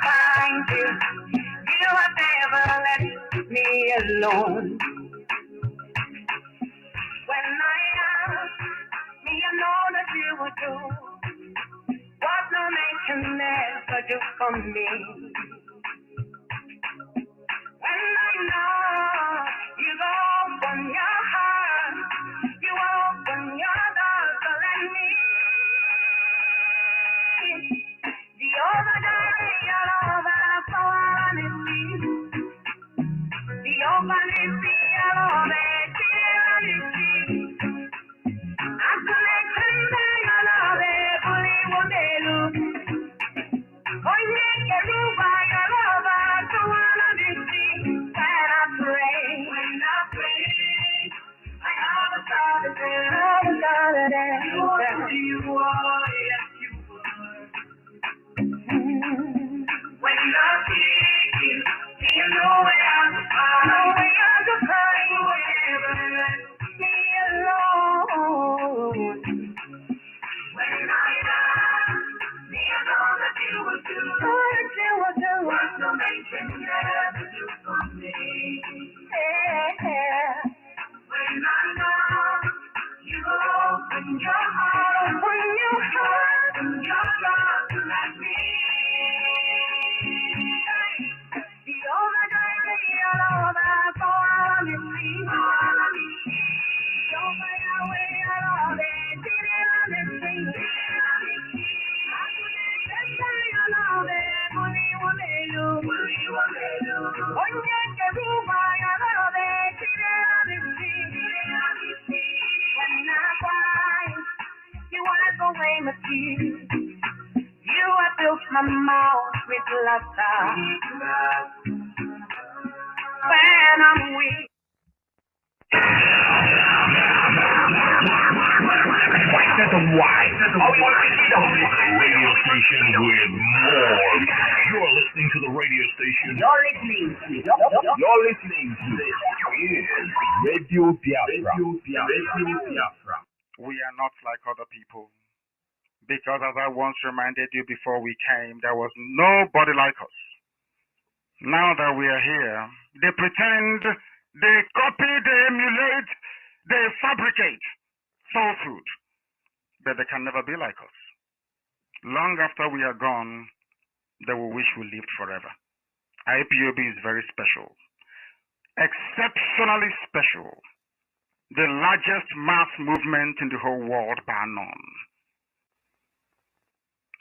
find you. You have never left me alone. When I ask me, I know that you would do what no man can never do for me. When I know you open your heart, you open your door to let me. The other day, all over for honesty. The honesty, all over honesty. I couldn't say all over, fully one day look. Oh, yeah, get over your lover to honesty. When I pray, I have a solid answer. You are who you are, yes, you are. When I seek you, you know where to find. You never let me alone. When I ask, me I know that you will do what no man can never do for me. Yeah. When I know you open your heart, and your love to let me. The only day all over for me. Don't find your way all over, did it on the street. I couldn't say all over, fully one day look. Oh, yeah, get over your love, did it on the street. When I cry, you wipe away my tears. You have filled my mouth with laughter. When I'm weak. Radio station with more. You're listening to the radio station. You're listening to this is Radio Biafra. We are not like other people. Because as I once reminded you before we came, there was nobody like us. Now that we are here, they pretend, they copy, they emulate, they fabricate falsehood. But they can never be like us. Long after we are gone, they will wish we lived forever. IPOB is very special. Exceptionally special. The largest mass movement in the whole world bar none.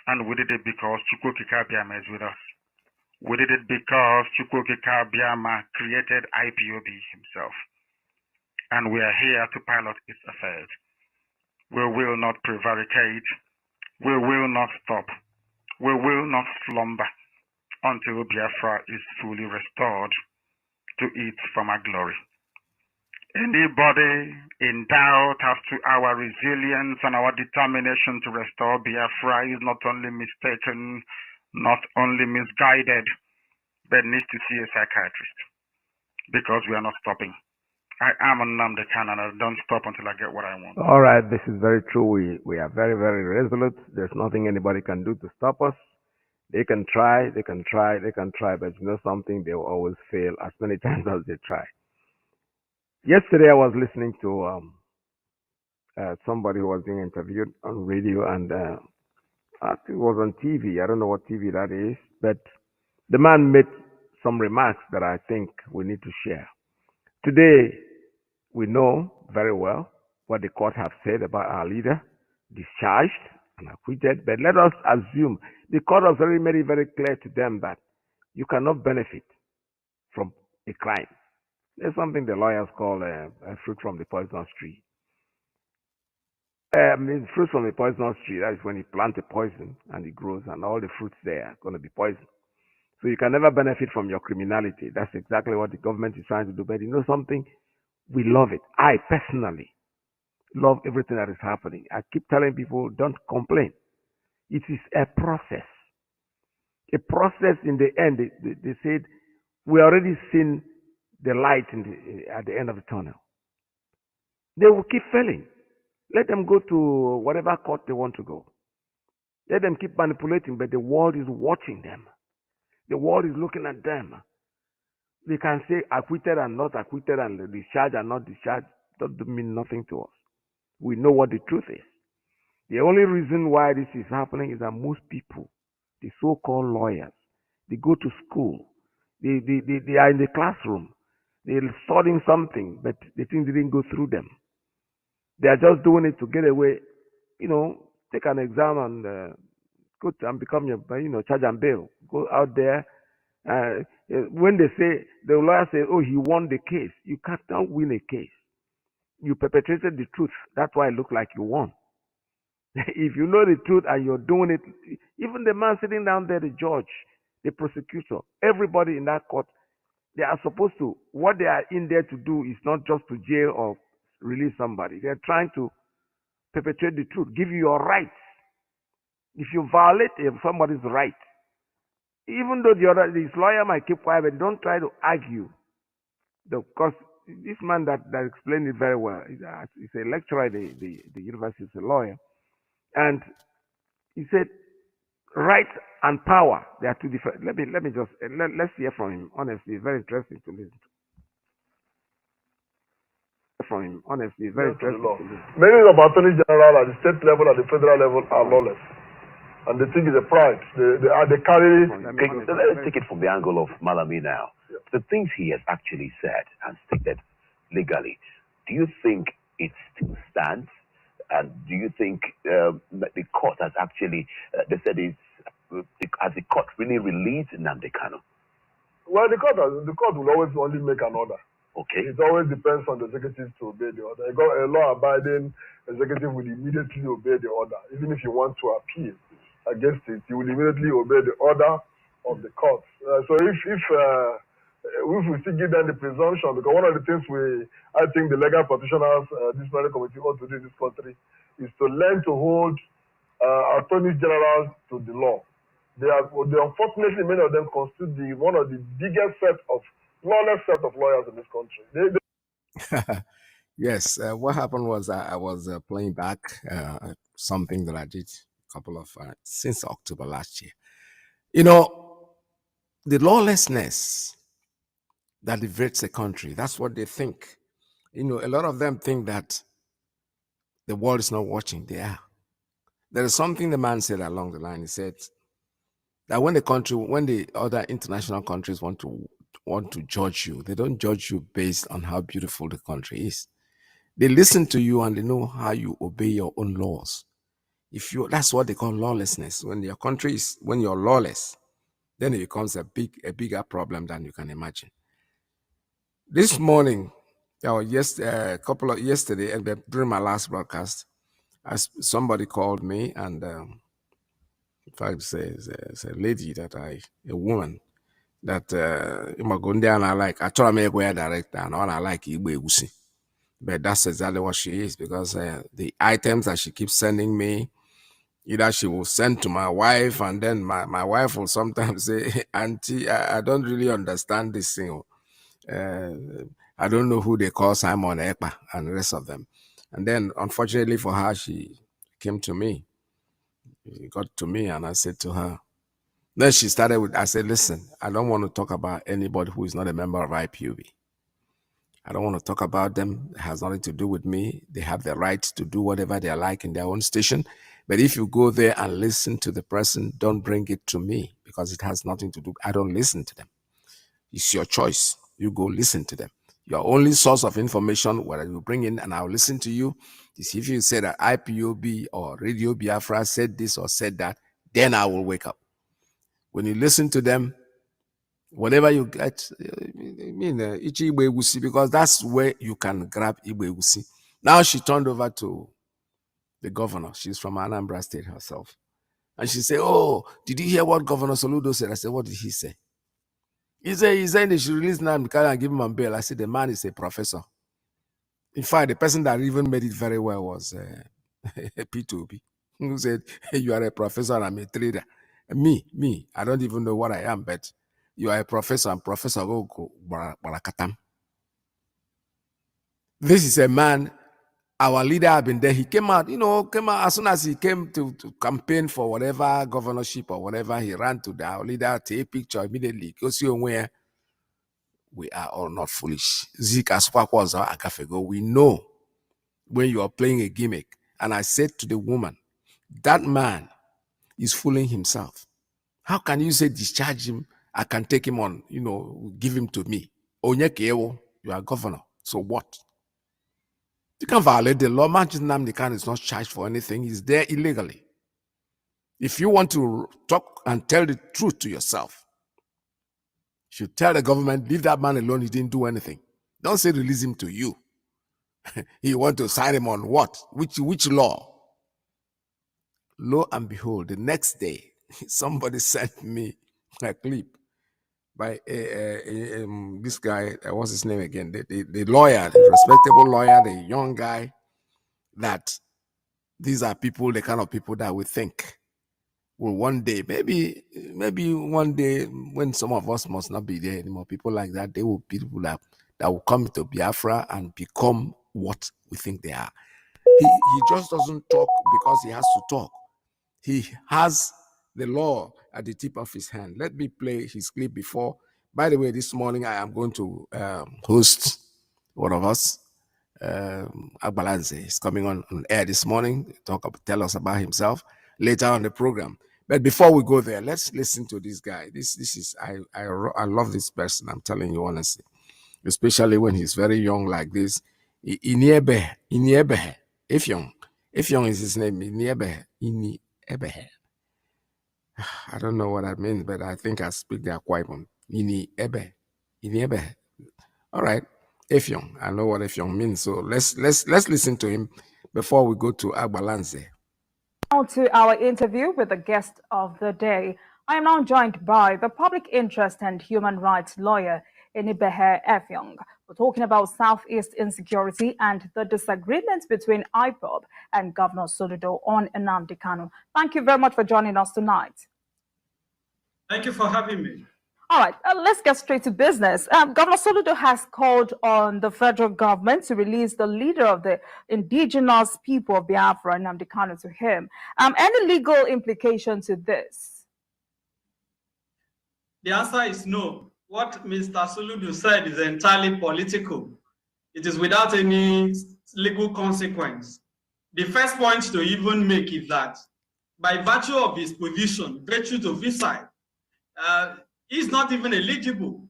And we did it because Chukwokika Biama is with us. We did it because Chukwokika Biama created IPOB himself. And we are here to pilot its affairs. We will not prevaricate. We will not stop. We will not slumber until Biafra is fully restored to its former glory. Anybody in doubt as to our resilience and our determination to restore Biafra is not only mistaken, not only misguided, but needs to see a psychiatrist. Because we are not stopping. I am Nnamdi and I don't stop until I get what I want. All right, this is very true. We are very, very resolute. There's nothing anybody can do to stop us. They can try, but you know something, they will always fail as many times as they try. Yesterday, I was listening to somebody who was being interviewed on radio, and I think it was on TV. I don't know what TV that is, but the man made some remarks that I think we need to share. Today, we know very well what the court have said about our leader, discharged and acquitted, but let us assume the court has already made it very clear to them that you cannot benefit from a crime. There's something the lawyers call a fruit from the poisonous tree. Fruit from the poisonous tree, that is when you plant a poison and it grows and all the fruits there are going to be poison. So you can never benefit from your criminality. That's exactly what the government is trying to do. But you know something? We love it. I personally love everything that is happening. I keep telling people, don't complain. It is a process. A process in the end. They said, we already seen the light at the end of the tunnel. They will keep failing. Let them go to whatever court they want to go. Let them keep manipulating, but the world is watching them. The world is looking at them. They can say acquitted and not acquitted and discharged and not discharged. That doesn't mean nothing to us. We know what the truth is. The only reason why this is happening is that most people, the so-called lawyers, they go to school. They are in the classroom. They're studying something, but the things didn't go through them. They are just doing it to get away. Take an exam and go and become your, charge and bail. Go out there. When they say, the lawyer says, oh, he won the case. You can't win a case. You perpetrated the truth. That's why it looked like you won. If you know the truth and you're doing it, even the man sitting down there, the judge, the prosecutor, everybody in that court, they are supposed to, what they are in there to do is not just to jail or release somebody. They're trying to perpetrate the truth, give you your rights. If you violate somebody's right, even though this lawyer might keep quiet, but don't try to argue. Because this man that explained it very well, he's a lecturer at the university, he's a lawyer. And he said, right and power, they are two different. Let's hear from him. Honestly, it's very interesting to listen to. From him, honestly, it's very interesting to listen to. Many of our attorney general at the state level, at the federal level, are lawless. And they think it's a pride. They carry. Let's take it from the angle of Malami now. Yeah. The things he has actually said and stated legally, do you think it still stands? And do you think that the court has actually, they said, has the court really released Nnamdi Kanu? Well, the court will always only make an order. Okay. It always depends on the executive to obey the order. A law-abiding executive will immediately obey the order. Even if you want to appeal against it, you will immediately obey the order of the court. So if we still give them the presumption, because one of the things I think the legal practitioners, disciplinary committee ought to do in this country is to learn to hold attorneys general to the law. They unfortunately, many of them constitute one of the biggest lawless set of lawyers in this country. Yes, what happened was I was playing back something that I did since October last year. The lawlessness that divides the country, that's what they think. A lot of them think that the world is not watching. They are. There is something the man said along the line. He said that when the other international countries want to judge you, they don't judge you based on how beautiful the country is. They listen to you and they know how you obey your own laws. That's what they call lawlessness. When you're lawless, then it becomes a bigger problem than you can imagine. This morning, yesterday, and during my last broadcast, somebody called me, and in fact, it's a lady a woman that and I like. I told her I'm director, and all I like Igbo. But that's exactly what she is, because the items that she keeps sending me, either she will send to my wife, and then my wife will sometimes say, Auntie, I don't really understand this thing. I don't know who they call Simon Ekpa and the rest of them. And then, unfortunately for her, she came to me. She got to me, and I said to her, then she started I said, listen, I don't want to talk about anybody who is not a member of IPOB. I don't want to talk about them. It has nothing to do with me. They have the right to do whatever they like in their own station. But if you go there and listen to the person, don't bring it to me, because it has nothing to do. I don't listen to them. It's your choice. You go listen to them. Your only source of information, whether you bring in and I'll listen to you, is if you say that IPOB or Radio Biafra said this or said that, then I will wake up. When you listen to them, whatever you get, Ichi Igbo Egusi, because that's where you can grab Igbo Egusi. Now she turned over to the governor. She's from Anambra State herself. And she said, oh, did you hear what Governor Soludo said? I said, what did he say? He said they should release Nnamdi and give him a bail. I said, the man is a professor. In fact, the person that even made it very well was P2B, who said, hey, you are a professor and I'm a trader. Me, I don't even know what I am, but you are a professor, and Professor Gogo Barakatam. This is a man Our leader had been there. He came out, came out as soon as he came to campaign for whatever governorship or whatever. He ran to our leader, take a picture immediately. Go see where we are all not foolish. Zika was our agafego. We know when you are playing a gimmick. And I said to the woman, that man is fooling himself. How can you say discharge him? I can take him on, give him to me. Onyekeo, you are governor. So what? You can't violate the law. Nnamdi Kanu is not charged for anything. He's there illegally. If you want to talk and tell the truth to yourself, you should tell the government, leave that man alone. He didn't do anything. Don't say release him to you. You want to sign him on what? Which law? Lo and behold, the next day, somebody sent me a clip by this guy. What's his name again? The lawyer, the respectable lawyer, the young guy. That these are people, the kind of people that we think will one day, maybe one day, when some of us must not be there anymore, people like that, they will be people that will come to Biafra and become what we think they are. He just doesn't talk because he has to talk. He has the law at the tip of his hand. Let me play his clip before. By the way, this morning I am going to host one of us, Agbalanze. Is coming on air this morning, tell us about himself later on the program. But before we go there, let's listen to this guy. This is I love this person. I'm telling you honestly, especially when he's very young like this. Iniebe, Ifyong is his name. Iniebe. I don't know what that means, but I think I speak the Akwa Ibom. Iniebe. All right. Ifyong. I know what Ifyong means. So let's listen to him before we go to Agbalanze. Now to our interview with the guest of the day. I am now joined by the public interest and human rights lawyer, Enibehe Efyong. We're talking about Southeast insecurity and the disagreements between Ipob and Governor Soludo on Nnamdi Kanu. Thank you very much for joining us tonight. Thank you for having me. All right, let's get straight to business. Governor Soludo has called on the federal government to release the leader of the indigenous people of Biafra, Nnamdi Kanu, to him. Any legal implication to this? The answer is no. What Mr. Soludo said is entirely political. It is without any legal consequence. The first point to even make is that by virtue of his position, virtue to his side, he's not even eligible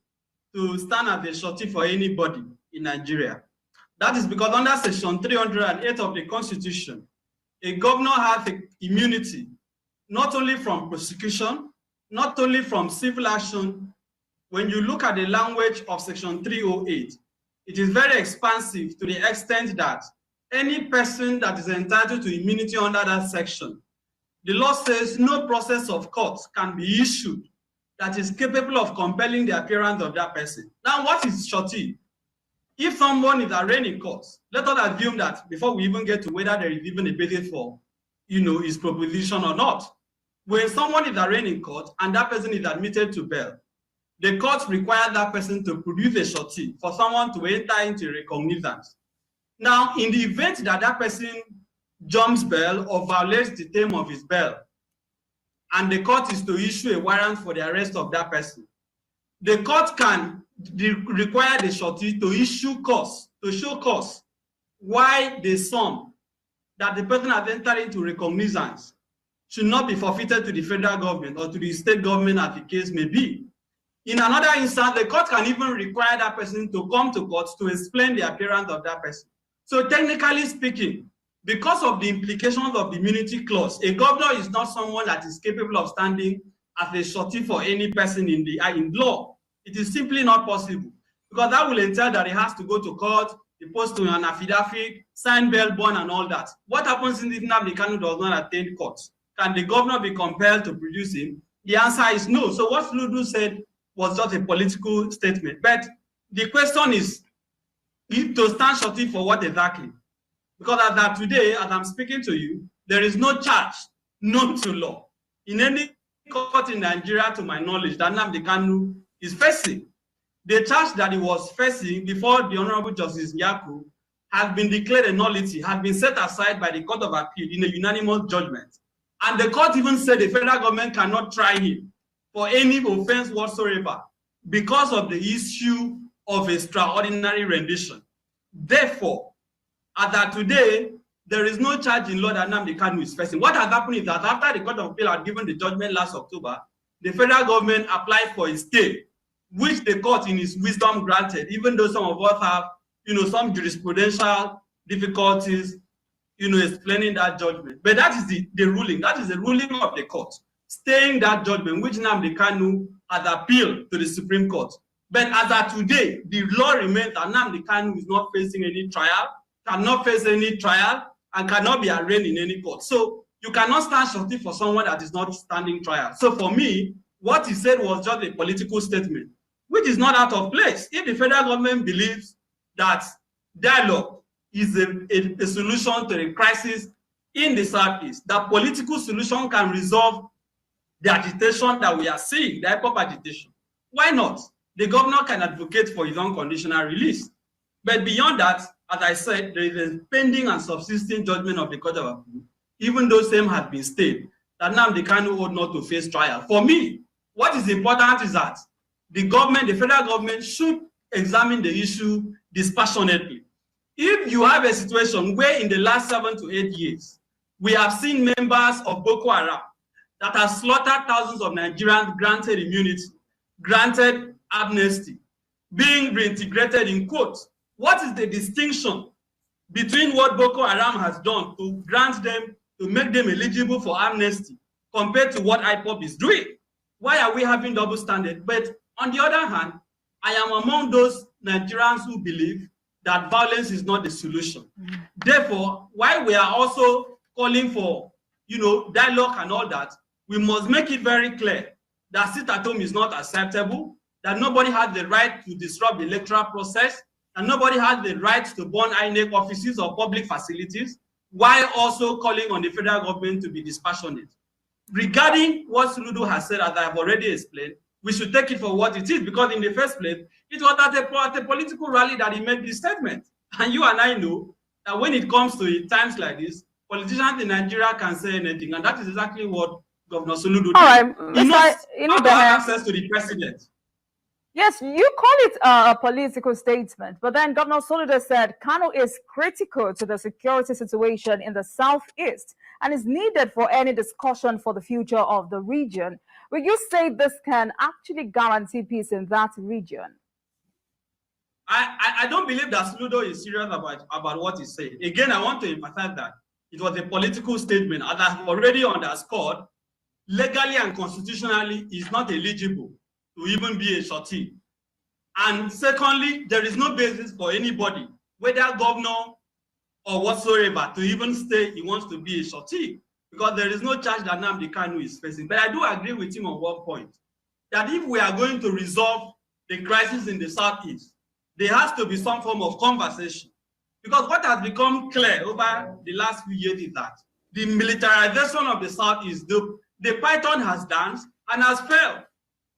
to stand as a shorty for anybody in Nigeria. That is because under Section 308 of the Constitution, a governor has immunity, not only from prosecution, not only from civil action. When you look at the language of Section 308, it is very expansive to the extent that any person that is entitled to immunity under that section, the law says no process of court can be issued that is capable of compelling the appearance of that person. Now, what is shorty? If someone is arraigned in court, let us assume that before we even get to whether there is even a basis for, his proposition or not. When someone is arraigned in court and that person is admitted to bail, the court requires that person to produce a shorty for someone to enter into recognizance. Now, in the event that that person jumps bail or violates the term of his bail, and the court is to issue a warrant for the arrest of that person, the court can require the shorty to issue cause, to show cause why the sum that the person has entered into recognizance should not be forfeited to the federal government or to the state government as the case may be. In another instance, the court can even require that person to come to court to explain the appearance of that person. So technically speaking, because of the implications of the immunity clause, a governor is not someone that is capable of standing as a shorty for any person in law. It is simply not possible, because that will entail that he has to go to court, he post to an affidavit, sign bail bond and all that. What happens if Nnamdi Kanu does not attend court? Can the governor be compelled to produce him? The answer is no. So what Ludu said was just a political statement. But the question is, to stand shorty for what exactly? Because as of today, as I'm speaking to you, there is no charge known to law in any court in Nigeria, to my knowledge, that Nnamdi Kanu is facing. The charge that he was facing before the Honorable Justice Yaku has been declared a nullity, has been set aside by the Court of Appeal in a unanimous judgment. And the court even said the federal government cannot try him for any offense whatsoever because of the issue of extraordinary rendition. Therefore, as of today, there is no charge in law that Nnamdi Kanu is facing. What has happened is that after the Court of Appeal had given the judgment last October, the federal government applied for a stay, which the court in its wisdom granted, even though some of us have, some jurisprudential difficulties, explaining that judgment. But that is the ruling. That is the ruling of the court, staying that judgment, which Nnamdi Kanu has appealed to the Supreme Court. But as of today, the law remains that Nnamdi Kanu is not facing any trial, cannot face any trial, and cannot be arraigned in any court. So you cannot stand shorty for someone that is not standing trial. So for me, what he said was just a political statement, which is not out of place. If the federal government believes that dialogue is a solution to the crisis in the Southeast, that political solution can resolve the agitation that we are seeing, the Ipob agitation, why not? The governor can advocate for his unconditional release. But beyond that, as I said, there is a pending and subsisting judgment of the Court of Appeal, even though same has been stated, that Nnamdi Kanu ought not to face trial. For me, what is important is that the government, the federal government, should examine the issue dispassionately. If you have a situation where in the last 7 to 8 years, we have seen members of Boko Haram that have slaughtered thousands of Nigerians, granted immunity, granted amnesty, being reintegrated in quotes, what is the distinction between what Boko Haram has done to grant them, to make them eligible for amnesty, compared to what Ipob is doing? Why are we having double standard? But on the other hand, I am among those Nigerians who believe that violence is not the solution. Therefore, while we are also calling for, dialogue and all that, we must make it very clear that sit at home is not acceptable, that nobody has the right to disrupt the electoral process, and nobody has the right to burn INEC offices or public facilities, while also calling on the federal government to be dispassionate. Regarding what Soludo has said, as I have already explained, we should take it for what it is, because in the first place, it was at a political rally that he made this statement. And you and I know that when it comes to times like this, politicians in Nigeria can say anything, and that is exactly what Governor Soludo did. All right, he knows how to have access to the president. Yes, you call it a political statement, but then Governor Soludo said Kanu is critical to the security situation in the Southeast and is needed for any discussion for the future of the region. Will you say this can actually guarantee peace in that region? I don't believe that Soludo is serious about what he said. Again, I want to emphasize that it was a political statement. As I have already underscored, legally and constitutionally, is not eligible to even be a shorty. And secondly, there is no basis for anybody, whether governor or whatsoever, to even say he wants to be a shorty, because there is no charge that Nnamdi Kanu is facing. But I do agree with him on one point, that if we are going to resolve the crisis in the Southeast, there has to be some form of conversation. Because what has become clear over the last few years is that the militarization of the Southeast, the python has danced and has failed.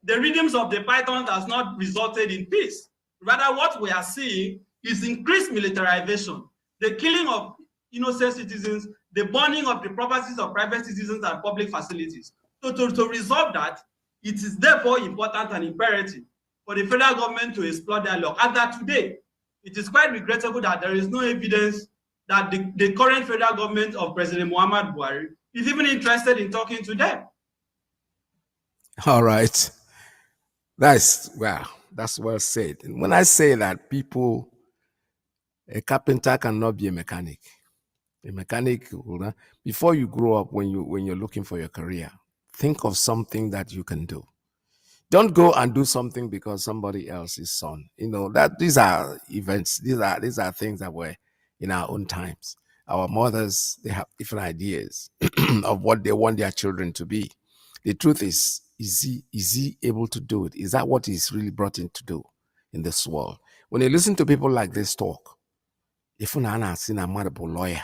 The rhythms of the python has not resulted in peace. Rather, what we are seeing is increased militarization, the killing of innocent citizens, the burning of the properties of private citizens and public facilities. So to resolve that, it is therefore important and imperative for the federal government to explore dialogue. As that today, it is quite regrettable that there is no evidence that the current federal government of President Muhammad Buhari is even interested in talking to them. All right. That's well said. And when I say that a carpenter cannot be a mechanic. A mechanic, before you grow up, when you're looking for your career, think of something that you can do. Don't go and do something because somebody else's son. That these are events. These are things that were in our own times. Our mothers, they have different ideas of what they want their children to be. The truth is he able to do it? Is that what he's really brought in to do in this world? When you listen to people like this talk, if you're a lawyer,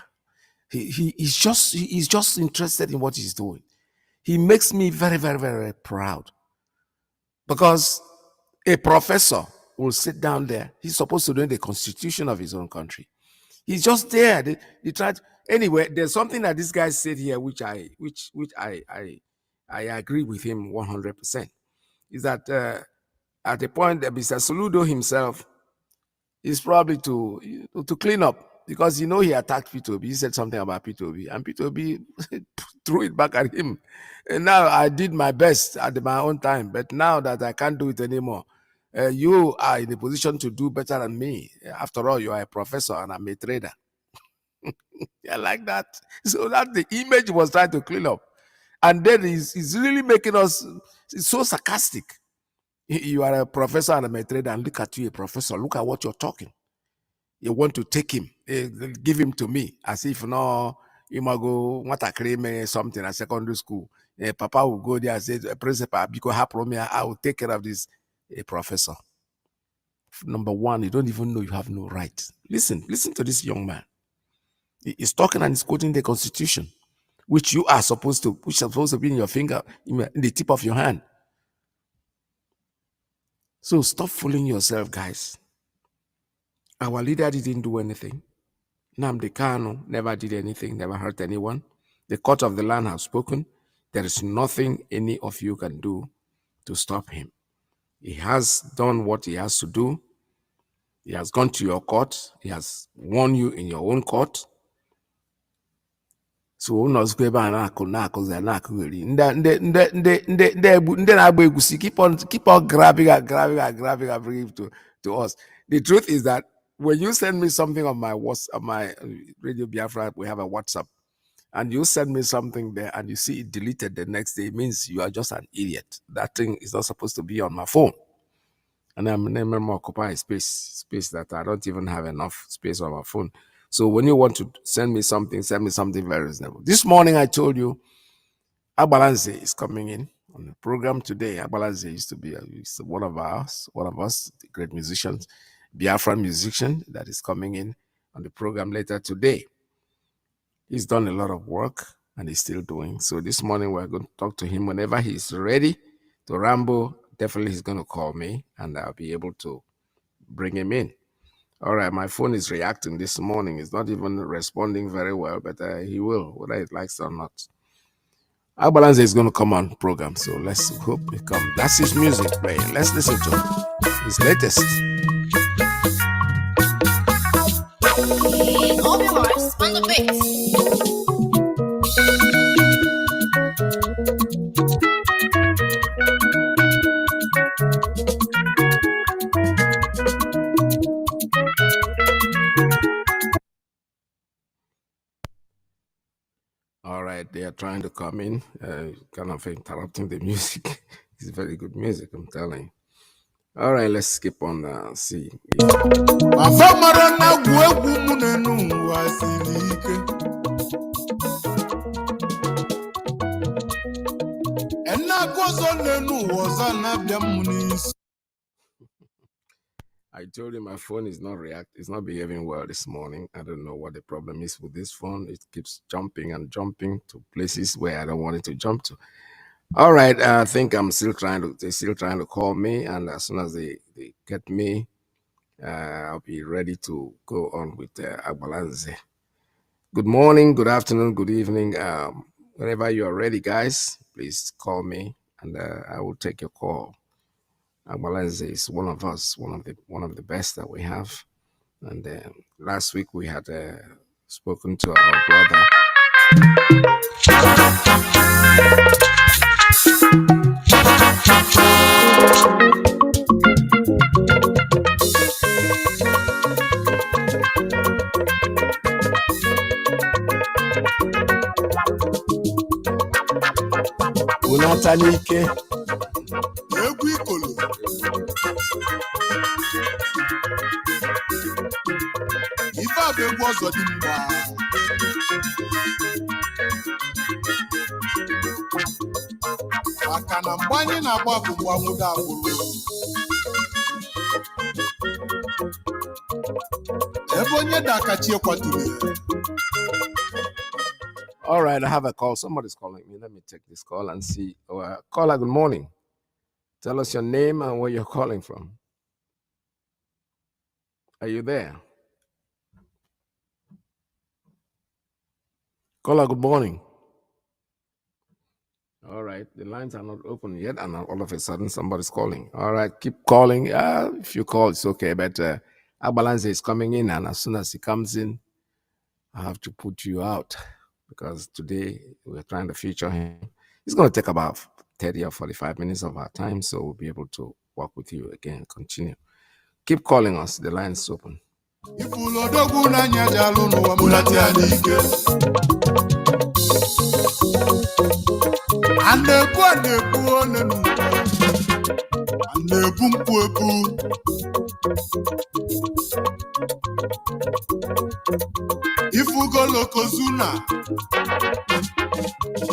he's just interested in what he's doing. He makes me very, very, very proud. Because a professor will sit down there. He's supposed to know the constitution of his own country. He's just there. They tried anyway. There's something that this guy said here, which I agree with him 100%. Is that at the point that Mr. Soludo himself is probably to clean up, because he attacked P2B. He said something about P2B, and P2B threw it back at him. And now I did my best at my own time, but now that I can't do it anymore, you are in a position to do better than me. After all, you are a professor and I'm a trader. Yeah, like that. So that the image was trying to clean up. And then he's really making us so sarcastic. You are a professor and I'm a trader, and look at you, a professor. Look at what you're talking. You want to take him, give him to me, as if no, you might go what a cream something at secondary school. Papa will go there and say, Principal, because I will take care of this. A professor. Number one, you don't even know you have no right. Listen to this young man. He's talking and he's quoting the Constitution, which is supposed to be in your finger, in the tip of your hand. So stop fooling yourself, guys. Our leader didn't do anything. Nnamdi Kanu never did anything, never hurt anyone. The court of the land has spoken. There is nothing any of you can do to stop him. He has done what he has to do. He has gone to your court. He has won you in your own court. So keep on grabbing and bringing to us. The truth is that when you send me something on my WhatsApp, my Radio Biafra, we have a WhatsApp, and you send me something there and you see it deleted the next day, it means you are just an idiot. That thing is not supposed to be on my phone. And I'm occupying space that I don't even have enough space on my phone. So when you want to send me something very reasonable. This morning I told you Abalanze is coming in on the program today. Abalanze used to be one of us, the great musicians, Biafran musician that is coming in on the program later today. He's done a lot of work and he's still doing. So this morning we're going to talk to him whenever he's ready to ramble. Definitely he's going to call me and I'll be able to bring him in. All right, my phone is reacting this morning. It's not even responding very well, but he will, whether it likes or not. Abalanze is going to come on program, so let's hope he comes. That's his music playing. Let's listen to his latest. All your lives on the beat. All right, they are trying to come in, kind of interrupting the music. It's very good music, I'm telling you. All right, let's skip on. See. I told you my phone is not it's not behaving well this morning. I don't know what the problem is with this phone. It keeps jumping and jumping to places where I don't want it to jump to. All right, I think they're still trying to call me, and as soon as they get me, I'll be ready to go on with Abalanze. Good morning, good afternoon, good evening. Whenever you are ready, guys, please call me, and I will take your call. Abalanze is one of us, one of the best that we have. And last week we had spoken to our brother. Mazi Iyke. All right, I have a call. Somebody's calling me. Let me take this call and see. Caller, good morning. Tell us your name and where you're calling from. Are you there? Caller, good morning. All right, the lines are not open yet, and all of a sudden somebody's calling. All right, keep calling. If you call, it's okay. But Abalanze is coming in, and as soon as he comes in, I have to put you out because today we're trying to feature him. It's going to take about 30 or 45 minutes of our time, so we'll be able to work with you again. Continue. Keep calling us. The line is open. Ifugolokozuna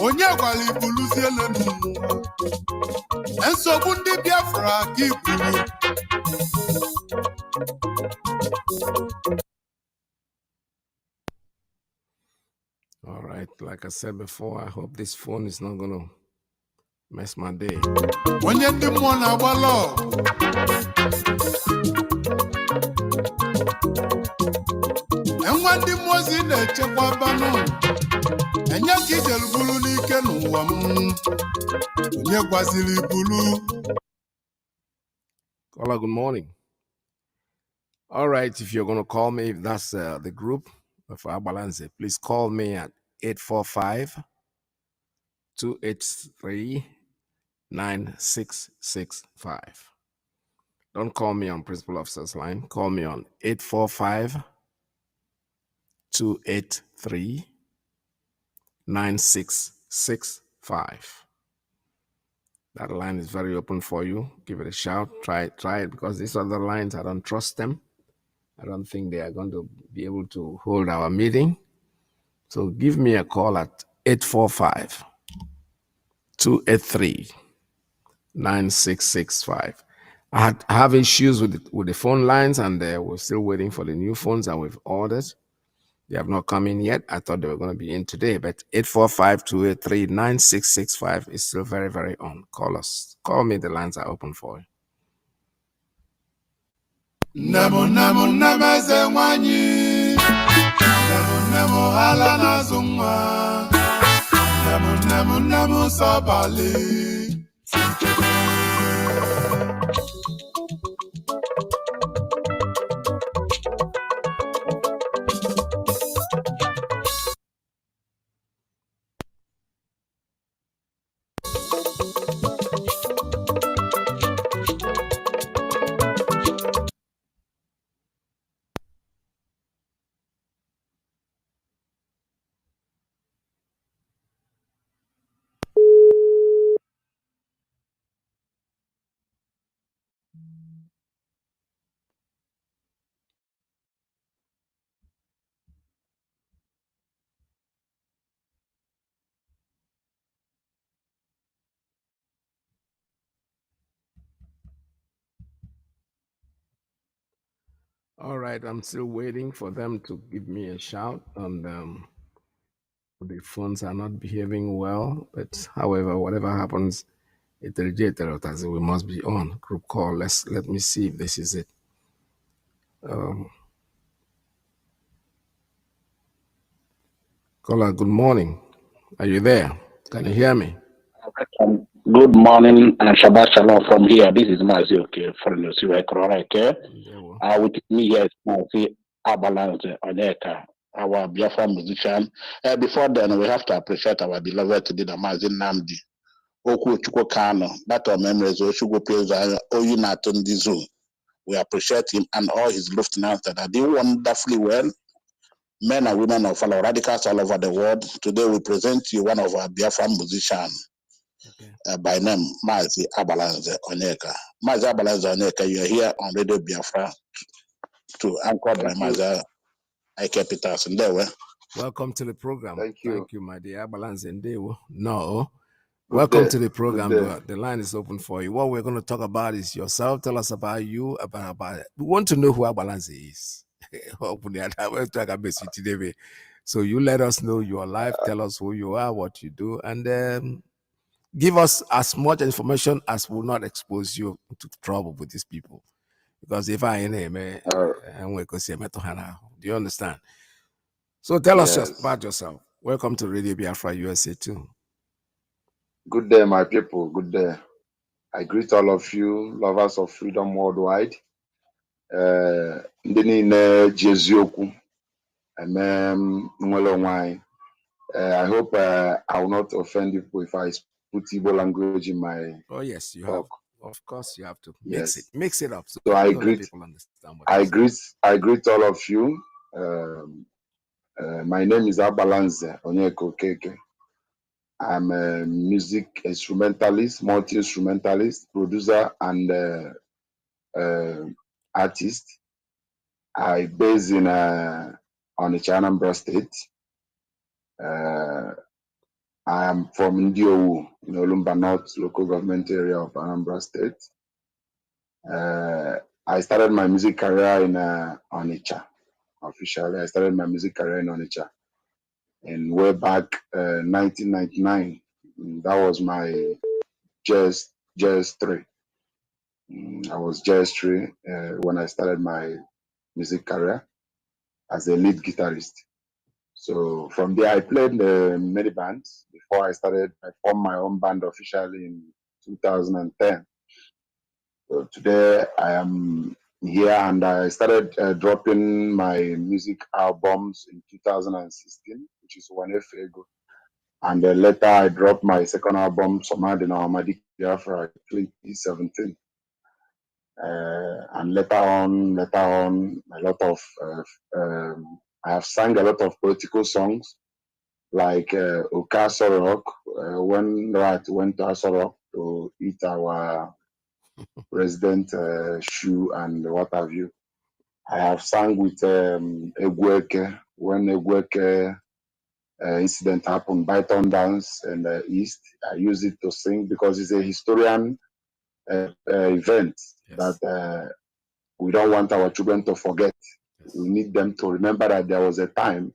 onye gwara ibuluziele n'ụwa nsogbu ndị Biafra ka ibulu. All right, like I said before, I hope this phone is not going to mess my day. Onye ndị mmụọ na-agbalọ enwe ndị mmụọ ozi na-echekwa banụ enye ka ijelu bulu n'ike n'ụwa m onye gwaziri bulu. Caller, good morning. All right, if you're going to call me, if that's the group for Abalanze, please call me at 845-283-9665. Don't call me on Principal Officer's line. Call me on 845-283-9665. That line is very open for you. Give it a shout. Try it because these other lines, I don't trust them. I don't think they are going to be able to hold our meeting. So give me a call at 845-283-9665. I have issues with the phone lines, and we're still waiting for the new phones that we've ordered. They have not come in yet. I thought they were going to be in today, but 845-283-9665 is still very, very on. Call us. Call me. The lines are open for you. Nemo eze nwanyi nemo hala nazungwa nemo sabali. All right, I'm still waiting for them to give me a shout, and the phones are not behaving well. But however, whatever happens, we must be on group call. Let me see if this is it. Caller, good morning. Are you there? Can you hear me? Good morning and Shabbat Shalom from here. This is Mazi Iyke from the with me here is Mazi Iyke, our Biafra musician. Before then, we have to appreciate our beloved leader, Mazi Nnamdi. Kanu, that our memories, we appreciate him and all his lieutenants that are doing wonderfully well. Men and women of our radicals all over the world. Today we present you one of our Biafra musicians. By name Mazi Iyke. Mazi Iyke, you are here on Radio Biafra to anchor by Mazi Iyke Peterson. Welcome to the program. Thank you, my dear Abalanze. No. Welcome to the program. The line is open for you. What we're going to talk about is yourself. Tell us about you, about it. We want to know who Abalanze is. So you let us know your life. Tell us who you are, what you do, and give us as much information as will not expose you to trouble with these people. Because if I ain't do you understand? So tell us just about yourself. Welcome to Radio Biafra USA too. Good day, my people. Good day. I greet all of you, lovers of freedom worldwide. Ndị niile ji eziokwu eme nwere onwe anyị. I hope I will not offend you if I put Igbo language in my Oh yes, you talk. have. Of course, you have to Yes. mix it up. So I let greet, people understand what you're saying. I greet all of you. My name is Abalanze Onyeko Keke. I'm a music instrumentalist, multi-instrumentalist, producer, and artist. I based in Onitsha, Anambra State. I am from Ndiowu, in Olumba North local government area of Anambra State. I started my music career in Onitsha. Officially, I started my music career in Onitsha in way back 1999. That was my JS3. I was JS3 when I started my music career as a lead guitarist. So from there, I played many bands before I formed my own band officially in 2010. So today I am here and I started dropping my music albums in 2016, which is 1 year ago. And later I dropped my second album, Nnamdi Biafra, 2017. And later on, a lot of, I have sang a lot of political songs, like Oka Sorok, when Rat went to Asorok to eat our president shoe and what have you. I have sang with Egweke, when Egweke incident happened, Byton Dance in the East. I use it to sing because it's a historian event that we don't want our children to forget. We need them to remember that there was a time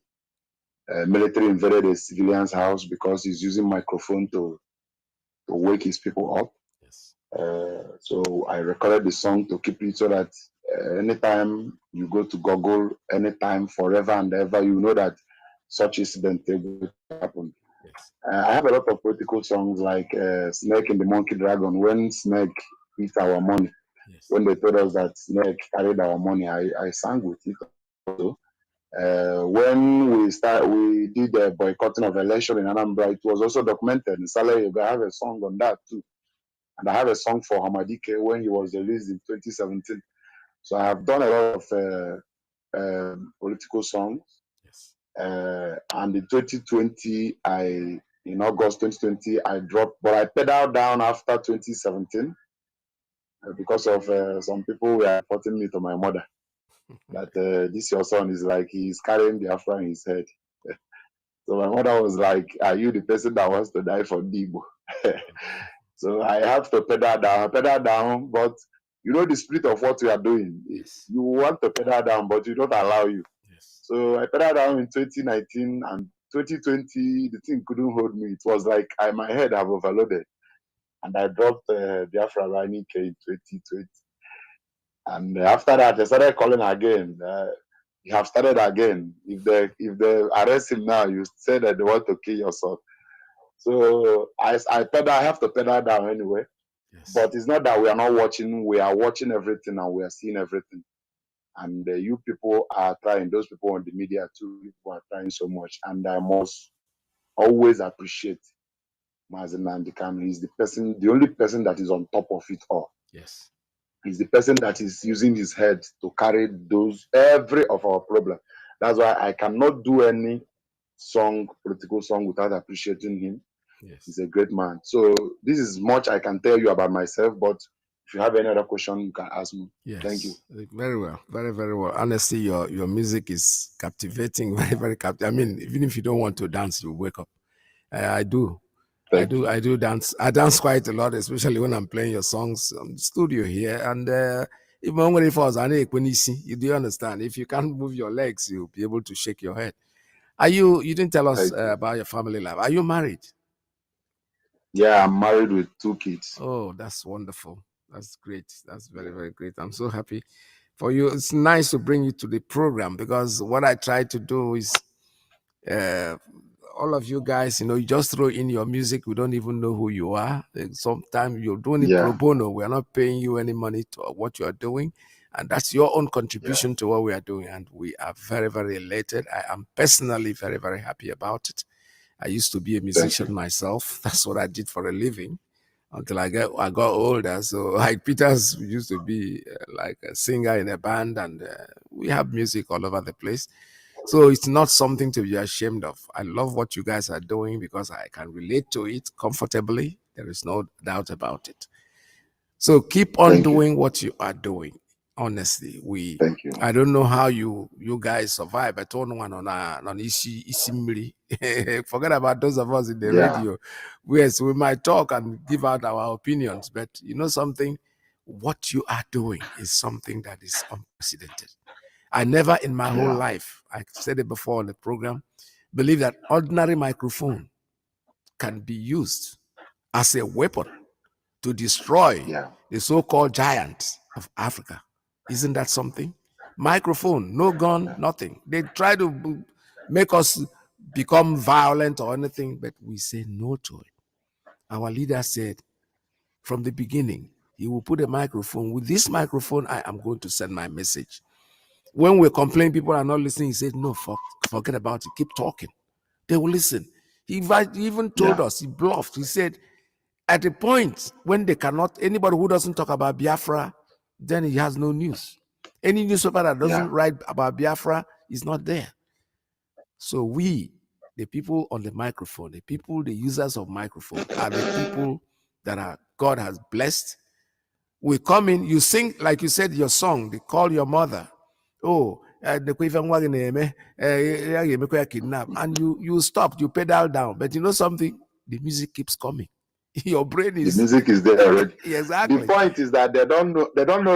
military invaded a civilian's house because he's using microphone to wake his people up. So I recorded the song to keep it so that anytime you go to Google, anytime, forever and ever, you know that such incident will happen. I have a lot of political songs like Snake and the Monkey Dragon. When Snake eat our money, when they told us that Snake carried our money, I sang with it also. When we did a boycotting of election in Anambra, it was also documented. In Saleh, I have a song on that too. And I have a song for Nnamdi when he was released in 2017. So I have done a lot of political songs. And in 2020, in August 2020, I dropped, but I pedaled down after 2017 because of some people were reporting me to my mother that this your son is like he's carrying Biafra in his head. So my mother was like, "Are you the person that wants to die for Dibo?" So I have to pedal down, but you know the spirit of what we are doing. You want to pedal down, but you don't allow you. So I pedaled down in 2019 and 2020, the thing couldn't hold me. It was like my head have overloaded. And I dropped Biafra Iyke in 2020. And after that, I started calling again. You have started again. If they arrest him now, you say that they want to kill yourself. So I have to pedal down anyway. But it's not that we are not watching. We are watching everything and we are seeing everything. And you people are trying, those people on the media too, people are trying so much. And I must always appreciate Mazi Iyke. He's the only person that is on top of it all. Yes. He's the person that is using his head to carry every of our problem. That's why I cannot do any political song without appreciating him. Yes. He's a great man. So this is much I can tell you about myself, but if you have any other question, you can ask me. Yes. Thank you. Very well. Very, very well. Honestly, your music is captivating, very, very captivating. I mean, even if you don't want to dance, you wake up. I do. I do dance. I dance quite a lot, especially when I'm playing your songs on the studio here. And even when it falls, you do understand. If you can't move your legs, you'll be able to shake your head. You didn't tell us about your family life. Are you married? Yeah, I'm married with 2 kids. Oh, that's wonderful. That's great. That's very, very great. I'm so happy for you. It's nice to bring you to the program because what I try to do is all of you guys, you just throw in your music. We don't even know who you are. Sometimes you're doing it pro bono. We are not paying you any money to what you are doing. And that's your own contribution to what we are doing. And we are very, very elated. I am personally very, very happy about it. I used to be a musician myself. That's what I did for a living until I got older. So like Peters used to be like a singer in a band, and we have music all over the place. So it's not something to be ashamed of. I love what you guys are doing because I can relate to it comfortably. There is no doubt about it. So keep on doing what you are doing. Honestly, I don't know how you guys survive. I told one on Isimri. Forget about those of us in the radio. Yes, we might talk and give out our opinions, but you know something? What you are doing is something that is unprecedented. I never in my whole life, I said it before on the program, believe that ordinary microphone can be used as a weapon to destroy the so-called giants of Africa. Isn't that something? Microphone, no gun, nothing. They try to make us become violent or anything, but we say no to it. Our leader said from the beginning, he will put a microphone. With this microphone, I am going to send my message. When we complain, people are not listening. He said, no, forget about it. Keep talking. They will listen. He even told us, he bluffed. He said, at a point when they cannot, anybody who doesn't talk about Biafra, then he has no news. Any newspaper that doesn't write about Biafra is not there. So we, the people on the microphone, the users of microphone, are the people that God has blessed. We come in, you sing, like you said, your song, they call your mother. Oh, and you stopped, you pedal down. But you know something? The music keeps coming. Your brain is... The music is there already. Exactly. The point is that they don't know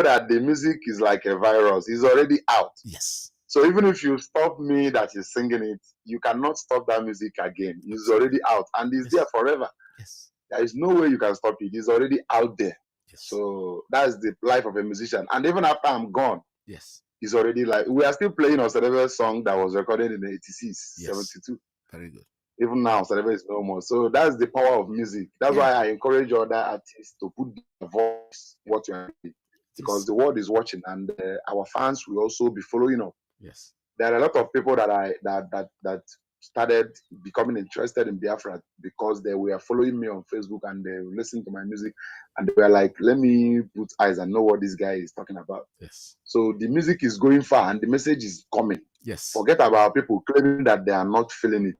that the music is like a virus. It's already out. Yes. So even if you stop me that is singing it, you cannot stop that music again. It's already out and it's there forever. Yes. There is no way you can stop it. It's already out there. Yes. So that's the life of a musician. And even after I'm gone, it's already like, we are still playing Osadebe song that was recorded in 86, 72. Very good. Even now, Osadebe is no more. So that's the power of music. That's why I encourage other artists to put their voice what you are doing. Because the world is watching and our fans will also be following up. Yes. There are a lot of people that started becoming interested in Biafra because they were following me on Facebook and they listened to my music and they were like, let me put eyes and know what this guy is talking about. Yes. So the music is going far and the message is coming. Yes. Forget about people claiming that they are not feeling it.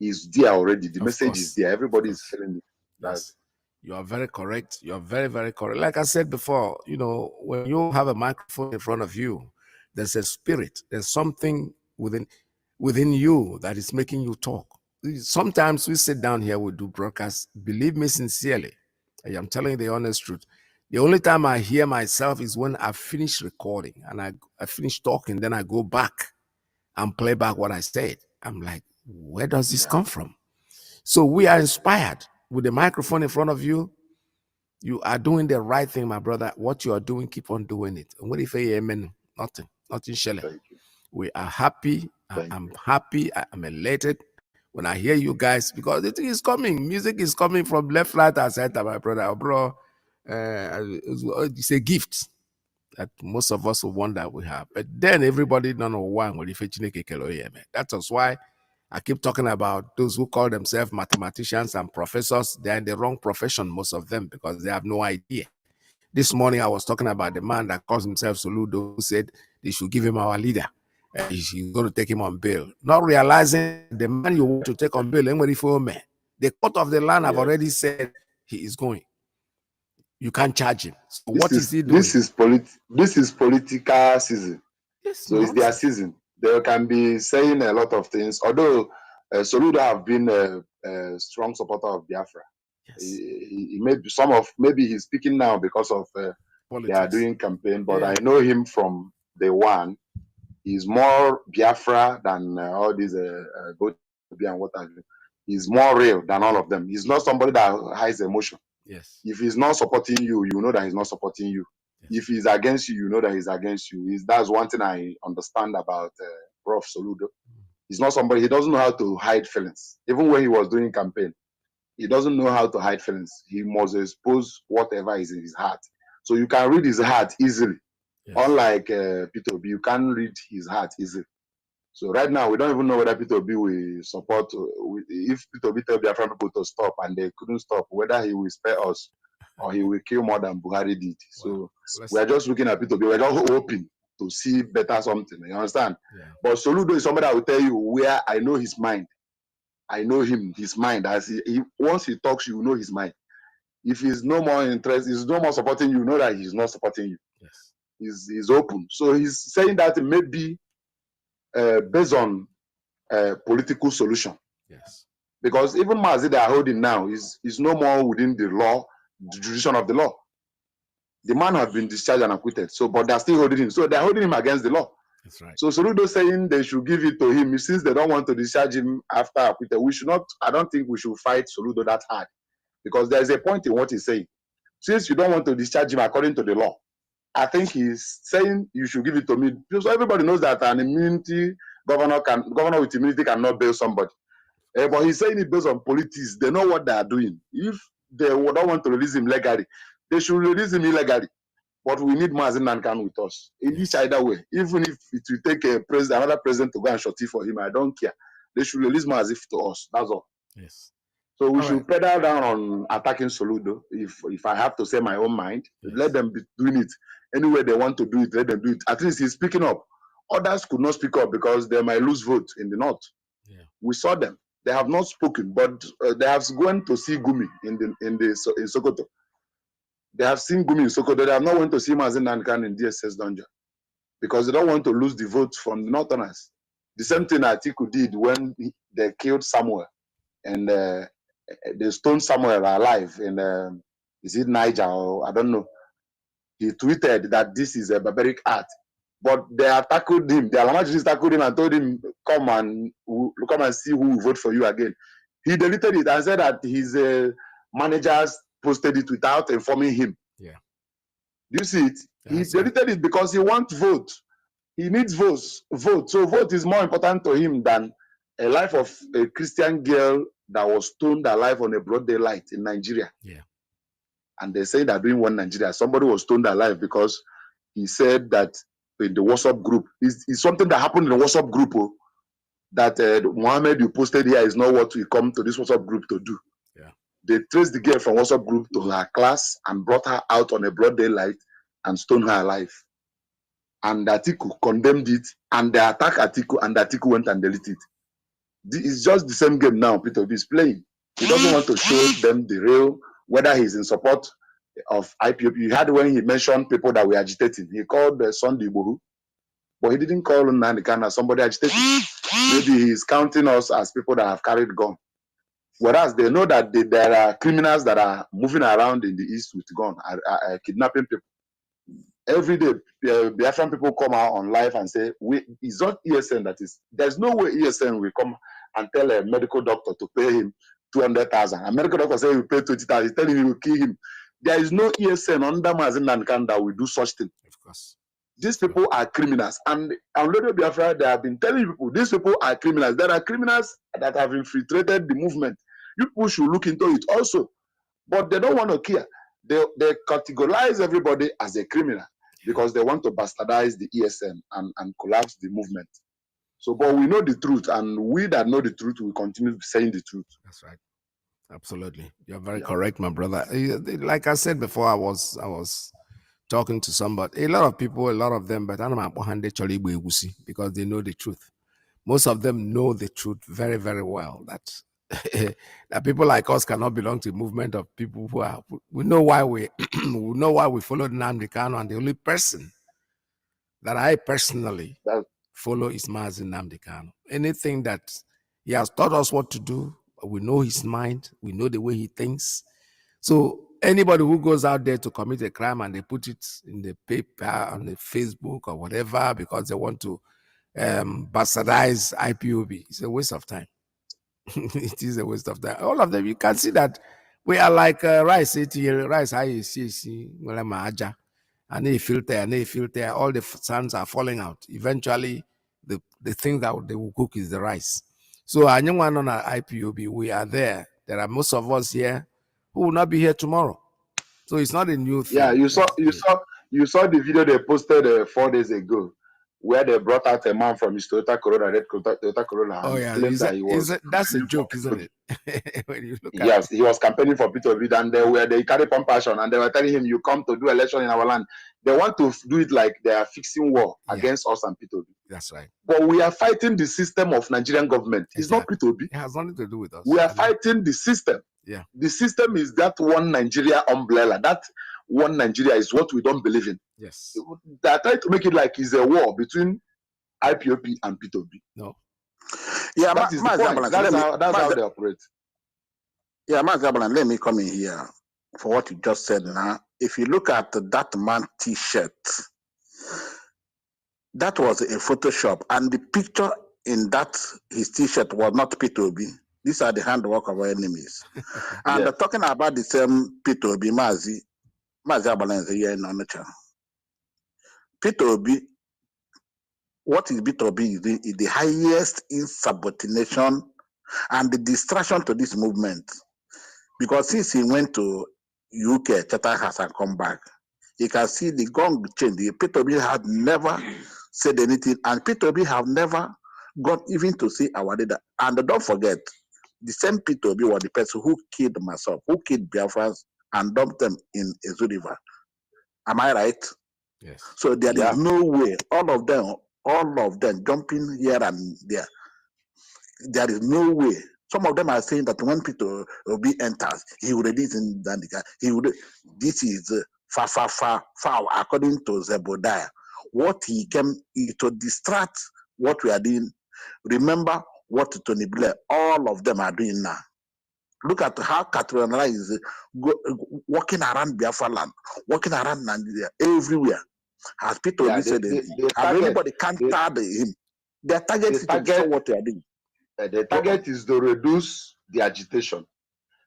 It's there already. The message is there. Everybody is feeling it. Yes. You are very correct. You are very, very correct. Like I said before, when you have a microphone in front of you, there's a spirit. There's something within you that is making you talk. Sometimes we sit down here, we do broadcasts. Believe me sincerely, I am telling you the honest truth. The only time I hear myself is when I finish recording and I finish talking, then I go back and play back what I said. I'm like, where does this come from? So we are inspired. With the microphone in front of you, you are doing the right thing, my brother. What you are doing, keep on doing it. And what if amen? Nothing shelling. We are happy. I'm happy. I'm elated when I hear you guys because it is coming. Music is coming from left, right, and center, my brother. Bro, it's a gift that most of us will wonder we have. But then everybody don't know why. That is why I keep talking about those who call themselves mathematicians and professors. They're in the wrong profession, most of them, because they have no idea. This morning, I was talking about the man that calls himself Soludo, who said they should give him our leader. He's going to take him on bail. Not realizing the man you want to take on bail, the court of the land have already said he is going. You can't charge him. So what is he doing? This is political season. Yes, so it's their season. They can be saying a lot of things. Although Soludo have been a strong supporter of Biafra. Yes. He maybe he's speaking now because of they are doing campaign. But I know him from day one. He's more Biafra than all these both and what have you. He's more real than all of them. He's not somebody that hides emotion. Yes. If he's not supporting you, you know that he's not supporting you. Yes. If he's against you, you know that he's against you. That's one thing I understand about Prof. Soludo. He's not somebody, he doesn't know how to hide feelings. Even when he was doing campaign, he doesn't know how to hide feelings. He must expose whatever is in his heart. So you can read his heart easily. Yes. Unlike Peter Obi, you can't read his heart easily. So right now, we don't even know whether Peter Obi will support, if Peter Obi tell Biafran people to stop and they couldn't stop, whether he will spare us or he will kill more than Buhari did. So we are just looking at Peter Obi. We're just hoping to see better something. You understand? Yeah. But Soludo is somebody that will tell you where I know his mind. I know him, his mind. As he once he talks, you know his mind. If he's no more interested, he's no more supporting you, know that he's not supporting you. Yes. He's open. So he's saying that maybe based on political solution. Yes. Because even Mazi they are holding now is no more within the law, the jurisdiction of the law. The man has been discharged and acquitted. So, but they're still holding him. So they're holding him against the law. That's right. So Soludo saying they should give it to him since they don't want to discharge him after acquitted. We should not. I don't think we should fight Soludo that hard, because there is a point in what he's saying. Since you don't want to discharge him according to the law, I think he's saying you should give it to me. Because everybody knows that an immunity governor with immunity cannot bail somebody. But he's saying it based on politics. They know what they are doing. If they don't want to release him legally, they should release him illegally. But we need Mazi Iyke with us in each either way. Even if it will take another president to go and shorty for him, I don't care. They should release Mazi to us. That's all. Yes. So we should pedal down on attacking Soludo. If I have to say my own mind, let them be doing it anywhere they want to do it. Let them do it. At least he's speaking up. Others could not speak up because they might lose vote in the north. Yeah. We saw them. They have not spoken, but they have gone to see Gumi in Sokoto. They have seen Gumi in Sokoto. They have not went to see Mazi Iyke in DSS Dungeon because they don't want to lose the vote from the Northerners. The same thing Atiku did when they killed Samuel and they stoned Samuel alive in is it Niger or I don't know. He tweeted that this is a barbaric act, but they tackled him. The Alamajis tackled him and told him, "Come and see who will vote for you again." He deleted it and said that his managers posted it without informing him. Yeah. Do you see it? That's he deleted it because he wants vote. He needs votes. So vote is more important to him than a life of a Christian girl that was stoned alive on a broad daylight in Nigeria. Yeah. And they say they're doing one Nigeria. Somebody was stoned alive because he said that in the WhatsApp group, it's something that happened in the WhatsApp group that Mohammed you posted here is not what we come to this WhatsApp group to do. Yeah. They traced the girl from WhatsApp group to her class and brought her out on a broad daylight and stoned her alive. And Atiku condemned it, and they attacked Atiku, and Atiku went and deleted it. It's just the same game now Peter Obi is playing. He doesn't want to show them the real, whether he's in support of IPOB. You had when he mentioned people that were agitating. He called Sunday Igbohu, but he didn't call Nnamdi as somebody agitating. Maybe he's counting us as people that have carried gun. Whereas they know that there are criminals that are moving around in the east with gun, are kidnapping people. Every day, Biafran people come out on live and say, it's not ESN that is. There's no way ESN will come and tell a medical doctor to pay him 200,000. A medical doctor say he will pay 20,000. He's telling him he will kill him. There is no ESN under Mazi Iyke that will do such thing. Of course. These people are criminals. And on Radio Biafra, they have been telling people, these people are criminals. There are criminals that have infiltrated the movement. You people should look into it also. But they don't want to care. They categorize everybody as a criminal because they want to bastardize the ESN and collapse the movement. So, but we know the truth, and we that know the truth will continue saying the truth. That's right. Absolutely. You're very correct, my brother. Like I said before, I was talking to somebody. A lot of people, a lot of them, but I don't know because they know the truth. Most of them know the truth very, very well. That people like us cannot belong to a movement of people who are. We know why we know why we followed Nnamdi Kanu, and the only person that I personally follow is Mazi Nnamdi Kanu. Anything that he has taught us what to do, we know his mind, we know the way he thinks. So anybody who goes out there to commit a crime and they put it in the paper, on the Facebook or whatever, because they want to bastardize IPOB, it's a waste of time. It is a waste of time. All of them, you can see that we are like rice. Rice, how you see, and they filter, all the sands are falling out. Eventually, the thing that they will cook is the rice. So anyone on our IPOB, we are there. There are most of us here who will not be here tomorrow. So it's not a new thing. Yeah, you saw the video they posted 4 days ago, where they brought out a man from his Toyota Corolla, red Toyota Corolla, Oh and yeah, claimed that he was. that's a joke, isn't it? When you look yes, he was campaigning for Peter Obi, and they carry compassion, and they were telling him, "You come to do election in our land." They want to do it like they are fixing war against us and Peter Obi. That's right. But we are fighting the system of Nigerian government. It's not Peter Obi. It has nothing to do with us. We are fighting the system. Yeah. The system is that one Nigeria umbrella. That one Nigeria is what we don't believe in. Yes. They are trying to make it like it's a war between IPOP and Peter Obi. No. Yeah, that is the point. That's how they operate. Yeah, Mazi Iyke, let me come in here for what you just said now. If you look at that man T-shirt, that was a Photoshop, and the picture in that his T-shirt was not Peter Obi. These are the handwork of our enemies. And Yes. talking about the same Peter Obi, Mazi Iyke is here in Onitsha. Peter Obi, what is Peter Obi is the highest insubordination and the distraction to this movement. Because since he went to UK, Chatham House, and come back, you can see the gong change. Peter Obi had never said anything, and Peter Obi have never gone even to see our leader. And don't forget, the same Peter Obi was the person who killed myself, who killed Biafrans and dumped them in Ezu River. Am I right? Yes. So there is no way, all of them jumping here and there. There is no way. Some of them are saying that when Peter Obi enters, he will release in Dandika. This is far, according to Zebodiah. What he came to distract what we are doing. Remember what Tony Blair, all of them are doing now. Look at how Katrina is walking around Biafra land, walking around Nigeria, everywhere. As Peter Obi said, anybody can't target him. Their target is to destroy what they are doing. The target is to reduce the agitation.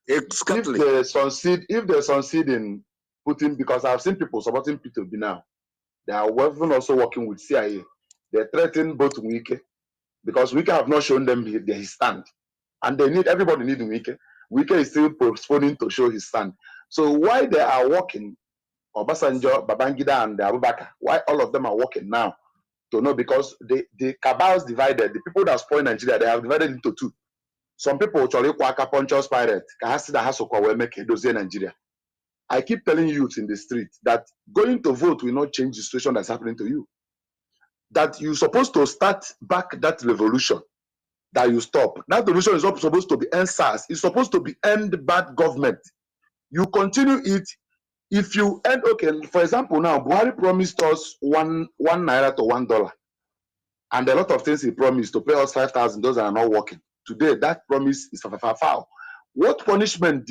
Exactly. If they succeed in putting, because I've seen people supporting Peter Obi now, they are even also working with CIA. They threaten both Iyke, because Iyke have not shown them his stand, and everybody needs Iyke. Iyke is still postponing to show his stand. So why they are working, Obasanjo, Babangida, and Abubakar, why all of them are working now? To know, because the cabals divided. The people that spoil Nigeria, they have divided into two. Some people Pontius Pirate, Nigeria. I keep telling youth in the street that going to vote will not change the situation that's happening to you. That you're supposed to start back that revolution that you stop. That revolution is not supposed to be end SARS. It's supposed to be end bad government. You continue it. If you end, okay, for example, now Buhari promised us one naira to $1, and a lot of things he promised to pay us 5,000. Those are not working today. That promise is foul. What punishment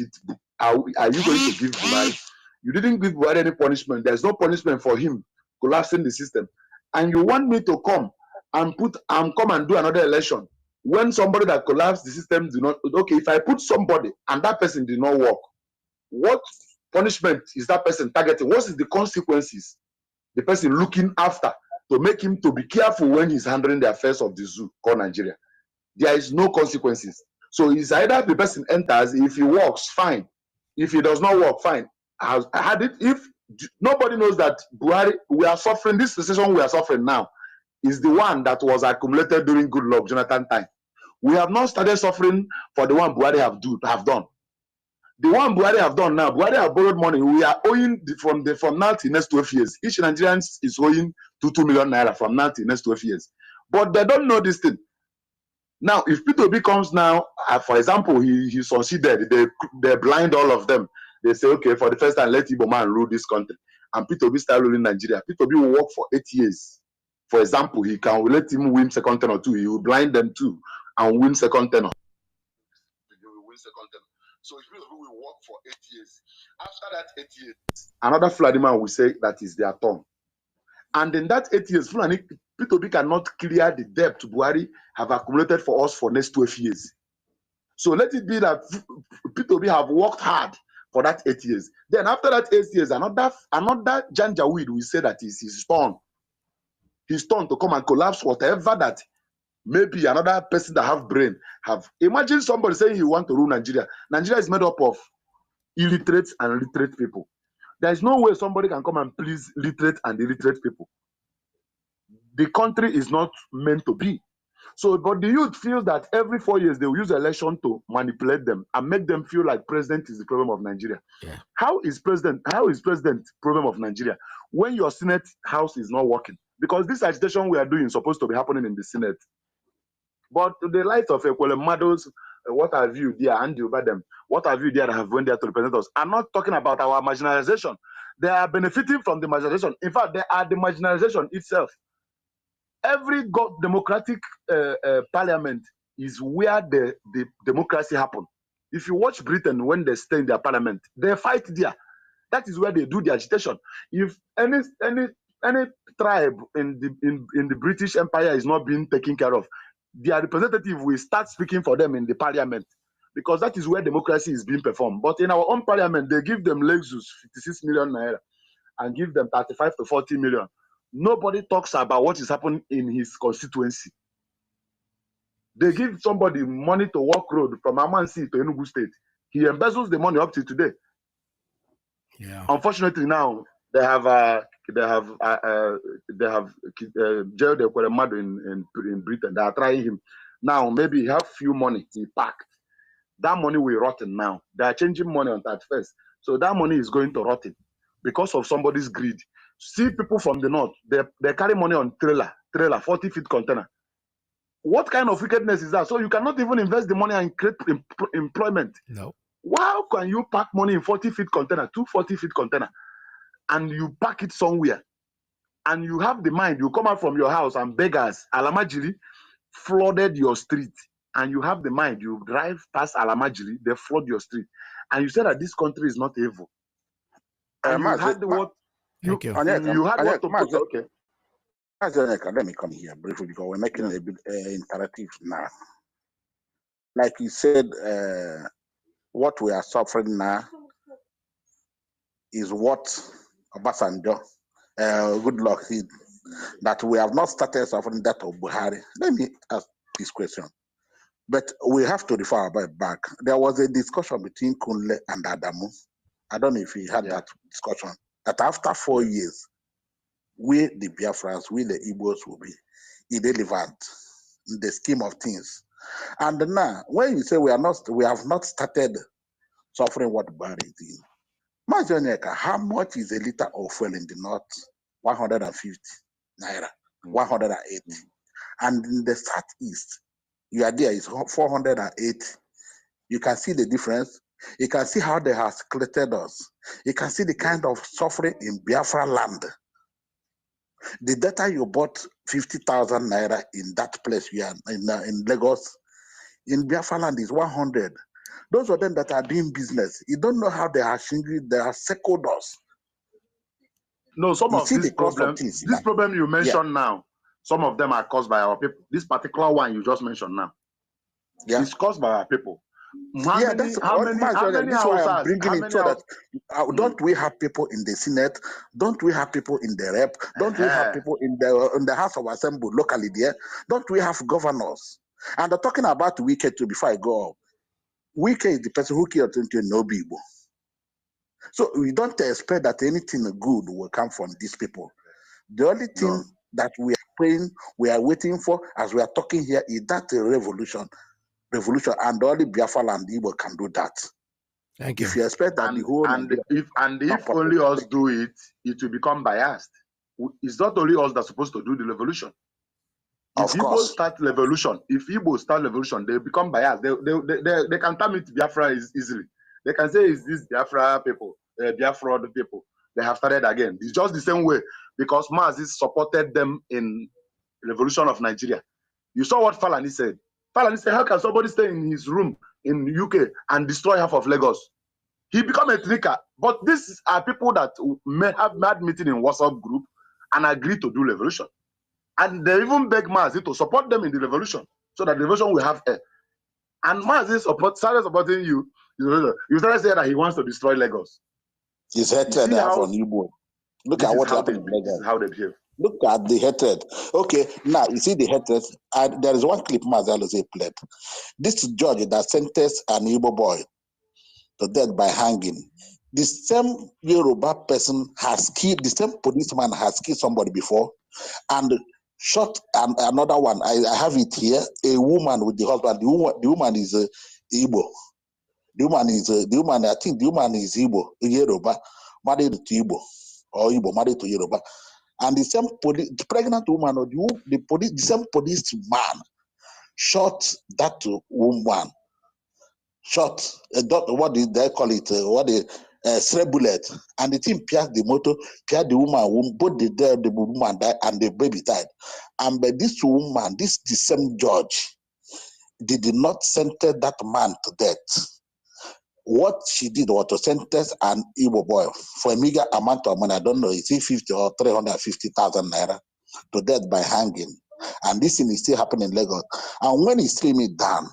are you going to give Buhari? You didn't give Buhari any punishment. There's no punishment for him collapsing the system, and you want me to come and come and do another election when somebody that collapsed the system do not. Okay, if I put somebody and that person did not work, what punishment is that person targeting? What is the consequences the person looking after to make him to be careful when he's handling the affairs of the zoo called Nigeria? There is no consequences. So it's either the person enters, if he works, fine. If he does not work, fine. If nobody knows that Buhari, we are suffering, this recession we are suffering now is the one that was accumulated during good luck Jonathan time. We have not started suffering for the one Buhari have done. The one Buhari have done now, Buhari have borrowed money. We are owing from now till next 12 years. Each Nigerian is owing 2 million naira from now till next 12 years. But they don't know this thing. Now, if Peter Obi comes now, for example, he succeeded, they blind all of them. They say, okay, for the first time, let Igbo man rule this country. And Peter Obi start ruling Nigeria. Peter Obi will work for 8 years. For example, he can let him win second tenor too. He will blind them too and win second tenor. He will win second tenor. So Peter Obi will work for 8 years. After that 8 years, another Fulani man will say that is their turn. And in that 8 years, Fulani, Peter Obi cannot clear the debt Buhari have accumulated for us for next 12 years. So let it be that Peter Obi have worked hard for that 8 years. Then after that 8 years, another Janjaweed will say that is his turn. his turn to come and collapse whatever that maybe another person that have brain have. Imagine somebody saying you want to rule Nigeria. Nigeria is made up of illiterate and literate people. There is no way somebody can come and please literate and illiterate people. The country is not meant to be. So, but the youth feels that every 4 years they will use election to manipulate them and make them feel like president is the problem of Nigeria. Yeah. How is president problem of Nigeria when your Senate house is not working? Because this agitation we are doing is supposed to be happening in the Senate. But to the light of Equal Models, what have you there and over them? What have you there that have went there to represent us? I'm not talking about our marginalization. They are benefiting from the marginalization. In fact, they are the marginalization itself. Every democratic parliament is where the democracy happens. If you watch Britain when they stay in their parliament, they fight there. That is where they do the agitation. If any tribe in the British Empire is not being taken care of, their representative will start speaking for them in the parliament, because that is where democracy is being performed. But in our own parliament, they give them Lexus 56 million naira and give them 35 to 40 million. Nobody talks about what is happening in his constituency. They give somebody money to walk road from Amansi to Enugu State. He embezzles the money up to today. Yeah. Unfortunately, now they have jailed Ekwere Madu in Britain. They are trying him. Now maybe he have few money he packed. That money will rotten now. They are changing money on that first. So that money is going to rotten because of somebody's greed. See people from the north, they carry money on trailer, 40-feet container. What kind of wickedness is that? So you cannot even invest the money and create employment. No. How can you pack money in 40-feet container, 40-feet container, and you pack it somewhere, and you have the mind, you come out from your house and beggars, Alamajiri, flooded your street, and you have the mind, you drive past Alamajiri, they flood your street, and you say that this country is not evil. And you had the what? You had what to put, okay. Let me come here briefly because we're making a bit interactive now. Like you said, what we are suffering now is what Obasanjo, good luck, that we have not started suffering that of Buhari. Let me ask this question. But we have to refer back. There was a discussion between Kunle and Adamu. I don't know if you had that discussion. That after 4 years, we the Biafrans, we the Igbos will be irrelevant in the scheme of things. And now, when you say we have not started suffering what Buhari is doing, Mazi Iyke, how much is a liter of fuel in the north? 150 naira, 180. And in the southeast, your idea is 480. You can see the difference. You can see how they have created us. You can see the kind of suffering in Biafra land. The data you bought 50,000 naira in that place we are in Lagos, in Biafra land is 100. Those of them that are doing business, you don't know how they are shingling, they are circled us. No, some you of these problems, this problem you mentioned now, some of them are caused by our people. This particular one you just mentioned now, is caused by our people. How many I'm bringing it so that don't we have people in the Senate? Don't we have people in the rep? Don't we have people in the House of Assembly locally there? Don't we have governors? And I'm talking about Iyke too before I go up. Iyke is the person who killed Nnamdi. So we don't expect that anything good will come from these people. The only thing that we are praying, we are waiting for, as we are talking here, is that a revolution, and only Biafra and Igbo can do that. Thank you. If you expect that if only us do it, it will become biased. It's not only us that's supposed to do the revolution. If Igbo start revolution, they become biased. They can term it Biafra easily. They can say it's this Biafra people, Biafra people. They have started again. It's just the same way because Mazi supported them in the revolution of Nigeria. You saw what Falani said. Falani said, how can somebody stay in his room in UK and destroy half of Lagos? He become a tricker. But these are people that may have mad meeting in WhatsApp group and agree to do revolution. And they even beg Mazi to support them in the revolution so that the revolution will have air. And Mazi started supporting you. You started saying that he wants to destroy Lagos. He's hated on Igbo. Look at what happened in Lagos. This is how they behave. Look at the hatred. Okay, now you see the hatred. There is one clip Mazi Iyke played. This judge that sentenced an Igbo boy to death by hanging. The same Yoruba person has killed, the same policeman has killed somebody before and shot another one. I have it here. A woman with the husband. The woman is Igbo. I think the woman is Igbo, Yoruba, married to Igbo, or Igbo married to Yoruba. And the same the pregnant woman, or the same policeman shot that woman. Shot what did they call it? Stray bullet, and the thing pierced the motor, pierced the woman. Both the woman died and the baby died. And by this woman, the same judge, did not sentence that man to death. What she did was to sentence an Igbo boy for a meager amount of money. I don't know, is it 50 or 350,000 naira to death by hanging. And this thing is still happening in Lagos. And when he stream it down,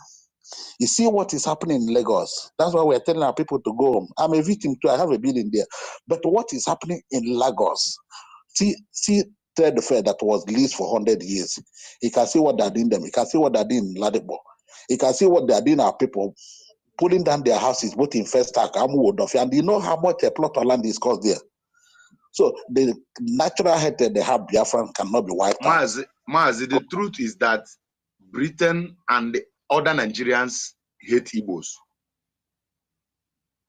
you see what is happening in Lagos. That's why we're telling our people to go home. I'm a victim too. I have a building there. But what is happening in Lagos? See Trade Fair that was leased for 100 years. You can see what they're doing them. You can see what they're doing in Ladipo. You can see what they're doing our people, pulling down their houses, both in Festac, Amu, and you know how much a plot of land is cost there. So the natural hatred they have Biafran cannot be wiped out. Mazi, the truth is that Britain and the other Nigerians hate Igbos.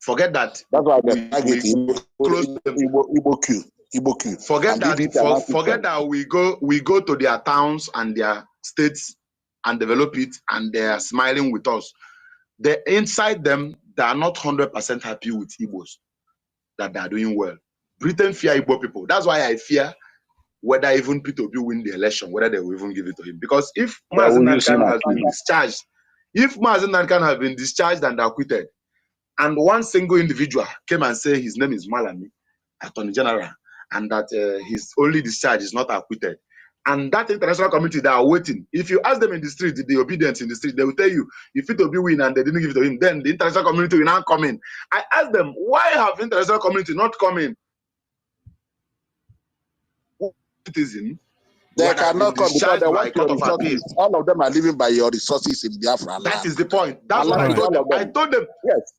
Forget that. That's why they target Igbo Q. Forget that we go to their towns and their states and develop it, and they are smiling with us. Inside them, they are not 100% happy with Igbos, that they are doing well. Britain fear Igbo people. That's why I fear whether even Peter will win the election, whether they will even give it to him. Because if Mazi Iyke has been discharged, has been discharged and acquitted, and one single individual came and said his name is Malami, Attorney General, and that his only discharge is not acquitted, and that international community that are waiting, if you ask them in the street, the obedience in the street, they will tell you, if it will be win and they didn't give it to him, then the international community will not come in. I asked them, why have international community not come in? Citizen, they cannot come because they want your resources. All of them are living by your resources in Biafra. That is the point. That's what I told them.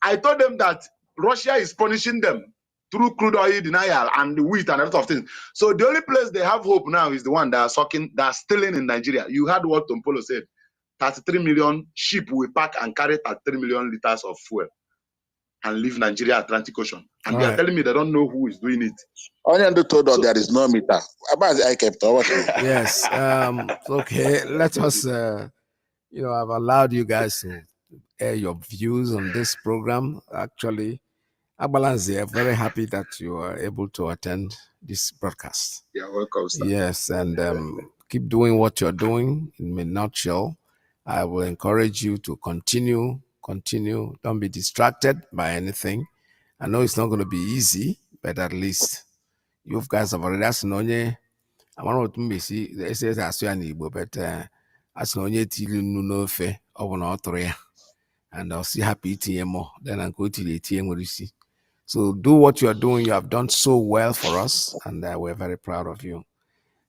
I told them that Russia is punishing them through crude oil denial and the wheat and a lot of things. So the only place they have hope now is the one that are stealing in Nigeria. You heard what Tompolo said. 33 million sheep will pack and carry 33 million liters of fuel and leave Nigeria Atlantic Ocean. And they are telling me they don't know who is doing it. Only told us there is no meter. Yes. Okay. Let us, I've allowed you guys to air your views on this program. Actually, Agbalanze, I'm very happy that you are able to attend this broadcast. You're welcome, sir. Yes, and keep doing what you're doing. In a nutshell, I will encourage you to continue. Don't be distracted by anything. I know it's not going to be easy, but at least you guys have already asked Nonye. I want to see the SS as you and Igbo, but as Nonye Tilu Nunofe, or not, and I'll see happy eating more. Then I'll go to the ATM where you see. So do what you are doing. You have done so well for us, and we're very proud of you.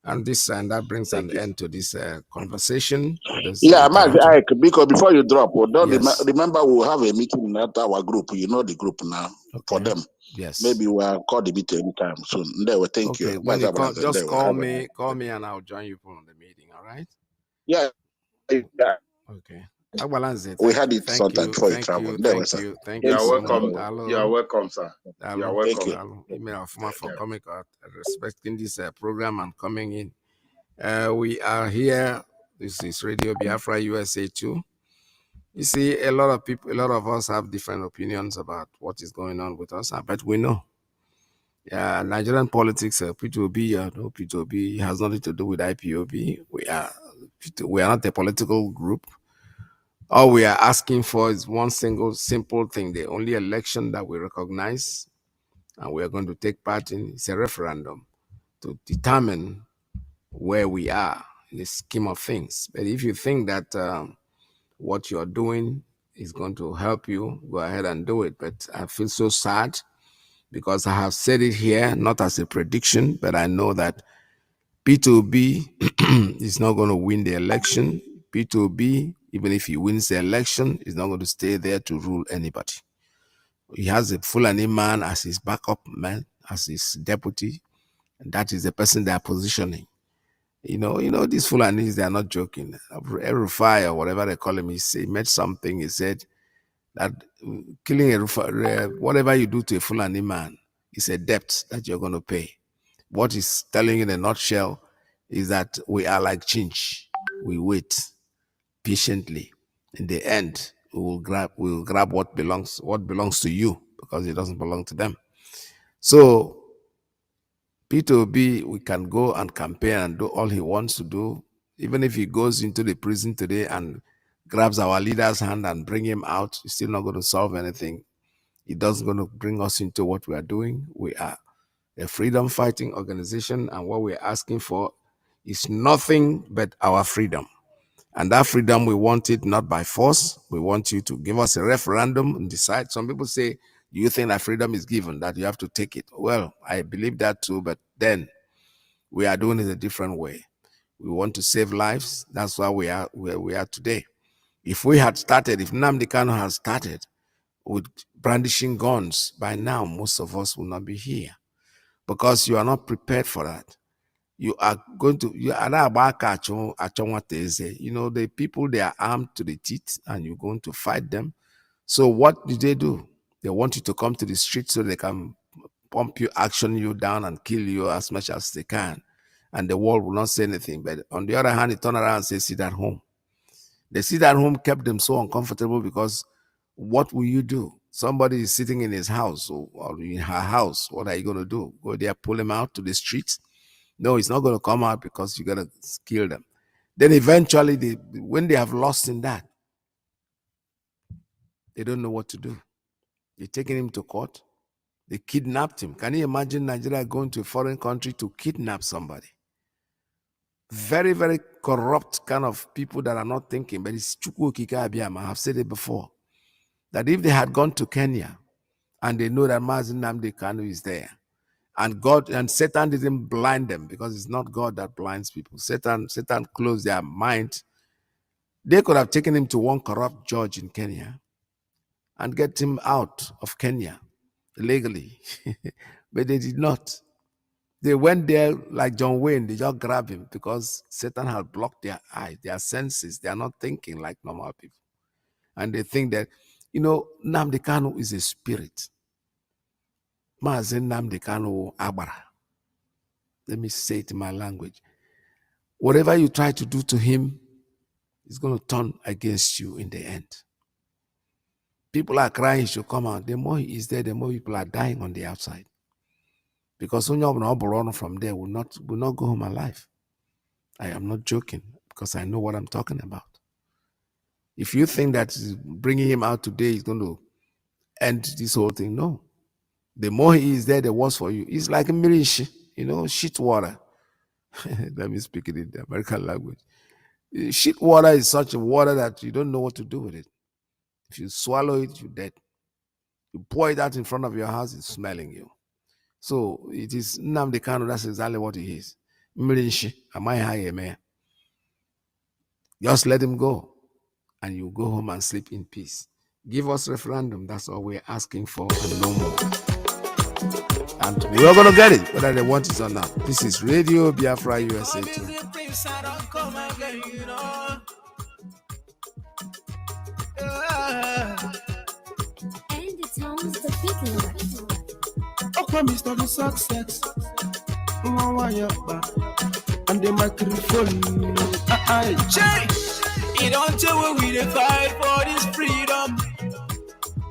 And that brings an end to this conversation. Mazi Iyke, because before you drop, remember we'll have a meeting at our group. You know the group now for them. Yes. Maybe we'll call the meeting anytime soon. They will thank you. When you come, just call me, and I'll join you on the meeting. All right? Yeah. Okay. We had it sometime before you travel. Thank you. You're welcome. You're welcome, sir. You're welcome. Email for coming out, respecting this program and coming in. We are here. This is Radio Biafra USA 2. You see, a lot of us have different opinions about what is going on with us, but we know. Nigerian politics, P2B, no P2B has nothing to do with IPOB. We are not a political group. All we are asking for is one simple thing. The only election that we recognize and we are going to take part in is a referendum to determine where we are in the scheme of things. But if you think that what you're doing is going to help you, go ahead and do it. But I feel so sad because I have said it here, not as a prediction, but I know that P2B is not going to win the election. P2B, even if he wins the election, is not going to stay there to rule anybody. He has a Fulani man as his backup man, as his deputy, and that is the person they are positioning. You know, these Fulanis, they are not joking. Erufai or whatever they call him, he made something. He said that killing whatever you do to a Fulani man is a debt that you're going to pay. What he's telling in a nutshell is that we are like chinch. We wait patiently. In the end, we will grab what belongs to you, because it doesn't belong to them. So P2B, we can go and campaign and do all he wants to do. Even if he goes into the prison today and grabs our leader's hand and bring him out, he's still not going to solve anything. It doesn't going to bring us into what we are doing. We are a freedom fighting organization, and what we're asking for is nothing but our freedom. And that freedom, we want it not by force. We want you to give us a referendum and decide. Some people say, do you think that freedom is given, that you have to take it? Well, I believe that too, but then we are doing it a different way. We want to save lives. That's why we are where we are today. If we had started, if Nnamdi Kanu had started with brandishing guns, by now most of us will not be here, because you are not prepared for that. You are going to, the people, they are armed to the teeth, and you're going to fight them. So what do? They want you to come to the street so they can pump you, action you down, and kill you as much as they can. And the world will not say anything. But on the other hand, they turn around and say, sit at home. The sit at home kept them so uncomfortable, because what will you do? Somebody is sitting in his house or in her house. What are you going to do? Go there, pull him out to the streets? No, it's not going to come out, because you got to kill them. Then eventually, when they have lost in that, they don't know what to do. They're taking him to court. They kidnapped him. Can you imagine Nigeria going to a foreign country to kidnap somebody? Very, very corrupt kind of people that are not thinking. But it's Chukwu Okike Abiyama. I have said it before, that if they had gone to Kenya and they know that Mazi Nnamdi Kanu is there, and God and Satan didn't blind them, because it's not God that blinds people. Satan closed their mind. They could have taken him to one corrupt judge in Kenya and get him out of Kenya legally. But they did not. They went there like John Wayne. They just grabbed him, because Satan had blocked their eyes, their senses. They are not thinking like normal people. And they think that, Nnamdi Kanu is a spirit. Mazi Nnamdi Kanu Agbara. Let me say it in my language. Whatever you try to do to him is going to turn against you in the end. People are crying he should come out. The more he is there, the more people are dying on the outside. Because Onye from there will not go home alive. I am not joking, because I know what I'm talking about. If you think that bringing him out today is going to end this whole thing, no. The more he is there, the worse for you. It's like a mirish, shit water. Let me speak it in the American language. Shit water is such a water that you don't know what to do with it. If you swallow it, you're dead. You pour it out in front of your house, it's smelling you. So it is Nnamdi Kanu, that's exactly what he is. Just let him go, and you go home and sleep in peace. Give us referendum, that's all we're asking for, and no more. And we're going to get it, whether they want it or not. This is Radio Biafra USA 2. And it sounds the big Mr. The success, and the microphone. You don't tell where we fight for this freedom.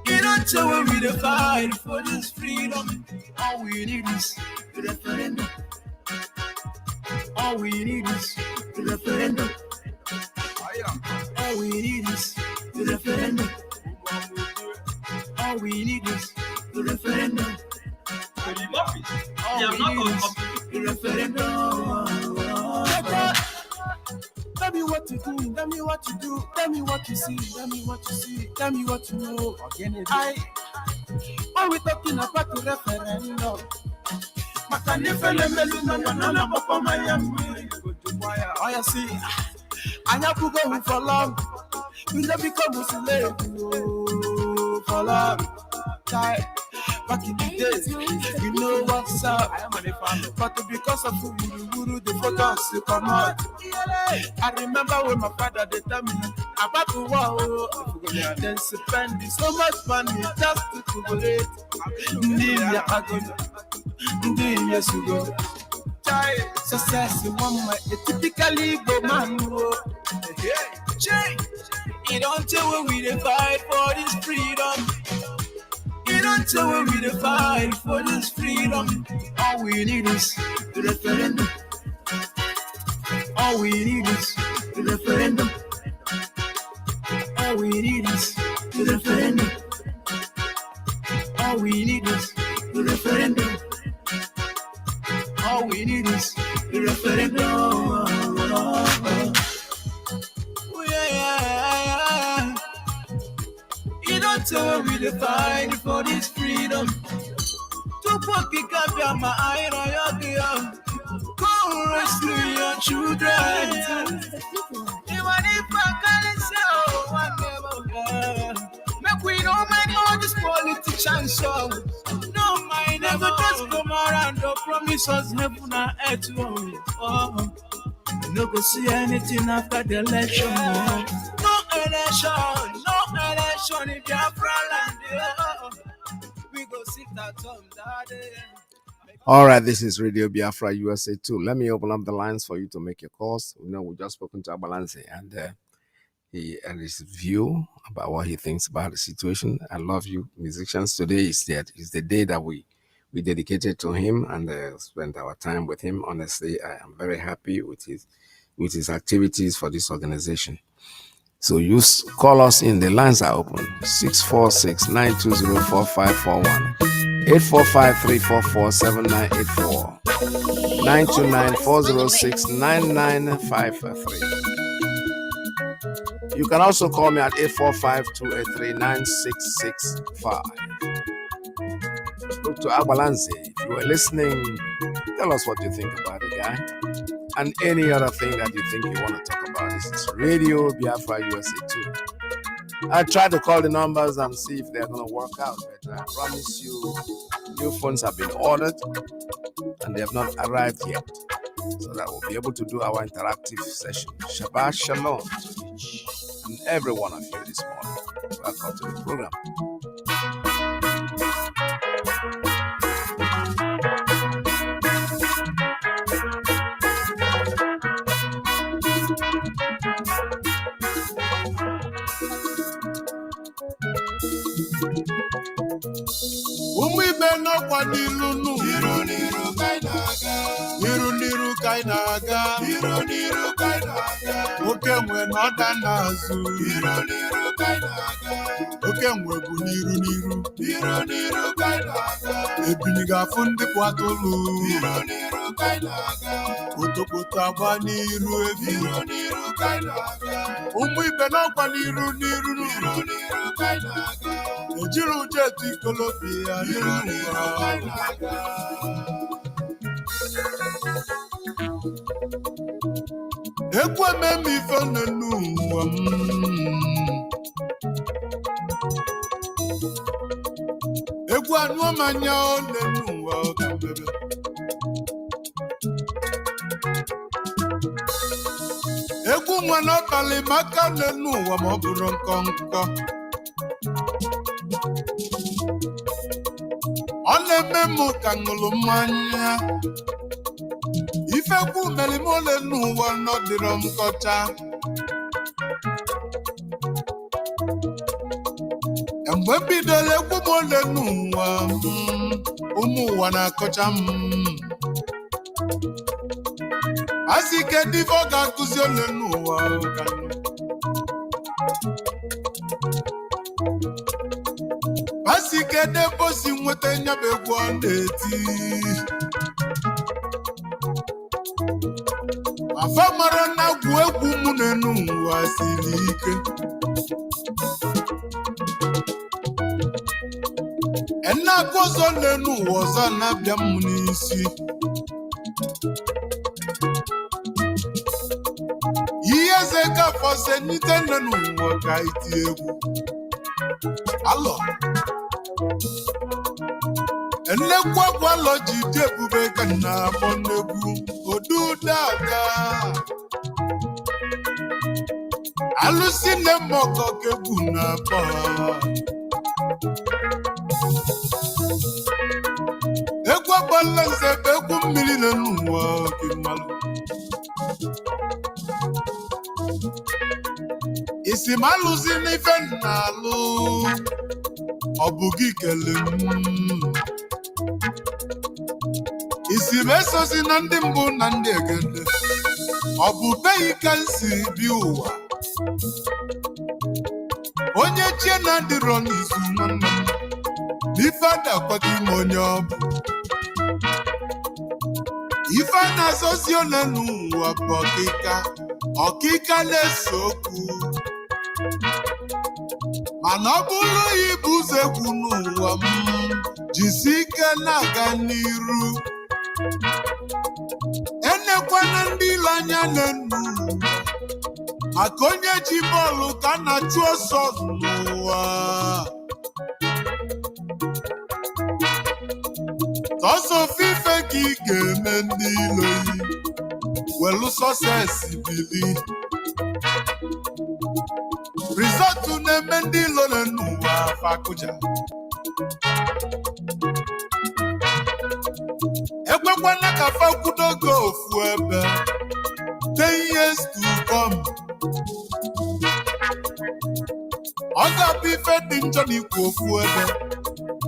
You don't tell where we fight for this freedom. All we need is the referendum. All we need is the referendum. All we need is the referendum. All we need is the referendum. Tell me what to do, tell me what to do, tell me what you see, tell me what you see, tell me what you know. When we talking about the referendum, I see. Anya bugo for long. We never become slave for long. Back in the days, you know what's up. But because of Guru, the focus to come out. I remember when my father they tell me about the war. Then spend so much money just to jubilate. India, I go. India, yes, you go. Success, one my typically go man. You don't tell when we dey fight for this freedom. You don't tell when we dey fight for this freedom. All we need is the referendum. All we need is the referendum. All we need is the referendum. All we need is the referendum. All we need is the referendum. Yeah. You don't tell me to fight for this freedom. To pocket up my iron, come rescue your children. Even if I can't say one never. Make we don't mind all this politicians. So no mind never just come around. No promise us heaven and earth. No go see anything after the election. No election in Biafra land. We go sit at home that day. All right, this is Radio Biafra USA 2. Let me open up the lines for you to make your calls. We just spoken to Abalanze and he and his view about what he thinks about the situation. I love you, musicians. Today is the day that we dedicated to him and spent our time with him. Honestly, I am very happy with his activities for this organization. So you call us in. The lines are open. 646-920-4541, 845-344-7984, 929-406-9953. You can also call me at 845-283-9665. Look to Abalanze. If you were listening, tell us what you think about the guy and any other thing that you think you want to talk about. This is Radio Biafra USA 2. I tried to call the numbers and see if they're going to work out, but I promise you, new phones have been ordered and they have not arrived yet, so that we'll be able to do our interactive session. Shabbat Shalom to each and every one of you this morning. Welcome to the program. Niru kainaga. Oke mwe nọda n'azụ. Oke mwe bụ niru. Ebini ga-afụ ndị bụ atụlụ. Kpotokpoto agba n'iru efi. Ụmụ ibe n'ọkwa niru. Ejiri ụjọ etu ikolobi ya n'iru. Ekwe meme ife n'ụwa m. Egwu anụọ manya ole n'ụwa ọga mbebe. Egwu nwa n'ọbalị maka ole n'ụwa ma ọ bụrụ nkọ. Ọ na-eme m ka ṅụrụ mmanya. Ifekwu melimole n'ụwa nọdịrọ m kọcha. Mgbe bidoro egwu m ole n'ụwa, ụmụ ụwa na-akọcha m. Asị ike dịbe ọ ga-akụzi ole n'ụwa. Asị ike debe osi nweta nyaba egwu ọ na-eti. Afa mara na egwu mụ n'enu ụwa siri ike. Ena akụ ọzọ n'enu ụwa ọzọ na-abịa m n'isi. n'isi ihe eze gafọse nite nne n'ụwa ka iti egwu alọ nnekwu agwa alọ ji dị ebube ka nna akpọ nnegwu odudaga alụsị nne m ọkọ ka egwu na-akpọ egwu agbala nze bụ egwu mmiri na n'ụwa oke mmalụ isi m alụzi n'ife nna alụ ọ bụ gị kele m isi m esozi na ndị mbụ na ndị egede ọ bụ beghị ka nsi bi ụwa onye chie na adịrọ n'izu nwanne m ife a na-akwaghị ime onye ọ bụ ife a na-azọzi ole n'ụwa bụ ọkịka na-ese okwu mana ọ bụrụ ya ịbụ ụzọ egwu n'ụwa m jisi ike na-aga n'iru enekwana ndị ile anya n'enu maka onye ji bọọlụ ka a na-achụ ọsọ n'ụwa ọsọ ofufe ka ị ga-eme ndị ilo yi welu sọsesi bili rizọtụ na-eme ndị ilo n'ụwa fakụja ekwekwana ka fakwudogo ofu ebe 10 years to come ọ ga-abụ ife dị njọ na ikwu ofu ebe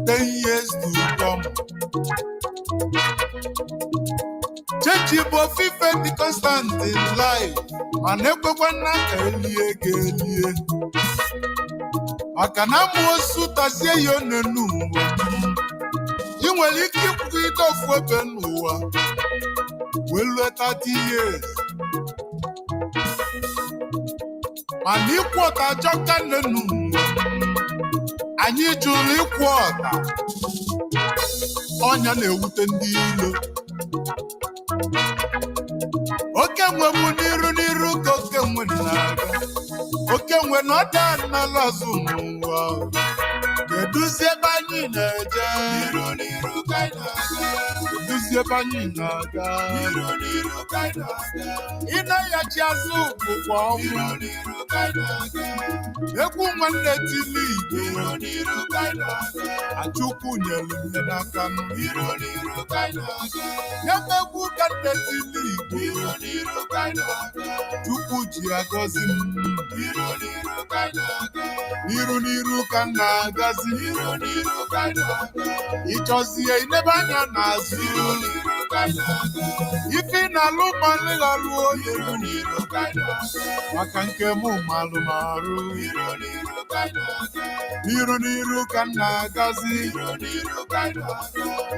10 years to come chechi bụ ofufe dị constant in life mana ekwekwana ka elie ga-elie maka na amụosu tazie ya one n'ụwa ị nwere ike ịkwụgide ofu ebe n'ụwa wee lue 30 years mana ịkwụ ọta achọka nne n'ụwa anyị jụrụ ịkwụ ọta ọnya na-ewute ndị ilo oke nwe bụ n'iru ka oke nwe na-aga oke nwe na ọda n'ala azụ n'ụwa keduzi ebe anyị na-eje keduzi ebe anyị na-aga ịna-aghachi azụ bụkwa ọnwụ egwu nwanne tili igbo achukwu nyelu nne n'aka ebe egwu ka nne tili igbo chukwu ji agọzi m n'iru ka m na-agazi ịchọzie inebe anya n'azụ ife na-alụ malịghalụ onye maka nke mụ malụmarụ n'iru ka m na-agazi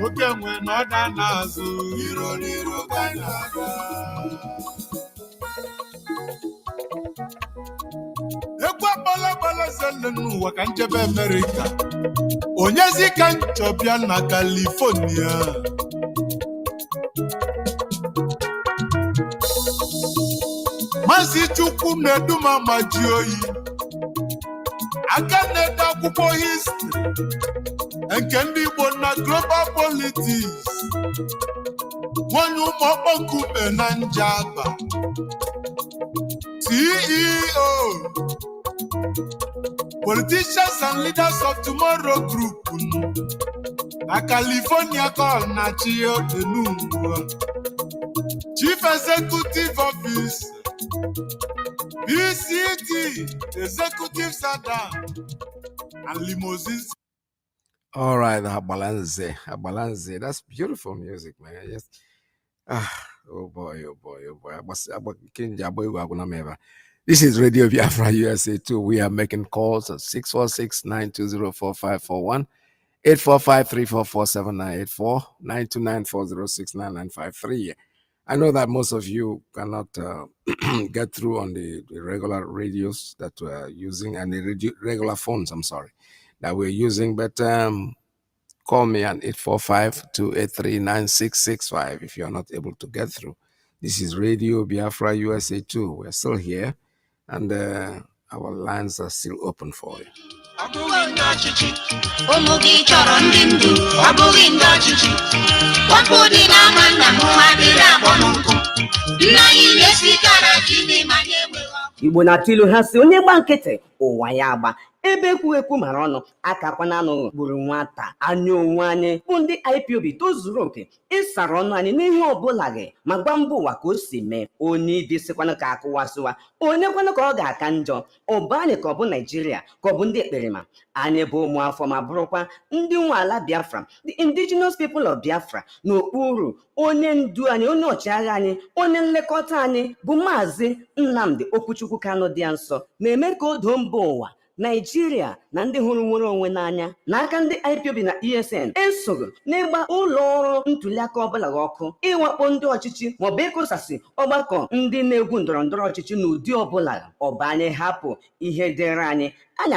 oke nwe na ọda n'azụ egwu agbalagbala zele n'ụwa ka njebe Amerịka onyezi ka nchọbịa na California Mazi Chukwu na-eduma ma ji oyi aka na-ede akwụkwọ histri nke ndị Igbo na global politics nwanyị ụmụ ọkpọnkume na Njaba CEO Politicians and Leaders of Tomorrow Group na California call na Chiodenungwa Chief Executive Office BCT Executive Sadam and Limousines. All right, Abalanze. That's beautiful music, man. Yes. Oh boy. This is Radio Biafra USA 2. We are making calls at 646-920-4541, 845-344-7984, 929-406-9953. I know that most of you cannot get through on the regular radios that we're using and the regular phones, that we're using, but call me on 845-283-9665 if you're not able to get through. This is Radio Biafra USA 2. We're still here, and our lines are still open for you. Igbo na-atụ ilu ha si onye gba nkịtị ụwa ya agba ebe ekwu mara ọnụ akakwana anụ gburu nwata anyị onwe anyị bụ ndị IPOB tozuru oke ịsara ọnụ anyị n'ihe ọbụla gị ma gwa mba ụwa ka o si mee onye ibi sikwana ka akụwasịwa onye kwana ka ọ ga-aka njọ ọ bụ anyị ka ọ bụ Naijiria ka ọ bụ ndị ekperima anyị bụ ụmụafọ ma bụrụkwa ndị nwe ala Biafra, the indigenous people of Biafra, n'okpuru onye ndu anyị, onye ọchịagha anyị, onye nlekọta anyị bụ Mazi Nnamdi Okwuchukwu Kanu dị nsọ na-eme ka o doo mba ụwa Naijiria na ndị hụrụ nwere onwe n'anya n'aka ndị IPOB na ESN esoghị n'ịgba ụlọ ọrụ ntuliaka ọbụla ọkụ ịwakpo ndị ọchịchị maọbụ ịkụsasị ọgbakọ ndị na-egwu ndọrọndọrọ ọchịchị n'ụdị ọbụla. Ọba anyị hapụ ihe dịrị anyị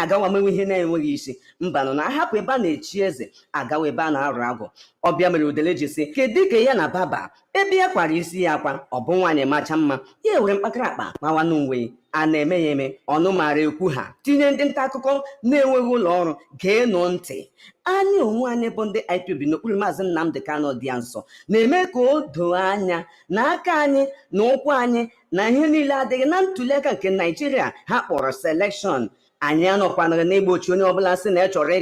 agawa mewe ihe na-enweghị isi mbanụ na ahapụ ebe a na-echi eze agawa ebe a na-arụ agwụ. Ọbịa mere udele ji sị kedu ka ya na baba ebe ya kwara isi ya akwa ọ bụ nwaanyị macha mma ya ewere mkpakara akpa mawanụ uwe a na-eme ya eme ọnụ mara ekwu ha tinye ndị nta akụkọ na-enweghị ụlọ ọrụ gee-nụ ntị. Anyị onwe anyị bụ ndị IPOB n'okpuru Maazị Nnamdi Kanu dị nsọ na-eme ka o doo anya na aka anyị na ụkwụ anyị na ihe niile adịghị na ntuliaka nke Naijiria ha kpọrọ selekshọn. Anyị anọkwanaghị n'igbochi onye ọbụla sị na ya chọrọ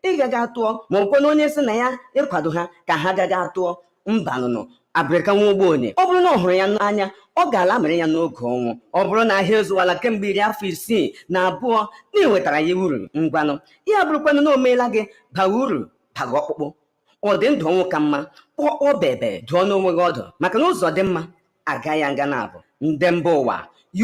ịga atụọ ma ọkwa na onye sị na ya ịkwado ha ka ha gaga atụọ. Mbanụnụ abịrịka nwa ogbenye ọ bụrụ na ọ hụrụ ya n'anya ọ ga-ala mere ya n'oge ọnwụ. Ọ bụrụ na ahịa ezuwala kemgbe 62 na iwetara ya uru ngwanụ ya bụrụkwanụ na o meela gị baga uru baga ọkpụkpụ. Ọ dị ndụ ọnwụ ka mma kpọọ bebe dụọ n'onwe gị ọdụ maka na ụzọ dị mma agaghị aga na abụ. Ndị mba ụwa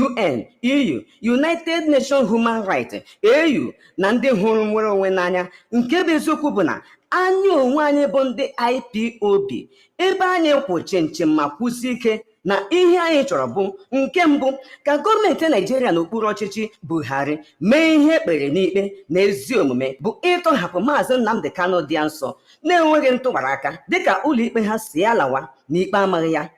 UN, EU, United Nations Human Rights, AU na ndị hụrụ nwere onwe n'anya nke bụ eziokwu bụ na anyị onwe anyị bụ ndị IPOB ebe anyị kwụ chinchin ma kwụsie ike na ihe anyị chọrọ bụ nke mbụ ka gọọmenti Naijiria n'okpuru ọchịchị Buhari mee ihe ekpere n'ikpe na ezi omume bụ ịtọhapụ Maazị Nnamdi Kanu dị nsọ na-enweghị ntụgbara aka dịka ụlọikpe ha si alawa n'ikpe amaghị ya.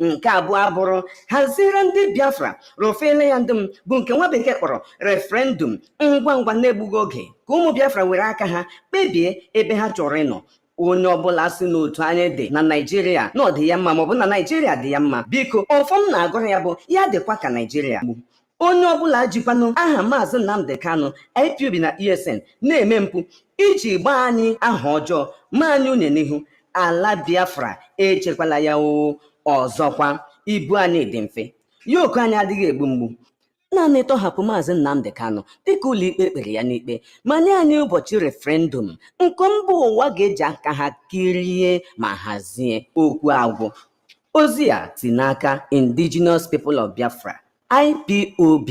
Nke abụọ abụrụ haziere ndị Biafra rụfele ya ndị bụ nke nwa bekee kpọrọ referendum ngwa ngwa na-egbughị oge ka ụmụ Biafra were aka ha kpebie ebe ha chọrọ ịnọ. Onye ọbụla si n'otu anyị dị na Naijiria na ọ dị ya mma maọbụ na Naijiria dị ya mma biko ọfọm na-agụrụ ya bụ ya dịkwa ka Naijiria. Onye ọbụla jikwanụ aha Maazị Nnamdi Kanu IPOB na ESN na-eme mpụ iji gbaa anyị aha ọjọọ ma anyị unye n'ihu ala Biafra echekwala ya ọzọkwa ibu anyị dị mfe yoku anyị adịghị egbu mgbu. Naanị tọhapụ Maazị Nnamdi Kanu dịka ụlọikpe kpere ya n'ikpe ma nye anyị ụbọchị referendum nke mba ụwa ga-eji aka ha kirie ma hazie okwu agwụ. Ozi a si n'aka Indigenous People of Biafra IPOB.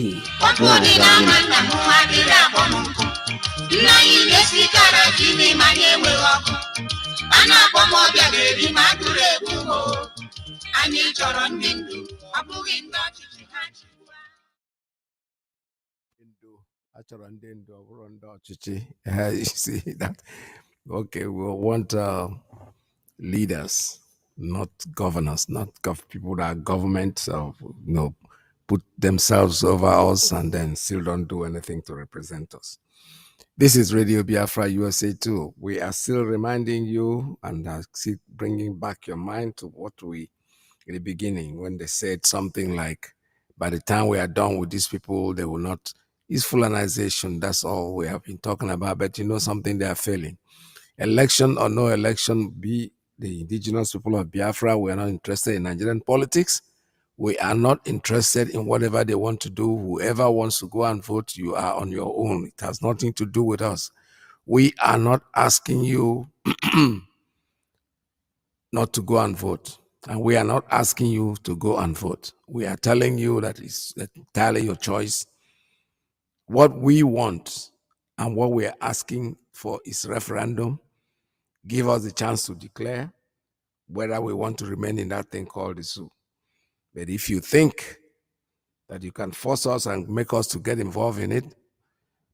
Anyị chọrọ ndị ndu ọ bụghị ndị ọchịchị ha chịwa. Achọrọ ndị ndu ọ bụrụ ndị ọchịchị. You see that? Okay, we want leaders, not governors, not people that are government, put themselves over us and then still don't do anything to represent us. This is Radio Biafra USA 2. We are still reminding you and still bringing back your mind to what we in the beginning when they said something like, by the time we are done with these people, they will not. It's fulanization. That's all we have been talking about. But you know something, they are failing. Election or no election, be the indigenous people of Biafra, we are not interested in Nigerian politics. We are not interested in whatever they want to do. Whoever wants to go and vote, you are on your own. It has nothing to do with us. We are not asking you not to go and vote. And we are not asking you to go and vote. We are telling you that it's entirely your choice. What we want and what we are asking for is referendum. Give us the chance to declare whether we want to remain in that thing called the zoo. But if you think that you can force us and make us to get involved in it,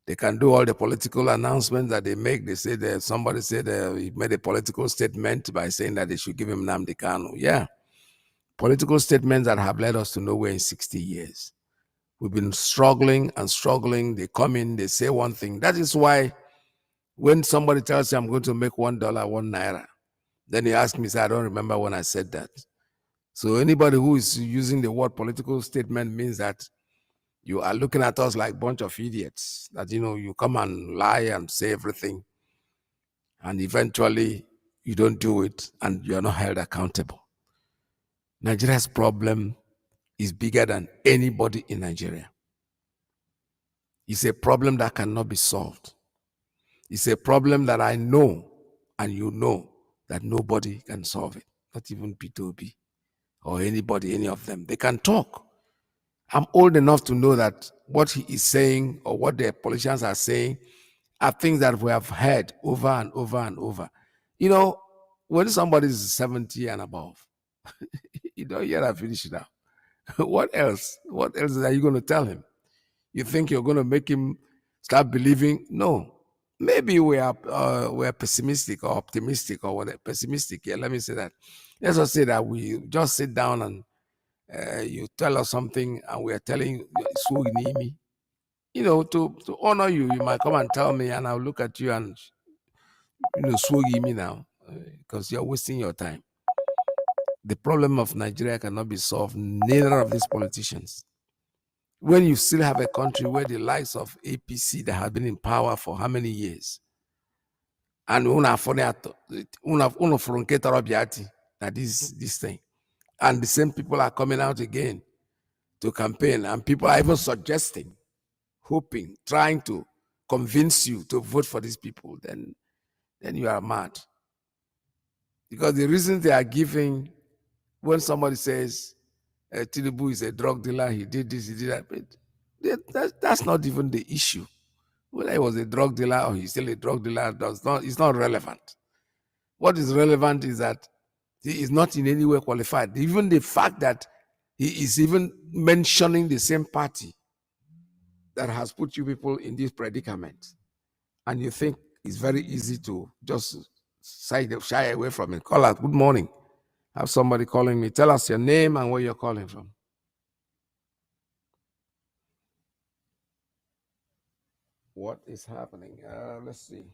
They can do all the political announcements that they make. They say that somebody said he made a political statement by saying that they should give him Nnamdi Kanu. Yeah. Political statements that have led us to nowhere in 60 years. We've been struggling and struggling. They come in, they say one thing. That is why when somebody tells you I'm going to make $1, 1 naira, then he asks me, say, I don't remember when I said that. So anybody who is using the word political statement means that you are looking at us like a bunch of idiots, that, you come and lie and say everything, and eventually you don't do it, and you're not held accountable. Nigeria's problem is bigger than anybody in Nigeria. It's a problem that cannot be solved. It's a problem that I know, and you know, that nobody can solve it, not even P2B or anybody, any of them. They can talk. I'm old enough to know that what he is saying or what the politicians are saying are things that we have heard over and over and over. When somebody is 70 and above, you don't hear that finish now. What else? What else are you going to tell him? You think you're going to make him start believing? No. Maybe we are pessimistic or optimistic or whatever. Pessimistic, yeah, let me say that. Let's just say that we just sit down and you tell us something and we are telling you, to honor you, you might come and tell me and I'll look at you and, swoogie me now because you're wasting your time. The problem of Nigeria cannot be solved, neither of these politicians. When you still have a country where the likes of APC that have been in power for how many years, and that this thing, and the same people are coming out again to campaign, and people are even suggesting, hoping, trying to convince you to vote for these people, then you are mad. Because the reason they are giving, when somebody says Tinubu is a drug dealer, he did this, he did that, that's not even the issue. Whether he was a drug dealer or he's still a drug dealer, it's not relevant. What is relevant is that he is not in any way qualified. Even the fact that he is even mentioning the same party that has put you people in this predicament, and you think it's very easy to just shy away from it. Call out, good morning. Have somebody calling me. Tell us your name and where you're calling from. What is happening? Let's see.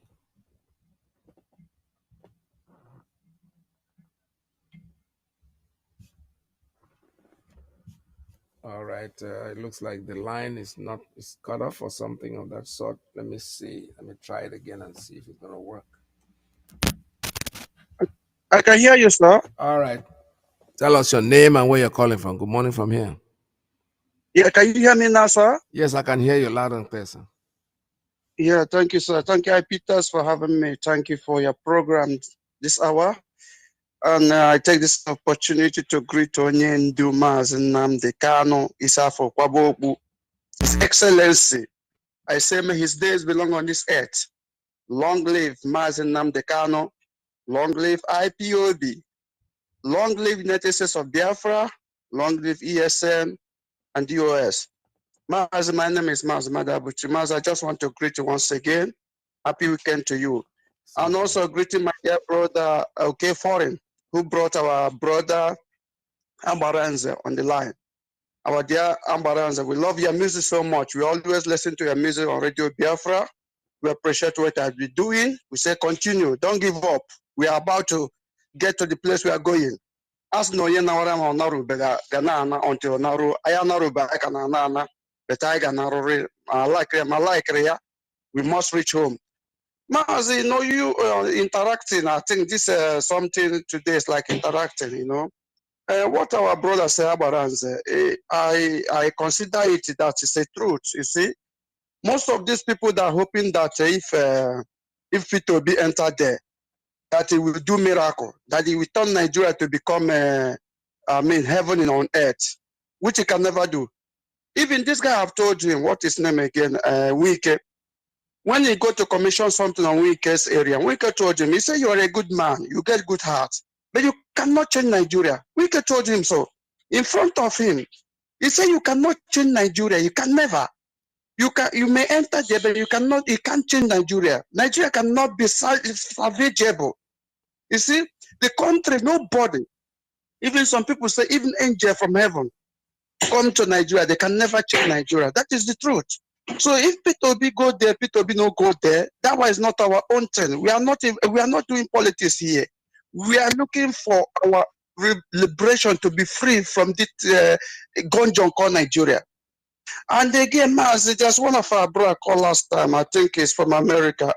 All right. It looks like the line is cut off or something of that sort. Let me see. Let me try it again and see if it's going to work. I can hear you, sir. All right. Tell us your name and where you're calling from. Good morning from here. Yeah, can you hear me now, sir? Yes, I can hear you loud and clear, sir. Yeah, thank you, sir. Thank you, Peters, for having me. Thank you for your program this hour. And I take this opportunity to greet Onye Ndu Mazi Nnamdi Kanu Isafo Kwabobu, His Excellency. I say may his days belong on this earth. Long live Mazi Nnamdi Kanu. Long live IPOB. Long live United States of Biafra. Long live ESN and DOS. Mazi, my name is Mazi Madabuchi. Mazi, I just want to greet you once again. Happy weekend to you. And also greeting my dear brother, Foreign, who brought our brother Ambaranze on the line. Our dear Ambaranze, we love your music so much. We always listen to your music on Radio Biafra. We appreciate what you're doing. We say continue, don't give up. We are about to get to the place we are going. As no ye na ora naru bega gana until naru aya naru ba kana na but I gana like we must reach home. Mazi, you interacting. I think this something today is like interacting. What our brother say about us, I consider it that is a truth. You see, most of these people that are hoping that if it will be entered there, that it will do miracle, that it will turn Nigeria to become, heaven on earth, which it can never do. Even this guy, I've told him, what is his name again, Iyke. When he go to commission something on Iyke's area, Iyke told him, he said, you are a good man, you get good heart, but you cannot change Nigeria. Iyke told him so. In front of him, he said, you cannot change Nigeria, you can never. You may enter there, but you can't change Nigeria. Nigeria cannot be salvageable. You see, the country, nobody, even some people say, even angel from heaven come to Nigeria, they can never change Nigeria. That is the truth. So if P2B go there, P2B no go there, that one is not our own thing. We are not doing politics here. We are looking for our liberation to be free from this gungeon called Nigeria. And again, Mazi, there's one of our brother called last time, I think he's from America,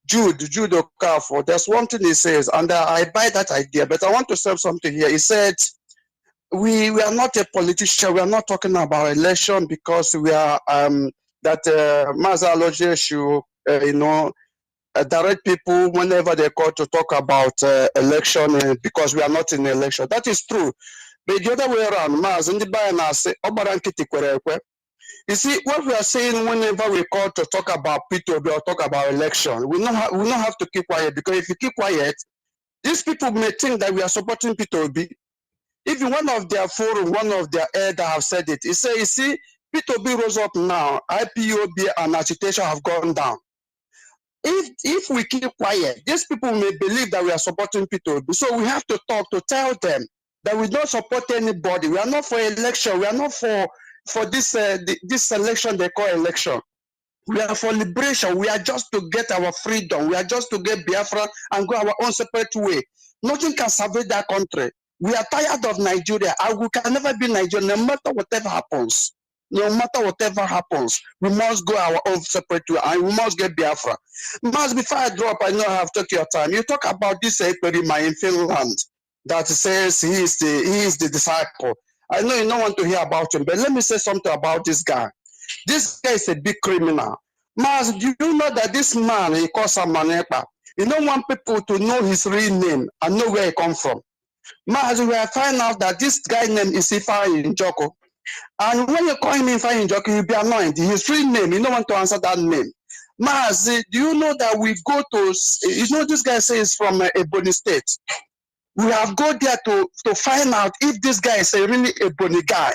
Jude Okafor. There's one thing he says, and I buy that idea, but I want to say something here. He said, we are not a politician. We are not talking about election because we are Mazi Aloje should, direct people whenever they call to talk about election because we are not in election. That is true. But the other way around, Mazi, in the Bible, say, you see, what we are saying whenever we call to talk about P2B or talk about election, we don't have to keep quiet, because if you keep quiet, these people may think that we are supporting P2B. Even one of their forum, one of their elders have said it. He said, you see, P2B rose up now, IPOB and agitation have gone down. If we keep quiet, these people may believe that we are supporting P2B. So we have to talk to tell them that we don't support anybody. We are not for election. We are not for this election they call election. We are for liberation. We are just to get our freedom. We are just to get Biafra and go our own separate way. Nothing can salvage that country. We are tired of Nigeria, and we can never be Nigeria, no matter whatever happens. No matter whatever happens, we must go our own separate way, and we must get Biafra. Mas, before I drop, I know I have taken your time. You talk about this Eperima in Finland that says he is the disciple. I know you don't want to hear about him, but let me say something about this guy. This guy is a big criminal. Mas, do you know that this man, he calls Samanepa, he don't want people to know his real name and know where he comes from. Mas, we have found out that this guy name is Ifeanyi Njoko. And when you call him Ifeanyi Njoko, you'll be annoyed. His real name, you don't want to answer that name. Mas, do you know that we go to, you know, this guy says from Ebony State. We have go there to find out if this guy is a really Ebony guy.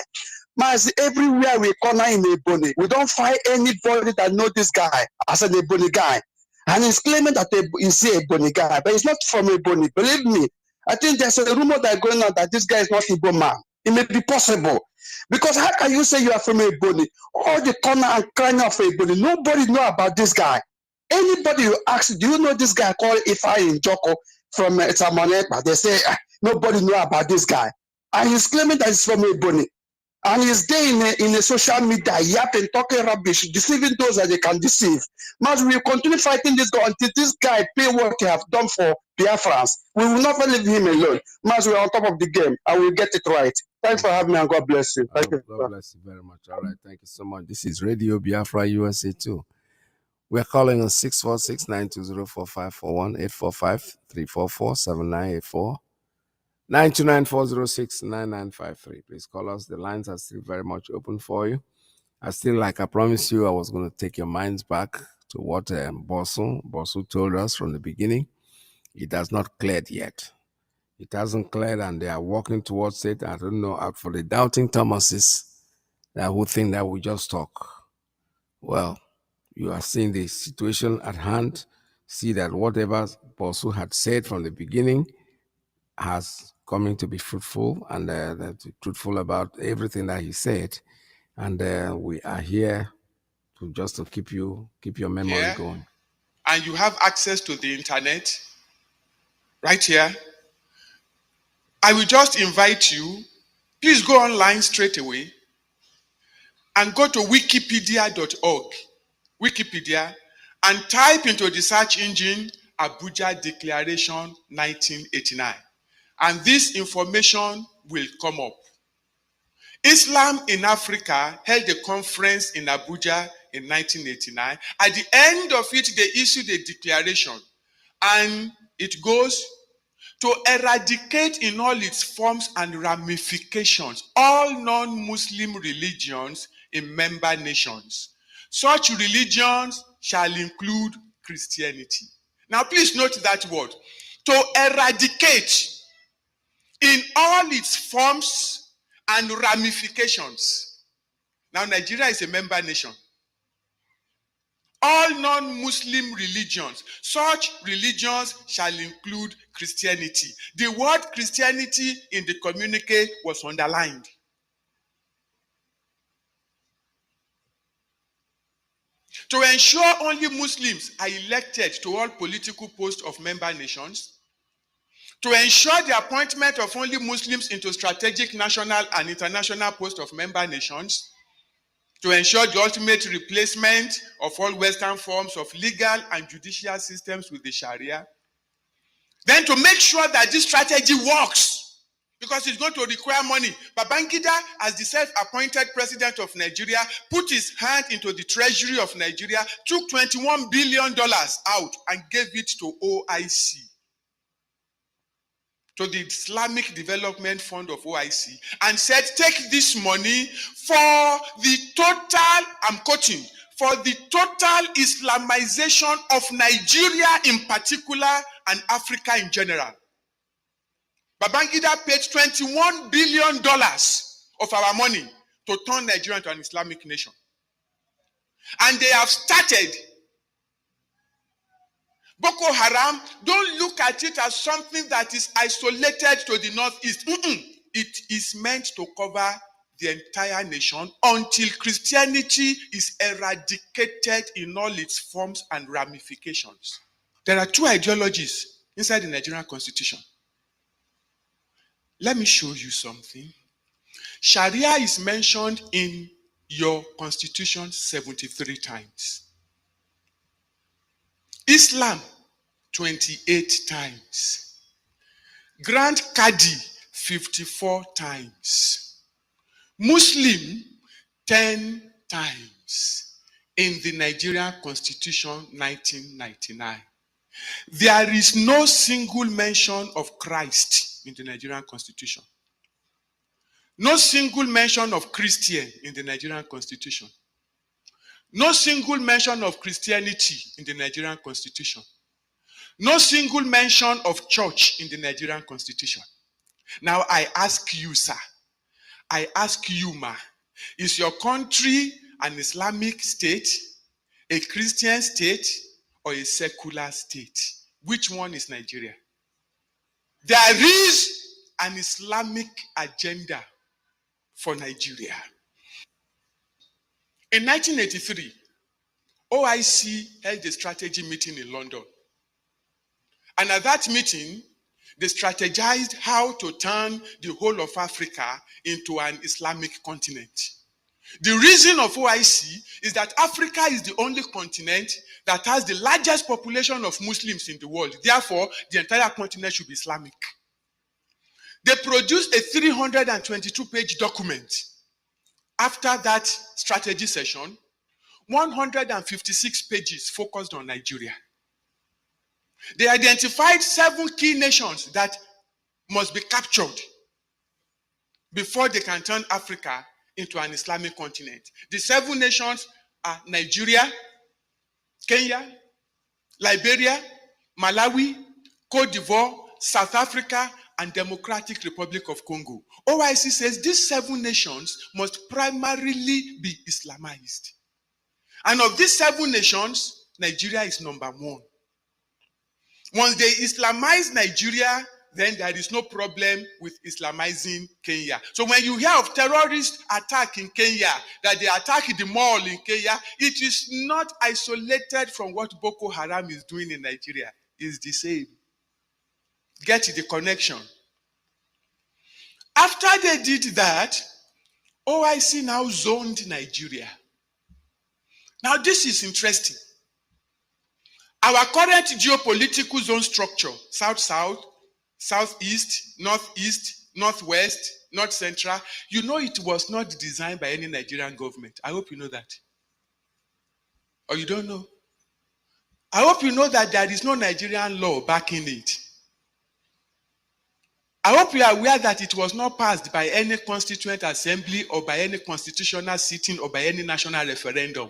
Mas, everywhere we corner in Ebony, we don't find anybody that know this guy as an Ebony guy. And he's claiming that he's a Ebony guy, but he's not from Ebony. Believe me, I think there's a rumor that going on that this guy is not Igbo man. It may be possible. Because how can you say you are from Ebony? All the corner and corner of Ebony, nobody know about this guy. Anybody you ask, do you know this guy called Ifeanyi Njoko from Samanepa? They say, nobody know about this guy. And he's claiming that he's from Ebony. And he's there in a social media, yapping, talking rubbish, deceiving those that they can deceive. But we will continue fighting this guy until this guy pay what he have done for Biafrans. We will never leave him alone. Mas, we are on top of the game, and we'll get it right. Thanks for having me, and God bless you. Thank you. God bless you very much. All right, thank you so much. This is Radio Biafra USA 2. We're calling on 646-920-4541, 845-344-7984. 929-406-9953. Please call us. The lines are still very much open for you. I promised you, I was going to take your minds back to what Bosu told us from the beginning. It has not cleared yet. It hasn't cleared, and they are working towards it. I don't know, out for the doubting Thomases that who think that we just talk. Well, you are seeing the situation at hand. See that whatever Bosu had said from the beginning has coming to be fruitful, and truthful about everything that he said, and we are here to keep your memory going. And you have access to the internet right here. I will just invite you, please go online straight away and go to wikipedia.org, Wikipedia, and type into the search engine Abuja Declaration 1989. And this information will come up. Islam in Africa held a conference in Abuja in 1989. At the end of it, they issued a declaration. And it goes to eradicate in all its forms and ramifications all non-Muslim religions in member nations. Such religions shall include Christianity. Now please note that word. To eradicate in all its forms and ramifications. Now Nigeria is a member nation. all non-Muslim religions. Such religions shall include Christianity. The word Christianity in the communique was underlined. To ensure only Muslims are elected to all political posts of member nations, to ensure the appointment of only Muslims into strategic national and international posts of member nations, to ensure the ultimate replacement of all Western forms of legal and judicial systems with the Sharia, then to make sure that this strategy works, because it's going to require money. Babangida, as the self-appointed president of Nigeria, put his hand into the treasury of Nigeria, took $21 billion out and gave it to OIC, to the Islamic Development Fund of OIC, and said, take this money for the total, I'm quoting, for the total Islamization of Nigeria in particular and Africa in general. Babangida paid $21 billion of our money to turn Nigeria into an Islamic nation. And they have started. Boko Haram, don't look at it as something that is isolated to the northeast. It is meant to cover the entire nation until Christianity is eradicated in all its forms and ramifications. There are two ideologies inside the Nigerian constitution. Let me show you something. Sharia is mentioned in your constitution 73 times. Islam, 28 times. Grand Qadi, 54 times. Muslim, 10 times. In the Nigerian Constitution, 1999. There is no single mention of Christ in the Nigerian Constitution. No single mention of Christian in the Nigerian Constitution. No single mention of Christianity in the Nigerian Constitution. No single mention of church in the Nigerian Constitution. Now I ask you, sir, I ask you, ma, is your country an Islamic state, a Christian state, or a secular state? Which one is Nigeria? There is an Islamic agenda for Nigeria. In 1983, OIC held a strategy meeting in London. And at that meeting, they strategized how to turn the whole of Africa into an Islamic continent. The reason of OIC is that Africa is the only continent that has the largest population of Muslims in the world. Therefore, the entire continent should be Islamic. They produced a 322-page document. After that strategy session, 156 pages focused on Nigeria. They identified 7 key nations that must be captured before they can turn Africa into an Islamic continent. The 7 nations are Nigeria, Kenya, Liberia, Malawi, Cote d'Ivoire, South Africa, and Democratic Republic of Congo. OIC says these 7 nations must primarily be Islamized. And of these 7 nations, Nigeria is number 1. Once they Islamize Nigeria, then there is no problem with Islamizing Kenya. So when you hear of terrorist attack in Kenya, that they attack the mall in Kenya, it is not isolated from what Boko Haram is doing in Nigeria. It's the same. Get the connection. After they did that, OIC now zoned Nigeria. Now this is interesting. Our current geopolitical zone structure, South-South, Southeast, Northeast, Northwest, North Central, you know it was not designed by any Nigerian government. I hope you know that. Or you don't know? I hope you know that there is no Nigerian law backing it. I hope you are aware that it was not passed by any constituent assembly or by any constitutional sitting or by any national referendum.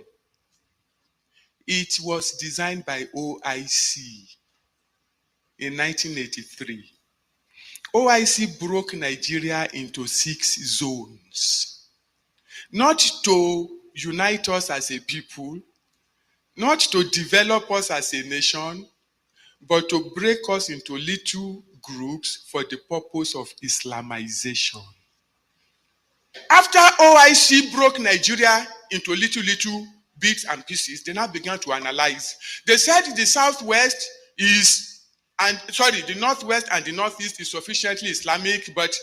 It was designed by OIC in 1983. OIC broke Nigeria into 6 zones. Not to unite us as a people, not to develop us as a nation, but to break us into little groups for the purpose of Islamization. After OIC broke Nigeria into little bits and pieces, they now began to analyze. They said the southwest the northwest and the northeast is sufficiently Islamic, but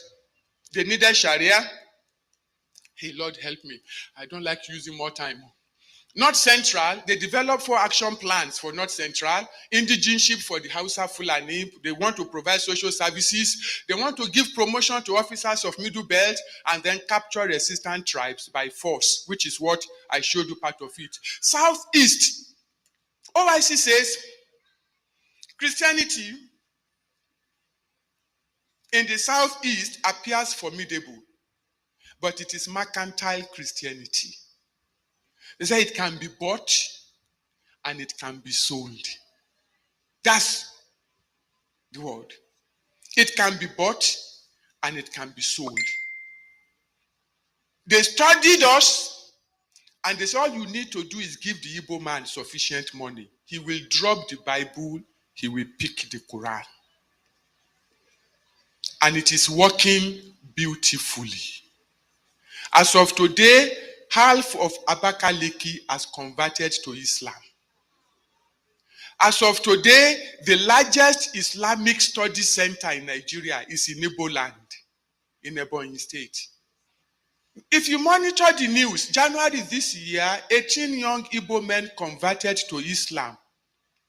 they needed Sharia. Hey, Lord, help me. I don't like using more time. North Central, they developed 4 action plans for North Central, indigenship for the Hausa Fulani. They want to provide social services. They want to give promotion to officers of Middle Belt and then capture resistant tribes by force, which is what I showed you part of it. Southeast, OIC says Christianity in the Southeast appears formidable, but it is mercantile Christianity. They say it can be bought and it can be sold. That's the word. It can be bought and it can be sold. They studied us and they said all you need to do is give the Igbo man sufficient money. He will drop the Bible, he will pick the Quran. And it is working beautifully. As of today, half of Abakaliki has converted to Islam. As of today, the largest Islamic study center in Nigeria is in Igbo land, in Ebonyi State. If you monitor the news, January this year, 18 young Igbo men converted to Islam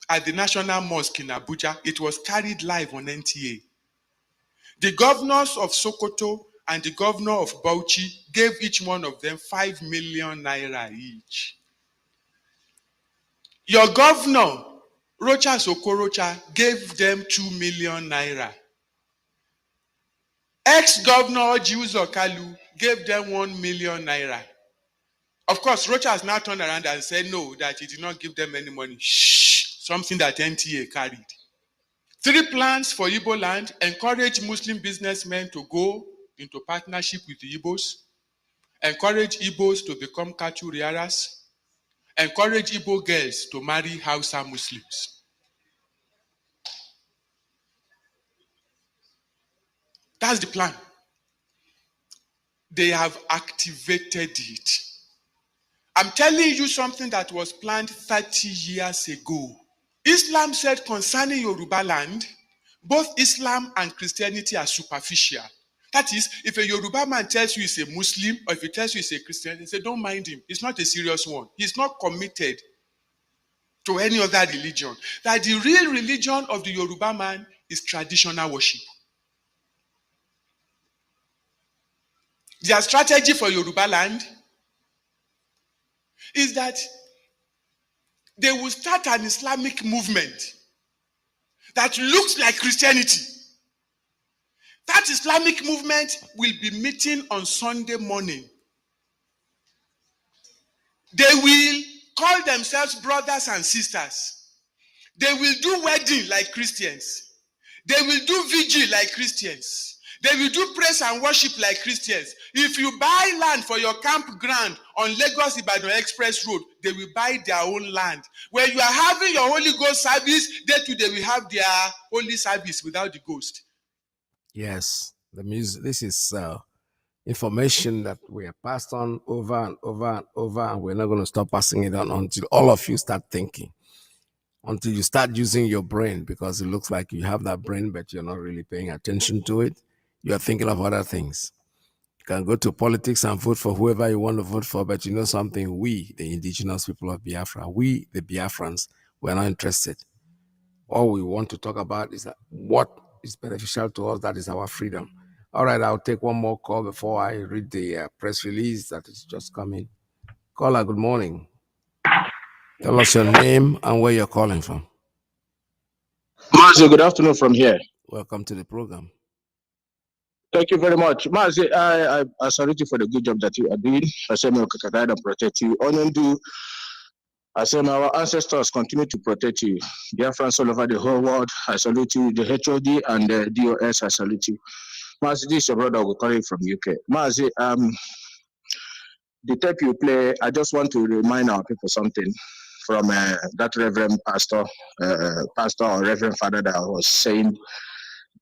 at the National Mosque in Abuja. It was carried live on NTA. The governors of Sokoto and the governor of Bauchi gave each one of them 5 million naira each. Your governor, Rocha Sokorocha, gave them 2 million naira. Ex-governor Jiuzo Kalu gave them 1 million naira. Of course, Rocha has now turned around and said no, that he did not give them any money. Shh, something that NTA carried. 3 plans for Igbo land: encourage Muslim businessmen to go into partnership with the Igbos, encourage Igbos to become cattle rearers, encourage Igbo girls to marry Hausa Muslims. That's the plan. They have activated it. I'm telling you something that was planned 30 years ago. Islam said concerning Yoruba land, both Islam and Christianity are superficial. That is, if a Yoruba man tells you he's a Muslim, or if he tells you he's a Christian, he say, don't mind him. It's not a serious one. He's not committed to any other religion. That the real religion of the Yoruba man is traditional worship. Their strategy for Yoruba land is that they will start an Islamic movement that looks like Christianity. That Islamic movement will be meeting on Sunday morning. They will call themselves brothers and sisters. They will do wedding like Christians. They will do vigil like Christians. They will do praise and worship like Christians. If you buy land for your campground on Lagos-Ibadan Express Road, they will buy their own land. When you are having your Holy Ghost service, they too, they will have their holy service without the ghost. Yes, the music. This is information that we have passed on over and over and over, and we're not going to stop passing it on until all of you start thinking, until you start using your brain, because it looks like you have that brain, but you're not really paying attention to it. You are thinking of other things. You can go to politics and vote for whoever you want to vote for, but you know something, we, the indigenous people of Biafra, we, the Biafrans, we're not interested. All we want to talk about is that what is beneficial to us, that is our freedom. All right, I'll take one more call before I read the press release that is just coming. Caller, good morning. Tell us your name and where you're calling from. Mazi, good afternoon from here. Welcome to the program. Thank you very much. Mazi, I salute you for the good job that you are doing. I say, may God protect you. I say, our ancestors continue to protect you. Biafrans all over the whole world, I salute you. The HOD and the DOS, I salute you. Mazi, this is your brother calling from UK. Mazi, the tape you play, I just want to remind our people something. from that Reverend Pastor, Pastor or Reverend Father that was saying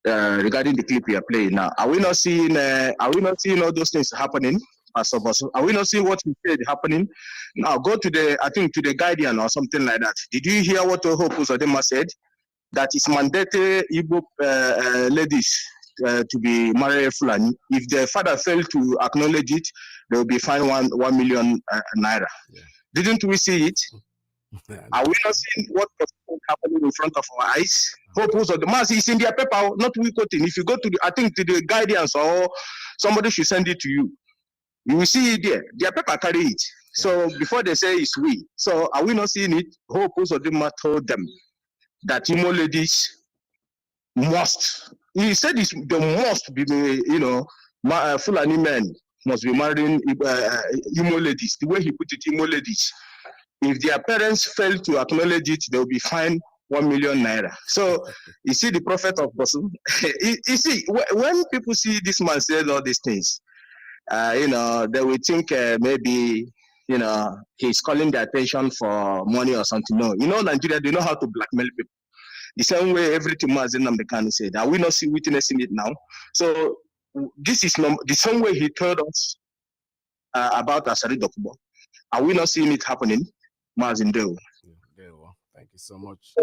regarding the clip we are playing now. Are we not seeing? Are we not seeing all those things happening, Pastor Bosu? Are we not seeing what he said happening? Now go to the, I think to the Guardian or something like that. Did you hear what Hope Uzodinma said? That is mandated Igbo ladies to be married Fulani. If the father failed to acknowledge it, they will be fined 1 million naira. Yeah. Didn't we see it? Are we not seeing what was happening in front of our eyes? Hope of the mass is in their paper, not we quoting. If you go to the, I think to the Guardians or somebody should send it to you. You will see it there. Their paper carry it. Yeah. So before they say it's we. So are we not seeing it? Hope of the mass told them that Imo ladies must. He said it's the must be, you know, Fulani men must be marrying Imo ladies. The way he put it, Imo ladies. If their parents fail to acknowledge it, they will be fined 1 million naira. So you see the prophet of Bosu. You see, when people see this man say all these things, you know, they will think maybe, you know, he's calling their attention for money or something. No, you know, Nigeria, they know how to blackmail people. The same way everything Mazi Iyke said. Are we not witnessing it now? So this is the same way he told us about Asari Dokubo. Are we not seeing it happening? Mazi Iyke. Thank you so much.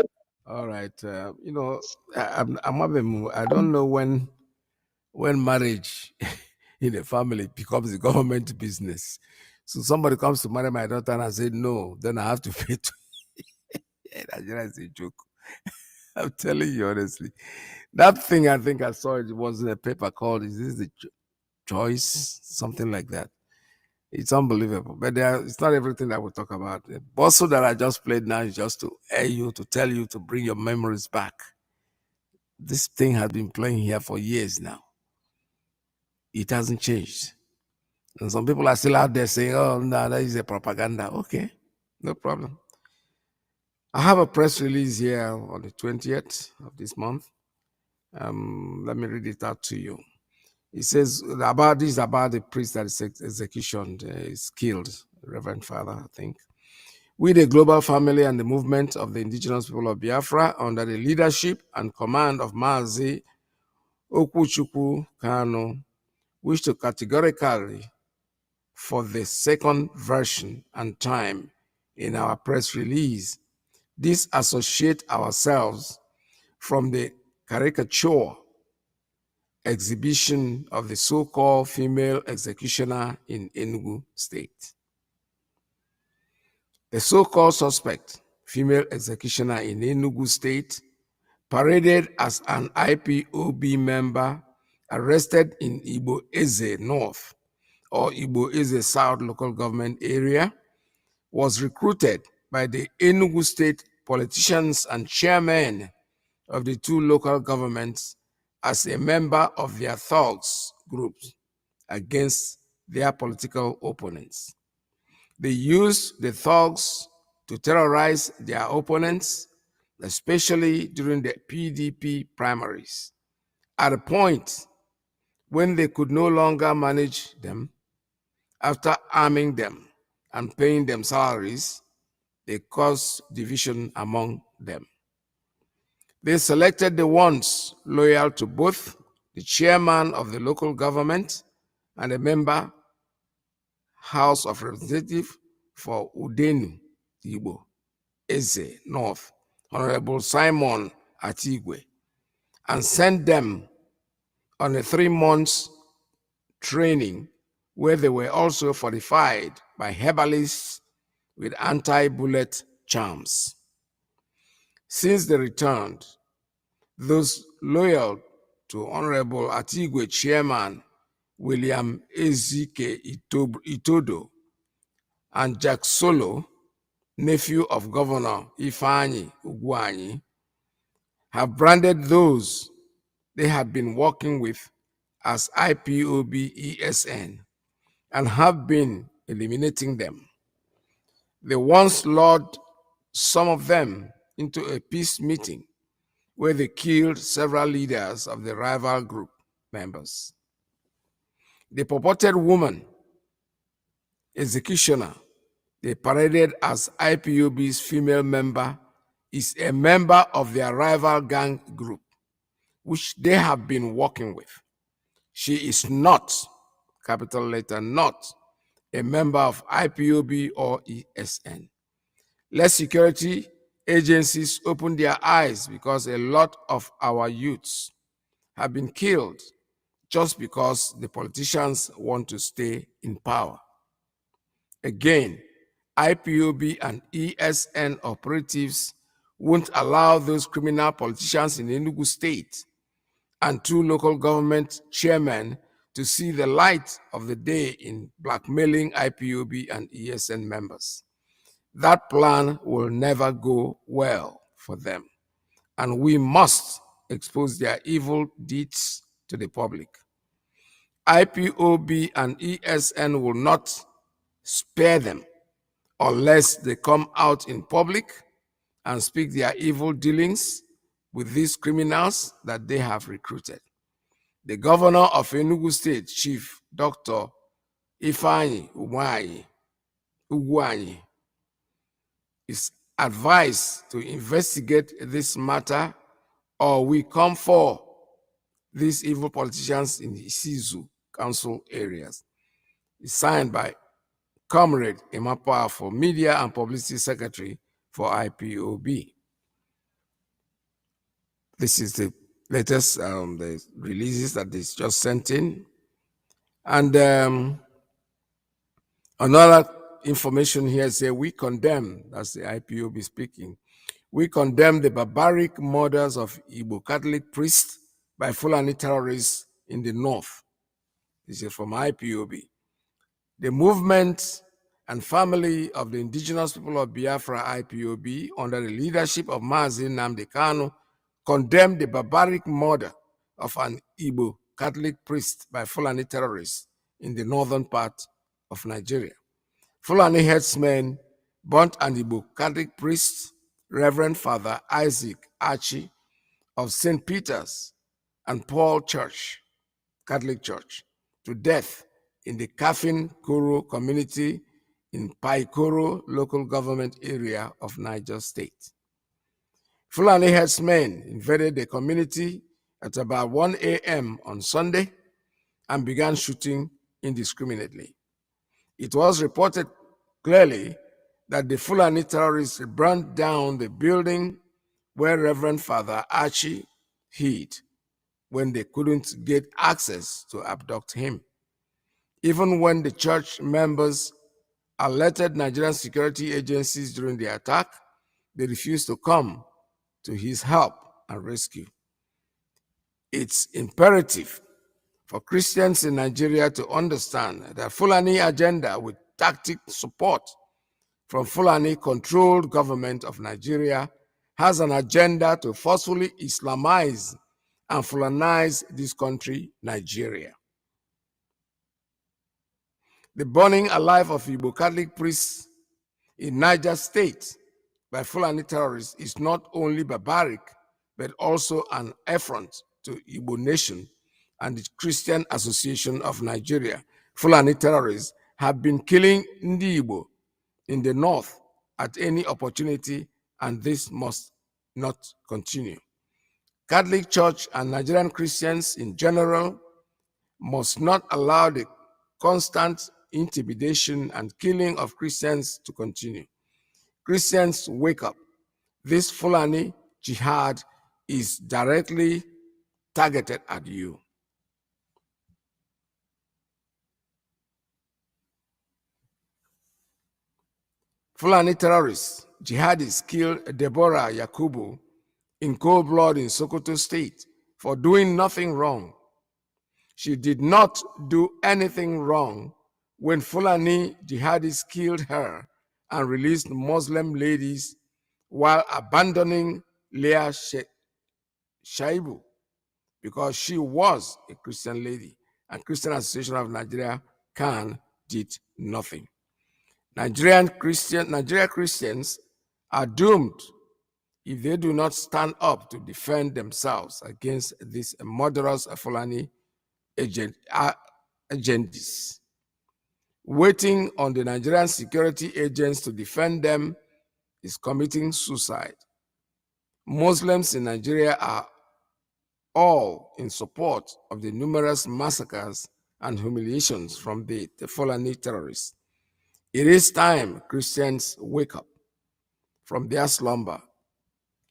All right, you know, I don't know when marriage in a family becomes a government business. So somebody comes to marry my daughter and I say no, then I have to pay to. Nigeria is a joke. I'm telling you honestly. That thing, I think I saw it was in a paper called, is this the choice? Something like that. It's unbelievable. But it's not everything that we talk about. The bosso that I just played now is just to air you, to tell you, to bring your memories back. This thing has been playing here for years now. It hasn't changed. And some people are still out there saying, oh, no, that is a propaganda. Okay, no problem. I have a press release here on the 20th of this month. Let me read it out to you. It says about the priest that is execution is killed, Reverend Father, I think. We, the global family and the movement of the indigenous people of Biafra, under the leadership and command of Mazi Kanu, wish to categorically, for the second version and time in our press release, disassociate ourselves from the caricature exhibition of the so-called female executioner in Enugu State. The so-called suspect, female executioner in Enugu State, paraded as an IPOB member, arrested in Igbo Eze North or Igbo Eze South local government area, was recruited by the Enugu State politicians and chairmen of the two local governments as a member of their thugs groups against their political opponents. They used the thugs to terrorize their opponents, especially during the PDP primaries. At a point when they could no longer manage them, after arming them and paying them salaries, they caused division among them. They selected the ones loyal to both the chairman of the local government and a member House of Representatives for Udenu, Igbo, Eze, North, Honorable Simon Atigwe, and sent them on a 3-month training where they were also fortified by herbalists with anti-bullet charms. Since they returned, those loyal to Honorable Atigwe Chairman William Ezike Itodo and Jack Solo, nephew of Governor Ifeanyi Ugwuanyi, have branded those they had been working with as IPOB ESN and have been eliminating them. They once lured some of them into a peace meeting where they killed several leaders of the rival group members. The purported woman, executioner, they paraded as IPOB's female member is a member of their rival gang group, which they have been working with. She is not, capital letter, not a member of IPOB or ESN. Let security agencies open their eyes, because a lot of our youths have been killed just because the politicians want to stay in power. Again, IPOB and ESN operatives won't allow those criminal politicians in Enugu State and 2 local government chairmen to see the light of the day in blackmailing IPOB and ESN members. That plan will never go well for them, and we must expose their evil deeds to the public. IPOB and ESN will not spare them unless they come out in public and speak their evil dealings with these criminals that they have recruited. The governor of Enugu State, Chief Dr. Ifeanyi Ugwuanyi, is advised to investigate this matter, or we come for these evil politicians in the Isizu council areas. It's signed by Comrade Imapa, for Media and Publicity Secretary for IPOB. This is the latest the releases that is just sent in. And another information here says we condemn, that's the IPOB speaking, we condemn the barbaric murders of Igbo Catholic priests by Fulani terrorists in the north. This is from IPOB. The movement and family of the indigenous people of Biafra, IPOB, under the leadership of Mazi Nnamdi Kanu, condemned the barbaric murder of an Igbo Catholic priest by Fulani terrorists in the northern part of Nigeria. Fulani headsmen burnt an Igbo Catholic priest, Reverend Father Isaac Archie of St. Peter's and Paul Church, Catholic Church, to death in the Kafin Koro community in Paikoro local government area of Niger State. Fulani herdsmen invaded the community at about 1 a.m. on Sunday and began shooting indiscriminately. It was reported clearly that the Fulani terrorists burned down the building where Reverend Father Archie hid when they couldn't get access to abduct him. Even when the church members alerted Nigerian security agencies during the attack, they refused to come to his help and rescue. It's imperative for Christians in Nigeria to understand that Fulani agenda with tactic support from Fulani-controlled government of Nigeria has an agenda to forcefully Islamize and Fulanize this country, Nigeria. The burning alive of Igbo Catholic priests in Niger State by Fulani terrorists is not only barbaric, but also an affront to Igbo nation and the Christian Association of Nigeria. Fulani terrorists have been killing Ndi Igbo in the north at any opportunity, and this must not continue. Catholic Church and Nigerian Christians in general must not allow the constant intimidation and killing of Christians to continue. Christians, wake up. This Fulani jihad is directly targeted at you. Fulani terrorists, jihadists killed Deborah Yakubu in cold blood in Sokoto State for doing nothing wrong. She did not do anything wrong when Fulani jihadists killed her and released Muslim ladies while abandoning Leah Shaibu because she was a Christian lady, and Christian Association of Nigeria did nothing. Nigeria Christians are doomed if they do not stand up to defend themselves against these murderous Fulani agendas. Waiting on the Nigerian security agents to defend them is committing suicide. Muslims in Nigeria are all in support of the numerous massacres and humiliations from the Fulani terrorists. It is time Christians wake up from their slumber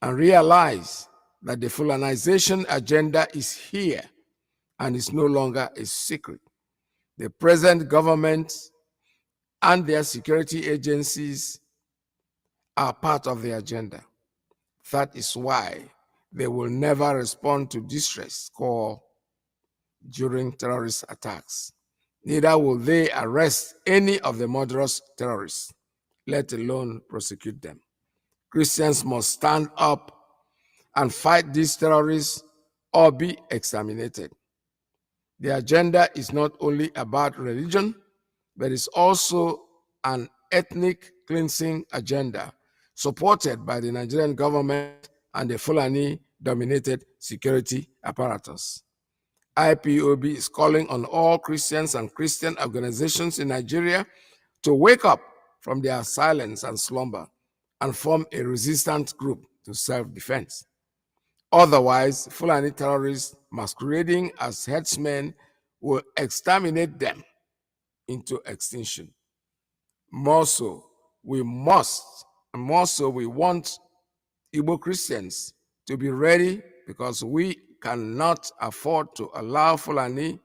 and realize that the Fulanization agenda is here and is no longer a secret. The present government and their security agencies are part of the agenda. That is why they will never respond to distress call during terrorist attacks. Neither will they arrest any of the murderous terrorists, let alone prosecute them. Christians must stand up and fight these terrorists or be exterminated. The agenda is not only about religion, but it's also an ethnic cleansing agenda supported by the Nigerian government and the Fulani-dominated security apparatus. IPOB is calling on all Christians and Christian organizations in Nigeria to wake up from their silence and slumber and form a resistant group to self-defense. Otherwise, Fulani terrorists masquerading as headsmen will exterminate them into extinction. More so, we want Igbo Christians to be ready because we cannot afford to allow Fulani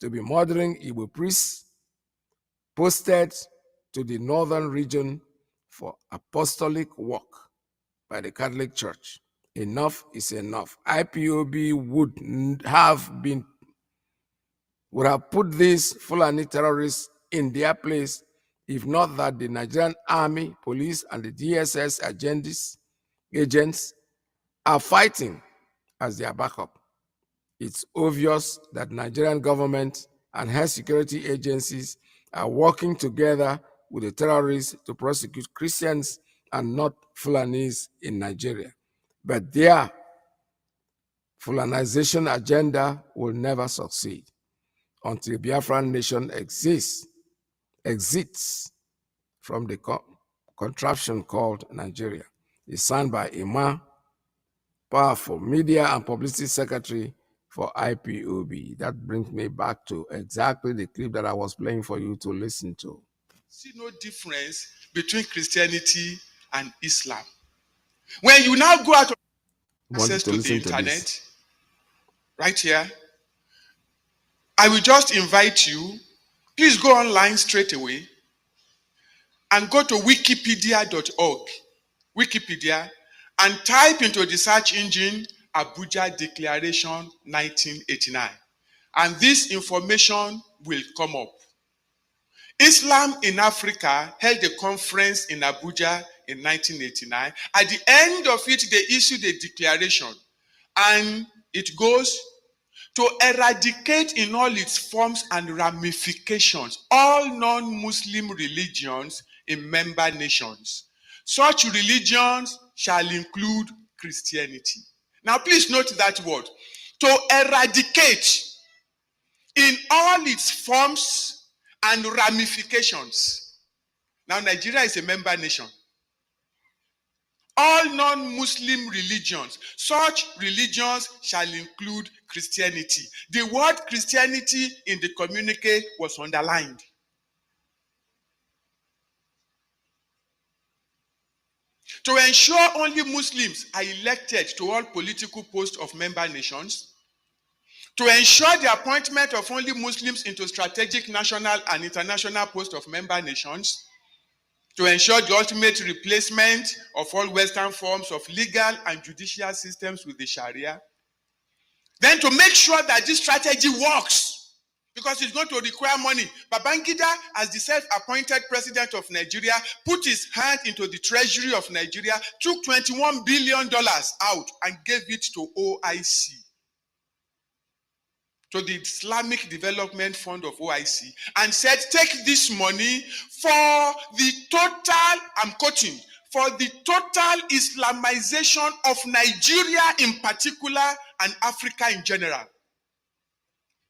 to be murdering Igbo priests posted to the northern region for apostolic work by the Catholic Church. Enough is enough. IPOB would have put these Fulani terrorists in their place if not that the Nigerian Army, police, and the DSS agents are fighting as their backup. It's obvious that Nigerian government and her security agencies are working together with the terrorists to prosecute Christians and not Fulanis in Nigeria. But their Fulanization agenda will never succeed until Biafran nation exits from the contraption called Nigeria. It's signed by Ima, powerful media and publicity secretary for IPOB. That brings me back to exactly the clip that I was playing for you to listen to. See no difference between Christianity and Islam. When you now go out of access to the internet, right here, I will just invite you, please go online straight away and go to wikipedia.org, Wikipedia, and type into the search engine Abuja Declaration 1989. And this information will come up. Islam in Africa held a conference in Abuja in 1989. At the end of it, they issued a declaration, and it goes to eradicate in all its forms and ramifications all non-Muslim religions in member nations. Such religions shall include Christianity. Now please note that word. To eradicate in all its forms and ramifications. Now Nigeria is a member nation. All non-Muslim religions, such religions shall include Christianity. The word Christianity in the communique was underlined. To ensure only Muslims are elected to all political posts of member nations, to ensure the appointment of only Muslims into strategic national and international posts of member nations, to ensure the ultimate replacement of all Western forms of legal and judicial systems with the Sharia. Then to make sure that this strategy works, because it's going to require money. Babangida, as the self-appointed president of Nigeria, put his hand into the treasury of Nigeria, took $21 billion out and gave it to OIC, to the Islamic Development Fund of OIC, and said, take this money for the total, I'm quoting, for the total Islamization of Nigeria in particular and Africa in general.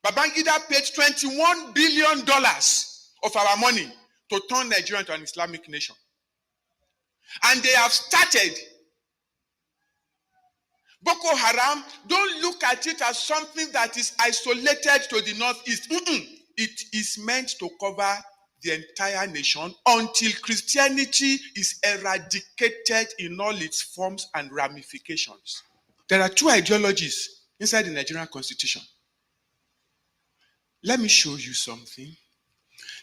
Babangida paid $21 billion of our money to turn Nigeria into an Islamic nation. And they have started. Boko Haram, don't look at it as something that is isolated to the northeast. It is meant to cover the entire nation until Christianity is eradicated in all its forms and ramifications. There are two ideologies inside the Nigerian constitution. Let me show you something.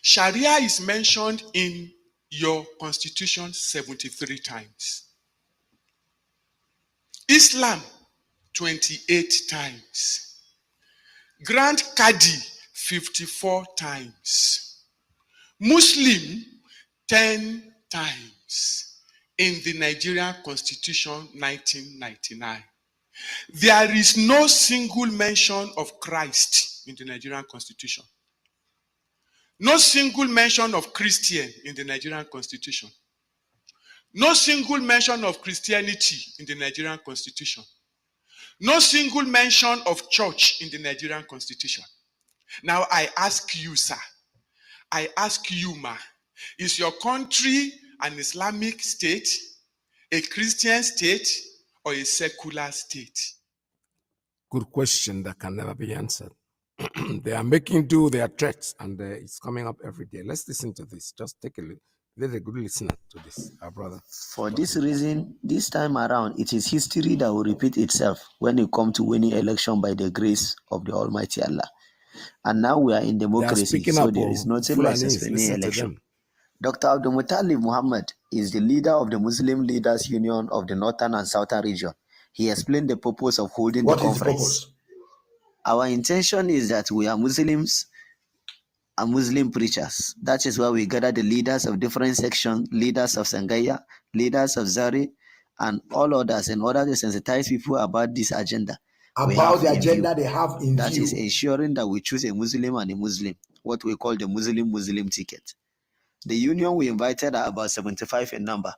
Sharia is mentioned in your constitution 73 times. Islam, 28 times. Grand Qadi, 54 times. Muslim, 10 times. In the Nigerian Constitution, 1999. There is no single mention of Christ in the Nigerian Constitution. No single mention of Christian in the Nigerian Constitution. No single mention of Christianity in the Nigerian Constitution. No single mention of church in the Nigerian Constitution. Now I ask you, sir, I ask you, ma, is your country an Islamic state, a Christian state, or a secular state? Good question that can never be answered. They are making do their threats, and it's coming up every day. Let's listen to this. Just take a look. Let a good listener to this, our brother. For this reason, this time around, it is history that will repeat itself when it comes to winning election by the grace of the Almighty Allah. And now we are in democracy, so there is nothing like suspending election. Dr. Abdul Muttalib Muhammad is the leader of the Muslim Leaders Union of the Northern and Southern region. He explained the purpose of holding the conference. Our intention is that we are Muslims and Muslim preachers. That is why we gather the leaders of different sections, leaders of Sangaya, leaders of Zari, and all others in order to sensitize people about this agenda. About the agenda they have in view. That is ensuring that we choose a Muslim and a Muslim, what we call the Muslim ticket. The union we invited are about 75 in number,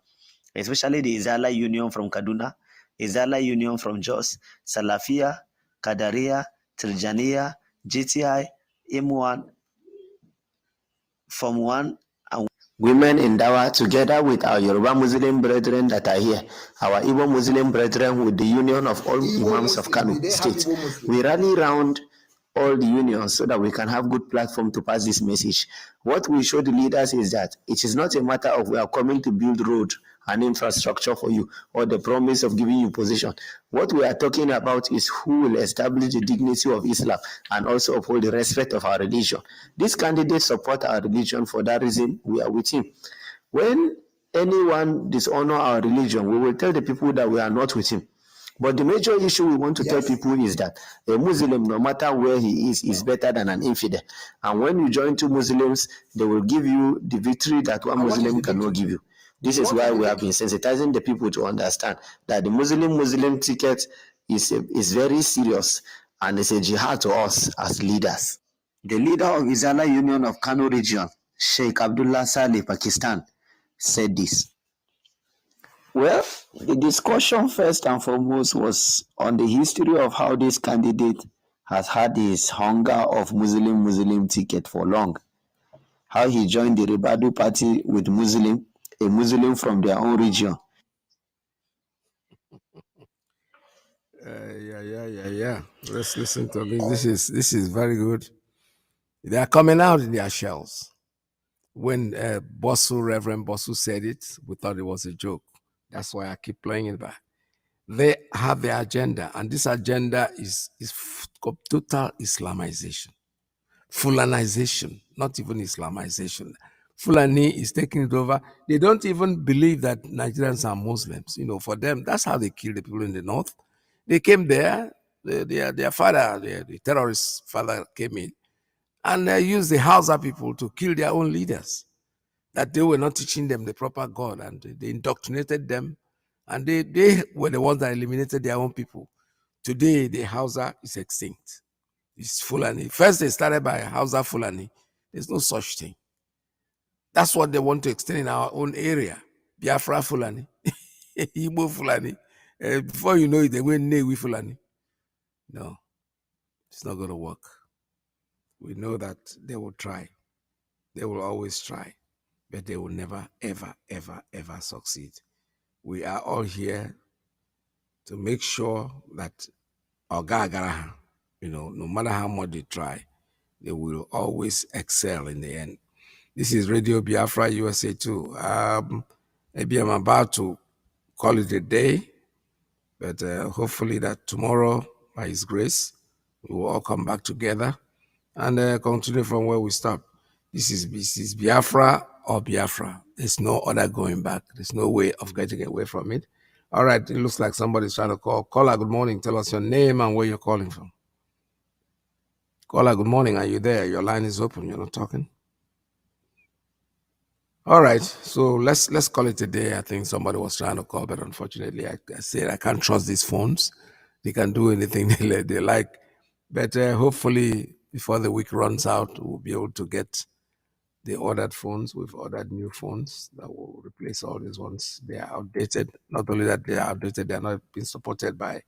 especially the Izala Union from Kaduna, Izala Union from Jos, Salafia, Kadaria, Tirjaniya, GTI, M1, Form 1, and women in Dawa, together with our Yoruba Muslim brethren that are here, our Igbo Muslim brethren with the union of all Imams of Kanu State. We rally round all the unions so that we can have good platform to pass this message. What we show the leaders is that it is not a matter of we are coming to build road and infrastructure for you or the promise of giving you position. What we are talking about is who will establish the dignity of Islam and also uphold the respect of our religion. This candidate support our religion. For that reason, we are with him. When anyone dishonor our religion, we will tell the people that we are not with him. But the major issue we want to tell people is that a Muslim, no matter where he is better than an infidel. And when you join two Muslims, they will give you the victory that one Muslim cannot give you. This is why we have been sensitizing the people to understand that the Muslim ticket is very serious and it's a jihad to us as leaders. The leader of Izala Union of Kanu region, Sheikh Abdullah Saleh, Pakistan, said this. Well, the discussion first and foremost was on the history of how this candidate has had his hunger of Muslim ticket for long. How he joined the Ribadu party with a Muslim from their own region. Yeah. Let's listen to this. This is very good. They are coming out in their shells. When Reverend Bosu said it, we thought it was a joke. That's why I keep playing it back. They have their agenda, and this agenda is total Islamization, Fulanization, not even Islamization. Fulani is taking it over. They don't even believe that Nigerians are Muslims. For them, that's how they kill the people in the north. They came there, their father, the terrorist father came in, and they used the Hausa people to kill their own leaders. That they were not teaching them the proper God, and they indoctrinated them, and they were the ones that eliminated their own people. Today, the Hausa is extinct. It's Fulani. First, they started by Hausa Fulani. There's no such thing. That's what they want to extend in our own area. Biafra Fulani, Igbo Fulani. Before you know it, they went Newi Fulani. No, it's not going to work. We know that they will try. They will always try, but they will never, ever, ever, ever succeed. We are all here to make sure that Ogagaraha, no matter how much they try, they will always excel in the end. This is Radio Biafra USA 2. Maybe I'm about to call it a day, but hopefully that tomorrow, by His grace, we will all come back together and continue from where we stopped. This is Biafra or Biafra. There's no other going back. There's no way of getting away from it. All right, it looks like somebody's trying to call. Caller, good morning. Tell us your name and where you're calling from. Caller, good morning. Are you there? Your line is open. You're not talking. All right, so let's call it a day. I think somebody was trying to call, but unfortunately, I said I can't trust these phones. They can do anything they like. But hopefully, before the week runs out, we'll be able to get the ordered phones. We've ordered new phones that will replace all these ones. They are outdated. Not only that they are outdated, they are not being supported by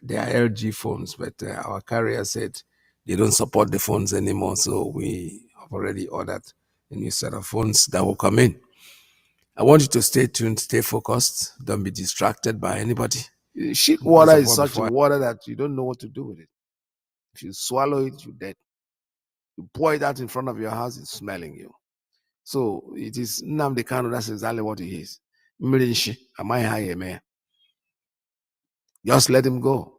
they are LG phones, but our carrier said they don't support the phones anymore. So we have already ordered a new set of phones that will come in. I want you to stay tuned, stay focused. Don't be distracted by anybody. Shit water is such a water that you don't know what to do with it. If you swallow it, you're dead. You pour it out in front of your house, it's smelling you. So it is Nnamdi Kanu, that's exactly what he is. Just let him go,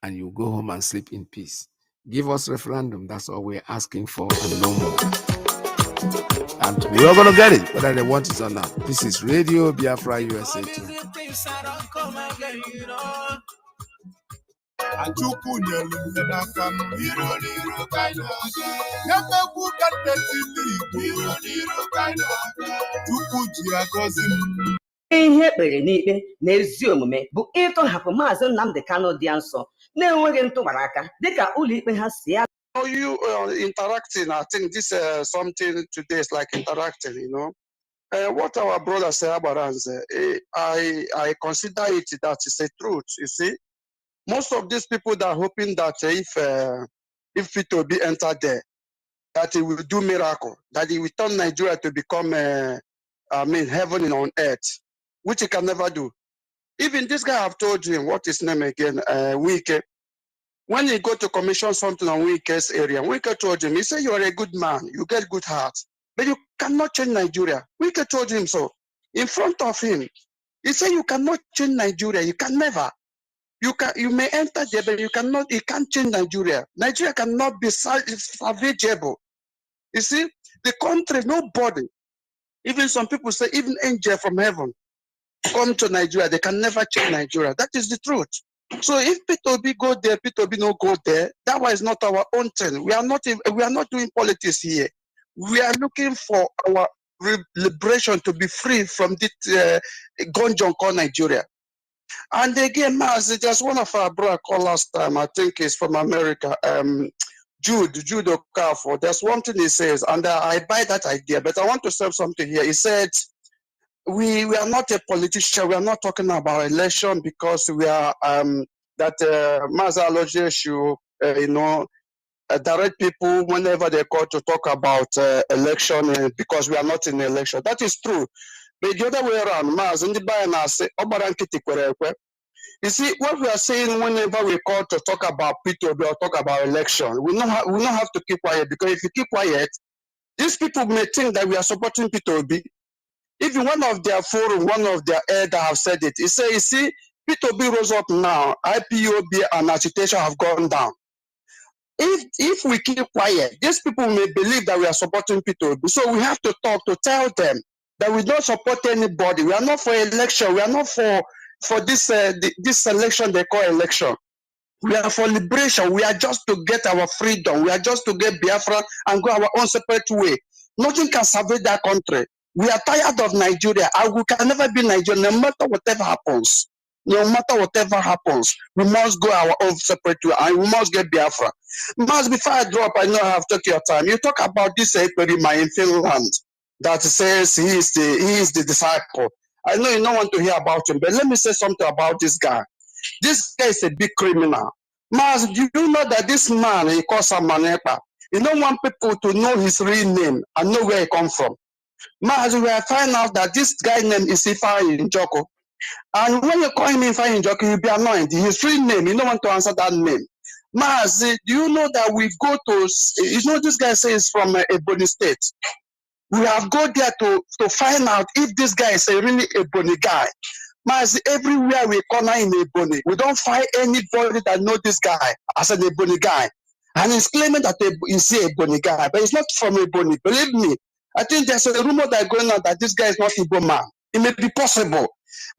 and you go home and sleep in peace. Give us referendum, that's all we're asking for, and no more. And we're going to get it, whether they want it or not. This is Radio Biafra USA 2. ihe ekpere n'ikpe na ezi omume bụ ịtọhapụ Maazị Nnamdi Kanu dị nsọ na-enweghị ntụbara aka dịka ụlọikpe ha si ya. You interacting, I think this something today is like interacting, what our brother say about us, I consider it that it's a truth. You see, most of these people that are hoping that if it will be entered there, that it will do miracle, that it will turn Nigeria to become, heaven on earth, which he can never do. Even this guy, I've told him, what his name again, Iyke. When he go to commission something on Iyke's area, Iyke told him, he said, you are a good man, you get good heart, but you cannot change Nigeria. Iyke told him so, in front of him. He said, you cannot change Nigeria, you can never. You may enter there, but you can't change Nigeria. Nigeria cannot be salvageable. You see, the country, nobody, even some people say, even angel from heaven, come to Nigeria, they can never change Nigeria. That is the truth. So if P2B go there, P2B no go there, that was not our own thing. We are not doing politics here. We are looking for our liberation to be free from this gunjong called Nigeria. And again, Mazi, just one of our brother called last time, I think he's from America, Jude Okafor. There's one thing he says, and I buy that idea, but I want to say something here. He said, we are not a politician. We are not talking about election because we are Mazi Aloje should, direct people whenever they call to talk about election because we are not in election. That is true. But the other way around, Mazi, you see, what we are saying whenever we call to talk about P2B or talk about election, we don't have to keep quiet, because if you keep quiet, these people may think that we are supporting P2B. Even one of their forum, one of their elders have said it. He said, you see, P2B rose up now, IPOB and agitation have gone down. If we keep quiet, these people may believe that we are supporting P2B. So we have to talk to tell them that we don't support anybody. We are not for election. We are not for this election they call election. We are for liberation. We are just to get our freedom. We are just to get Biafra and go our own separate way. Nothing can salvage that country. We are tired of Nigeria. We can never be Nigeria, no matter whatever happens. No matter whatever happens, we must go our own separate way, and we must get Biafra. Mas, before I drop, I know I have taken your time. You talk about this Eperima in Finland that says he is the disciple. I know you don't want to hear about him, but let me say something about this guy. This guy is a big criminal. Mas, do you know that this man, he calls Manepa, He don't want people to know his real name and know where he come from. As we find out that this guy name is Ifeanyi Njoko. And when you call him Ifeanyi Njoko, you'll be annoyed. His real name, you don't want to answer that name. Mazi, do you know that we go to, you know this guy says from Ebony State. We have go there to find out if this guy is a really Ebony guy. Mazi, everywhere we corner in Ebony, we don't find anybody that know this guy as an Ebony guy. And he's claiming that he's a Ebony guy, but he's not from Ebony. Believe me, I think there's a rumor that going on that this guy is not Igbo man. It may be possible.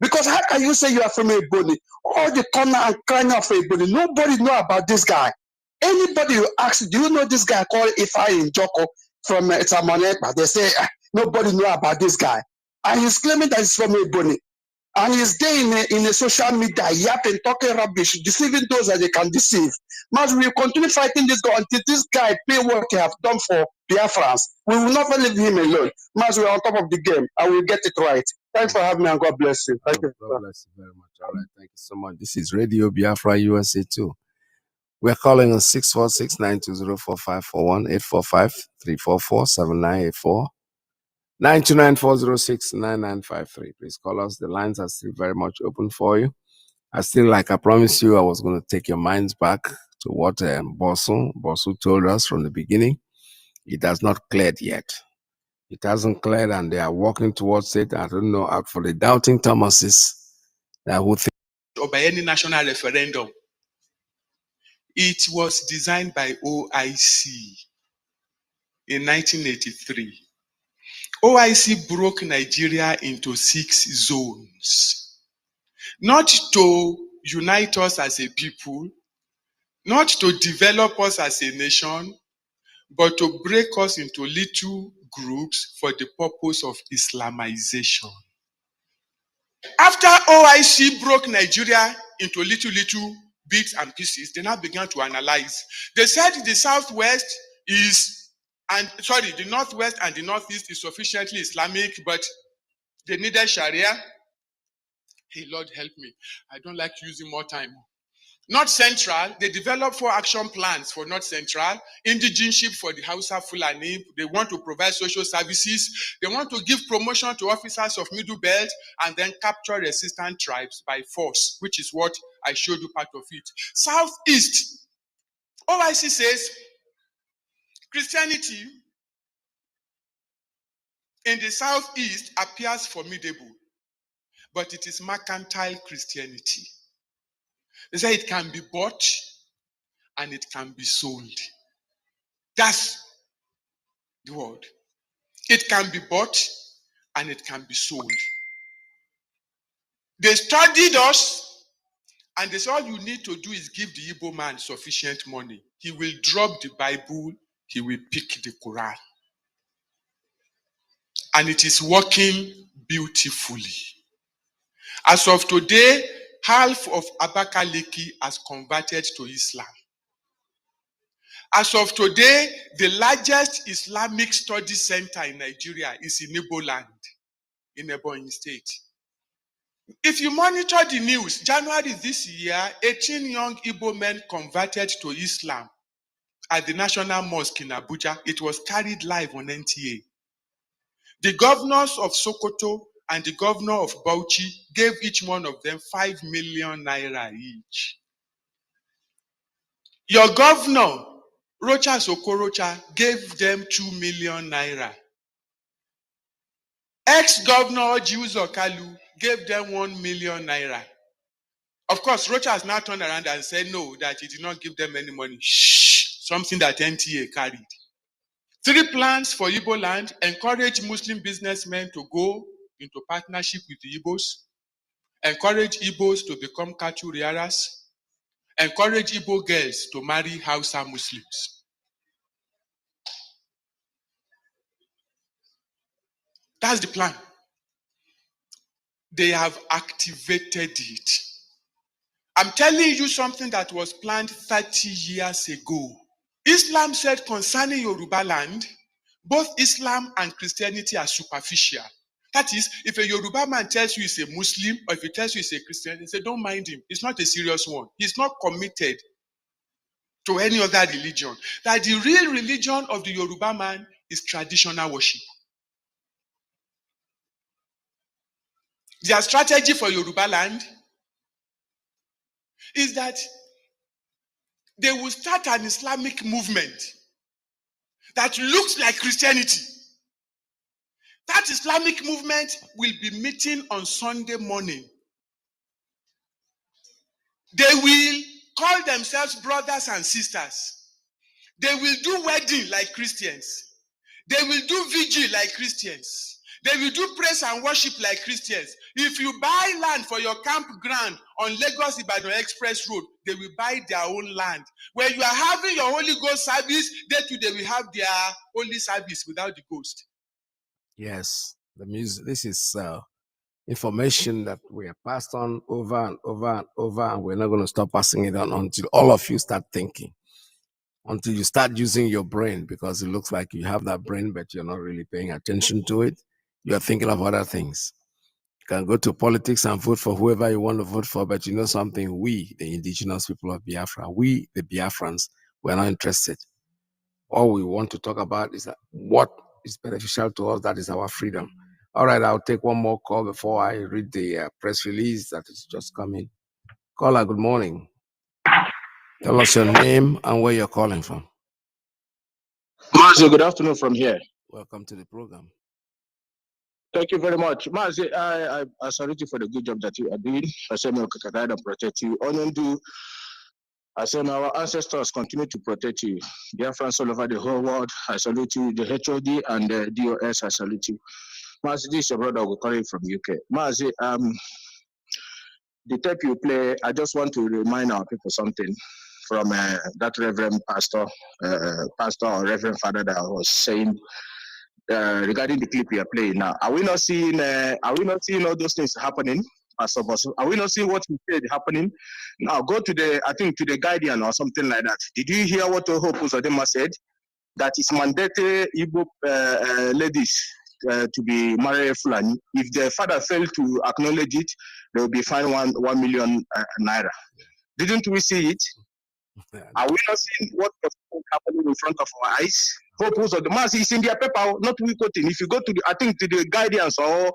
Because how can you say you are from Ebony? All the corner and corner of Ebony, nobody know about this guy. Anybody you ask, do you know this guy called Ifeanyi Njoko from Tamanekpa? They say, nobody know about this guy. And he's claiming that he's from Ebony. And he's there in a social media, yapping, talking rubbish, deceiving those that they can deceive. Mas we will continue fighting this guy until this guy pay what he have done for Biafrans. We will not leave him alone. Mas we are on top of the game and we'll get it right. Thanks for having me and God bless you. Thank you. God bless you very much. All right. Thank you so much. This is Radio Biafra USA 2. We're calling on 646-920-4541, 845-344-7984. 929-406-9953. Please call us. The lines are still very much open for you. I promised you, I was going to take your minds back to what Bosu told us from the beginning. It has not cleared yet. It hasn't cleared, and they are working towards it. I don't know, out for the doubting Thomases who think. Or by any national referendum. It was designed by OIC in 1983. OIC broke Nigeria into 6 zones, not to unite us as a people, not to develop us as a nation, but to break us into little groups for the purpose of Islamization. After OIC broke Nigeria into little bits and pieces, they now began to analyze. They said the southwest the northwest and the northeast is sufficiently Islamic, but they needed Sharia. Hey, Lord, help me. I don't like using more time. North Central, they developed 4 action plans for North Central, indigenship for the Hausa Fulani. They want to provide social services. They want to give promotion to officers of Middle Belt and then capture resistant tribes by force, which is what I showed you part of it. Southeast, OIC says Christianity in the Southeast appears formidable, but it is mercantile Christianity. They say it can be bought and it can be sold. That's the word. It can be bought and it can be sold. They studied us and they said all you need to do is give the Igbo man sufficient money. He will drop the Bible, he will pick the Quran. And it is working beautifully. As of today, half of Abakaliki has converted to Islam. As of today, the largest Islamic study center in Nigeria is in Igbo land, in Ebonyi State. If you monitor the news, January this year, 18 young Igbo men converted to Islam at the National Mosque in Abuja. It was carried live on NTA. The governors of Sokoto and the governor of Bauchi gave each one of them 5 million naira each. Your governor, Rochas Okorocha, gave them 2 million naira. Ex-governor Jiuzo Kalu gave them 1 million naira. Of course, Rochas now turned around and said no, that he did not give them any money. Shh, something that NTA carried. 3 plans for Igbo land: encourage Muslim businessmen to go into partnership with the Igbos, encourage Igbos to become cattle rearers, encourage Igbo girls to marry Hausa Muslims. That's the plan. They have activated it. I'm telling you something that was planned 30 years ago. Islam said concerning Yoruba land, both Islam and Christianity are superficial. That is, if a Yoruba man tells you he's a Muslim, or if he tells you he's a Christian, they say, don't mind him. It's not a serious one. He's not committed. to any other religion, that the real religion of the Yoruba man is traditional worship. Their strategy for Yoruba land is that they will start an Islamic movement that looks like Christianity. That Islamic movement will be meeting on Sunday morning. They will call themselves brothers and sisters. They will do wedding like Christians. They will do vigil like Christians. They will do praise and worship like Christians. If you buy land for your campground on Lagos Ibadan Express Road, they will buy their own land. When you are having your Holy Ghost service, they will have their holy service without the ghost. Yes, the music. This is information that we have passed on over and over and over, and we're not going to stop passing it on until all of you start thinking, until you start using your brain, because it looks like you have that brain, but you're not really paying attention to it. You're thinking of other things. You can go to politics and vote for whoever you want to vote for, but you know something, we, the indigenous people of Biafra, we, the Biafrans, we're not interested. All we want to talk about is that what is beneficial to us, that is our freedom. All right, I'll take one more call before I read the press release that is just coming. Caller, good morning. Tell us your name and where you're calling from. Mazi, good afternoon from here. Welcome to the program. Thank you very much. Mazi, I salute you for the good job that you are doing. I say, may God protect you. I say, our ancestors continue to protect you. Biafrans all over the whole world, I salute you. The HOD and the DOS, I salute you. Mazi, this is your brother who calling from UK. Mazi, the tape you play, I just want to remind our people something from that Reverend Pastor or Reverend Father that was saying regarding the clip you are playing now. Are we not seeing all those things happening? Are we not seeing what you said happening? Now go to the Guardian or something like that. Did you hear what Hope Uzodinma said? That it's mandated Ipob ladies to be married Fulani. If the father failed to acknowledge it, they will be fined 1 million naira. Didn't we see it? Are we not seeing what was happening in front of our eyes? Hope Uzodinma is in their paper, not we quoting. If you go to the Guardians or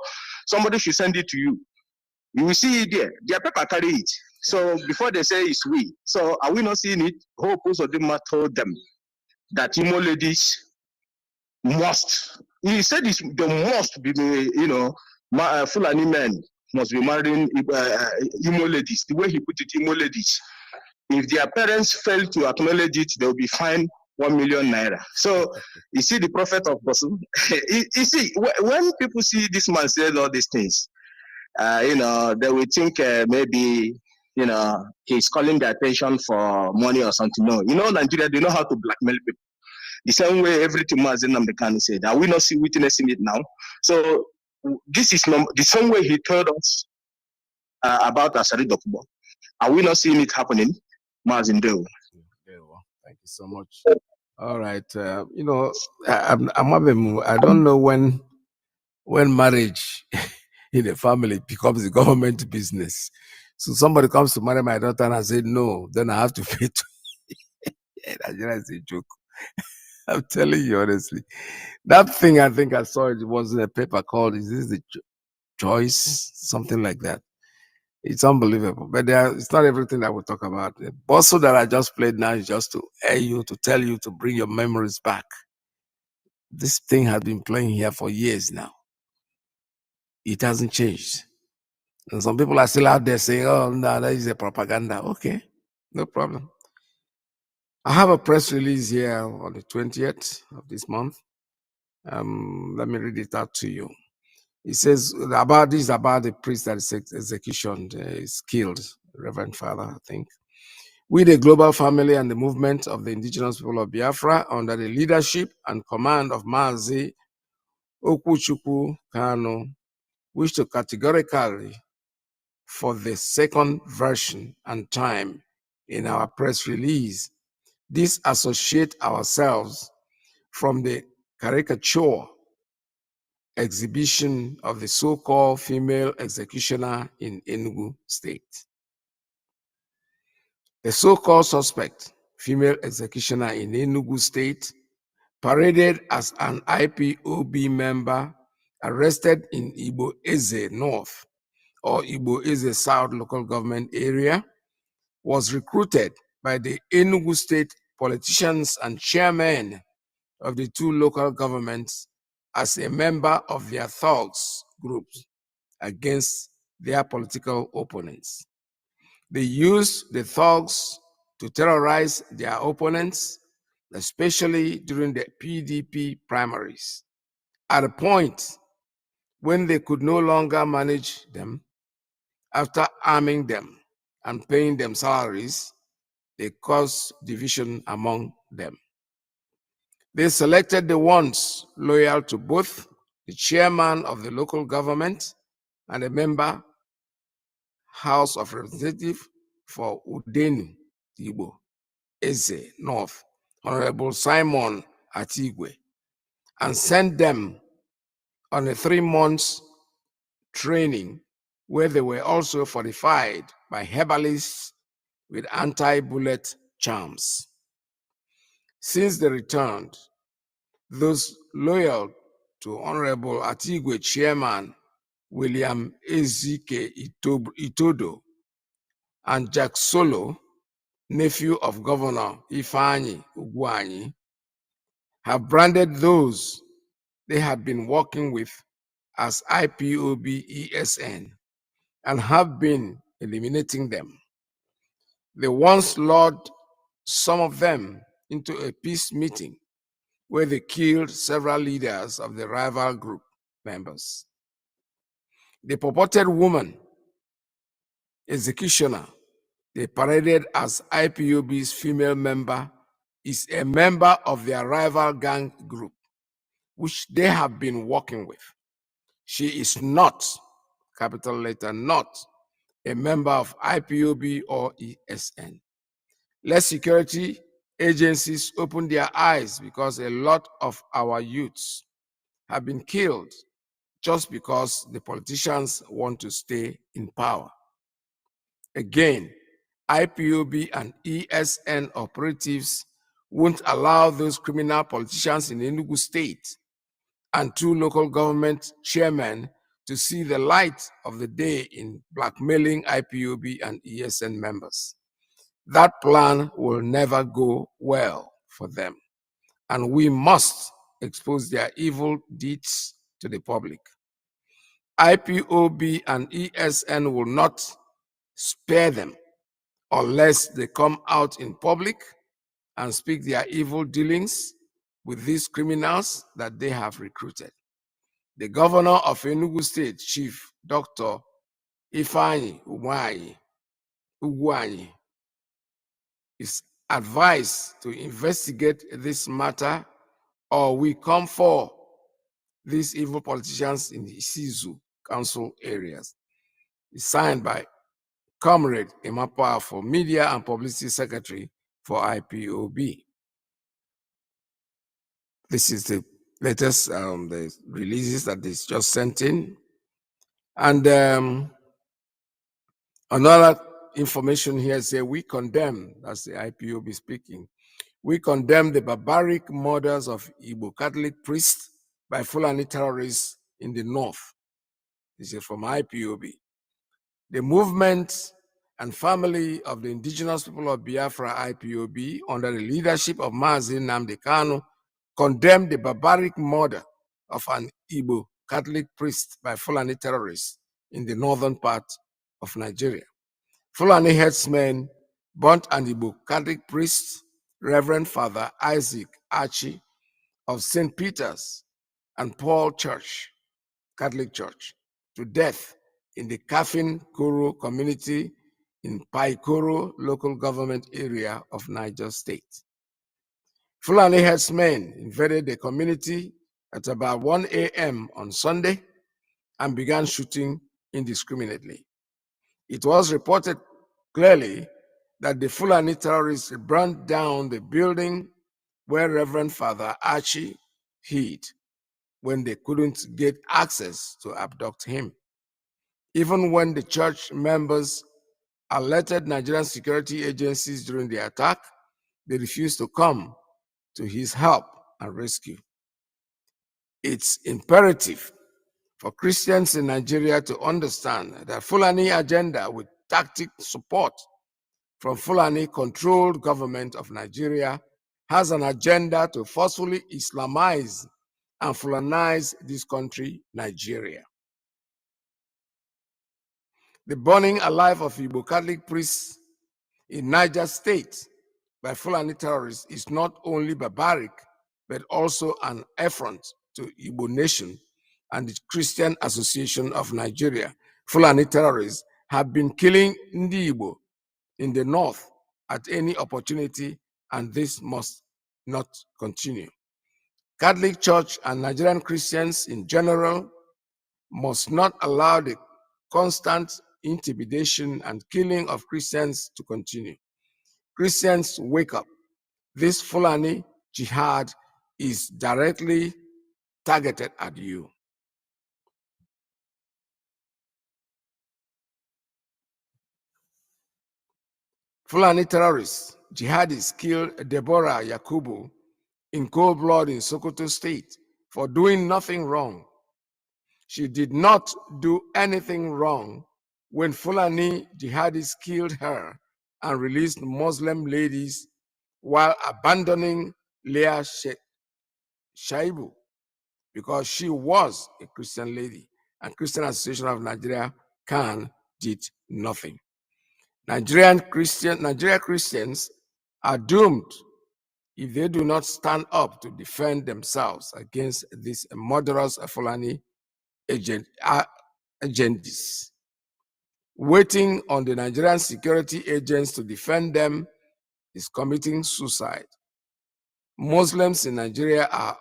somebody should send it to you. You will see it there. Their paper carry it. So before they say it's we. So are we not seeing it? Hope Uzodinma told them that Imo ladies must. He said they must be, Fulani men must be marrying Imo ladies. The way he put it, Imo ladies. If their parents fail to acknowledge it, they will be fined 1 million naira. So you see the prophet of Bosu. You see, when people see this man say all these things, they will think maybe, he's calling their attention for money or something. No, Nigeria, they know how to blackmail people. The same way everything Mazi Nnamdi said. Are we not witnessing it now? So this is the same way he told us about Asari Dokubo. Are we not seeing it happening? Mazi Ndo. Thank you so much. All right. I don't know when marriage in a family becomes a government business. So somebody comes to marry my daughter and I say no, then I have to pay to Nigeria is a joke. I'm telling you honestly. That thing I think I saw it was in a paper called Is This the Choice? Something like that. It's unbelievable. But it's not everything that we talk about. The bosso that I just played now is just to air you, to tell you to bring your memories back. This thing has been playing here for years now. It hasn't changed. And some people are still out there saying, oh, no, that is a propaganda. Okay, no problem. I have a press release here on the 20th of this month. Let me read it out to you. It says about the priest that is execution is killed, Reverend Father, I think. We, the global family and the movement of the indigenous people of Biafra, under the leadership and command of Mazi Kanu, wish to categorically, for the second version and time in our press release, disassociate ourselves from the caricature exhibition of the so-called female executioner in Enugu State. The so-called suspect female executioner in Enugu State, paraded as an IPOB member, arrested in Igbo Eze North or Igbo Eze South local government area, was recruited by the Enugu State politicians and chairmen of the two local governments as a member of their thugs groups against their political opponents. They used the thugs to terrorize their opponents, especially during the PDP primaries. At a point when they could no longer manage them, after arming them and paying them salaries, they caused division among them. They selected the ones loyal to both the chairman of the local government and a member House of Representatives for Udenu, Igbo, Eze North, Honorable Simon Atigwe, and sent them on a 3-month training where they were also fortified by herbalists with anti-bullet charms. Since they returned, those loyal to Honorable Atigwe Chairman William Ezike Itodo and Jack Solo, nephew of Governor Ifeanyi Ugwuanyi, have branded those they had been working with as IPOB ESN and have been eliminating them. They once lured some of them into a peace meeting where they killed several leaders of the rival group members. The purported woman executioner they paraded as IPOB's female member is a member of their rival gang group, which they have been working with. She is not, capital letter not, a member of IPOB or ESN. Let security agencies open their eyes because a lot of our youths have been killed just because the politicians want to stay in power. Again, IPOB and ESN operatives won't allow those criminal politicians in Enugu State and 2 local government chairmen to see the light of the day in blackmailing IPOB and ESN members. That plan will never go well for them, and we must expose their evil deeds to the public. IPOB and ESN will not spare them unless they come out in public and speak their evil dealings with these criminals that they have recruited. The governor of Enugu State, Chief Dr. Ifeanyi Ugwuanyi, is advised to investigate this matter or we come for these evil politicians in the Isizu council areas. It's signed by Comrade Imapa for Media and Publicity Secretary for IPOB. This is the latest the releases that is just sent in. And another information here says we condemn, that's the IPOB speaking, we condemn the barbaric murders of Igbo Catholic priests by Fulani terrorists in the north. This is from IPOB. The movement and family of the indigenous people of Biafra, IPOB, under the leadership of Mazi Nnamdi Kanu, condemned the barbaric murder of an Igbo Catholic priest by Fulani terrorists in the northern part of Nigeria. Fulani headsmen burnt an Igbo Catholic priest, Reverend Father Isaac Archie of St. Peter's and Paul Church, Catholic Church, to death in the Kafin Koro community in Paikoro local government area of Niger State. Fulani herdsmen invaded the community at about 1 a.m. on Sunday and began shooting indiscriminately. It was reported clearly that the Fulani terrorists burned down the building where Reverend Father Archie hid when they couldn't get access to abduct him. Even when the church members alerted Nigerian security agencies during the attack, they refuse to come to his help and rescue. It's imperative for Christians in Nigeria to understand that Fulani agenda with tactic support from Fulani-controlled government of Nigeria has an agenda to forcefully Islamize and Fulanize this country, Nigeria. The burning alive of Igbo Catholic priests in Niger State by Fulani terrorists is not only barbaric, but also an affront to Igbo nation and the Christian Association of Nigeria. Fulani terrorists have been killing Ndi Igbo in the north at any opportunity, and this must not continue. Catholic Church and Nigerian Christians in general must not allow the constant intimidation and killing of Christians to continue. Christians, wake up. This Fulani jihad is directly targeted at you. Fulani terrorists, jihadists killed Deborah Yakubu in cold blood in Sokoto State for doing nothing wrong. She did not do anything wrong when Fulani jihadists killed her and released Muslim ladies while abandoning Leah Shaibu because she was a Christian lady, and Christian Association of Nigeria did nothing. Nigeria Christians are doomed if they do not stand up to defend themselves against these murderous Fulani agendas. Waiting on the Nigerian security agents to defend them is committing suicide. Muslims in Nigeria are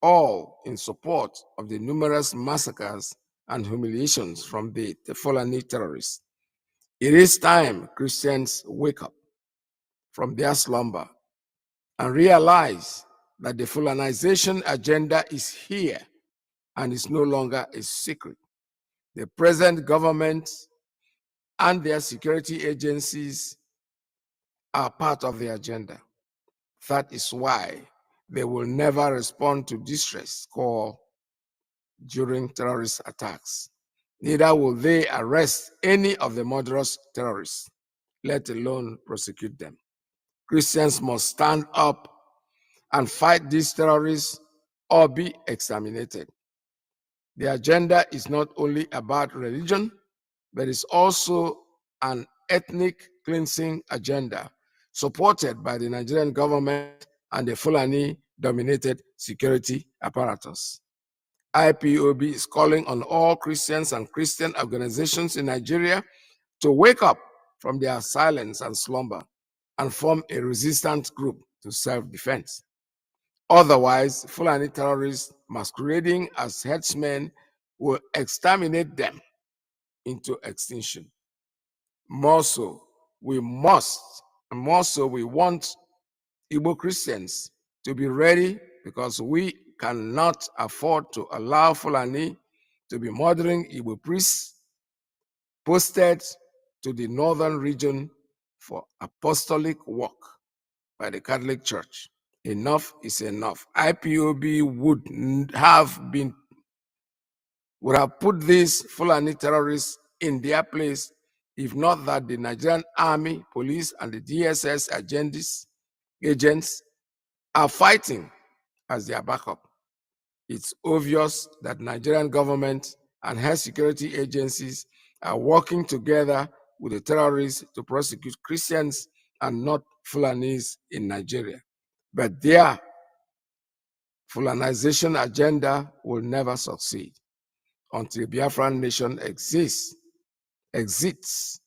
all in support of the numerous massacres and humiliations from the Fulani terrorists. It is time Christians wake up from their slumber and realize that the Fulanization agenda is here and is no longer a secret. The present government and their security agencies are part of the agenda. That is why they will never respond to distress call during terrorist attacks. Neither will they arrest any of the murderous terrorists, let alone prosecute them. Christians must stand up and fight these terrorists or be exterminated. The agenda is not only about religion, but it's also an ethnic cleansing agenda supported by the Nigerian government and the Fulani-dominated security apparatus. IPOB is calling on all Christians and Christian organizations in Nigeria to wake up from their silence and slumber and form a resistant group to self-defense. Otherwise, Fulani terrorists masquerading as headsmen will exterminate them into extinction. More so, we want Igbo Christians to be ready because we cannot afford to allow Fulani to be murdering Igbo priests posted to the northern region for apostolic work by the Catholic Church. Enough is enough. IPOB would have put these Fulani terrorists in their place if not that the Nigerian Army, police, and the DSS agents are fighting as their backup. It's obvious that Nigerian government and her security agencies are working together with the terrorists to prosecute Christians and not Fulanis in Nigeria. But their Fulanization agenda will never succeed until the Biafran nation exits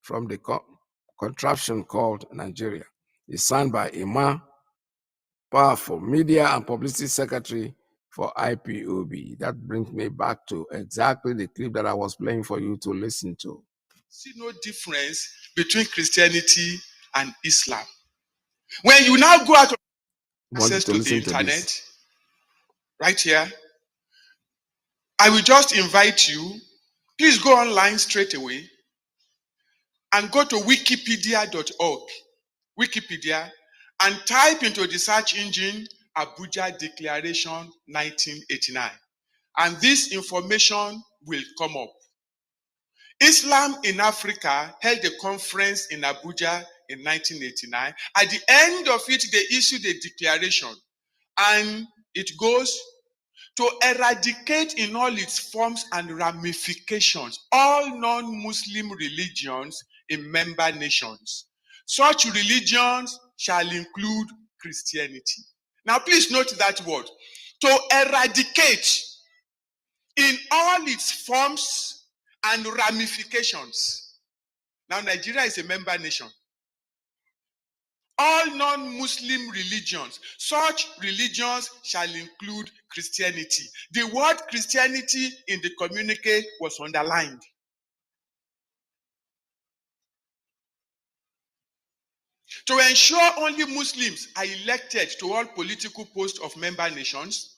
from the contraption called Nigeria. It's signed by Ima, powerful media and publicity secretary for IPOB. That brings me back to exactly the clip that I was playing for you to listen to. See no difference between Christianity and Islam. When you now go out of access to the internet, right here, I will just invite you, please go online straight away and go to wikipedia.org. Wikipedia, and type into the search engine Abuja Declaration 1989. And this information will come up. Islam in Africa held a conference in Abuja in 1989. At the end of it, they issued a declaration, and it goes to eradicate in all its forms and ramifications all non-Muslim religions in member nations. Such religions shall include Christianity. Now, please note that word. To eradicate in all its forms and ramifications. Now, Nigeria is a member nation. All non-Muslim religions, such religions shall include Christianity. The word Christianity in the communique was underlined. To ensure only Muslims are elected to all political posts of member nations,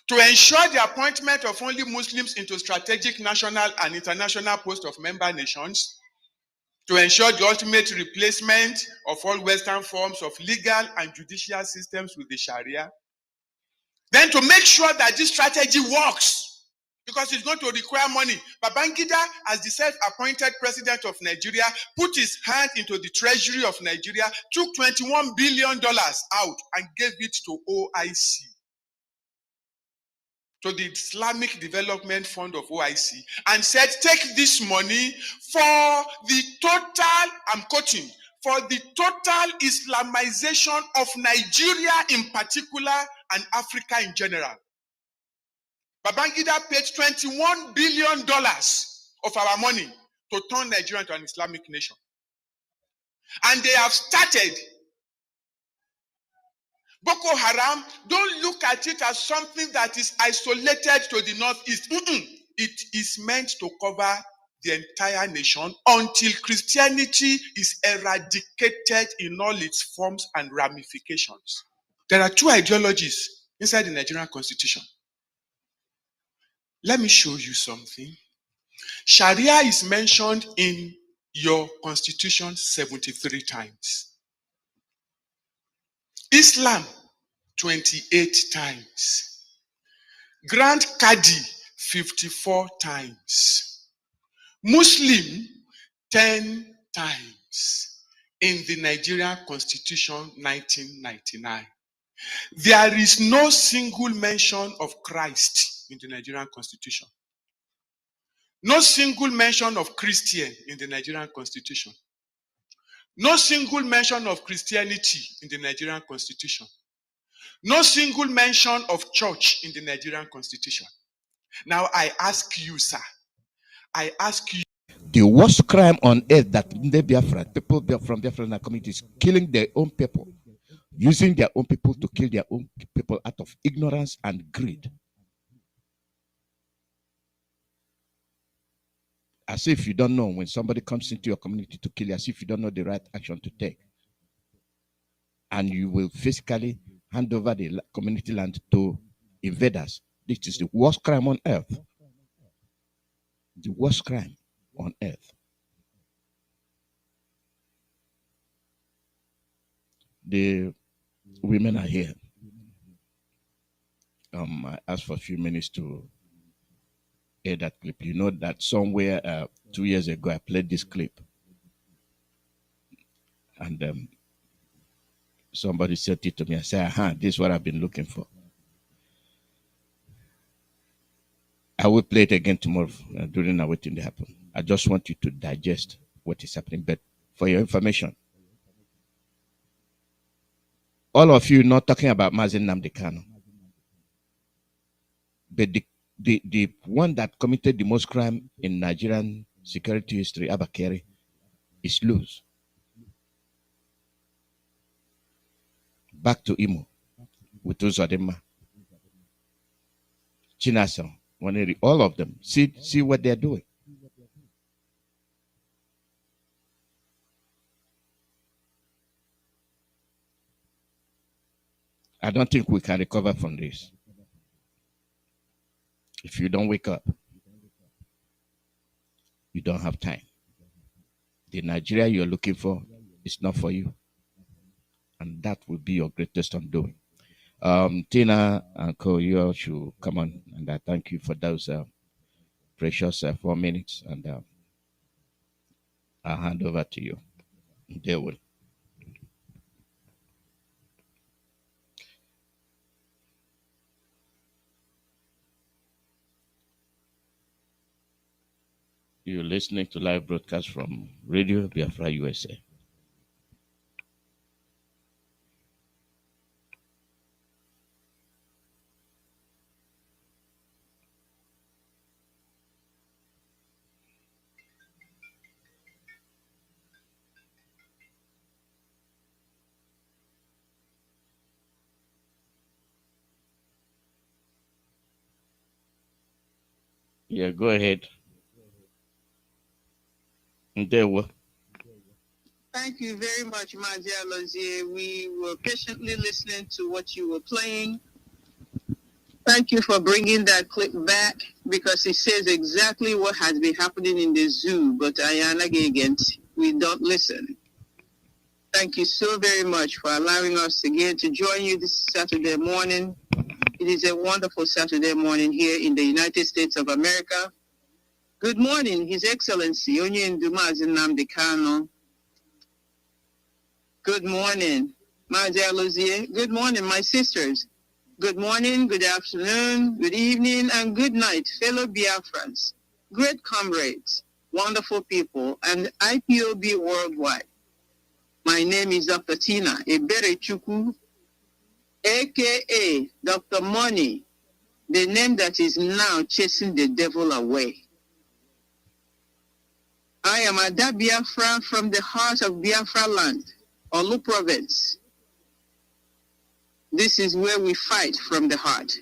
to ensure the appointment of only Muslims into strategic national and international posts of member nations, to ensure the ultimate replacement of all Western forms of legal and judicial systems with the Sharia, then to make sure that this strategy works, because it's going to require money. Babangida, as the self-appointed president of Nigeria, put his hand into the treasury of Nigeria, took $21 billion out and gave it to OIC, to the Islamic Development Fund of OIC, and said, take this money for the total, I'm quoting, for the total Islamization of Nigeria in particular and Africa in general. Babangida paid $21 billion of our money to turn Nigeria into an Islamic nation. And they have started. Boko Haram, don't look at it as something that is isolated to the northeast. It is meant to cover the entire nation until Christianity is eradicated in all its forms and ramifications. There are two ideologies inside the Nigerian constitution. Let me show you something. Sharia is mentioned in your constitution 73 times. Islam, 28 times. Grand Qadi, 54 times. Muslim, 10 times. In the Nigerian Constitution, 1999. There is no single mention of Christ in the Nigerian Constitution. No single mention of Christian in the Nigerian Constitution. No single mention of Christianity in the Nigerian Constitution. No single mention of church in the Nigerian Constitution. Now I ask you, sir, I ask you. The worst crime on earth that the Biafra, people from Biafran communities, killing their own people, using their own people to kill their own people out of ignorance and greed. As if you don't know when somebody comes into your community to kill you, as if you don't know the right action to take. And you will physically hand over the community land to invaders. This is the worst crime on earth. The worst crime on earth. The women are here. I asked for a few minutes to air that clip. You know that somewhere 2 years ago I played this clip, and somebody said it to me. I said, this is what I've been looking for. I will play it again tomorrow during our waiting to happen. I just want you to digest what is happening. But for your information, all of you not talking about Mazi Nnamdi, but the one that committed the most crime in Nigerian security history, Abakari, is loose. Back to Imo with Uzodema, Chinasa, Waneri, all of them. See what they're doing. I don't think we can recover from this. If you don't wake up, you don't have time. The Nigeria you're looking for is not for you. and that will be your greatest undoing. Tina and Co, you all should come on, and I thank you for those precious 4 minutes, and I'll hand over to you. They will. You're listening to live broadcast from Radio Biafra USA. Yeah, go ahead. There were. Thank you very much, Mazi Iyke. We were patiently listening to what you were playing. Thank you for bringing that clip back because it says exactly what has been happening in the zoo, but we don't listen. Thank you so very much for allowing us again to join you this Saturday morning. It is a wonderful Saturday morning here in the United States of America. Good morning, His Excellency, Nnamdi Kanu. Good morning, Mazi Iyke. Good morning, my sisters. Good morning, good afternoon, good evening, and good night, fellow Biafrans, great comrades, wonderful people, and IPOB worldwide. My name is Dr. Tina Eberechukwu, a.k.a. Dr. Money, the name that is now chasing the devil away. I am Ada Biafra from the heart of Biafra land, Olu province. This is where we fight from the heart.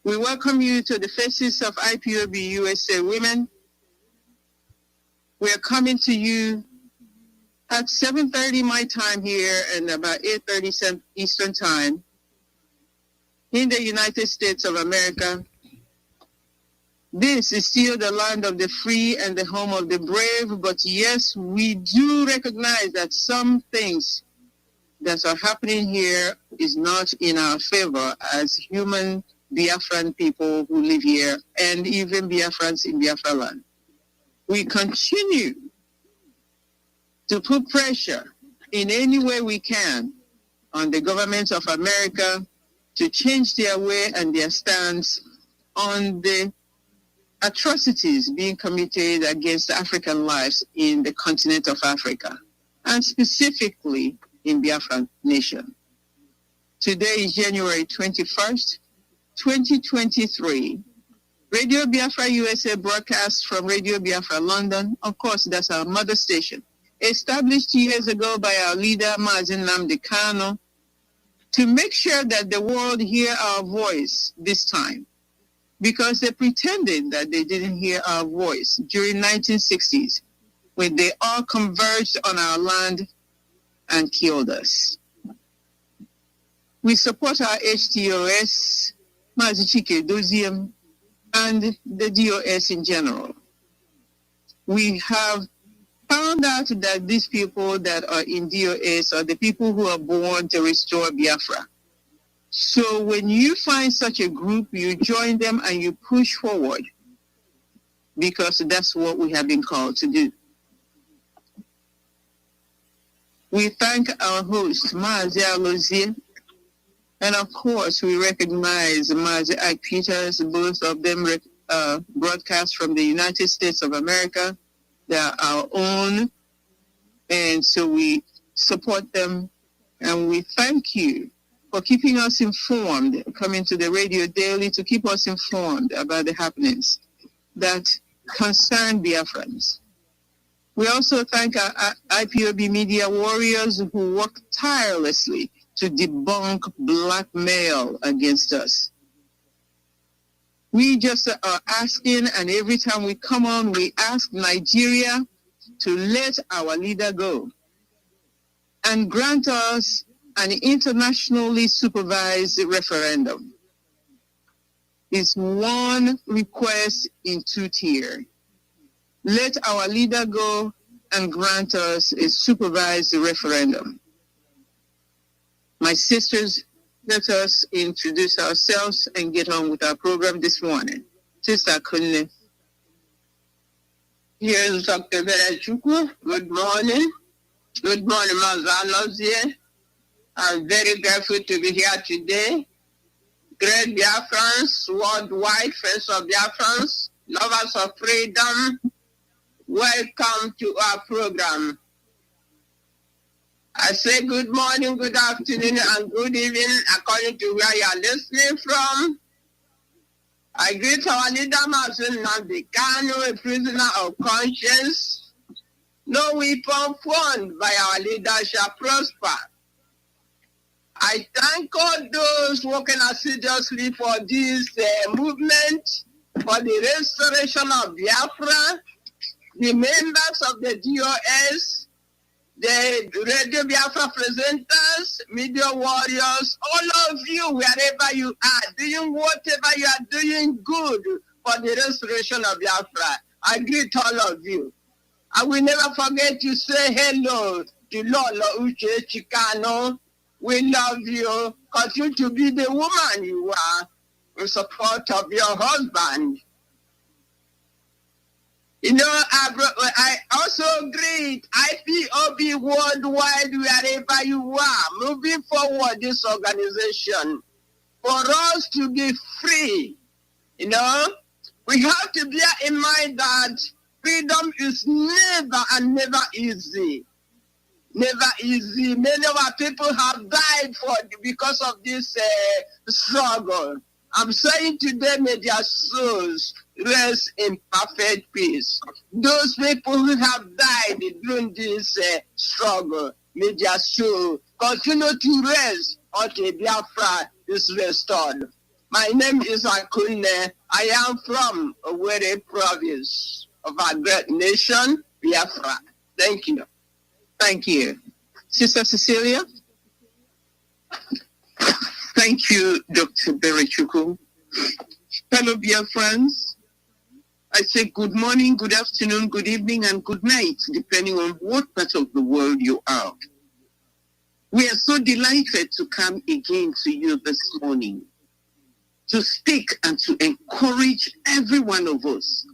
We welcome you to the Faces of IPOB USA Women. We are coming to you at 7:30 my time here and about 8:30 Eastern time in the United States of America. This is still the land of the free and the home of the brave, but yes, we do recognize that some things that are happening here is not in our favor as human Biafran people who live here and even Biafrans in Biafra land. We continue to put pressure in any way we can on the government of America to change their way and their stance on the atrocities being committed against African lives in the continent of Africa, and specifically in Biafra nation. Today is January 21st, 2023. Radio Biafra USA broadcasts from Radio Biafra London. Of course, that's our mother station. Established years ago by our leader, Mazi Nnamdi, to make sure that the world hear our voice this time, because they pretended that they didn't hear our voice during 1960s when they all converged on our land and killed us. We support our HTOS, Mazi Iyke, and the DOS in general. We have found out that these people that are in DOS are the people who are born to restore Biafra. So when you find such a group, you join them and you push forward, because that's what we have been called to do. We thank our host, Mazi Iyke, and of course we recognize Mazi Iyke, both of them broadcast from the United States of America. They are our own, and so we support them, and we thank you for keeping us informed, coming to the radio daily to keep us informed about the happenings that concern Biafrans. We also thank our IPOB media warriors who work tirelessly to debunk blackmail against us. We just are asking, and every time we come on, we ask Nigeria to let our leader go and grant us an internationally supervised referendum. It's one request in two tiers. Let our leader go and grant us a supervised referendum. My sisters, let us introduce ourselves and get on with our program this morning. Sister Kanu. Here is Dr. Berechukwu. Good morning. Good morning, Mazi. I'm very grateful to be here today. Great Biafrans, worldwide friends of Biafrans, lovers of freedom, welcome to our program. I say good morning, good afternoon, and good evening according to where you are listening from. I greet our leader, Mazi Nnamdi Kanu, a prisoner of conscience. No weapon formed by our leader shall prosper. I thank all those working assiduously for this movement, for the restoration of Biafra, the members of the DOS, the Radio Biafra presenters, media warriors, all of you, wherever you are, doing whatever you are doing good for the restoration of Biafra. I greet all of you. I will never forget to say hello to Lolo Uche Chikano. We love you. Continue to be the woman you are in support of your husband. You know, I also greet IPOB worldwide, wherever you are, moving forward this organization. For us to be free, you know, we have to bear in mind that freedom is never and never easy. Never easy. Many of our people have died because of this struggle. I'm saying today, may their souls rest in perfect peace. Those people who have died during this struggle, may their soul continue to rest until Biafra is restored. My name is Akune. I am from Owerri province of our great nation, Biafra. Thank you. Thank you. Sister Cecilia? Thank you, Dr. Berechukwu. Fellow Biafrans, I say good morning, good afternoon, good evening, and good night, depending on what part of the world you are. We are so delighted to come again to you this morning to speak and to encourage every one of us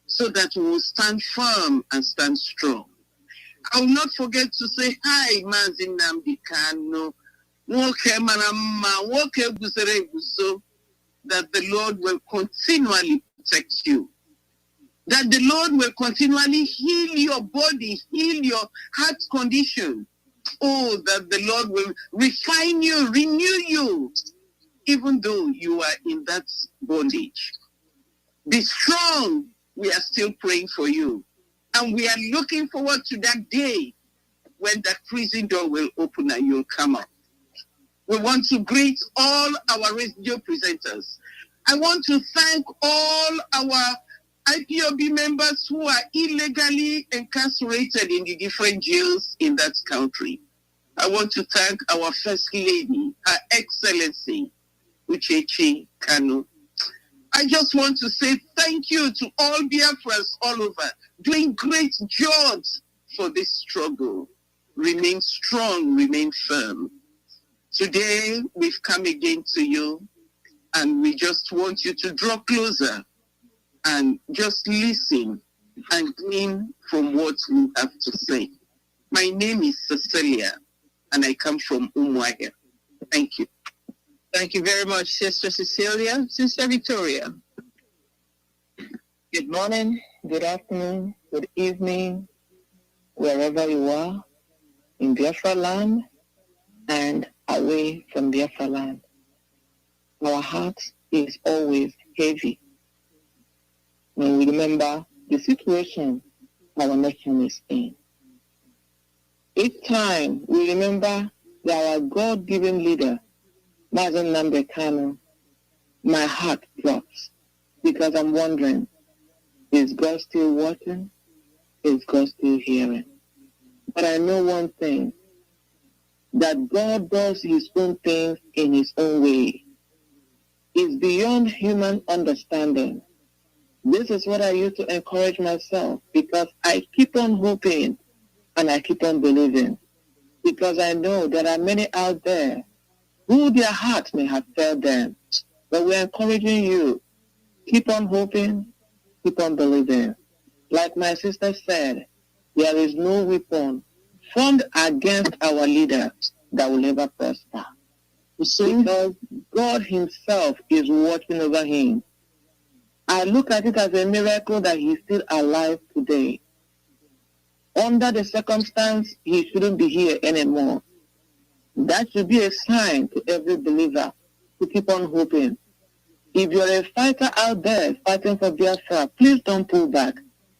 so that we will stand firm and stand strong. I will not forget to say hi, Mazi Nnamdi Kanu, that the Lord will continually protect you, that the Lord will continually heal your body, heal your heart condition. Oh, that the Lord will refine you, renew you, even though you are in that bondage. Be strong. We are still praying for you. And we are looking forward to that day when that prison door will open and you'll come out. We want to greet all our radio presenters. I want to thank all our IPOB members who are illegally incarcerated in the different jails in that country. I want to thank our First Lady, Her Excellency, Uchechi Kanu. I just want to say thank you to all Biafrans all over, doing great jobs for this struggle. Remain strong, remain firm. Today, we've come again to you, and we just want you to draw closer and just listen and glean from what we have to say. My name is Cecilia, and I come from Umuahia. Thank you. Thank you very much, Sister Cecilia. Sister Victoria. Good morning, good afternoon, good evening, wherever you are, in Biafra land and away from Biafra land. Our heart is always heavy when we remember the situation our nation is in. Each time we remember that our God-given leader, Mazi Nnamdi Kanu, my heart drops because I'm wondering, is God still watching? Is God still hearing? But I know one thing, that God does his own things in his own way. It's beyond human understanding. This is what I use to encourage myself because I keep on hoping and I keep on believing because I know there are many out there who their heart may have failed them. But we're encouraging you. Keep on hoping, keep on believing. Like my sister said, there is no weapon formed against our leader that will ever prosper. Because God himself is watching over him. I look at it as a miracle that he's still alive today. Under the circumstance, he shouldn't be here anymore. That should be a sign to every believer to keep on hoping. If you're a fighter out there fighting for Biafra, please don't pull back.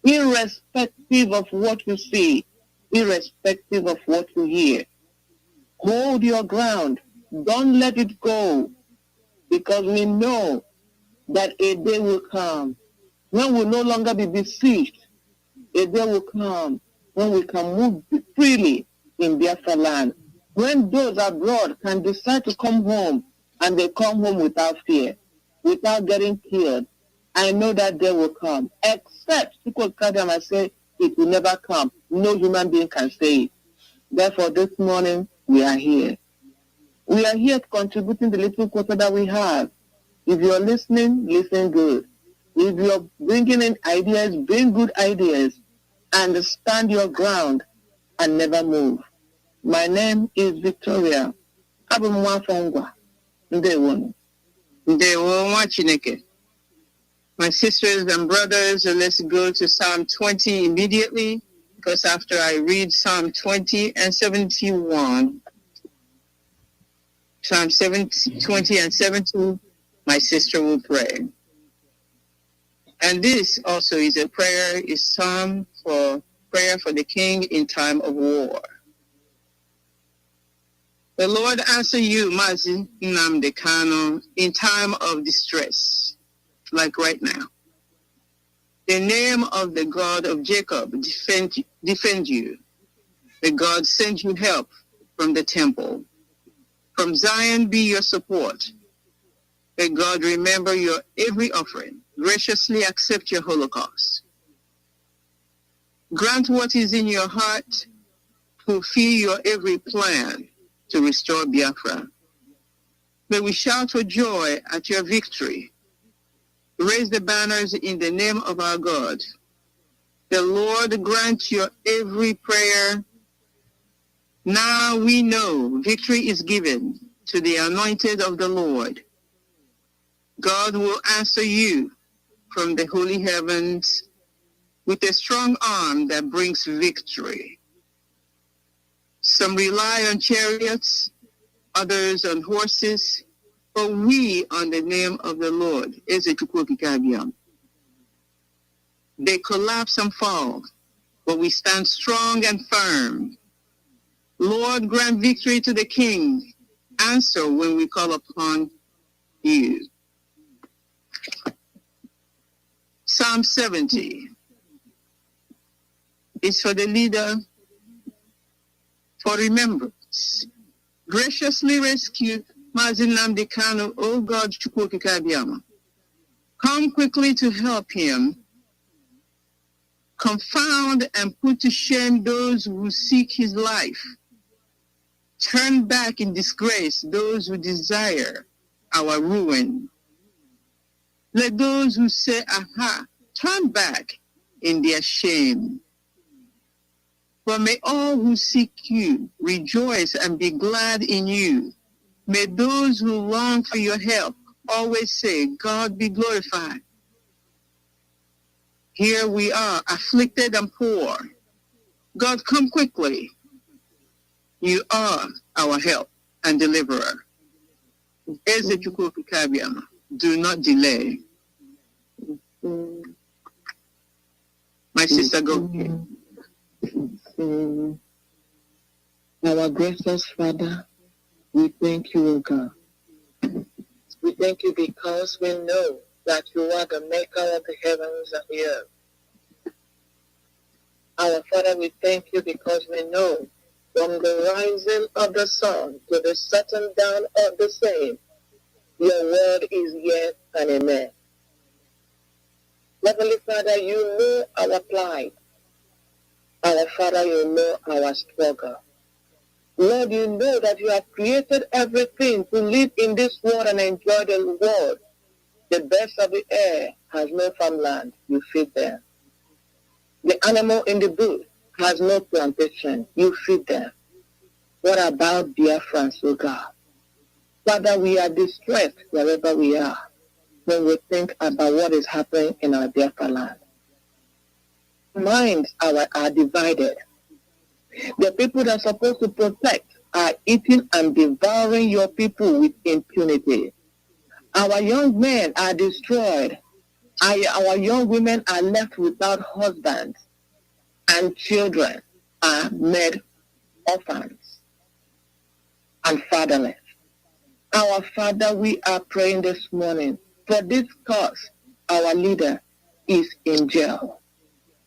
Irrespective of what you see, irrespective of what you hear, hold your ground. Don't let it go, because we know that a day will come when we'll no longer be besieged. A day will come when we can move freely in Biafra land. When those abroad can decide to come home, and they come home without fear, without getting killed, I know that day will come. Except people come and say it will never come. No human being can say it. Therefore, this morning we are here. We are here contributing the little quota that we have. If you're listening, listen good. If you're bringing in ideas, bring good ideas, and stand your ground and never move. My name is Victoria. Abu Mwafongwa. Ndewo. Ndewo nwa Chineke. My sisters and brothers, let's go to Psalm 20 immediately, because after I read Psalm 20 and 71, Psalm 20 and 72, my sister will pray. And this also is a prayer, is Psalm for prayer for the king in time of war. The Lord answer you, Mazi Nnamdi Kanu, in time of distress, like right now. The name of the God of Jacob defend you. The God send you help from the temple. From Zion be your support. May God remember your every offering. Graciously accept your holocaust. Grant what is in your heart. Fulfill your every plan to restore Biafra. May we shout for joy at your victory. Raise the banners in the name of our God. The Lord grant your every prayer. Now we know victory is given to the anointed of the Lord. God will answer you from the holy heavens with a strong arm that brings victory. Some rely on chariots, others on horses, but we on the name of the Lord. They collapse and fall, but we stand strong and firm. Lord, grant victory to the king. Answer when we call upon you. Psalm 70 is for the leader, for remembrance. Graciously rescue Mazi Nnamdi Kanu, O God, Chukwukikabiyama. Come quickly to help him. Confound and put to shame those who seek his life. Turn back in disgrace those who desire our ruin. Let those who say, aha, turn back in their shame. For may all who seek you rejoice and be glad in you. May those who long for your help always say, God be glorified. Here we are, afflicted and poor. God, come quickly. You are our help and deliverer. Do not delay. My sister, go ahead. Our gracious Father, we thank you, O God. We thank you because we know that you are the maker of the heavens and the earth. Our Father, we thank you because we know from the rising of the sun to the setting down of the same, your word is yes and amen. Heavenly Father, you know our plight. Our Father, you know our struggle. Lord, you know that you have created everything to live in this world and enjoy the world. The birds of the air has no farmland, you feed them. The animal in the bush has no plantation, you feed them. What about Biafrans, oh God? Father, we are distressed wherever we are when we think about what is happening in our Biafra land. Minds are divided. The people that are supposed to protect are eating and devouring your people with impunity. Our young men are destroyed. Our young women are left without husbands, and children are made orphans and fatherless. Our Father, we are praying this morning for this cause. Our leader is in jail.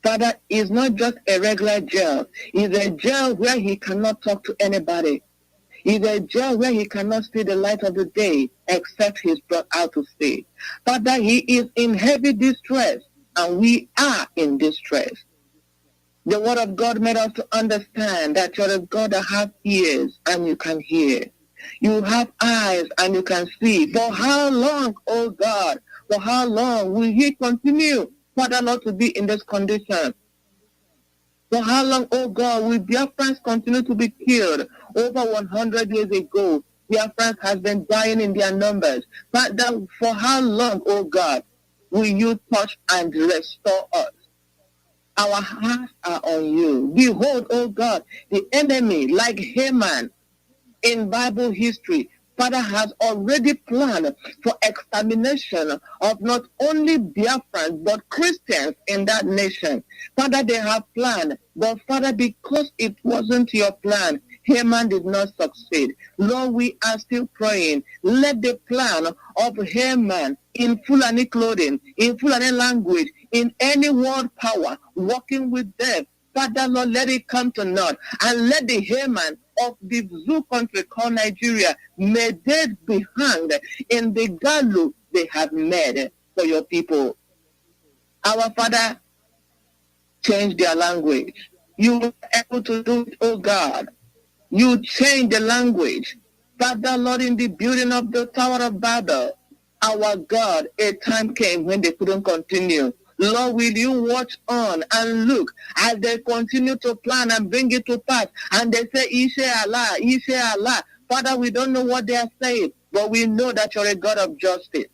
Father, it's not just a regular jail. It's a jail where he cannot talk to anybody. It's a jail where he cannot see the light of the day except he's brought out to see. Father, he is in heavy distress, and we are in distress. The word of God made us to understand that you're a God that has ears and you can hear. You have eyes and you can see. For how long, oh God, for how long will he continue, Father, Lord, to be in this condition? For how long, oh God, will Biafrans continue to be killed? Over 100 years ago, Biafrans has been dying in their numbers. But for how long, oh God, will you touch and restore us? Our hearts are on you. Behold, oh God, the enemy, like Haman in Bible history, Father, has already planned for extermination of not only Biafrans, but Christians in that nation. Father, they have planned, but Father, because it wasn't your plan, Haman did not succeed. Lord, we are still praying. Let the plan of Haman in Fulani clothing, in Fulani language, in any world power, working with them, Father, Lord, let it come to naught. And let the Haman of the zoo country called Nigeria, may they be hanged in the gallows they have made for your people. Our Father, change their language. You were able to do it, oh God. You change the language. Father, Lord, in the building of the Tower of Babel, our God, a time came when they couldn't continue. Lord, will you watch on and look as they continue to plan and bring it to pass? And they say, Ishe Allah, Ishe Allah. Father, we don't know what they are saying, but we know that you're a God of justice.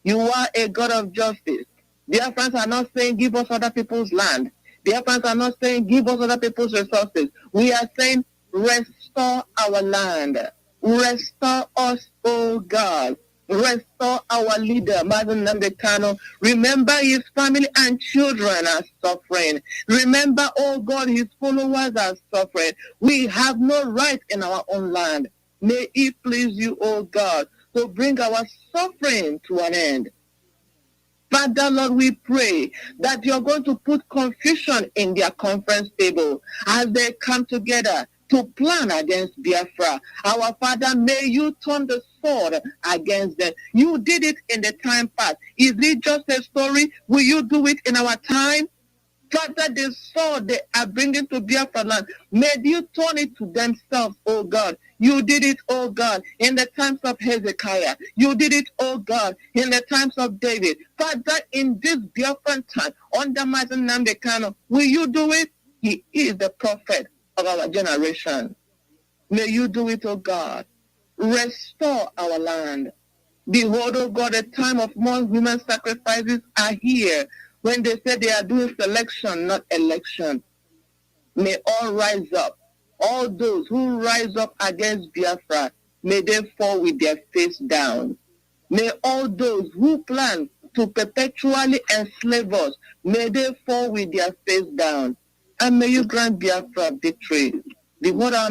You are a God of justice. Biafrans are not saying, give us other people's land. Biafrans are not saying, give us other people's resources. We are saying, restore our land. Restore us, oh God. Restore our leader, Mazi Nnamdi Kanu. Remember his family and children are suffering. Remember, oh God, his followers are suffering. We have no right in our own land. May it please you, oh God, to bring our suffering to an end. Father, Lord, we pray that you're going to put confusion in their conference table as they come together to plan against Biafra. Our Father, may you turn the sword against them. You did it in the time past. Is it just a story? Will you do it in our time? Father, the sword they are bringing to Biafra land, may you turn it to themselves, oh God. You did it, oh God, in the times of Hezekiah. You did it, oh God, in the times of David. Father, in this Biafran time, under Mazi Nnamdi Kanu, will you do it? He is the prophet of our generation. May you do it, oh God. Restore our land. Behold, oh God, a time of more human sacrifices are here. When they say they are doing selection, not election. May all rise up. All those who rise up against Biafra, may they fall with their face down. May all those who plan to perpetually enslave us, may they fall with their face down. And may you grant Biafra victory. Behold our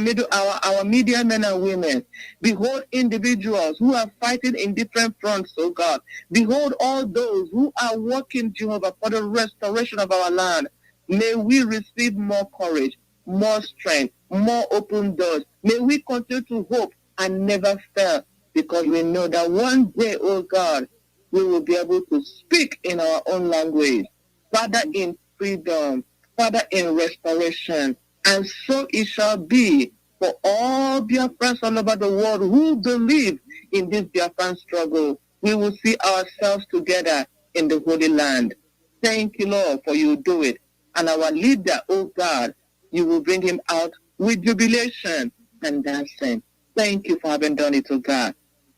media men and women. Behold individuals who are fighting in different fronts, oh God. Behold all those who are working, Jehovah, for the restoration of our land. May we receive more courage, more strength, more open doors. May we continue to hope and never fail, because we know that one day, oh God, we will be able to speak in our own language. Father, in freedom. Father, in restoration. And so it shall be for all Biafrans all over the world who believe in this Biafran struggle. We will see ourselves together in the Holy Land. Thank you, Lord, for you do it. And our leader, oh God, you will bring him out with jubilation and dancing. Thank you for having done it, oh God.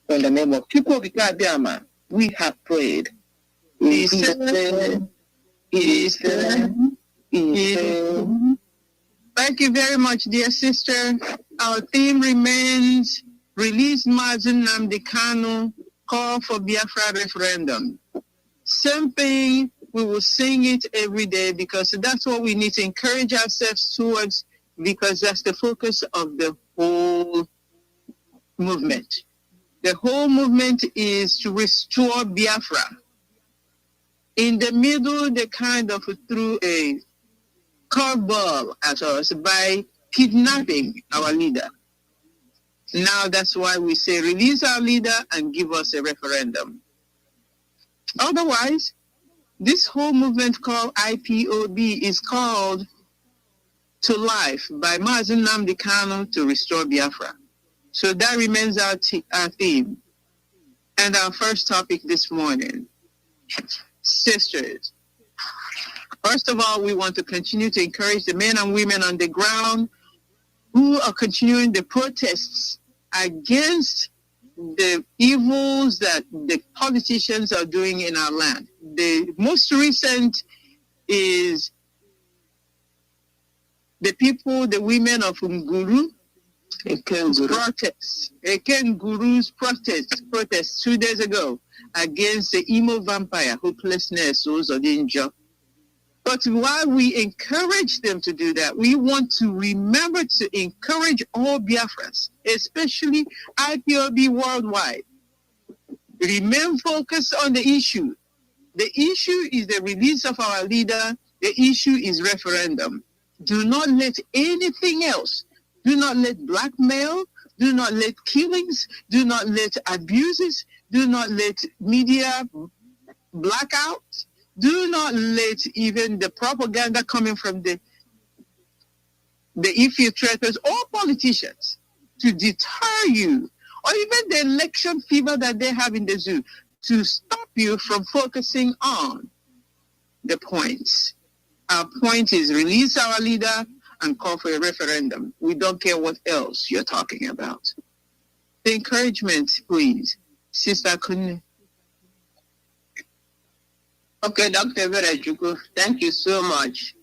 In the name of Biama, we have prayed. Thank you very much, dear sister. Our theme remains release Mazi Nnamdi Kanu, call for Biafra referendum. Same thing, we will sing it every day because that's what we need to encourage ourselves towards, because that's the focus of the whole movement. The whole movement is to restore Biafra. In the middle, they kind of threw a curveball at us by kidnapping our leader. Now that's why we say release our leader and give us a referendum. Otherwise, this whole movement called IPOB is called to life by Mazi Nnamdi Kanu to restore Biafra. So that remains our theme. And our first topic this morning. Sisters, first of all, we want to continue to encourage the men and women on the ground who are continuing the protests against the evils that the politicians are doing in our land. The most recent is the people, the women of Nguru, Guru's protest 2 days ago against the emo vampire hopelessness Odinjo. But while we encourage them to do that, we want to remember to encourage all Biafrans, especially IPOB worldwide. Remain focused on the issue. The issue is the release of our leader. The issue is referendum. Do not let anything else. Do not let blackmail. Do not let killings. Do not let abuses. Do not let media blackout. Do not let even the propaganda coming from the infiltrators or politicians to deter you, or even the election fever that they have in the zoo, to stop you from focusing on the points. Our point is release our leader and call for a referendum. We don't care what else you're talking about. The encouragement, please. Sister Kanu. Okay, Dr. Verejuku, thank you so much.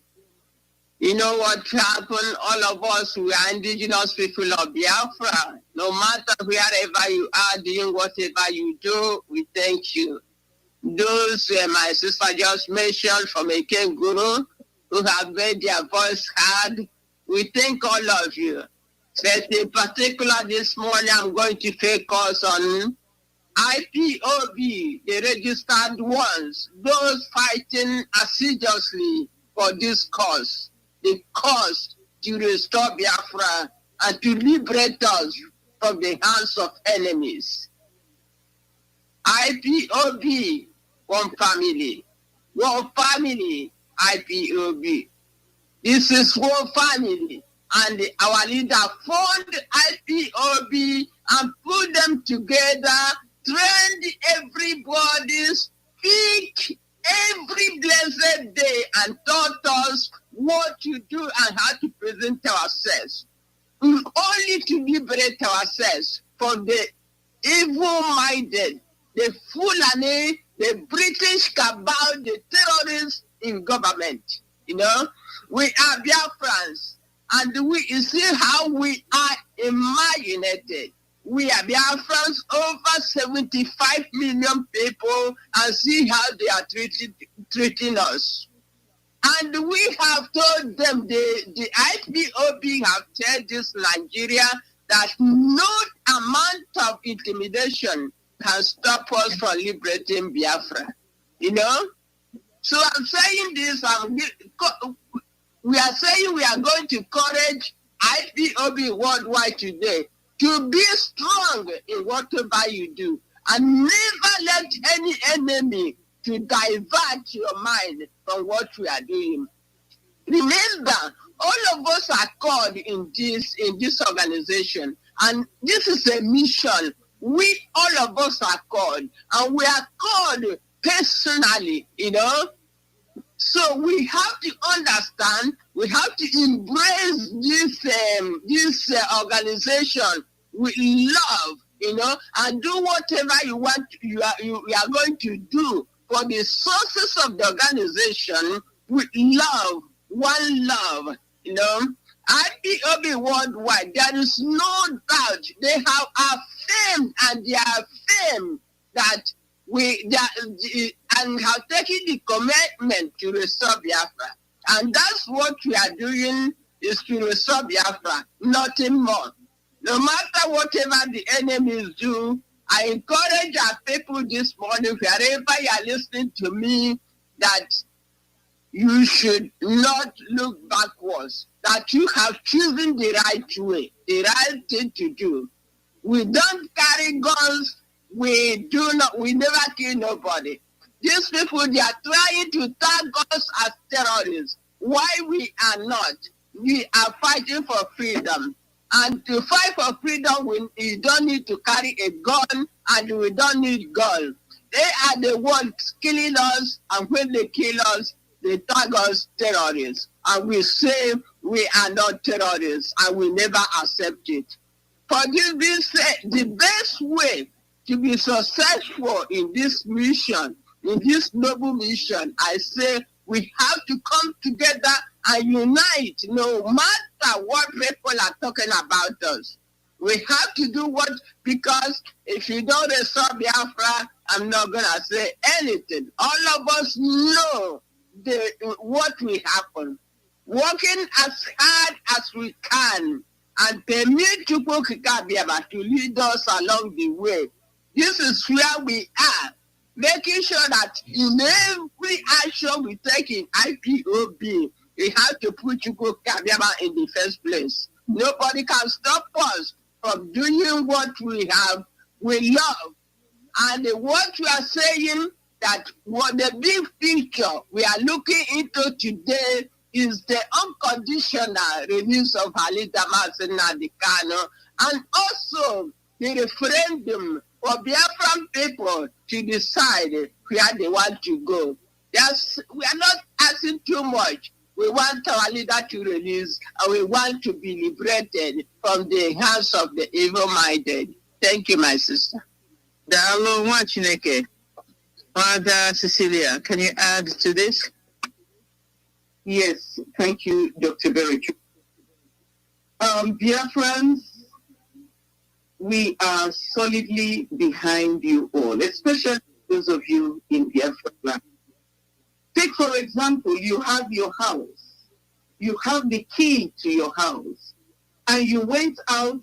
You know what happened? All of us, we are indigenous people of Biafra. No matter wherever you are doing whatever you do, we thank you. Those my sister just mentioned from Eken Guru, who have made their voice heard, we thank all of you. But in particular this morning, I'm going to focus on IPOB, the registered ones, those fighting assiduously for this cause, the cause to restore Biafra and to liberate us from the hands of enemies. IPOB, one family, IPOB. This is one family, and our leader formed IPOB and put them together, trained everybody, speak every blessed day, and taught us what to do and how to present ourselves. Only to liberate ourselves from the evil-minded, the Fulani, the British cabal, the terrorists in government. You know, we are Biafrans, and you see how we are imaginated. We are Biafrans, over 75 million people, and see how they are treating us. And we have told them, the IPOB have told this Nigeria that no amount of intimidation can stop us from liberating Biafra. You know? So I'm saying this, we are saying we are going to encourage IPOB worldwide today to be strong in whatever you do, and never let any enemy to divert your mind from what we are doing. Remember, all of us are called in this organization, and this is a mission. We all of us are called, and we are called personally, So we have to understand, we have to embrace this organization with love, and do whatever you want. You are going to do for the sources of the organization with love, one love. IPOB worldwide, there is no doubt they have affirmed, and they have affirmed that and have taken the commitment to restore Biafra. And that's what we are doing, is to restore Biafra, nothing more. No matter whatever the enemies do, I encourage our people this morning, wherever you are listening to me, that you should not look backwards, that you have chosen the right way, the right thing to do. We don't carry guns. We never kill nobody. These people, they are trying to tag us as terrorists. Why we are not? We are fighting for freedom. And to fight for freedom, we don't need to carry a gun, and we don't need guns. They are the ones killing us, and when they kill us, they tag us terrorists. And we say we are not terrorists, and we never accept it. For this being said, the best way to be successful in this mission, in this noble mission, I say we have to come together and unite, no matter what people are talking about us. We have to do because if you don't restore Biafra, I'm not going to say anything. All of us know what will happen. Working as hard as we can and permit people to lead us along the way. This is where we are, making sure that in every action we take in IPOB, we have to put Chukwu Kabiaba in the first place. Nobody can stop us from doing what we love. And what we are saying, that what the big picture we are looking into today is the unconditional release of Halida Nnamdi Kanu, and also the referendum for Biafran people to decide where they want to go. We are not asking too much. We want our leader to release, and we want to be liberated from the hands of the evil-minded. Thank you, my sister. Dalo Chineke. Father Cecilia, can you add to this? Yes, thank you, Dr. Berich. Biafrans, we are solidly behind you all, especially those of you in Biafra. Take, for example, you have your house. You have the key to your house. And you went out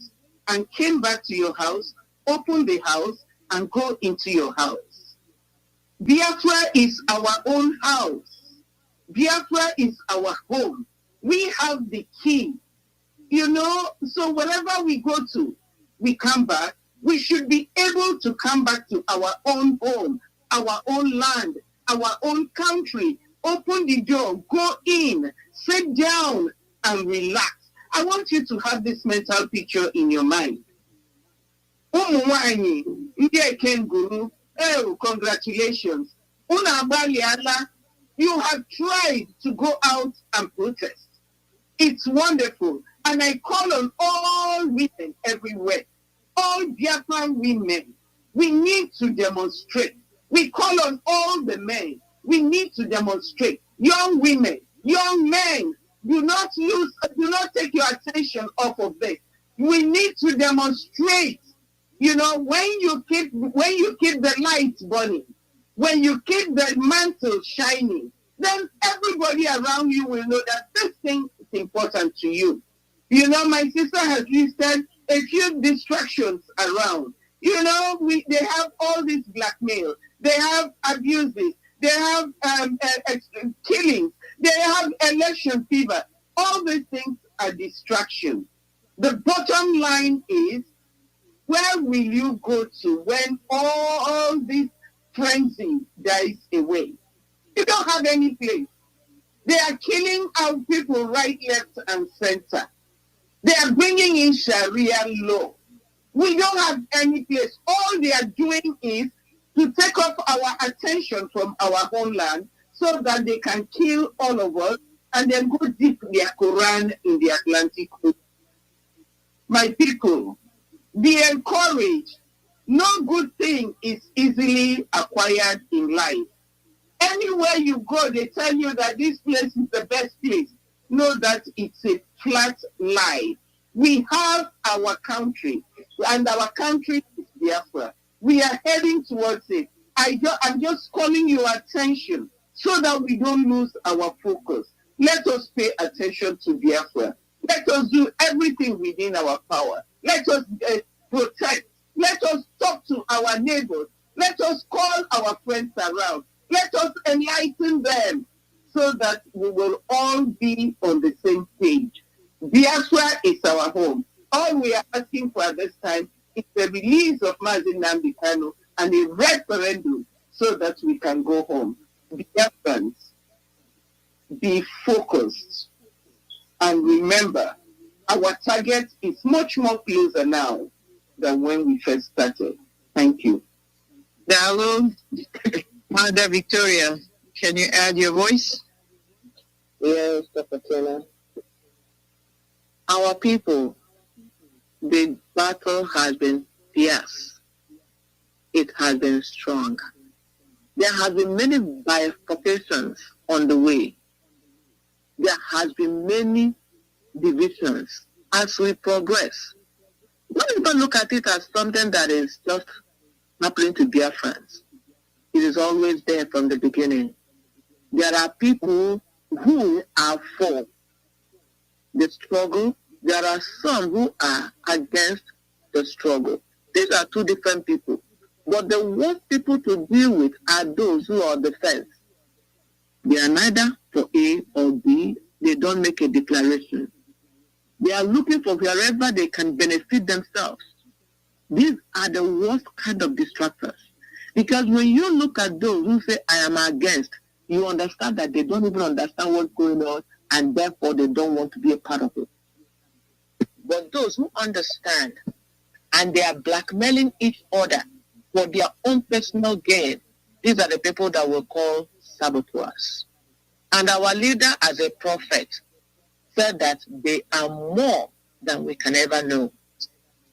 and came back to your house, opened the house, and go into your house. Biafra is our own house. Biafra is our home. We have the key. So wherever we go to, we come back. We should be able to come back to our own home, our own land, our own country. Open the door, go in, sit down, and relax. I want you to have this mental picture in your mind. Oh, congratulations. You have tried to go out and protest. It's wonderful. And I call on all women everywhere, all Biafran women, we need to demonstrate. We call on all the men, we need to demonstrate. Young women, young men, do not take your attention off of this. We need to demonstrate. When you keep the lights burning, when you keep the mantle shining, then everybody around you will know that this thing is important to you. My sister has listed a few distractions around. They have all this blackmail, they have abuses, they have killings, they have election fever. All these things are distractions. The bottom line is, where will you go to when all this frenzy dies away? You don't have any place. They are killing our people right, left, and center. They are bringing in Sharia law. We don't have any place. All they are doing is to take off our attention from our homeland so that they can kill all of us and then go dip their Quran in the Atlantic Ocean. My people, be encouraged. No good thing is easily acquired in life. Anywhere you go, they tell you that this place is the best place. Know that it's a flat lie. We have our country, and our country is Biafra. We are heading towards it. I'm just calling your attention so that we don't lose our focus. Let us pay attention to Biafra. Let us do everything within our power. Let us protect. Let us talk to our neighbors. Let us call our friends around. Let us enlighten them so that we will all be on the same page. Biafra is our home. All we are asking for at this time is the release of Mazi Nnamdi Kanu and a referendum so that we can go home. Biafrans, be focused. And remember, our target is much more closer now than when we first started. Thank you. Hello, Mother Victoria, can you add your voice? Yes, Dr. Taylor. Our people, the battle has been fierce. It has been strong. There have been many bifurcations on the way. There has been many divisions as we progress. Don't even look at it as something that is just happening to Biafrans. It is always there from the beginning. There are people who are for the struggle. There are some who are against the struggle. These are two different people. But the worst people to deal with are those who are on the fence. They are neither for A or B. They don't make a declaration. They are looking for wherever they can benefit themselves. These are the worst kind of distractors. Because when you look at those who say, I am against, you understand that they don't even understand what's going on, and therefore they don't want to be a part of it. But those who understand, and they are blackmailing each other for their own personal gain, these are the people that we call saboteurs. And our leader, as a prophet, said that they are more than we can ever know.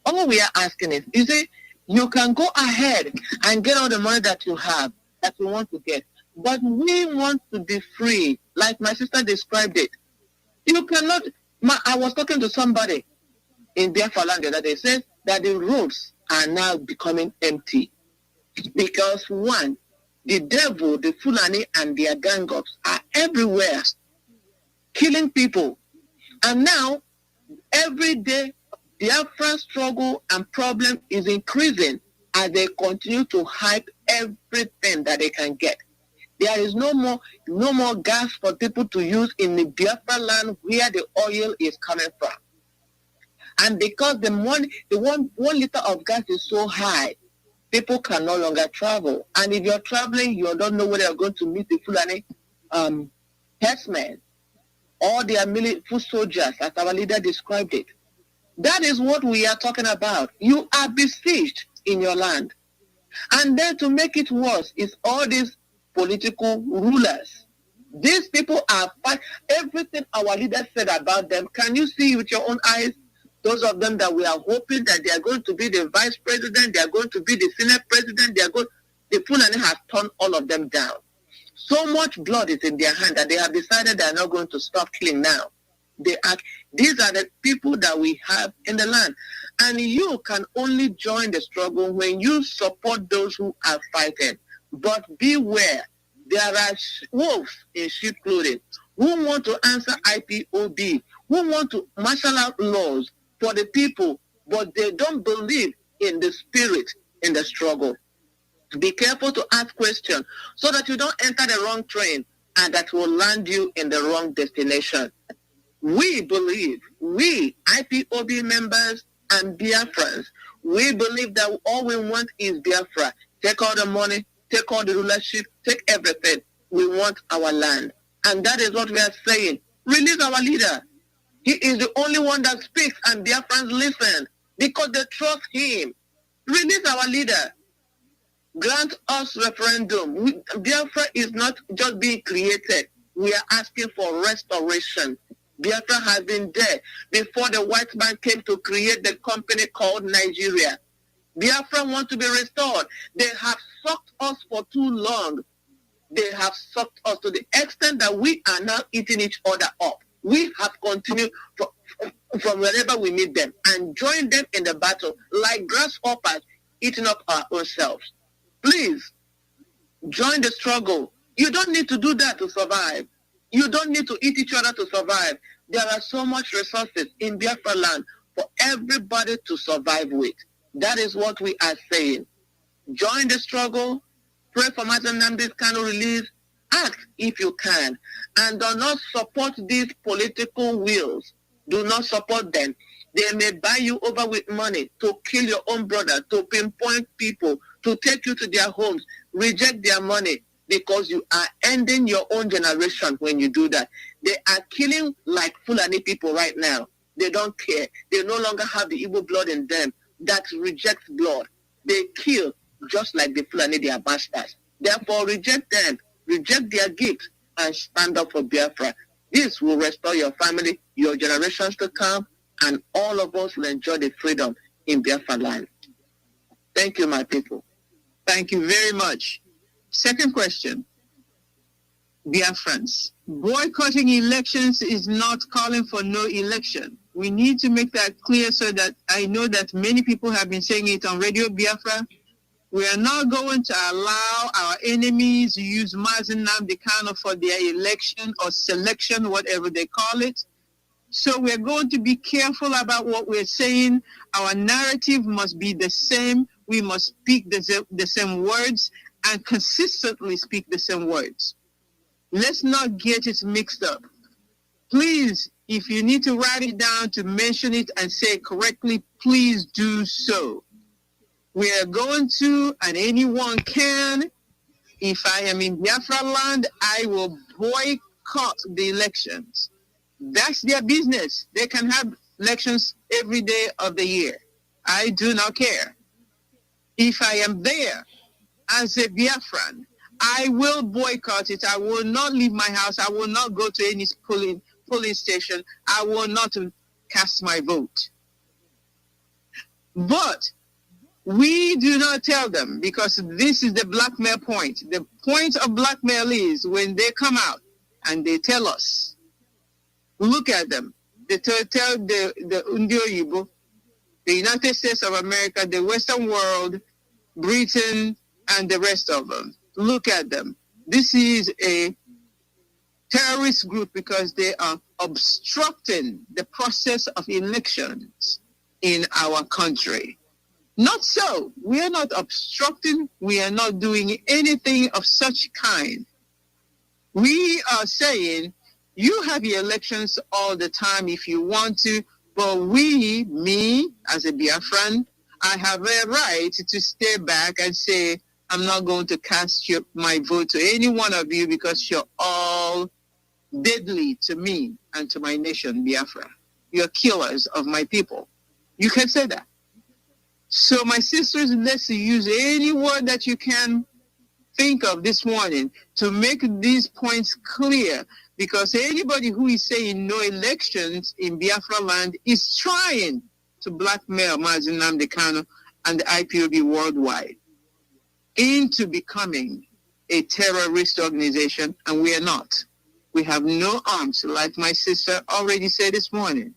All we are asking is, you see, you can go ahead and get all the money that you have, that you want to get. But we want to be free, like my sister described it. You cannot, I was talking to somebody in Biafra land the other day, said that the roads are now becoming empty. Because one, the devil, the Fulani and their gang-ups are everywhere, killing people. And now, every day, Biafra struggle and problem is increasing as they continue to hype everything that they can get. There is no more gas for people to use in the Biafra land where the oil is coming from. And because the one liter of gas is so high, people can no longer travel. And if you're traveling, you don't know whether you're going to meet the Fulani herdsmen or their foot soldiers, as our leader described it. That is what we are talking about. You are besieged in your land. And then to make it worse is all these political rulers. These people are everything our leader said about them. Can you see with your own eyes? Those of them that we are hoping that they are going to be the vice president, they are going to be the senate president, the Fulani has turned all of them down. So much blood is in their hand that they have decided they are not going to stop killing now. These are the people that we have in the land. And you can only join the struggle when you support those who are fighting. But beware, there are wolves in sheep clothing who want to answer IPOB, who want to martial out laws for the people, but they don't believe in the spirit in the struggle. Be careful to ask questions so that you don't enter the wrong train and that will land you in the wrong destination. We believe, we IPOB members and Biafrans, we believe that all we want is Biafra. Take all the money, take all the rulership, take everything. We want our land. And that is what we are saying. Release our leader. He is the only one that speaks, and Biafrans listen because they trust him. Release our leader. Grant us referendum. Biafra is not just being created. We are asking for restoration. Biafra has been there before the white man came to create the company called Nigeria. Biafra want to be restored. They have sucked us for too long. They have sucked us to the extent that we are now eating each other up. We have continued from wherever we meet them and join them in the battle like grasshoppers eating up our own selves. Please, join the struggle. You don't need to do that to survive. You don't need to eat each other to survive. There are so much resources in Biafra land for everybody to survive with. That is what we are saying. Join the struggle. Pray for Mazi Nnamdi's Kanu release. Act if you can. And do not support these political wills. Do not support them. They may buy you over with money to kill your own brother, to pinpoint people, to take you to their homes. Reject their money because you are ending your own generation when you do that. They are killing like Fulani people right now. They don't care. They no longer have the evil blood in them that rejects blood. They kill just like the Fulani, they are bastards. Therefore, reject them, reject their gifts, and stand up for Biafra. This will restore your family, your generations to come, and all of us will enjoy the freedom in Biafra land. Thank you, my people. Thank you very much. Second question. Biafrans, boycotting elections is not calling for no election. We need to make that clear so that I know that many people have been saying it on Radio Biafra. We are not going to allow our enemies to use Mazi Nnamdi Kanu for their election or selection, whatever they call it. So we're going to be careful about what we're saying. Our narrative must be the same. We must speak the same words and consistently speak the same words. Let's not get it mixed up. Please, if you need to write it down to mention it and say it correctly, please do so. We are going to, and anyone can, if I am in Biafra land, I will boycott the elections. That's their business. They can have elections every day of the year. I do not care. If I am there as a Biafran, I will boycott it. I will not leave my house. I will not go to any polling station. I will not cast my vote. But we do not tell them, because this is the blackmail point. The point of blackmail is when they come out and they tell us, look at them. They tell the Undio, the United States of America, the Western world, Britain, and the rest of them. Look at them. This is a terrorist group because they are obstructing the process of elections in our country. Not so. We are not obstructing. We are not doing anything of such kind. We are saying you have your elections all the time if you want to, but me as a Biafran, I have a right to stay back and say, I'm not going to cast my vote to any one of you because you're all deadly to me and to my nation, Biafra. You're killers of my people. You can say that. So my sisters, let's use any word that you can think of this morning to make these points clear, because anybody who is saying no elections in Biafra land is trying to blackmail Mazi Nnamdi Kanu and the IPOB worldwide into becoming a terrorist organization, and we are not. We have no arms, like my sister already said this morning.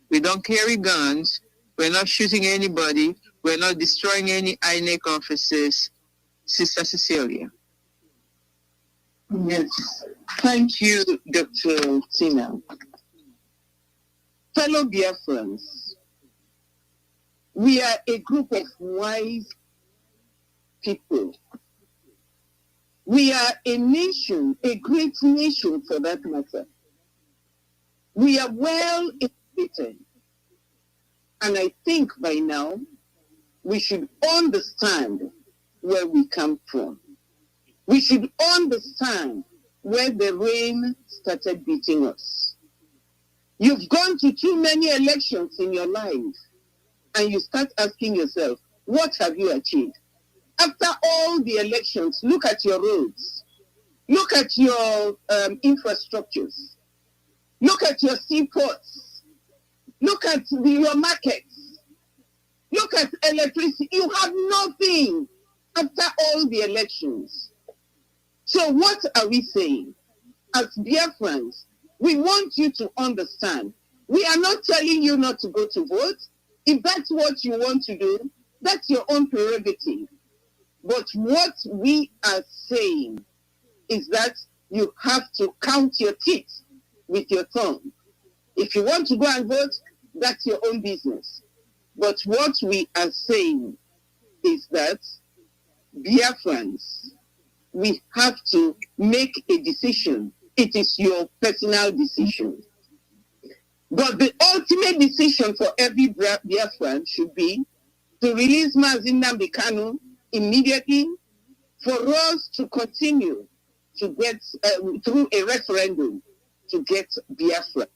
We don't carry guns. We're not shooting anybody. We're not destroying any INEC offices. Sister Cecilia. Yes. Thank you, Dr. Tina. Fellow Biafrans, we are a group of wise people. We are a nation, a great nation for that matter. We are well educated. And I think by now, we should understand where we come from. We should understand where the rain started beating us. You've gone to too many elections in your life, and you start asking yourself, what have you achieved? After all the elections, look at your roads, look at your infrastructures, look at your seaports, look at your markets, look at electricity. You have nothing after all the elections. So what are we saying? As Biafrans, we want you to understand, we are not telling you not to go to vote. If that's what you want to do, that's your own prerogative. But what we are saying is that you have to count your teeth with your tongue. If you want to go and vote, that's your own business. But what we are saying is that Biafrans, we have to make a decision. It is your personal decision. But the ultimate decision for every Biafran should be to release Mazi Iyke immediately, for us to continue to get, through a referendum, to get Biafra.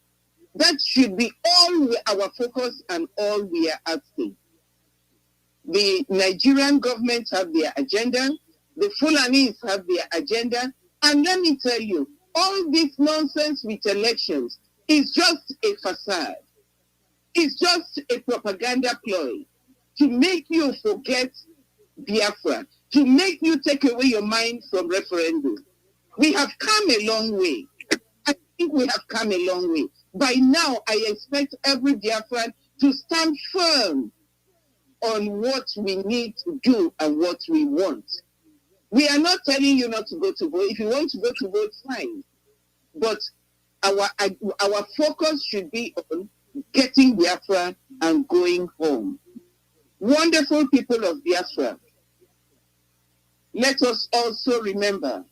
That should be all our focus and all we are asking. The Nigerian government have their agenda, the Fulanis have their agenda, and let me tell you, all this nonsense with elections is just a facade. It's just a propaganda ploy to make you forget Biafra, to make you take away your mind from referendum. We have come a long way. I think we have come a long way. By now, I expect every Biafran to stand firm on what we need to do and what we want. We are not telling you not to go to vote. If you want to go to vote, fine. But our focus should be on getting Biafra and going home. Wonderful people of Biafra, let us also remember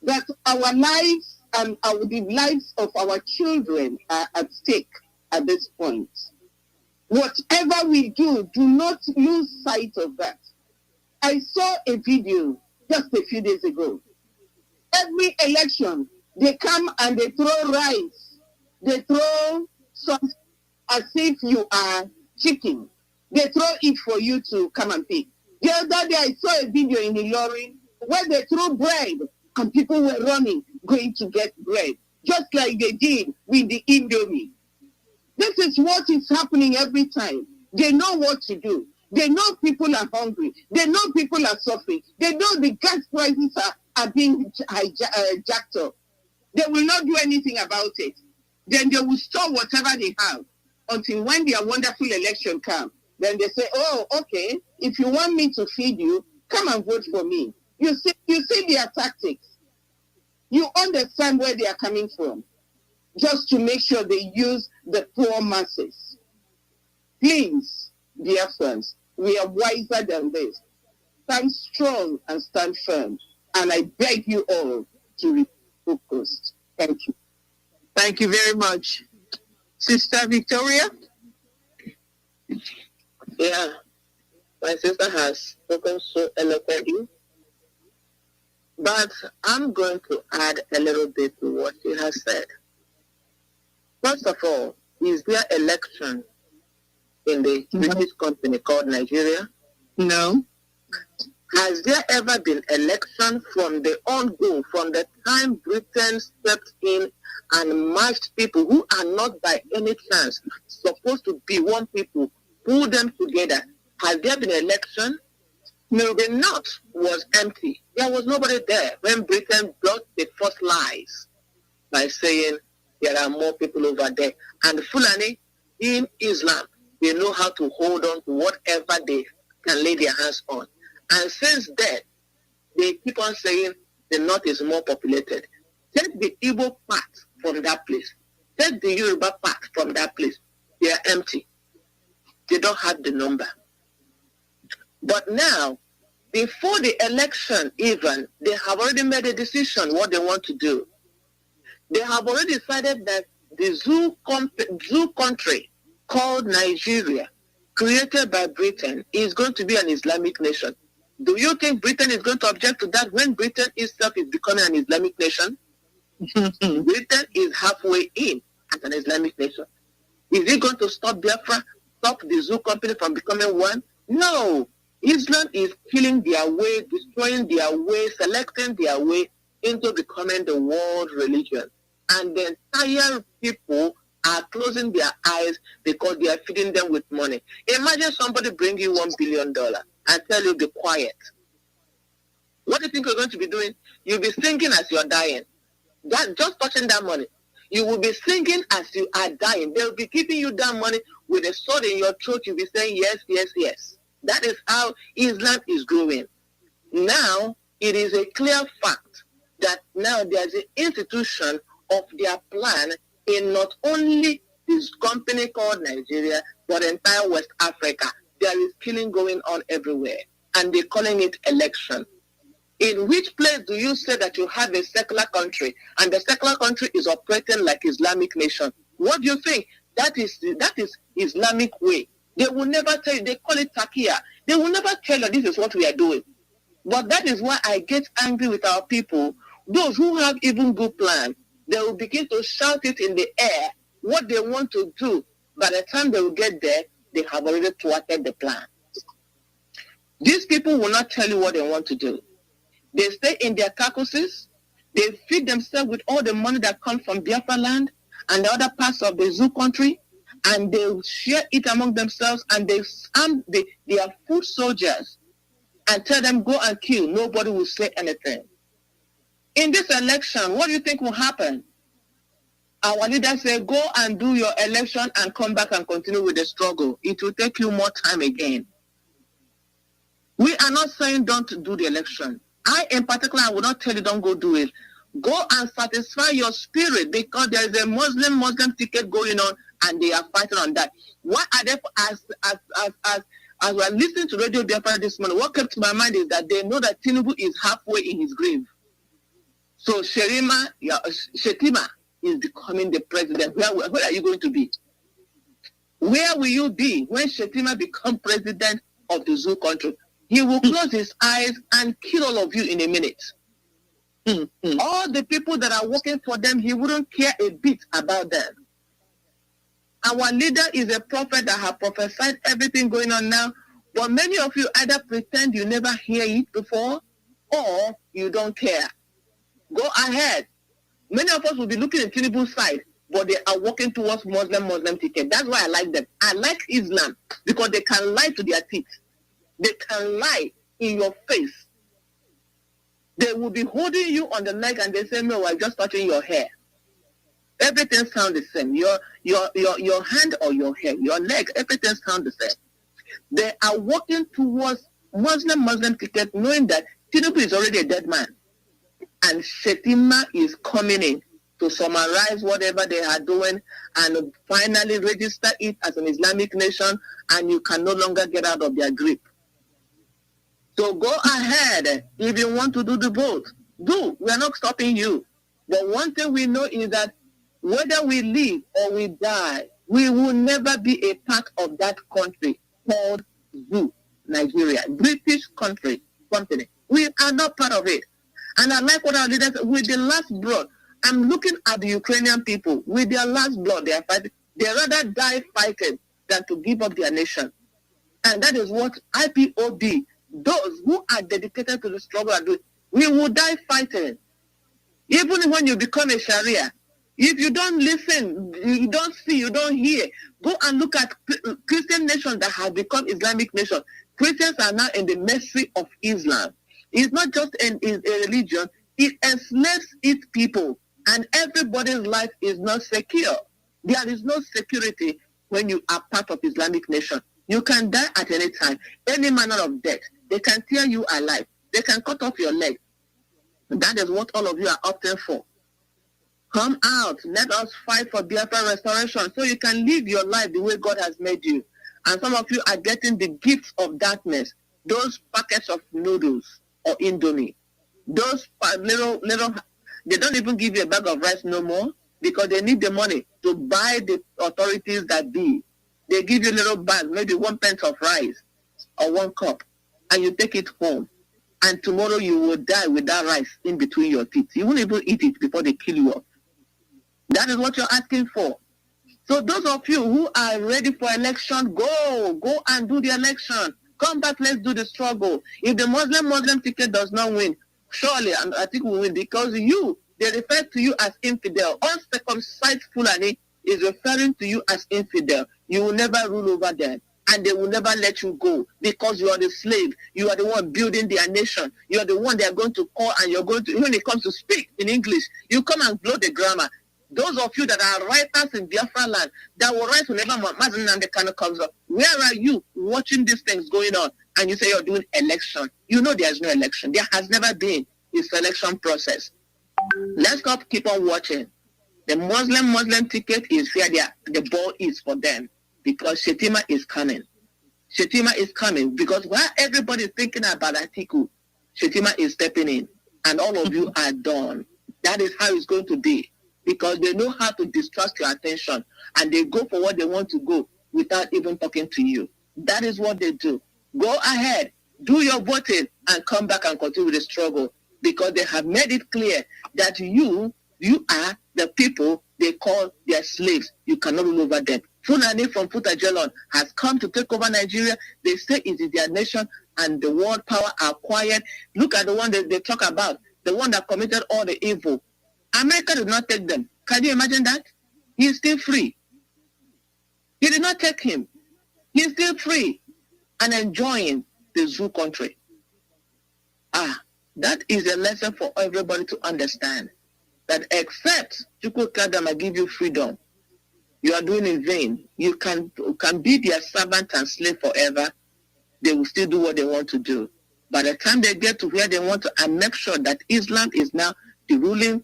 that our lives and the lives of our children are at stake at this point. Whatever we do, do not lose sight of that. I saw a video just a few days ago. Every election, they come and they throw rice. They throw something as if you are chicken. They throw it for you to come and pick. The other day, I saw a video in Ilorin where they threw bread and people were running, going to get bread, just like they did with the Indomie. This is what is happening every time. They know what to do. They know people are hungry. They know people are suffering. They know the gas prices are being jacked up. They will not do anything about it. Then they will store whatever they have until when their wonderful election comes. Then they say, oh, okay, if you want me to feed you, come and vote for me. You see their tactics. You understand where they are coming from, just to make sure they use the poor masses. Please, dear friends, we are wiser than this. Stand strong and stand firm. And I beg you all to be focused. Thank you. Thank you very much. Sister Victoria? Yeah, my sister has spoken so eloquently, but I'm going to add a little bit to what she has said. First of all, is there election in the British company called Nigeria? No. Has there ever been election from the on-go, from the time Britain stepped in and marched people who are not by any chance supposed to be one people, pull them together? Has there been an election? No, the north was empty. There was nobody there when Britain brought the first lies by saying there are more people over there. And Fulani in Islam, they know how to hold on to whatever they can lay their hands on. And since then, they keep on saying the north is more populated. Take the Igbo part from that place. Take the Yoruba part from that place. They are empty. They don't have the number. But now, before the election even, they have already made a decision what they want to do. They have already decided that the zoo country called Nigeria, created by Britain, is going to be an Islamic nation. Do you think Britain is going to object to that when Britain itself is becoming an Islamic nation? Britain is halfway in as an Islamic nation. Is it going to stop Biafra, stop the zoo company from becoming one? No. Islam is killing their way, destroying their way, selecting their way into becoming the world religion. And the entire people are closing their eyes because they are feeding them with money. Imagine somebody bring you $1 billion and tell you be quiet. What do you think you're going to be doing? You'll be thinking as you're dying. That just touching that money. You will be singing as you are dying. They'll be giving you that money with a sword in your throat. You'll be saying yes, yes, yes. That is how Islam is growing. Now, it is a clear fact that now there's an institution of their plan in not only this company called Nigeria, but entire West Africa. There is killing going on everywhere. And they're calling it election. In which place do you say that you have a secular country and the secular country is operating like Islamic nation? What do you think? That is Islamic way. They will never tell you. They call it takia. They will never tell you this is what we are doing. But that is why I get angry with our people. Those who have even good plan, they will begin to shout it in the air what they want to do. By the time they will get there, they have already thwarted the plan. These people will not tell you what they want to do. They stay in their carcasses. They feed themselves with all the money that comes from Biafra land and the other parts of the zoo country, and they share it among themselves, and they arm their foot soldiers and tell them go and kill. Nobody will say anything. In this election, what do you think will happen? Our leaders say, go and do your election and come back and continue with the struggle. It will take you more time again. We are not saying don't do the election. I, in particular, I will not tell you don't go do it. Go and satisfy your spirit because there is a Muslim ticket going on and they are fighting on that. What are they, as we are listening to Radio Biafra this morning, what came to my mind is that they know that Tinubu is halfway in his grave. So Shetima is becoming the president. Where are you going to be? Where will you be when Shetima becomes president of the zoo country? He will close his eyes and kill all of you in a minute. All the people that are working for them, he wouldn't care a bit about them. Our leader is a prophet that has prophesied everything going on now, but many of you either pretend you never hear it before or you don't care. Go ahead. Many of us will be looking at Tinubu's side, but they are working towards Muslim ticket. That's why I like them. I like Islam because they can lie to their teeth. They can lie in your face. They will be holding you on the leg and they say, no, I'm just touching your hair. Everything sounds the same. Your hand or your hair, your leg, everything sounds the same. They are working towards Muslim ticket, knowing that Tinubu is already a dead man. And Shetima is coming in to summarize whatever they are doing and finally register it as an Islamic nation, and you can no longer get out of their grip. So go ahead. If you want to do the both, do. We are not stopping you. But one thing we know is that whether we live or we die, we will never be a part of that country called ZU, Nigeria, British company. We are not part of it. And I like what our leaders, with the last blood, I'm looking at the Ukrainian people, with their last blood, they are fighting. They rather die fighting than to give up their nation. And that is what IPOB, those who are dedicated to the struggle are doing. We will die fighting. Even when you become a Sharia, if you don't listen, you don't see, you don't hear, go and look at Christian nations that have become Islamic nations. Christians are now in the mercy of Islam. It's not just a religion, it enslaves its people, and everybody's life is not secure. There is no security when you are part of Islamic nation. You can die at any time, any manner of death. They can tear you alive. They can cut off your leg. That is what all of you are opting for. Come out. Let us fight for Biafra restoration so you can live your life the way God has made you. And some of you are getting the gifts of darkness, those packets of noodles or Indomie. Those little, they don't even give you a bag of rice no more because they need the money to buy the authorities that be. They give you a little bag, maybe 1 pence of rice or 1 cup. and you take it home, and tomorrow you will die with that rice in between your teeth. You won't even eat it before they kill you off. That is what you're asking for. So those of you who are ready for election, go and do the election. Come back, let's do the struggle. If the Muslim ticket does not win, surely, and I think we win, because they refer to you as infidel. Uncircumcised Fulani is referring to you as infidel. You will never rule over them, and they will never let you go because you are the slave. You are the one building their nation. You are the one they are going to call, and you're going to, when it comes to speak in English, you come and blow the grammar. Those of you that are writers in Biafra land that will write whenever Mazi Nnamdi Kanu comes up, where are you watching these things going on? And you say you're doing election. You know there's no election. There has never been a selection process. Let's keep on watching. The Muslim ticket is where the ball is for them, because Shetima is coming. Shetima is coming because while everybody is thinking about Atiku, Shetima is stepping in, and all of you are done. That is how it's going to be, because they know how to distract your attention, and they go for what they want to go without even talking to you. That is what they do. Go ahead, do your voting, and come back and continue the struggle, because they have made it clear that you are the people they call their slaves. You cannot rule over them. Fulani from Futajelon has come to take over Nigeria. They say it is their nation, and the world power are quiet. Look at the one that they talk about, the one that committed all the evil. America did not take them. Can you imagine that? He is still free. He did not take him. He is still free and enjoying the zoo country. That is a lesson for everybody to understand, that except Chukwukadama give you freedom, you are doing in vain. You can be their servant and slave forever. They will still do what they want to do. By the time they get to where they want to, and make sure that Islam is now the ruling,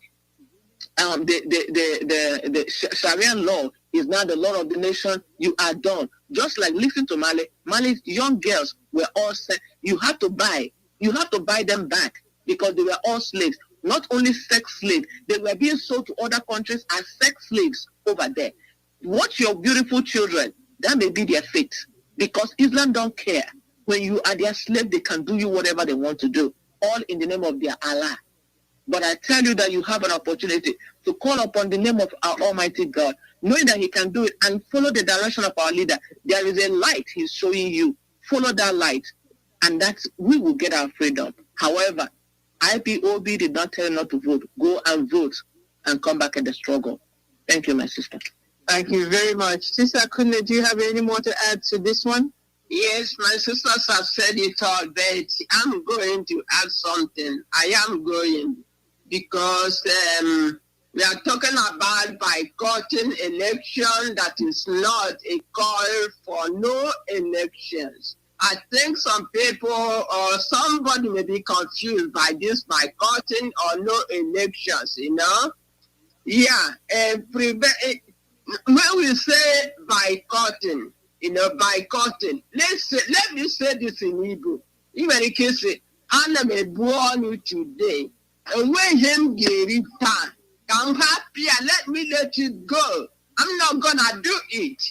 the Sharia law is now the law of the nation, you are done. Just like, listen to Mali. Mali's young girls were all said, you have to buy them back, because they were all slaves. Not only sex slaves, they were being sold to other countries as sex slaves over there. Watch your beautiful children. That may be their fate, because Islam don't care. When you are their slave, they can do you whatever they want to do, all in the name of their Allah. But I tell you that you have an opportunity to call upon the name of our Almighty God, knowing that He can do it, and follow the direction of our leader. There is a light He's showing you. Follow that light, and that's we will get our freedom. However, IPOB did not tell you not to vote. Go and vote and come back in the struggle. Thank you, my sister. Thank you very much. Sister Kunu, do you have any more to add to this one? Yes, my sisters have said it all, but I'm going to add something. I am going, because we are talking about boycotting election that is not a call for no elections. I think some people or somebody may be confused by this boycotting or no elections, Yeah, when we say boycotting, boycotting, let me say this in Igbo. Even in case Anna may born you today, and when him get it time, I'm happy and let me let it go. I'm not gonna do it,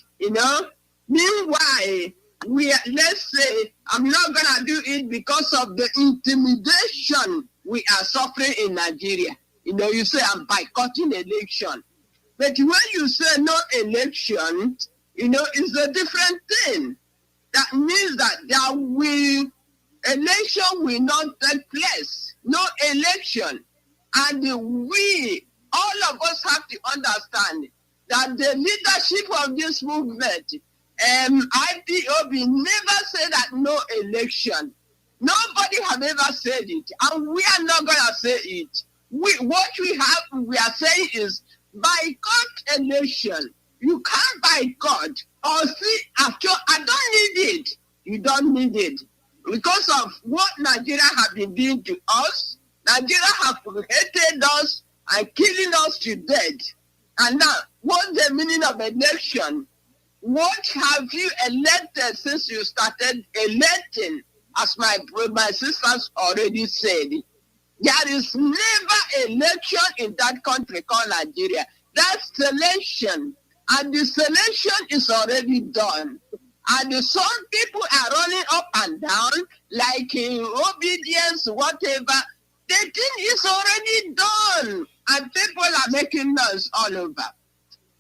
Meanwhile, let's say I'm not gonna do it because of the intimidation we are suffering in Nigeria. You say I'm boycotting election. But when you say no election, it's a different thing. That means that election will not take place. No election. And all of us have to understand that the leadership of this movement, IPOB never said that no election. Nobody have ever said it. And we are not going to say it. What we are saying is boycott election. You can't boycott or see after. I don't need it. You don't need it. Because of what Nigeria have been doing to us, Nigeria have hated us and killing us to death. And now, what's the meaning of election? What have you elected since you started electing? As my sisters already said, there is never election in that country called Nigeria. That's selection. And the selection is already done. And some people are running up and down like in obedience, whatever. The thing is already done, and people are making noise all over.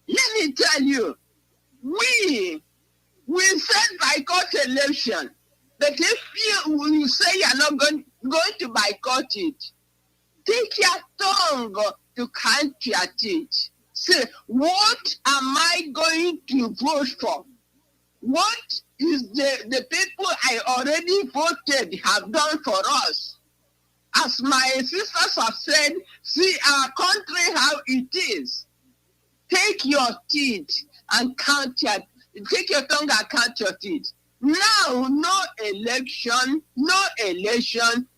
Let me tell you, we said boycott election, but if you say you're not going to boycott it, take your tongue to count your teeth. Say, what am I going to vote for? What is the people I already voted have done for us? As my sisters have said, see our country how it is. Take your teeth and count your, take your tongue and count your teeth. Now, no election.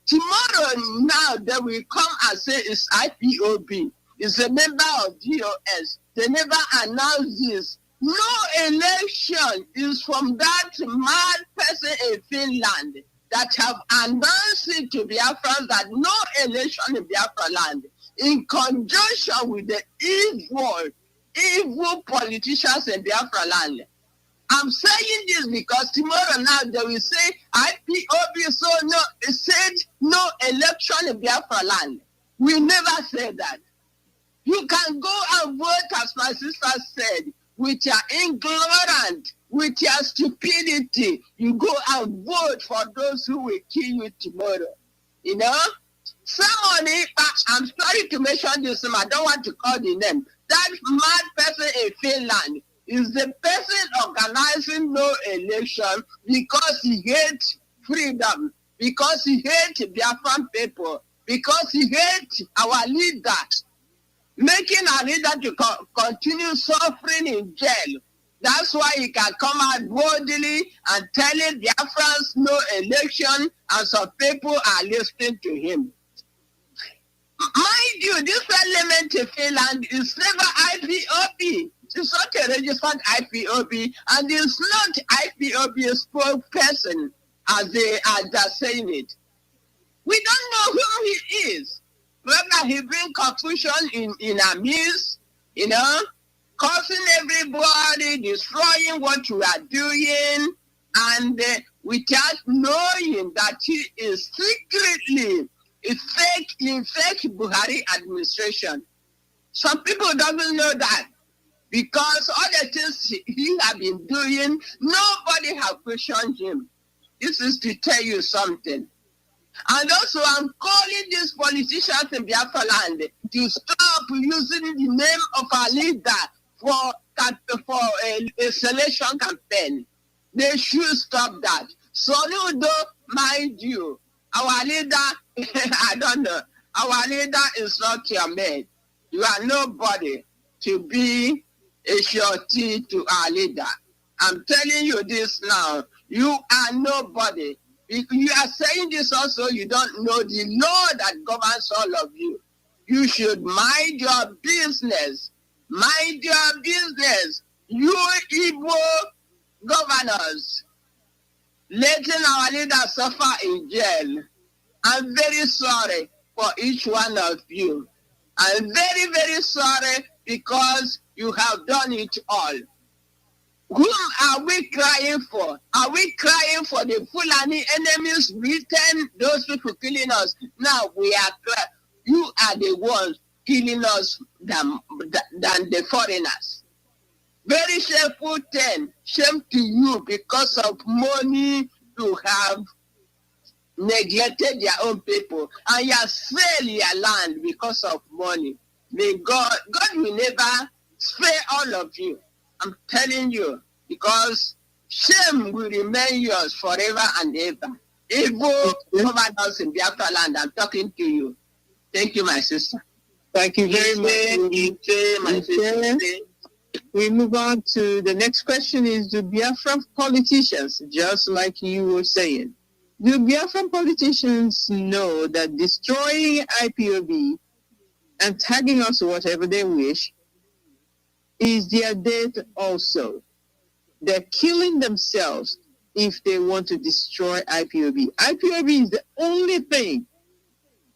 Tomorrow, now they will come and say it's IPOB. It's a member of DOS. They never announced this. No election is from that mad person in Finland that have announced it to Biafrans that no election in Biafra land, in conjunction with the evil politicians in Biafra land. I'm saying this because tomorrow now they will say IPOB so no, it said no election in Biafra land. We never said that. You can go and vote, as my sister said, with your ignorance, with your stupidity. You go and vote for those who will kill you tomorrow. You know? Somebody, I'm sorry to mention this name, I don't want to call the name. That mad person in Finland is the person organizing no election because he hates freedom, because he hates Biafran people, because he hates our leaders, making our leader to continue suffering in jail. That's why he can come out boldly and telling Biafrans no election, and some people are listening to him. Mind you, this parliament in Finland is never IPOB. It's not a registered IPOB, and it's not IPOB spokesperson as they are just saying it. We don't know who he is. Whether he brings confusion in our midst, you know, causing everybody, destroying what we are doing, and without knowing that he is secretly in fake Buhari administration. Some people don't know that because all the things he has been doing, nobody has questioned him. This is to tell you something. And also, I'm calling these politicians in Biafra land to stop using the name of our leader for a selection campaign. They should stop that. So, mind you, our leader, I don't know, our leader is not your man. You are nobody to be a surety to our leader. I'm telling you this now. You are nobody. If you are saying this also, you don't know the law that governs all of you. You should mind your business. Mind your business. You Igbo governors, letting our leaders suffer in jail. I'm very sorry for each one of you. I'm very, very sorry because you have done it all. Whom are we crying for? Are we crying for the Fulani enemies, Britain, those people killing us? Now we are crying. You are the ones killing us than the foreigners. Very shameful thing. Shame to you because of money to have neglected their own people. And you have failed your land because of money. May God will never spare all of you. I'm telling you, because shame will remain yours forever and ever. Evil governors in Biafra land, I'm talking to you. Thank you, my sister. Thank you very much. We move on to the next question is, do Biafran politicians, just like you were saying, do Biafran politicians know that destroying IPOB and tagging us whatever they wish is their death also? They're killing themselves if they want to destroy IPOB. IPOB is the only thing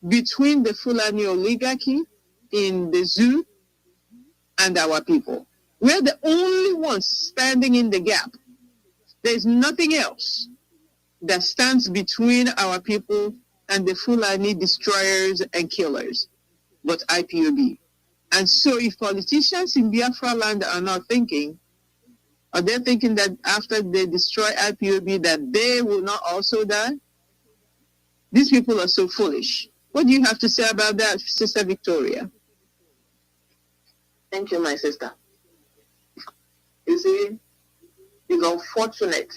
between the Fulani oligarchy in the zoo and our people. We're the only ones standing in the gap. There is nothing else that stands between our people and the Fulani destroyers and killers but IPOB. And so if politicians in Biafra land are not thinking, are they thinking that after they destroy IPOB that they will not also die? These people are so foolish. What do you have to say about that, Sister Victoria? Thank you, my sister. You see, it's unfortunate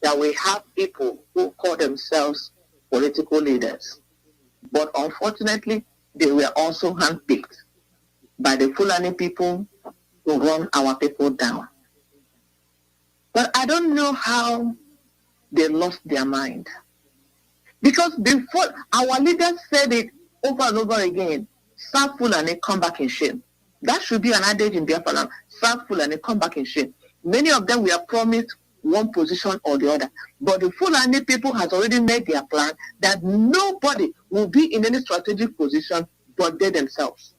that we have people who call themselves political leaders. But unfortunately, they were also handpicked by the Fulani people to run our people down. But I don't know how they lost their mind. Because before, our leaders said it over and over again, serve Fulani, come back in shame. That should be an adage in Biafra land. Serve Fulani, come back in shame. Many of them were promised one position or the other. But the Fulani people has already made their plan that nobody will be in any strategic position but they themselves.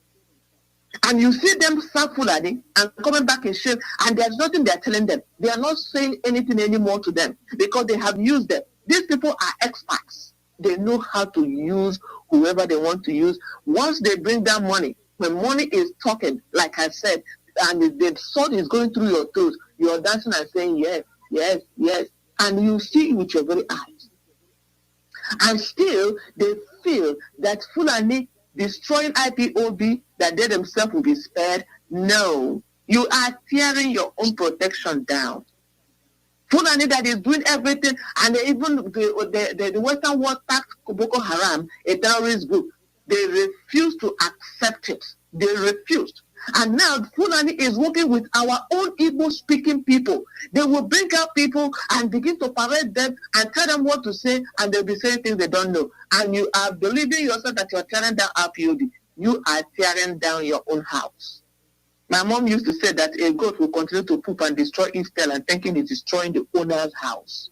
And you see them serve Fulani and coming back in shame, and there's nothing they're telling them. They are not saying anything anymore to them because they have used them. These people are experts. They know how to use whoever they want to use. Once they bring down money, when money is talking, like I said, and the sword is going through your throat, you're dancing and saying yes, yes, yes, and you see it with your very eyes. And still, they feel that Fulani destroying IPOB, that they themselves will be spared. No, you are tearing your own protection down. Fulani that is doing everything, and even the Western world tax Boko Haram, a terrorist group, they refuse to accept it. They refused. And now Fulani is working with our own Igbo-speaking people. They will bring out people and begin to parade them and tell them what to say, and they'll be saying things they don't know. And you are believing yourself that you're tearing down IPOB. You are tearing down your own house. My mom used to say that a goat will continue to poop and destroy its tail and thinking it's destroying the owner's house.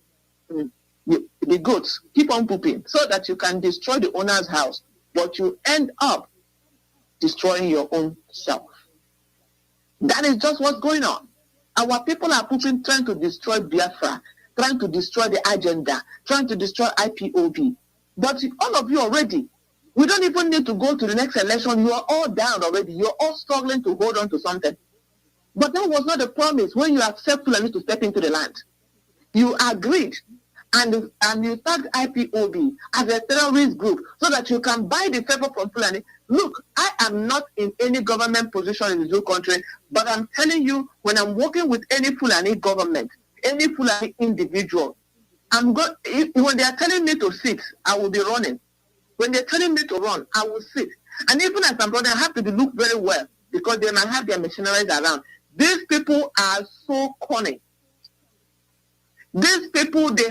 The goats keep on pooping so that you can destroy the owner's house, but you end up destroying your own self. That is just what's going on. Our people are pooping, trying to destroy Biafra, trying to destroy the agenda, trying to destroy IPOB. But all of you already, we don't even need to go to the next election. You are all down already. You're all struggling to hold on to something. But that was not the promise when you accept Fulani to step into the land. You agreed, and you tagged IPOB as a terrorist group so that you can buy the favor from Fulani. Look, I am not in any government position in this whole country, but I'm telling you, when I'm working with any Fulani government, any Fulani individual, when they are telling me to sit, I will be running. When they're telling me to run, I will sit. And even as I'm running, I have to look very well because they might have their machineries around. These people are so cunning. These people, we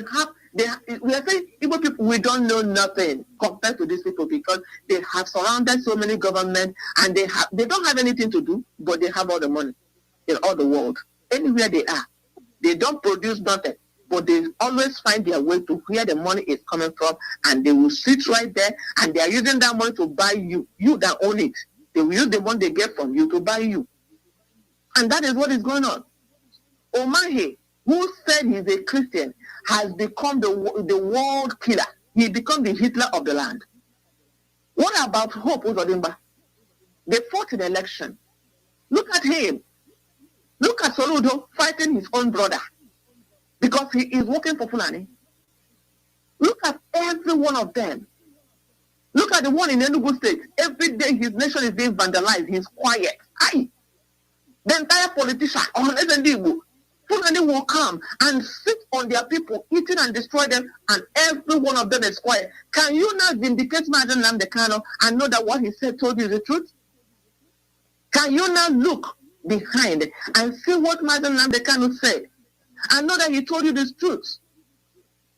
are saying, Igbo people, we don't know nothing compared to these people because they have surrounded so many governments and they don't have anything to do, but they have all the money in all the world. Anywhere they are, they don't produce nothing, but they always find their way to where the money is coming from, and they will sit right there, and they are using that money to buy you that own it. They will use the money they get from you to buy you. And that is what is going on. Omahe, who said he's a Christian, has become the world killer. He become the Hitler of the land. What about Hope Uzodimba? They fought in the election. Look at him. Look at Soludo fighting his own brother because he is working for Fulani. Look at every one of them. Look at the one in Enugu State. Every day his nation is being vandalized. He's quiet. Aye. The entire politician on SND Fulani will come and sit on their people, eating and destroy them, and every one of them is quiet. Can you now vindicate Mazi Iyke and know that what he said told you the truth? Can you now look behind and see what Mazi Iyke said and know that he told you this truth?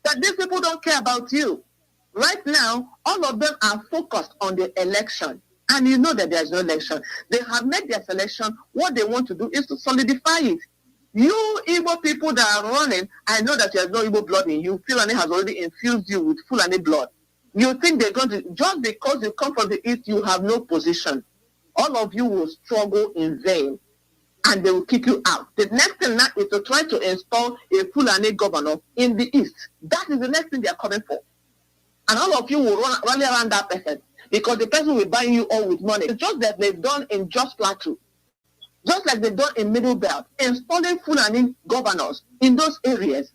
That these people don't care about you. Right now, all of them are focused on the election. And you know that there's no election. They have made their selection. What they want to do is to solidify it. You Igbo people that are running, I know that there's no Igbo blood in you. Fulani has already infused you with Fulani blood. You think they're going to, just because you come from the East, you have no position. All of you will struggle in vain. and they will kick you out. The next thing now is to try to install a Fulani governor in the east. That is the next thing they are coming for. And all of you will run around that person because the person will buy you all with money. It's just that they've done in Just Plateau, just like they've done in Middle Belt, installing Fulani governors in those areas.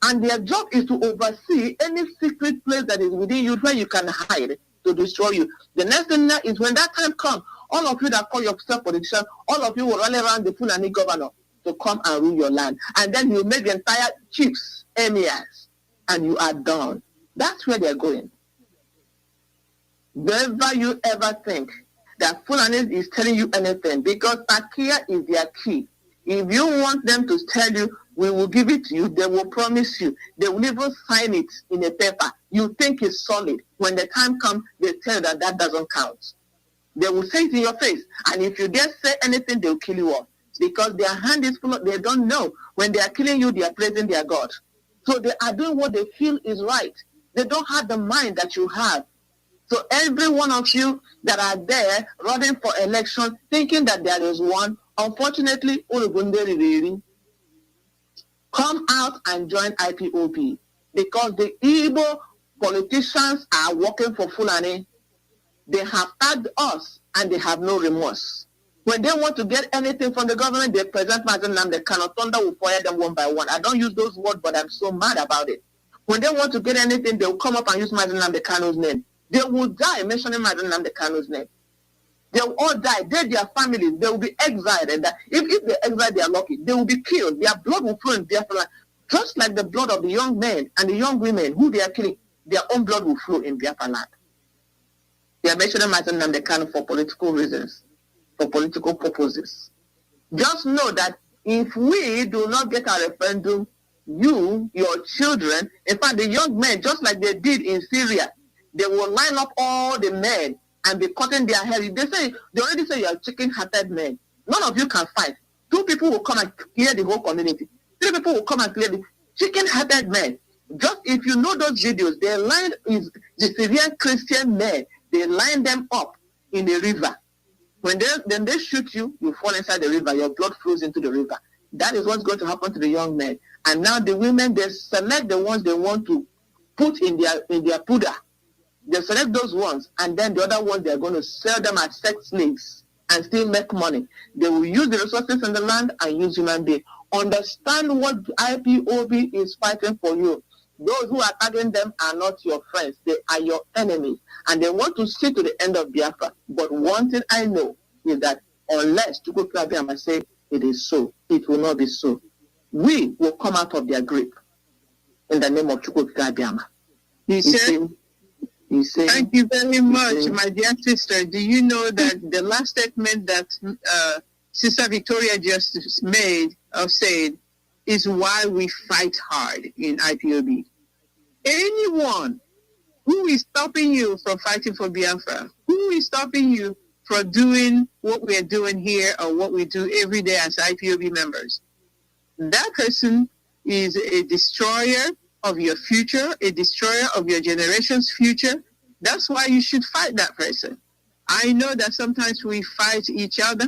And their job is to oversee any secret place that is within you where you can hide to destroy you. The next thing now is when that time comes, all of you that call yourself politicians, all of you will run around the Fulani governor to come and rule your land. And then you make the entire chiefs, emirs, and you are done. That's where they're going. Never you ever think that Fulani is telling you anything, because Takia is their key. If you want them to tell you, we will give it to you, they will promise you. They will even sign it in a paper. You think it's solid. When the time comes, they tell you that that doesn't count. They will say it in your face. And if you dare say anything, they'll kill you off. Because their hand is full of, they don't know. When they are killing you, they are praising their God. So they are doing what they feel is right. They don't have the mind that you have. So every one of you that are there running for election, thinking that there is one, unfortunately, come out and join IPOB, because the Igbo politicians are working for Fulani. They have tagged us and they have no remorse. When they want to get anything from the government, they present Mazi Nnamdi Kanu. Thunder will fire them one by one. I don't use those words, but I'm so mad about it. When they want to get anything, they will come up and use Mazi Nnamdi Kanu's name. They will die mentioning Mazi Nnamdi Kanu's name. They will all die. They, their families, they will be exiled. And if they exile, they are lucky. They will be killed. Their blood will flow in Biafra, just like the blood of the young men and the young women who they are killing. Their own blood will flow in Biafra land. They are mentioning Mazi Nnamdi Kanu for political reasons, for political purposes. Just know that if we do not get our referendum, you, your children, in fact, the young men, just like they did in Syria, they will line up all the men and be cutting their hair. They already say you are chicken-hearted men. None of you can fight. 2 people will come and clear the whole community. 3 people will come and clear the chicken-hearted men. Just if you know those videos, they lined the Syrian Christian men. They line them up in the river. When they shoot you, you fall inside the river. Your blood flows into the river. That is what's going to happen to the young men. And now the women, they select the ones they want to put in their puda. They select those ones, and then the other ones, they're going to sell them as sex slaves and still make money. They will use the resources in the land and use human beings. Understand what IPOB is fighting for you. Those who are attacking them are not your friends. They are your enemies. And they want to see to the end of Biafra. But one thing I know is that unless Chukwu Abiyama say it is so, it will not be so. We will come out of their grip in the name of Chukwu Abiyama. Thank you very much, my dear sister. Do you know that the last statement that Sister Victoria just said is why we fight hard in IPOB? Anyone who is stopping you from fighting for Biafra, who is stopping you from doing what we are doing here or what we do every day as IPOB members, that person is a destroyer of your future, a destroyer of your generation's future. That's why you should fight that person. I know that sometimes we fight each other,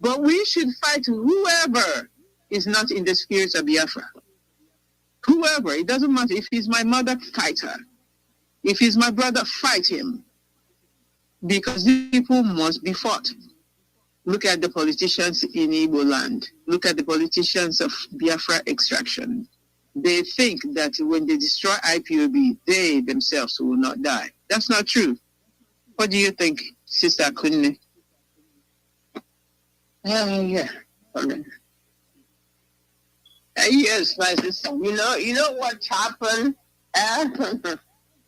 but we should fight whoever is not in the spirit of Biafra. Whoever, it doesn't matter. If he's my mother, fight her. If he's my brother, fight him. Because these people must be fought. Look at the politicians in Igbo land. Look at the politicians of Biafra extraction. They think that when they destroy IPOB, they themselves will not die. That's not true. What do you think, Sister Kunne? Yeah. Okay. Yes, my sister. You know what happened?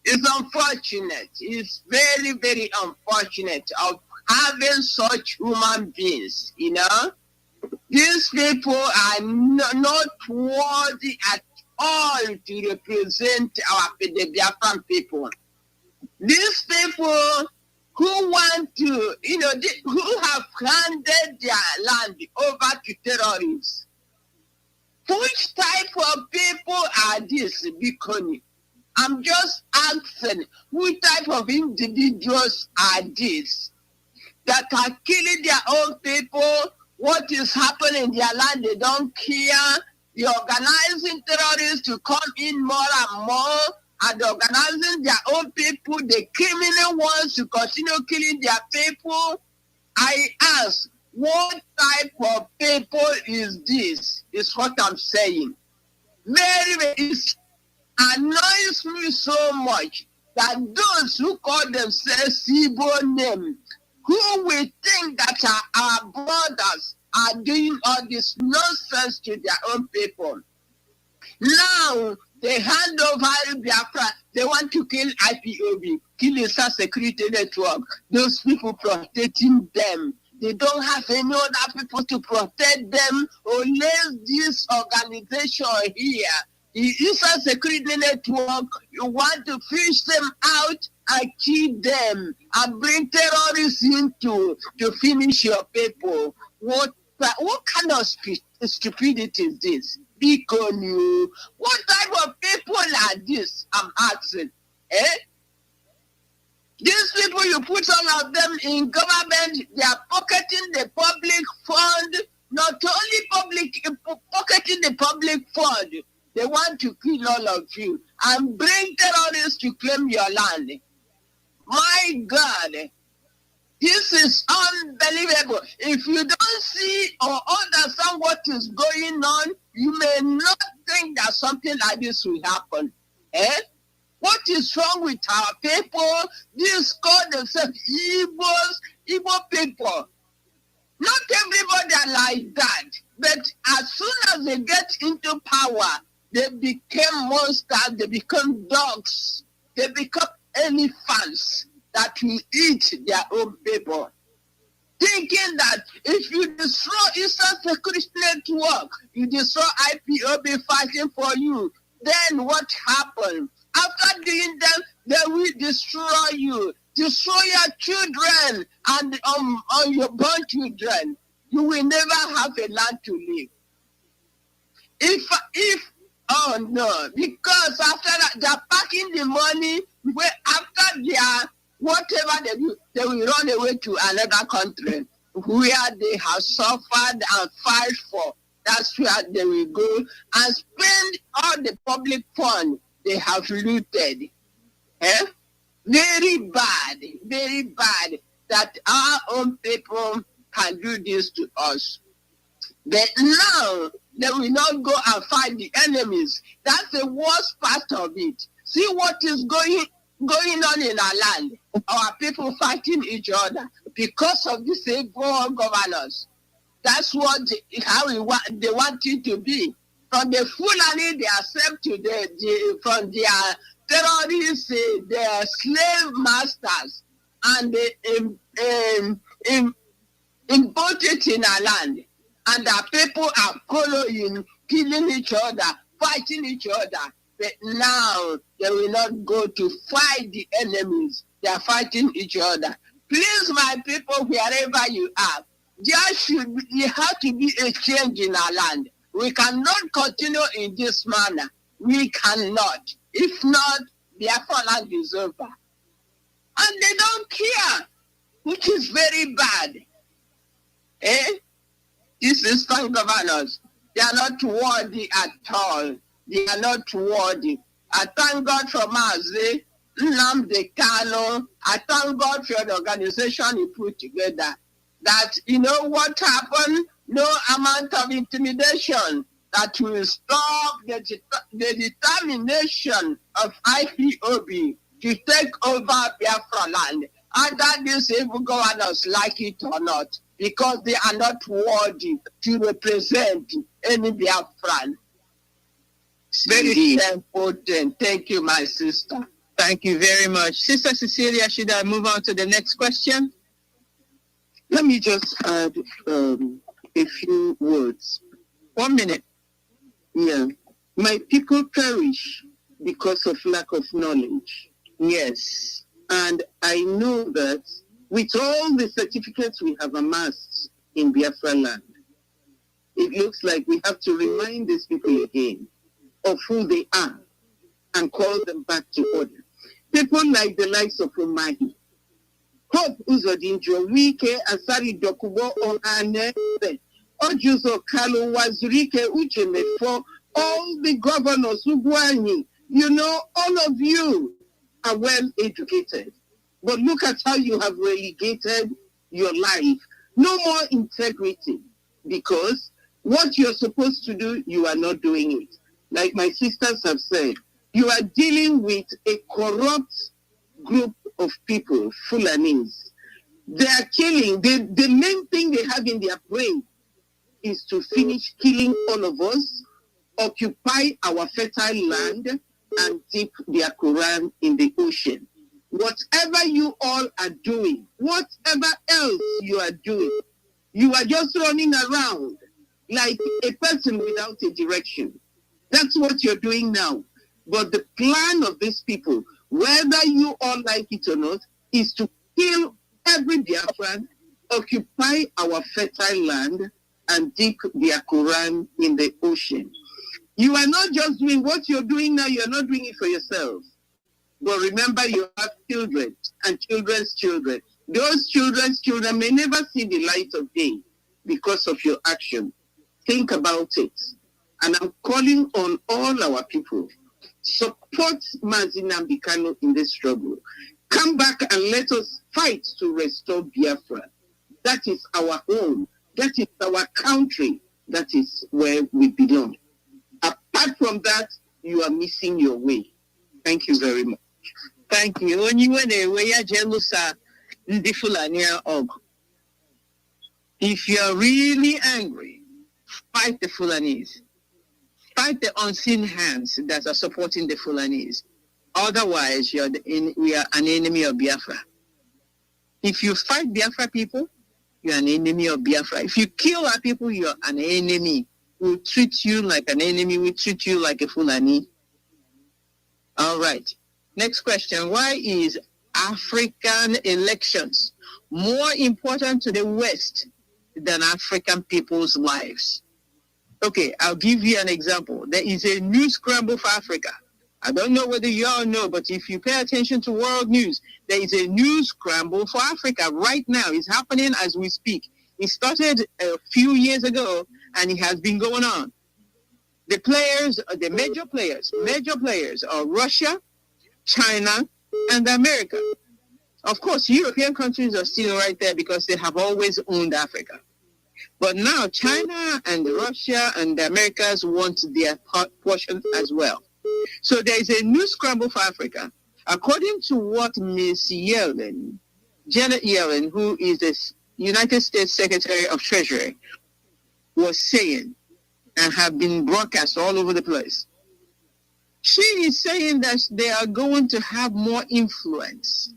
It's unfortunate. It's very, very unfortunate of having such human beings, These people are not worthy at all to represent the Biafran people. These people who want to, who have handed their land over to terrorists. Which type of people are these, Bikoni? I'm just asking, which type of individuals are these that are killing their own people what is happening in their land. They don't care. You're organizing terrorists to come in more and more, and organizing their own people, the criminal ones, to continue killing their people. I ask, what type of people is this? Is what I'm saying. Very, very, it annoys me so much that those who call themselves Igbo name, who we think that our brothers are doing all this nonsense to their own people. Now they hand over Biafra. They want to kill IPOB, kill the security network. Those people protecting them. They don't have any other people to protect them unless this organization here, the Eastern Security Network, you want to fish them out and kill them and bring terrorists in to finish your people. What kind of stupidity is this? Because what type of people are this? I'm asking. These people, you put all of them in government, they are pocketing the public fund, not only pocketing the public fund, they want to kill all of you and bring terrorists to claim your land. My God, this is unbelievable. If you don't see or understand what is going on, you may not think that something like this will happen. What is wrong with our people? These call themselves Igbo people. Not everybody are like that. But as soon as they get into power, they become monsters, they become dogs, they become elephants that will eat their own people. Thinking that if you destroy Eastern Security Network, you destroy IPOB fighting for you, then what happens? After doing that, they will destroy you, destroy your children and your born children. You will never have a land to live. Oh no, because after that, they're packing the money, where after their whatever they do, they will run away to another country where they have suffered and fight for. That's where they will go and spend all the public fund they have looted. Very bad that our own people can do this to us. But now they will not go and fight the enemies. That's the worst part of it. See what is going on in our land. Our people fighting each other because of these evil governors. That's what they want it to be. From the Fulani they accept to from their terrorists, their slave masters, and they import it in our land. And our people are following, killing each other, fighting each other. But now they will not go to fight the enemies. They are fighting each other. Please, my people, wherever you are, there has to be a change in our land. We cannot continue in this manner. We cannot. If not, Biafra land is over. And they don't care, which is very bad. These Eastern governors, they are not worthy at all. They are not worthy. I thank God for Mazi Nnamdi Kanu. I thank God for the organization he put together. That, you know what happened? No amount of intimidation that will stop the determination of IPOB to take over Biafra land. Either these evil governors like it or not, because they are not worthy to represent any Biafran. Very important. Thank you, my sister. Thank you very much. Sister Cecilia, should I move on to the next question? Let me just add a few words. 1 minute. Yeah. My people perish because of lack of knowledge. Yes. And I know that with all the certificates we have amassed in Biafra land, it looks like we have to remind these people again of who they are and call them back to order. People like the likes of Umahi, Hope Uzodinjo, Wike, Asari Dokubo, Onane, Ojuso Kanu, Wazirike Ucheme, for all the governors, Ugwani, all of you are well educated. But look at how you have relegated your life. No more integrity, because what you're supposed to do, you are not doing it. Like my sisters have said, you are dealing with a corrupt group of people, Fulanis. They are killing. The main thing they have in their brain is to finish killing all of us, occupy our fertile land, and dip their Quran in the ocean. Whatever you all are doing, whatever else you are doing, you are just running around like a person without a direction. That's what you're doing now. But the plan of these people, whether you all like it or not, is to kill every Biafran, occupy our fertile land, and dip their Quran in the ocean. You are not just doing what you're doing now, you're not doing it for yourself. But remember, you have children and children's children. Those children's children may never see the light of day because of your action. Think about it. And I'm calling on all our people. Support Mazi Nnamdi Kanu in this struggle. Come back and let us fight to restore Biafra. That is our home. That is our country. That is where we belong. Apart from that, you are missing your way. Thank you very much. Thank you. If you're really angry, fight the Fulanese. Fight the unseen hands that are supporting the Fulanese. Otherwise, we are an enemy of Biafra. If you fight Biafra people, you're an enemy of Biafra. If you kill our people, you're an enemy. We'll treat you like an enemy. We'll treat you like a Fulani. All right. Next question. Why is African elections more important to the West than African people's lives? Okay, I'll give you an example. There is a new scramble for Africa. I don't know whether you all know, but if you pay attention to world news, there is a new scramble for Africa right now. It's happening as we speak. It started a few years ago, and it has been going on. The players, the major players are Russia, China, and America. Of course, European countries are still right there because they have always owned Africa. But now China and Russia and the Americas want their portion as well. So there is a new scramble for Africa. According to what Ms. Yellen, Janet Yellen, who is the United States Secretary of Treasury, was saying and have been broadcast all over the place, she is saying that they are going to have more influence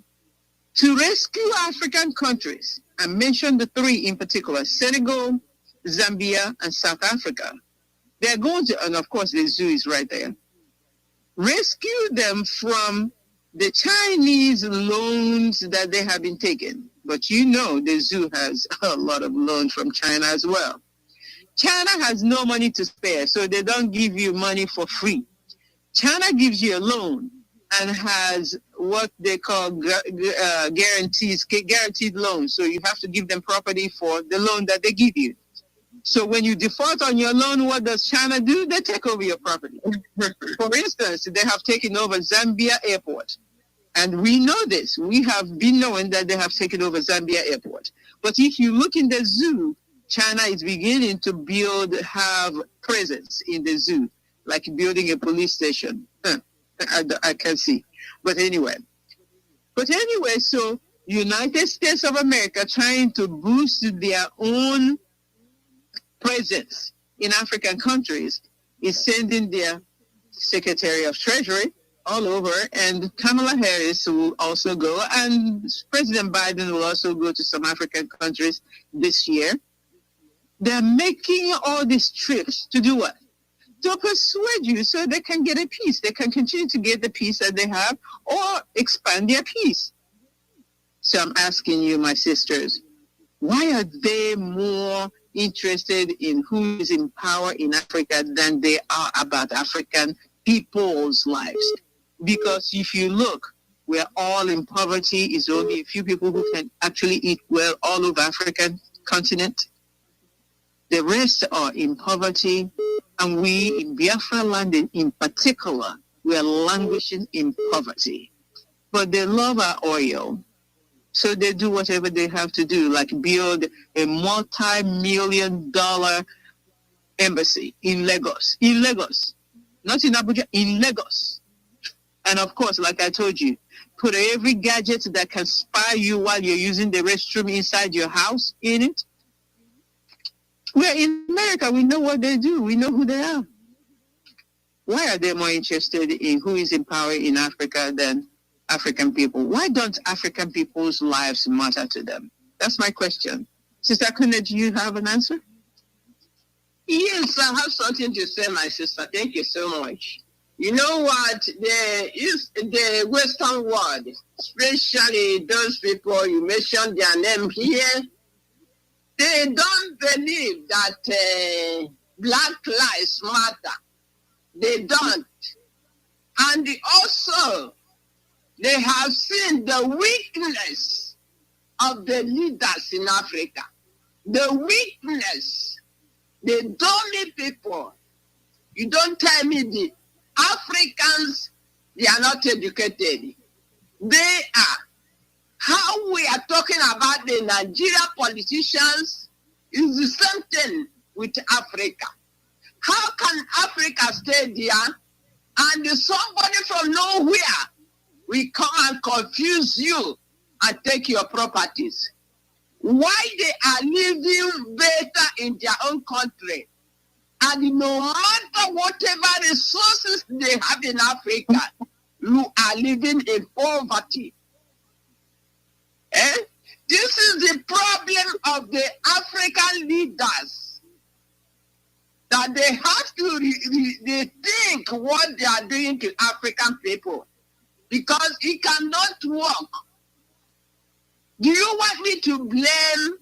to rescue African countries. I mentioned the three in particular: Senegal, Zambia, and South Africa. They're going to, and of course the zoo is right there, rescue them from the Chinese loans that they have been taking. But you know the zoo has a lot of loans from China as well. China has no money to spare, so they don't give you money for free. China gives you a loan and has what they call guaranteed loans. So you have to give them property for the loan that they give you. So when you default on your loan, what does China do? They take over your property. For instance, they have taken over Zambia Airport. And we know this. We have been knowing that they have taken over Zambia Airport. But if you look in the zoo, China is beginning to have presence in the zoo, like building a police station. I can see. But anyway, so United States of America trying to boost their own presence in African countries is sending their Secretary of Treasury all over, and Kamala Harris will also go, and President Biden will also go to some African countries this year. They're making all these trips to do what? To persuade you so they can get a peace. They can continue to get the peace that they have or expand their peace. So I'm asking you, my sisters, why are they more interested in who is in power in Africa than they are about African people's lives? Because if you look, we're all in poverty. It's only a few people who can actually eat well all over African continent. The rest are in poverty, and we in Biafra land in particular, we are languishing in poverty. But they love our oil, so they do whatever they have to do, like build a multi-million-dollar embassy in Lagos. In Lagos. Not in Abuja, in Lagos. And of course, like I told you, put every gadget that can spy you while you're using the restroom inside your house in it. We're in America. We know what they do. We know who they are. Why are they more interested in who is in power in Africa than African people? Why don't African people's lives matter to them? That's my question. Sister Kanu, do you have an answer? Yes, I have something to say, my sister. Thank you so much. You know what? The Western world, especially those people, you mentioned their name here, they don't believe that Black lives matter. They don't. And also, they have seen the weakness of the leaders in Africa. The weakness, the dummy people. You don't tell me the Africans, they are not educated. They are. How we are talking about the Nigerian politicians is the same thing with Africa. How can Africa stay there and somebody from nowhere will come and confuse you and take your properties? Why they are living better in their own country? And no matter whatever resources they have in Africa, you are living in poverty. This is the problem of the African leaders, that they have to they think what they are doing to African people, because it cannot work. Do you want me to blame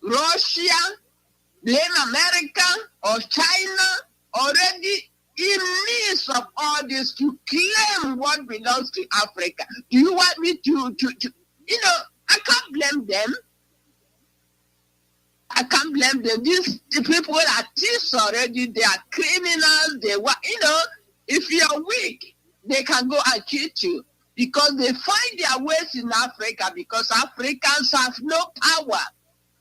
Russia, blame America or China? Already in midst of all this, to claim what belongs to Africa. Do you want me to I can't blame them. I can't blame them. These people are thieves already. They are criminals. If you're weak, they can go and cheat you, because they find their ways in Africa, because Africans have no power.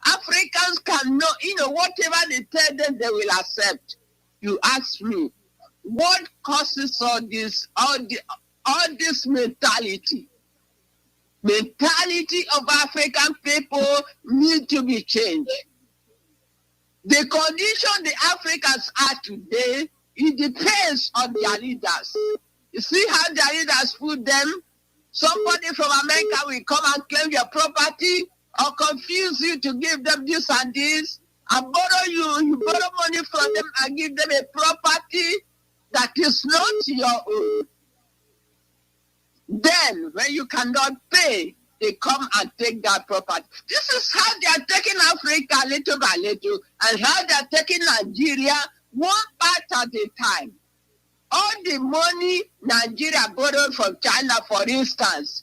Africans cannot, whatever they tell them, they will accept. You ask me, what causes all this mentality? Mentality of African people need to be changed. The condition the Africans are today, it depends on their leaders. You see how their leaders put them? Somebody from America will come and claim your property or confuse you to give them this and this, and borrow you borrow money from them and give them a property that is not your own. Then, when you cannot pay, they come and take that property. This is how they are taking Africa little by little, and how they are taking Nigeria one part at a time. All the money Nigeria borrowed from China, for instance,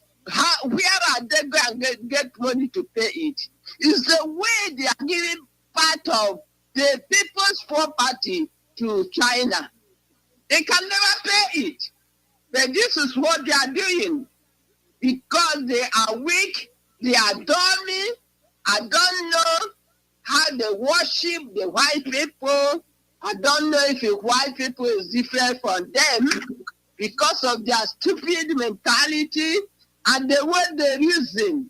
where are they going to get money to pay it? It's the way they are giving part of the people's property to China. They can never pay it. But this is what they are doing, because they are weak, they are dummy. I don't know how they worship the white people. I don't know if the white people is different from them because of their stupid mentality and the way they reason.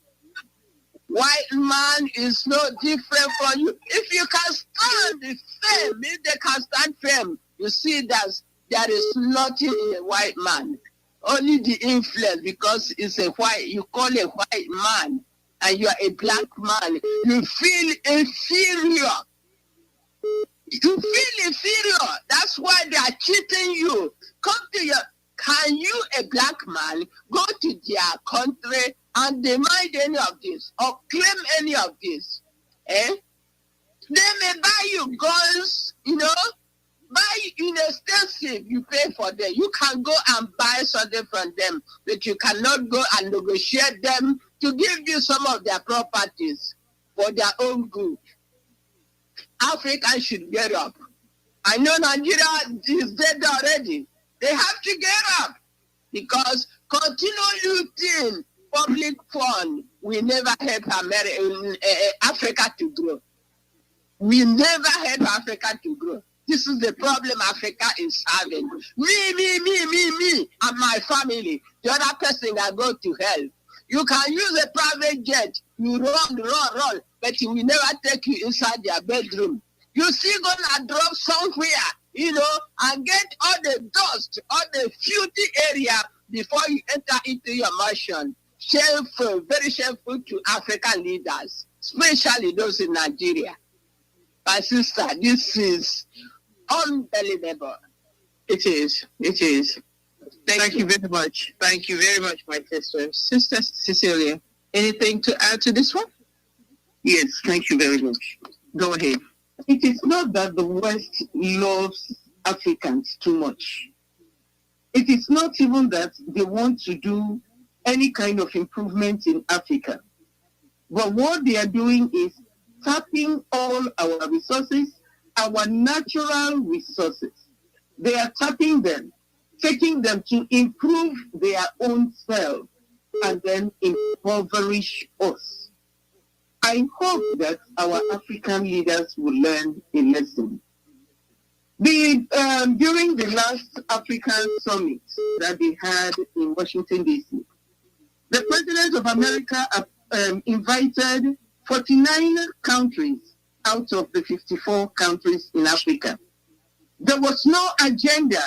White man is no different from you. If you can stand the fame, if they can stand fame, you see that there is nothing in a white man. Only the influence, because it's a white, you call a white man and you are a black man. You feel inferior. You feel inferior. That's why they are cheating you. Can you, a black man, go to their country and demand any of this or claim any of this? They may buy you guns, buy inexpensive, you pay for them. You can go and buy something from them, but you cannot go and negotiate them to give you some of their properties for their own good. Africa should get up. I know Nigeria is dead already. They have to get up because continue looting public fund will never help Africa to grow. We never help Africa to grow. This is the problem Africa is having. Me, and my family. The other person that go to hell. You can use a private jet. You run, but it will never take you inside their bedroom. You still gonna drop somewhere, and get all the dust, all the filthy area before you enter into your mansion. Shameful, very shameful to African leaders, especially those in Nigeria. My sister, this is unbelievable. It is. Thank you very much. Thank you very much, my sister. Sister Cecilia, anything to add to this one? Yes, thank you very much. Go ahead. It is not that the West loves Africans too much. It is not even that they want to do any kind of improvement in Africa. But what they are doing is tapping all our resources, our natural resources. They are tapping them, taking them to improve their own self and then impoverish us. I hope that our African leaders will learn a lesson. During the last African summit that they had in Washington, D.C., the President of America invited 49 countries out of the 54 countries in Africa. There was no agenda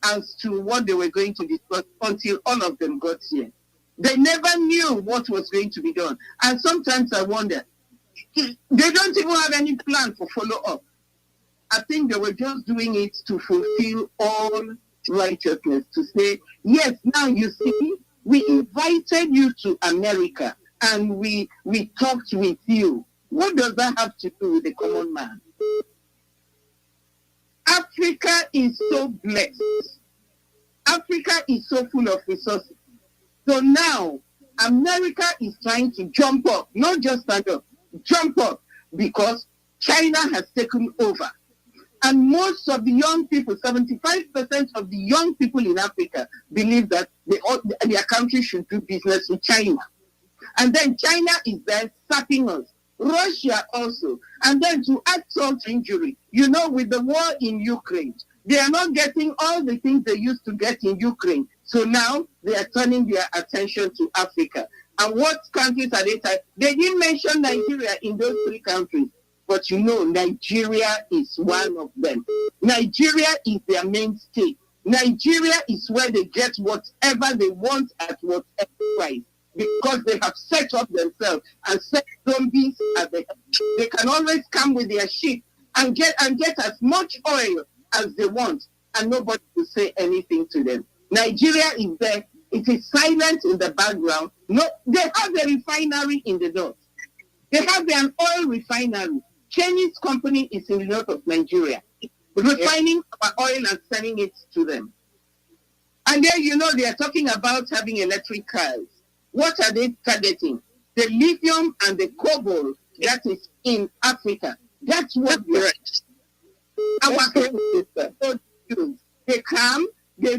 as to what they were going to discuss until all of them got here. They never knew what was going to be done. And sometimes I wonder, they don't even have any plan for follow-up. I think they were just doing it to fulfill all righteousness, to say, yes, now you see, we invited you to America and we talked with you. What does that have to do with the common man? Africa is so blessed. Africa is so full of resources. So now, America is trying to jump up, not just stand up, jump up, because China has taken over. And most of the young people, 75% of the young people in Africa believe that their country should do business with China. And then China is there sapping us. Russia also. And then to add salt to injury, with the war in Ukraine, they are not getting all the things they used to get in Ukraine. So now they are turning their attention to Africa. And what countries are they? They didn't mention Nigeria in those three countries. But Nigeria is one of them. Nigeria is their mainstay. Nigeria is where they get whatever they want at whatever price. Because they have set up themselves and set zombies at the head. They can always come with their ship and get as much oil as they want, and nobody will say anything to them. Nigeria is there. It is silent in the background. No, they have a refinery in the north. They have an oil refinery. Chinese company is in the north of Nigeria, refining our oil and selling it to them. And then, they are talking about having electric cars. What are they targeting? The lithium and the cobalt that is in Africa. That's what our they come, they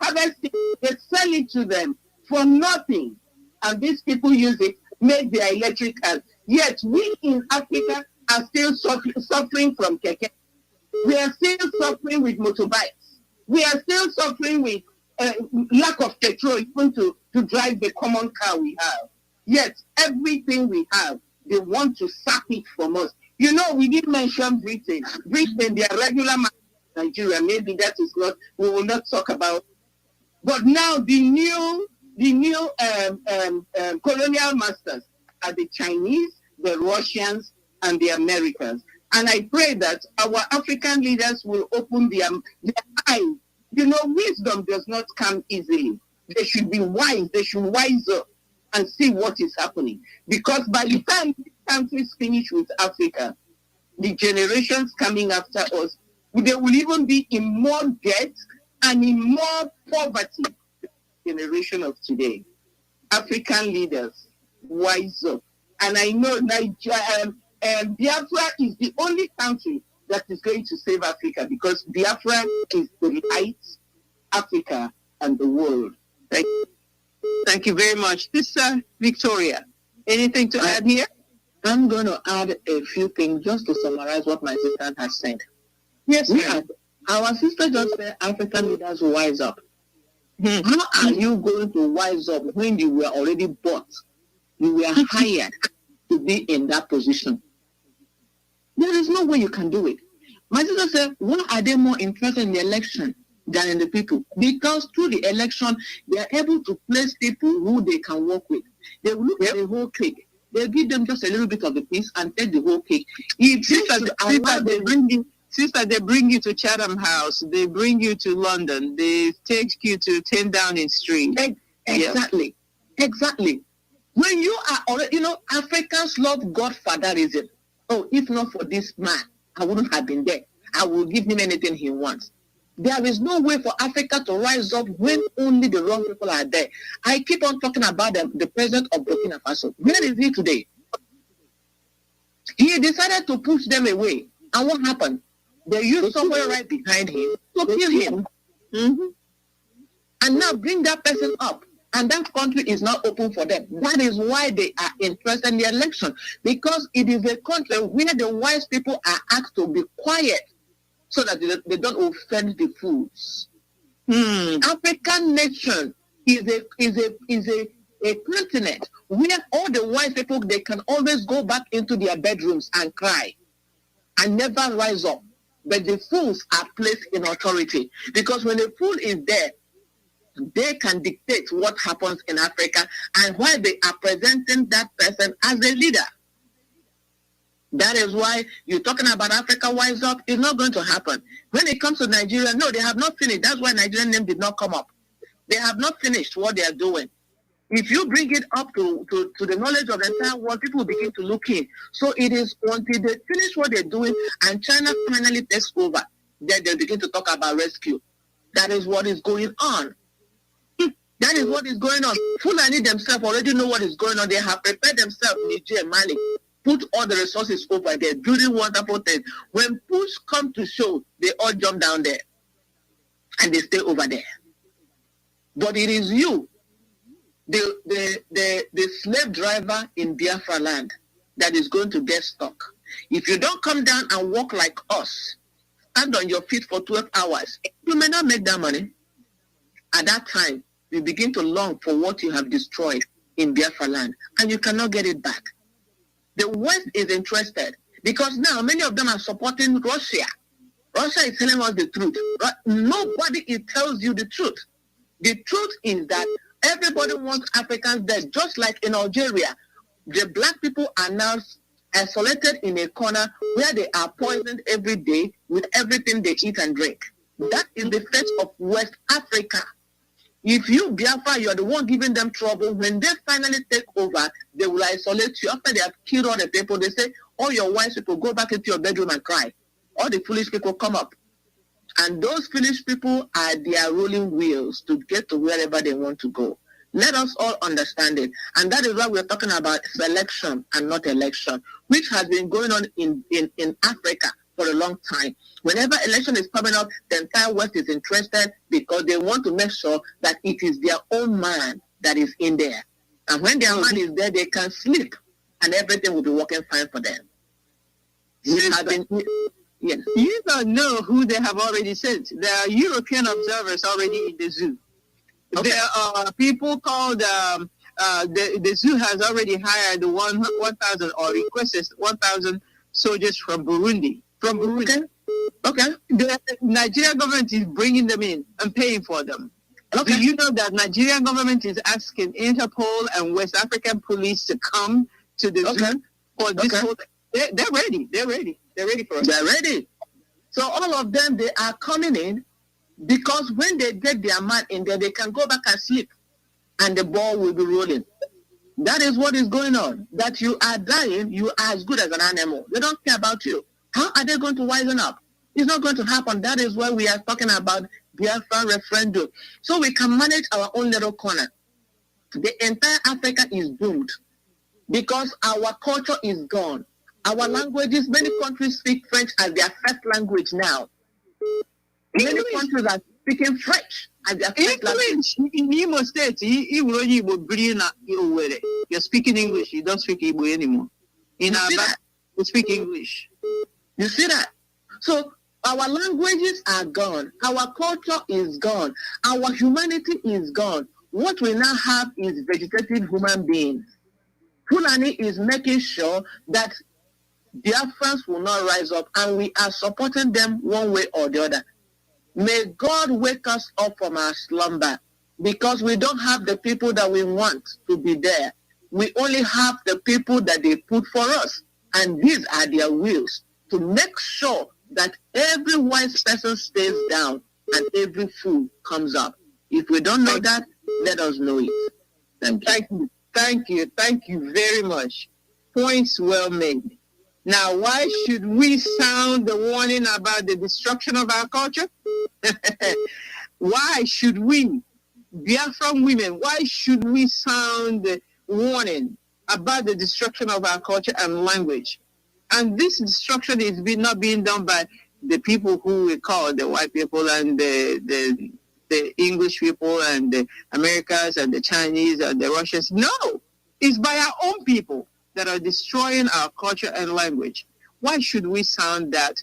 harvest it, they sell it to them for nothing. And these people use it, make their electric cars. Yet we in Africa are still suffering from keke. We are still suffering with motorbikes. We are still suffering with lack of petrol even to drive the common car we have. Yet everything we have, they want to sap it from us. We didn't mention Britain. Britain, they are regular Nigeria. Maybe that is not, we will not talk about. But now the new colonial masters are the Chinese, the Russians, and the Americans. And I pray that our African leaders will open their eyes. Wisdom does not come easily. They should be wise. They should wise up and see what is happening. Because by the time these countries finish with Africa, the generations coming after us, they will even be in more debt and in more poverty than the generation of today. African leaders, wise up. And I know Biafra is the only country that is going to save Africa, because Biafra is the light, Africa, and the world. Thank you very much. Sister Victoria, anything to add here? I'm going to add a few things just to summarize what my sister has said. Yes, our sister just said African leaders wise up. How are you going to wise up when you were already bought? You were hired to be in that position. There is no way you can do it. My sister said, why are they more interested in the election than in the people? Because through the election, they are able to place people who they can work with. They will look at the whole cake. They give them just a little bit of the piece and take the whole cake. Sister, they bring you to Chatham House. They bring you to London. They take you to 10 Downing Street. Exactly. Exactly. When you are already, Africans love godfatherism. Oh, if not for this man, I wouldn't have been there. I will give him anything he wants. There is no way for Africa to rise up when only the wrong people are there. I keep on talking about the president of Burkina Faso. Where is he today? He decided to push them away. And what happened? They used somewhere right behind him to kill him. And now bring that person up. And that country is not open for them. That is why they are interested in the election. Because it is a country where the wise people are asked to be quiet, so that they don't offend the fools. African nation is a continent where all the wise people, they can always go back into their bedrooms and cry and never rise up. But the fools are placed in authority, because when a fool is there, they can dictate what happens in Africa and why they are presenting that person as a leader. That is why you're talking about Africa wise up. It's not going to happen. When it comes to Nigeria, no, they have not finished. That's why Nigerian name did not come up. They have not finished what they are doing. If you bring it up to the knowledge of the entire world, people will begin to look in. So it is until they finish what they're doing and China finally takes over, then they begin to talk about rescue. That is what is going on. That is what is going on. Fulani themselves already know what is going on. They have prepared themselves, Niger, Mali, put all the resources over there, building wonderful things. When push come to show, they all jump down there and they stay over there. But it is you, the slave driver in Biafra land, that is going to get stuck. If you don't come down and walk like us, stand on your feet for 12 hours, you may not make that money. At that time, you begin to long for what you have destroyed in Biafra land, and you cannot get it back. The West is interested because now many of them are supporting Russia. Russia is telling us the truth. But nobody tells you the truth. The truth is that everybody wants Africans dead, just like in Algeria. The black people are now isolated in a corner where they are poisoned every day with everything they eat and drink. That is the fate of West Africa. If you, Biafra, you are the one giving them trouble, when they finally take over, they will isolate you. After they have killed all the people, they say, all your wise people, go back into your bedroom and cry. All the foolish people come up. And those foolish people are their rolling wheels to get to wherever they want to go. Let us all understand it. And that is why we're talking about selection and not election, which has been going on in Africa for a long time. Whenever election is coming up, the entire West is interested because they want to make sure that it is their own man that is in there. And when their man is there, they can sleep and everything will be working fine for them. Yes. You don't know who they have already sent. There are European observers already in the zoo. Okay. There are people called, the zoo has already hired 1,000 or requested 1,000 soldiers from Burundi. Okay. The Nigerian government is bringing them in and paying for them. Okay. Do you know that Nigerian government is asking Interpol and West African police to come to the zoo for this whole thing? They're ready. They're ready. They're ready for us. They're ready. So all of them, they are coming in because when they get their man in there, they can go back and sleep and the ball will be rolling. That is what is going on. That you are dying, you are as good as an animal. They don't care about you. How are they going to wisen up? It's not going to happen. That is why we are talking about Biafra referendum. So we can manage our own little corner. The entire Africa is doomed because our culture is gone. Our languages, many countries speak French as their first language now. Many countries are speaking French as their first language. In Imo State, you're speaking English. You don't speak Igbo anymore. In Aba, you speak English. You see that? So our languages are gone. Our culture is gone. Our humanity is gone. What we now have is vegetative human beings. Fulani is making sure that Biafrans will not rise up, and we are supporting them one way or the other. May God wake us up from our slumber, because we don't have the people that we want to be there. We only have the people that they put for us, and these are their wills, to make sure that every wise person stays down and every fool comes up. If we don't know that, let us know it. Thank you very much. Points well made. Now, why should we sound the warning about the destruction of our culture? Why should we, Biafran women, why should we sound the warning about the destruction of our culture and language? And this destruction is not being done by the people who we call the white people and the English people and the Americans and the Chinese and the Russians. No, it's by our own people that are destroying our culture and language. Why should we sound that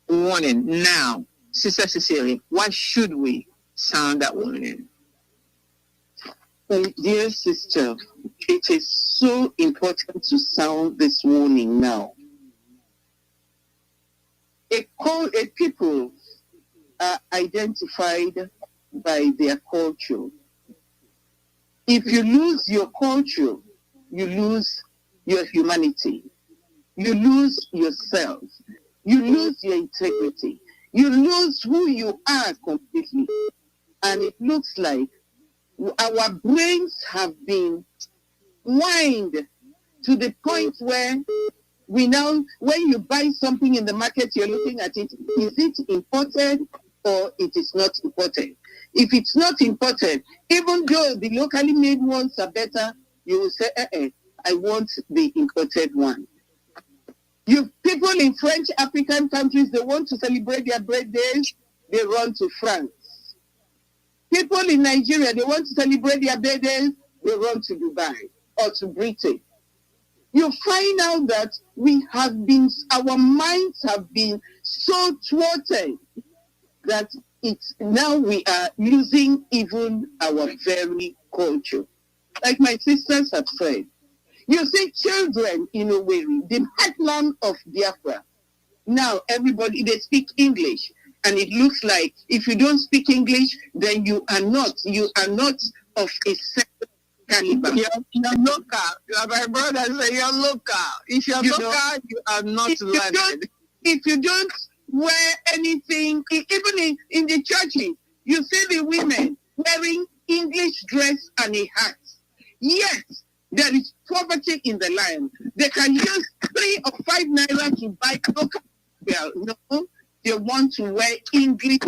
warning now? Sister Cecilia, why should we sound that warning? Well, dear sister, it is so important to sound this warning now. A people are identified by their culture. If you lose your culture, you lose your humanity. You lose yourself. You lose your integrity. You lose who you are completely. And it looks like our brains have been wind to the point where we now, when you buy something in the market, you're looking at it, is it imported or it is not imported? If it's not imported, even though the locally made ones are better, you will say, I want the imported one. You people in French African countries, they want to celebrate their birthdays, they run to France. People in Nigeria, they want to celebrate their birthdays, they run to Dubai or to Britain. You find out that our minds have been so thwarted that now we are losing even our very culture. Like my sisters have said, you see children in Owerri, the heartland of Biafra. Now everybody, they speak English. And it looks like if you don't speak English, then you are not of a certain caliber. You're local. My brother say you're local. If you're local, you are not landed. If you don't wear anything, even in the churches, you see the women wearing English dress and a hat. Yes, there is poverty in the land. They can use 3 or 5 naira to buy local. Well, no, they want to wear English.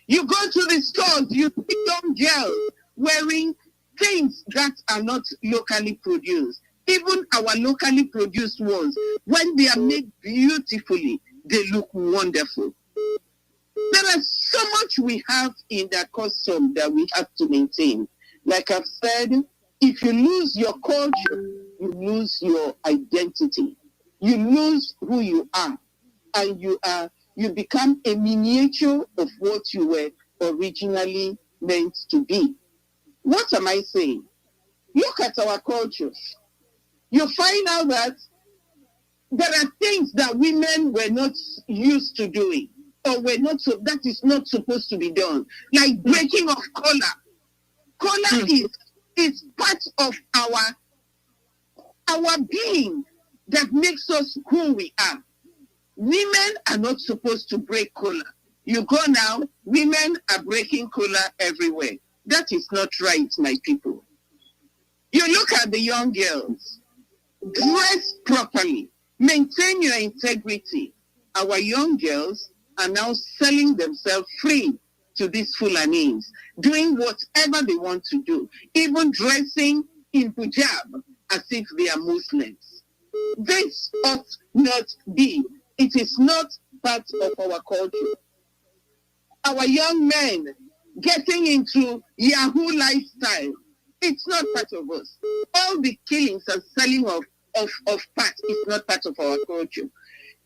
You go to the stores, you see young girls wearing things that are not locally produced. Even our locally produced ones, when they are made beautifully, they look wonderful. There is so much we have in the custom that we have to maintain. Like I've said, if you lose your culture, you lose your identity. You lose who you are. And you become a miniature of what you were originally meant to be. What am I saying? Look at our cultures. You find out that there are things that women were not used to doing, or that is not supposed to be done, like breaking of collar. Collar is part of our being that makes us who we are. Women are not supposed to break collar. You go now, women are breaking collar everywhere. That is not right, my people. You look at the young girls, dress properly, maintain your integrity. Our young girls are now selling themselves free to these Fulanis, doing whatever they want to do, even dressing in hijab as if they are Muslims. This ought not be. It is not part of our culture. Our young men getting into Yahoo lifestyle, it's not part of us. All the killings and selling of parts is not part of our culture.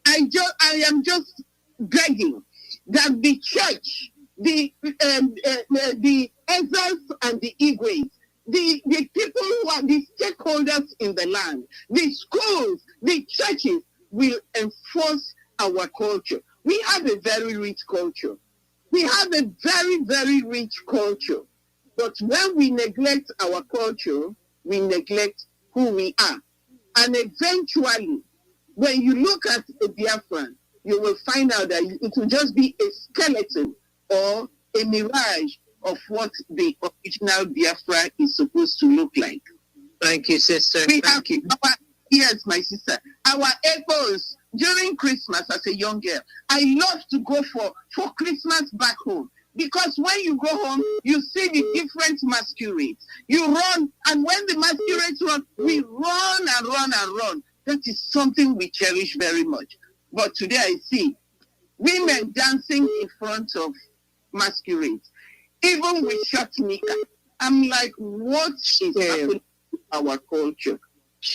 I am just begging that the church, the elders and the Igwes, the people who are the stakeholders in the land, the schools, the churches will enforce our culture. We have a very rich culture. We have a very, very rich culture. But when we neglect our culture, we neglect who we are. And eventually, when you look at a Biafran, you will find out that it will just be a skeleton or a mirage of what the original Biafra is supposed to look like. Thank you, sister. Yes, my sister. Our echoes during Christmas as a young girl, I love to go for Christmas back home. Because when you go home, you see the different masquerades. You run, and when the masquerades run, we run and run and run. That is something we cherish very much. But today I see women dancing in front of masquerades, even with short knicker. I'm like, what is happening to our culture?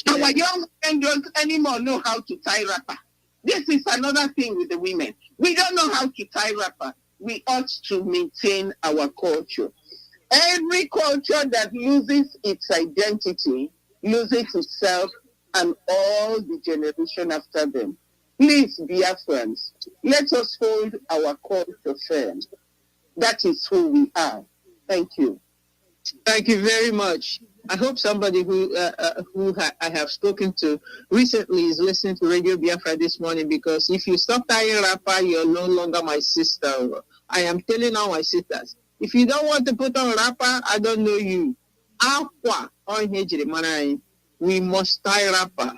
Our young men don't anymore know how to tie wrapper. This is another thing with the women. We don't know how to tie wrapper. We ought to maintain our culture. Every culture that loses its identity loses itself and all the generation after them. Please, Biafrans, let us hold our culture firm. That is who we are. Thank you. Thank you very much. I hope somebody who I have spoken to recently is listening to Radio Biafra this morning, because if you stop tying wrapper, you're no longer my sister. I am telling all my sisters, if you don't want to put on wrapper, I don't know you. We must tie wrapper.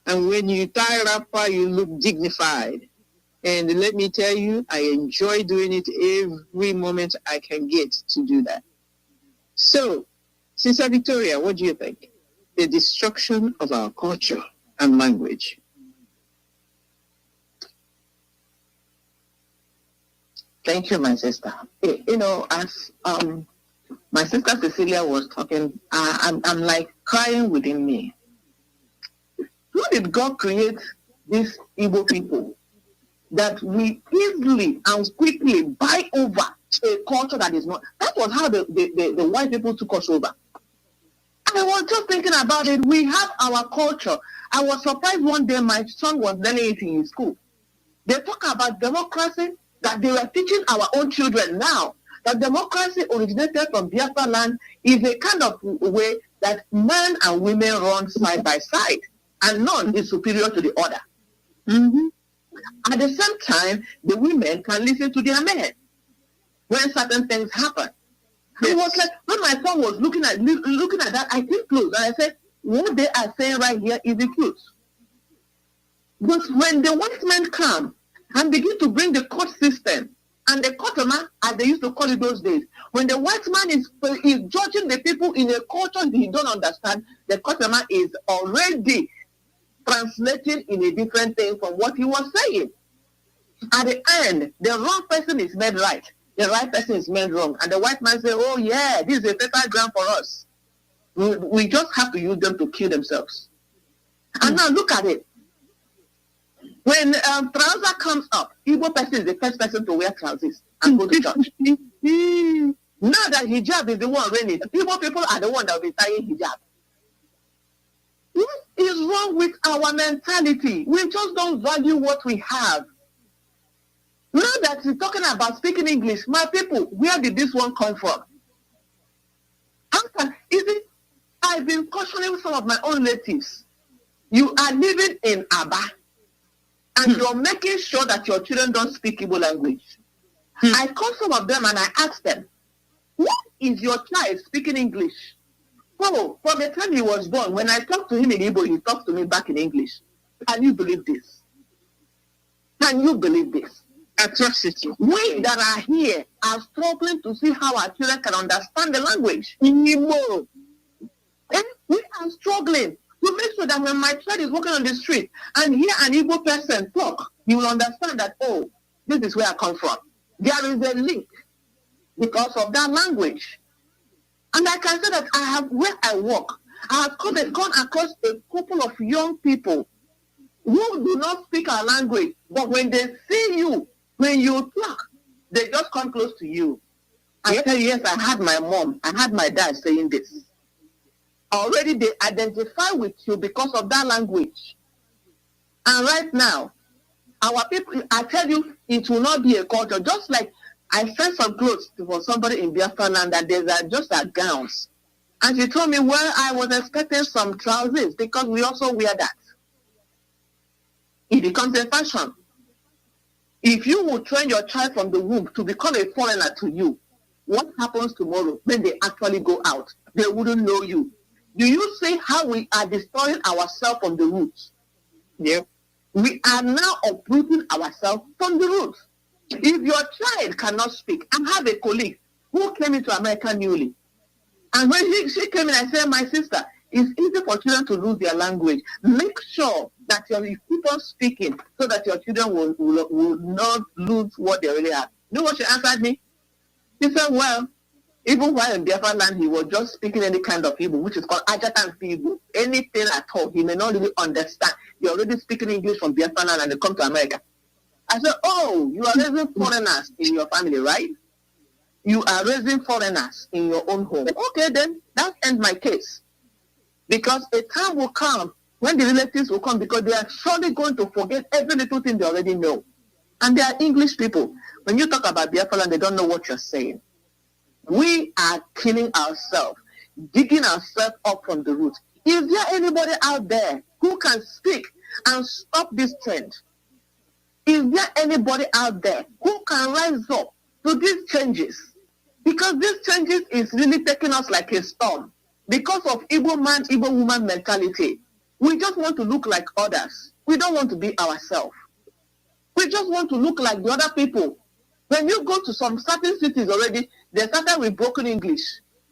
And when you tie wrapper, you look dignified. And let me tell you, I enjoy doing it every moment I can get to do that. So, Sister Victoria, what do you think? The destruction of our culture and language. Thank you, my sister. You know, as my sister Cecilia was talking, I'm like crying within me. Who did God create these Igbo people that we easily and quickly buy over a culture that is not? That was how the white people took us over. I was just thinking about it. We have our culture. I was surprised one day my son was learning it in his school. They talk about democracy, that they were teaching our own children now. That democracy originated from Biafra land is a kind of way that men and women run side by side, and none is superior to the other. Mm-hmm. At the same time, the women can listen to their men when certain things happen. It was like when my son was looking at that, I came close and I said, what they are saying right here is the truth. But when the white men come and begin to bring the court system and the courtman, as they used to call it those days, when the white man is judging the people in a culture he don't understand, the courtman is already translating in a different thing from what he was saying. At the end, the wrong person is made right. The right person is made wrong. And the white man says, oh yeah, this is a fertile ground for us. We just have to use them to kill themselves. And now look at it. When trouser comes up, Igbo person is the first person to wear trousers and go to church. Now that hijab is the one reigning, Igbo people are the one that will be tying hijab. What is wrong with our mentality? We just don't value what we have. Now that you're talking about speaking English, my people, where did this one come from? I've been cautioning some of my own relatives. You are living in Aba, and you're making sure that your children don't speak Igbo language. I called some of them and I asked them, what is your child speaking English? Oh, from the time he was born, when I talk to him in Igbo, he talks to me back in English. Can you believe this? Can you believe this? Atrocity. We that are here are struggling to see how our children can understand the language in Igbo. And we are struggling. to make sure that when my child is walking on the street and hear an Igbo person talk, you will understand that, oh, this is where I come from. There is a link because of that language. And I can say that I have, where I work, I have gone across a couple of young people who do not speak our language, but when they see you, when you talk, they just come close to you. I tell you, yes, I had my mom, I had my dad saying this. Already they identify with you because of that language. And right now, our people, I tell you, it will not be a culture. Just like I sent some clothes for somebody in Biafra land that there's just gowns. And she told me, well, I was expecting some trousers because we also wear that. It becomes a fashion. If you will train your child from the womb to become a foreigner to you, what happens tomorrow when they actually go out? They wouldn't know you. Do you see how we are destroying ourselves from the roots? Yeah. We are now uprooting ourselves from the roots. If your child cannot speak, I have a colleague who came into America newly. And when she came in, I said, my sister, it's easy for children to lose their language. Make sure that you keep on speaking so that your children will not lose what they really have. You know what she answered me? She said, well, even while in Biafra land, he was just speaking any kind of Igbo, which is called Ajatan Igbo. Anything at all, he may not really understand. You're already speaking English from Biafra land and they come to America. I said, oh, you are raising foreigners in your family, right? You are raising foreigners in your own home. Okay, then, that ends my case. Because a time will come when the relatives will come because they are surely going to forget every little thing they already know. And they are English people. When you talk about Biafra land, they don't know what you're saying. We are killing ourselves, digging ourselves up from the roots. Is there anybody out there who can speak and stop this trend? Is there anybody out there who can rise up to these changes? Because these changes is really taking us like a storm. Because of Igbo man, Igbo woman mentality. We just want to look like others. We don't want to be ourselves. We just want to look like the other people. When you go to some certain cities already, they started with broken English.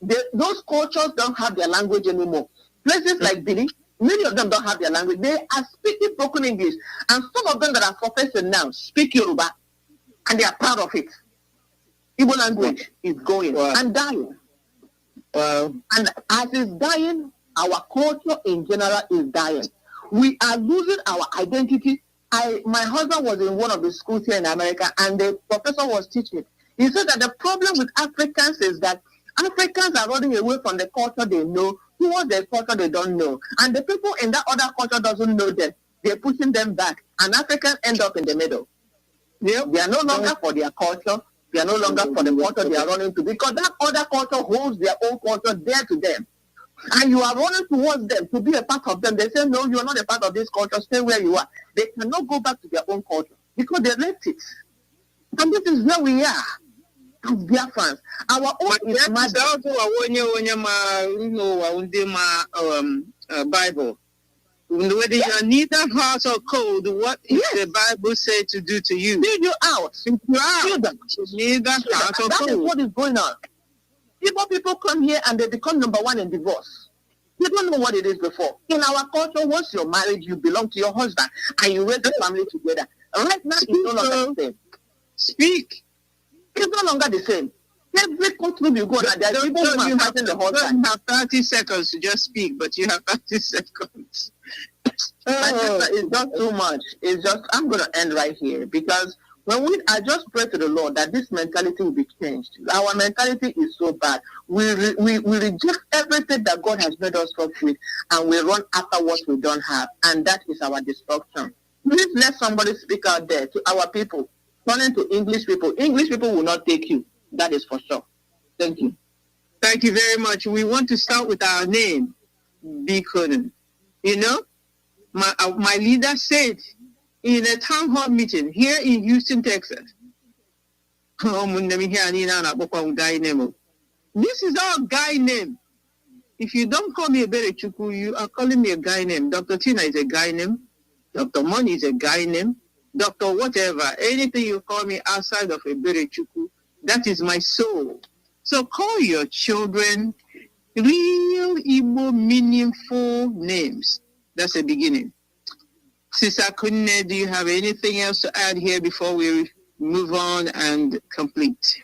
Those cultures don't have their language anymore. Places like Bini, many of them don't have their language. They are speaking broken English. And some of them that are professing now speak Yoruba. And they are proud of it. Igbo language is going and dying. And as it's dying, our culture in general is dying. We are losing our identity. My husband was in one of the schools here in America, and the professor was teaching. He said that the problem with Africans is that Africans are running away from the culture they know towards the culture they don't know. And the people in that other culture doesn't know them. They're pushing them back. And Africans end up in the middle. Yeah. They are no longer for their culture. They are no longer for the culture they are running to. Because that other culture holds their own culture dear to them. And you are running towards them to be a part of them. They say, no, you are not a part of this culture. Stay where you are. They cannot go back to their own culture because they left it. And this is where we are. As Biafrans. Our own is mad. Bible. Whether you are neither hot or cold, what is the Bible say to do to you? Lead you out. Neither hot or cold. That is what is going on. People come here and they become number one in divorce. You don't know what it is before. In our culture, once you're married, you belong to your husband and you raise the family together. Right now, it's no longer the same. Speak. It's no longer the same. Every country you go, there are people who are fighting the husband. You have 30 seconds to just speak, but you have 30 seconds. It's just too much. It's just, I'm going to end right here because I just pray to the Lord that this mentality will be changed. Our mentality is so bad. We reject everything that God has made us work with, and we run after what we don't have, and that is our destruction. Please let somebody speak out there to our people. Turning to English people. English people will not take you. That is for sure. Thank you. Thank you very much. We want to start with our name, Kanu. You know, my leader said in a town hall meeting here in Houston, Texas. This is our guy name. If you don't call me a Berechukwu, you are calling me a guy name. Dr. Tina is a guy name. Dr. Money is a guy name. Dr. Whatever. Anything you call me outside of a Berechukwu, that is my soul. So call your children Real Igbo meaningful names. That's the beginning. Sister Kunne, do you have anything else to add here before we move on and complete?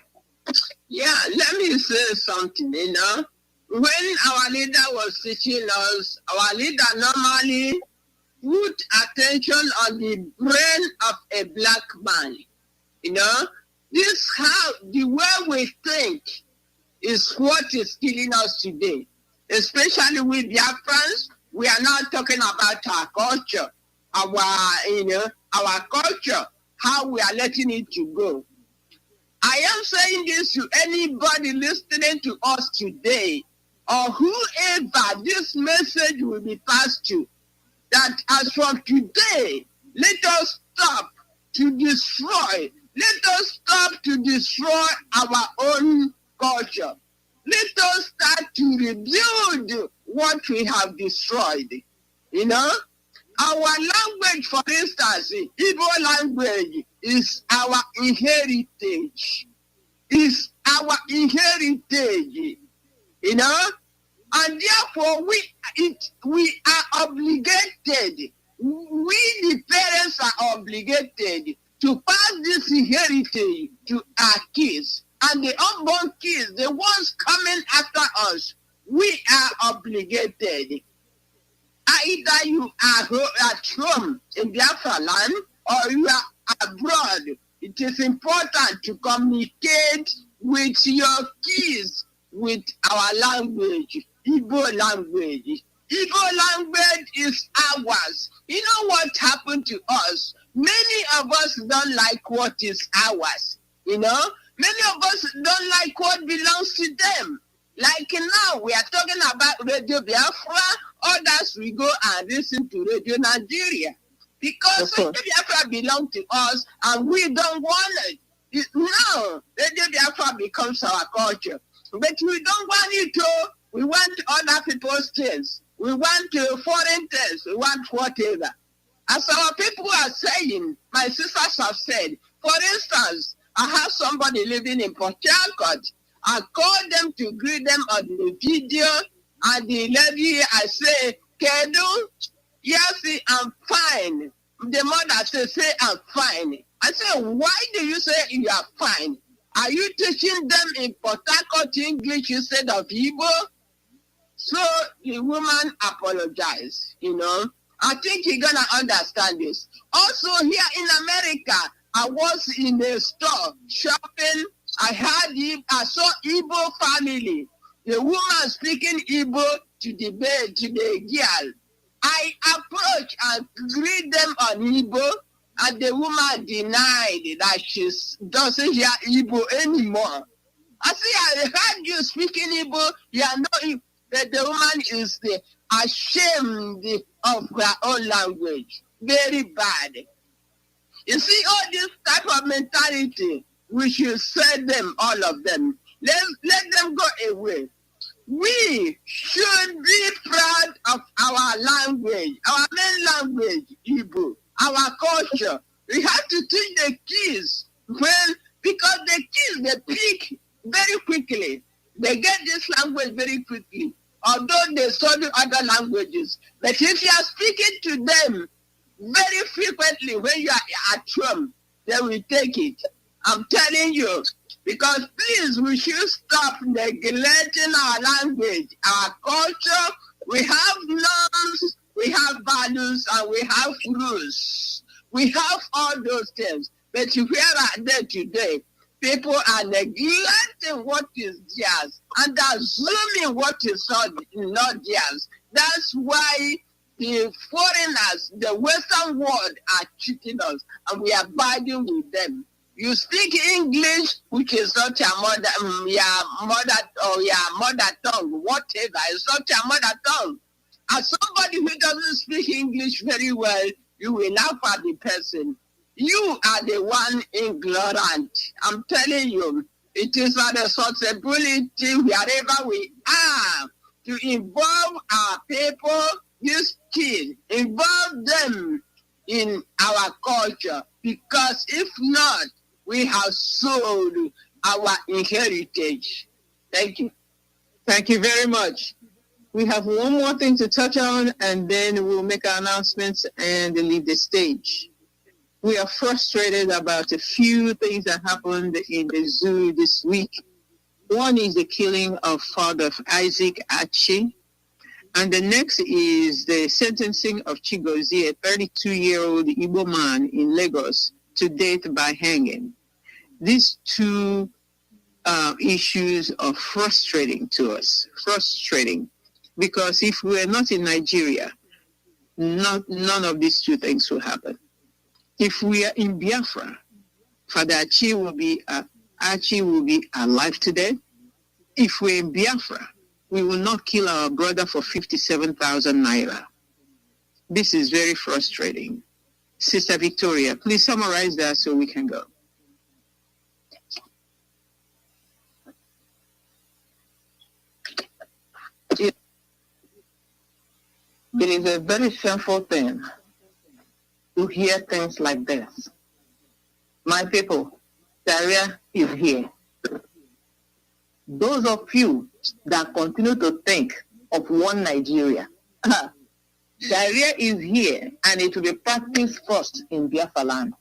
Yeah, let me say something, When our leader was teaching us, our leader normally put attention on the brain of a black man. This how the way we think is what is killing us today. Especially with Biafrans, we are not talking about our culture, our culture, how we are letting it to go. I am saying this to anybody listening to us today, or whoever this message will be passed to, that as from today, let us stop to destroy. Let us stop to destroy our own culture. Let us start to rebuild what we have destroyed. Our language, for instance, Igbo language is our heritage. Is our heritage. And therefore we are obligated. We the parents are obligated to pass this heritage to our kids. And the unborn kids, the ones coming after us, we are obligated. Either you are at home in Biafra land or you are abroad. It is important to communicate with your kids with our language, Igbo language. Igbo language is ours. You know what happened to us? Many of us don't like what is ours. Many of us don't like what belongs to them. Like now, we are talking about Radio Biafra. Others will go and listen to Radio Nigeria. Because Radio Biafra belongs to us and we don't want it. Now, Radio Biafra becomes our culture. But we don't want it to. We want other people's things. We want foreign things. We want whatever. As our people are saying, my sisters have said, for instance, I have somebody living in Port Harcourt. I call them to greet them on the video, and the lady, I say, Kanu, yes, I'm fine. The mother say, I'm fine. I say, why do you say you are fine? Are you teaching them in Port Harcourt English instead of Igbo? So the woman apologized, I think you're going to understand this. Also here in America, I was in a store shopping. I saw Igbo family. The woman speaking Igbo to the girl. I approached and greet them on Igbo, and the woman denied that she doesn't hear Igbo anymore. I say, I heard you speaking Igbo. You are not. But the woman is ashamed of her own language. Very bad. You see, all this type of mentality, we should set them, all of them. Let them go away. We should be proud of our language, our main language, Igbo, our culture. We have to teach the kids because the kids, they pick very quickly. They get this language very quickly, although they study other languages. But if you are speaking to them very frequently when you are at home, they will take it. I'm telling you, because please, we should stop neglecting our language, our culture. We have norms, we have values, and we have rules. We have all those things. But where are they today? People are neglecting what is theirs and assuming what is not theirs. That's why the foreigners, the Western world, are cheating us, and we are abiding with them. You speak English, which is not your mother tongue, whatever. It's not your mother tongue. As somebody who doesn't speak English very well, you will laugh at the person. You are the one ignorant. I'm telling you, it is our responsibility wherever we are to involve our people, these kids, involve them in our culture. Because if not, we have sold our heritage. Thank you. Thank you very much. We have one more thing to touch on, and then we'll make our announcements and leave the stage. We are frustrated about a few things that happened in the zoo this week. One is the killing of Father Isaac Achi, and the next is the sentencing of Chigozie, a 32-year-old Igbo man in Lagos, to death by hanging. These two issues are frustrating to us. Frustrating. Because if we are not in Nigeria, none of these two things will happen. If we are in Biafra, Father Achi will be alive today. If we're in Biafra, we will not kill our brother for 57,000 naira. This is very frustrating. Sister Victoria, please summarize that so we can go. It is a very shameful thing to hear things like this. My people, Sharia is here. Those of you that continue to think of one Nigeria, Sharia is here and it will be practiced first in Biafra land.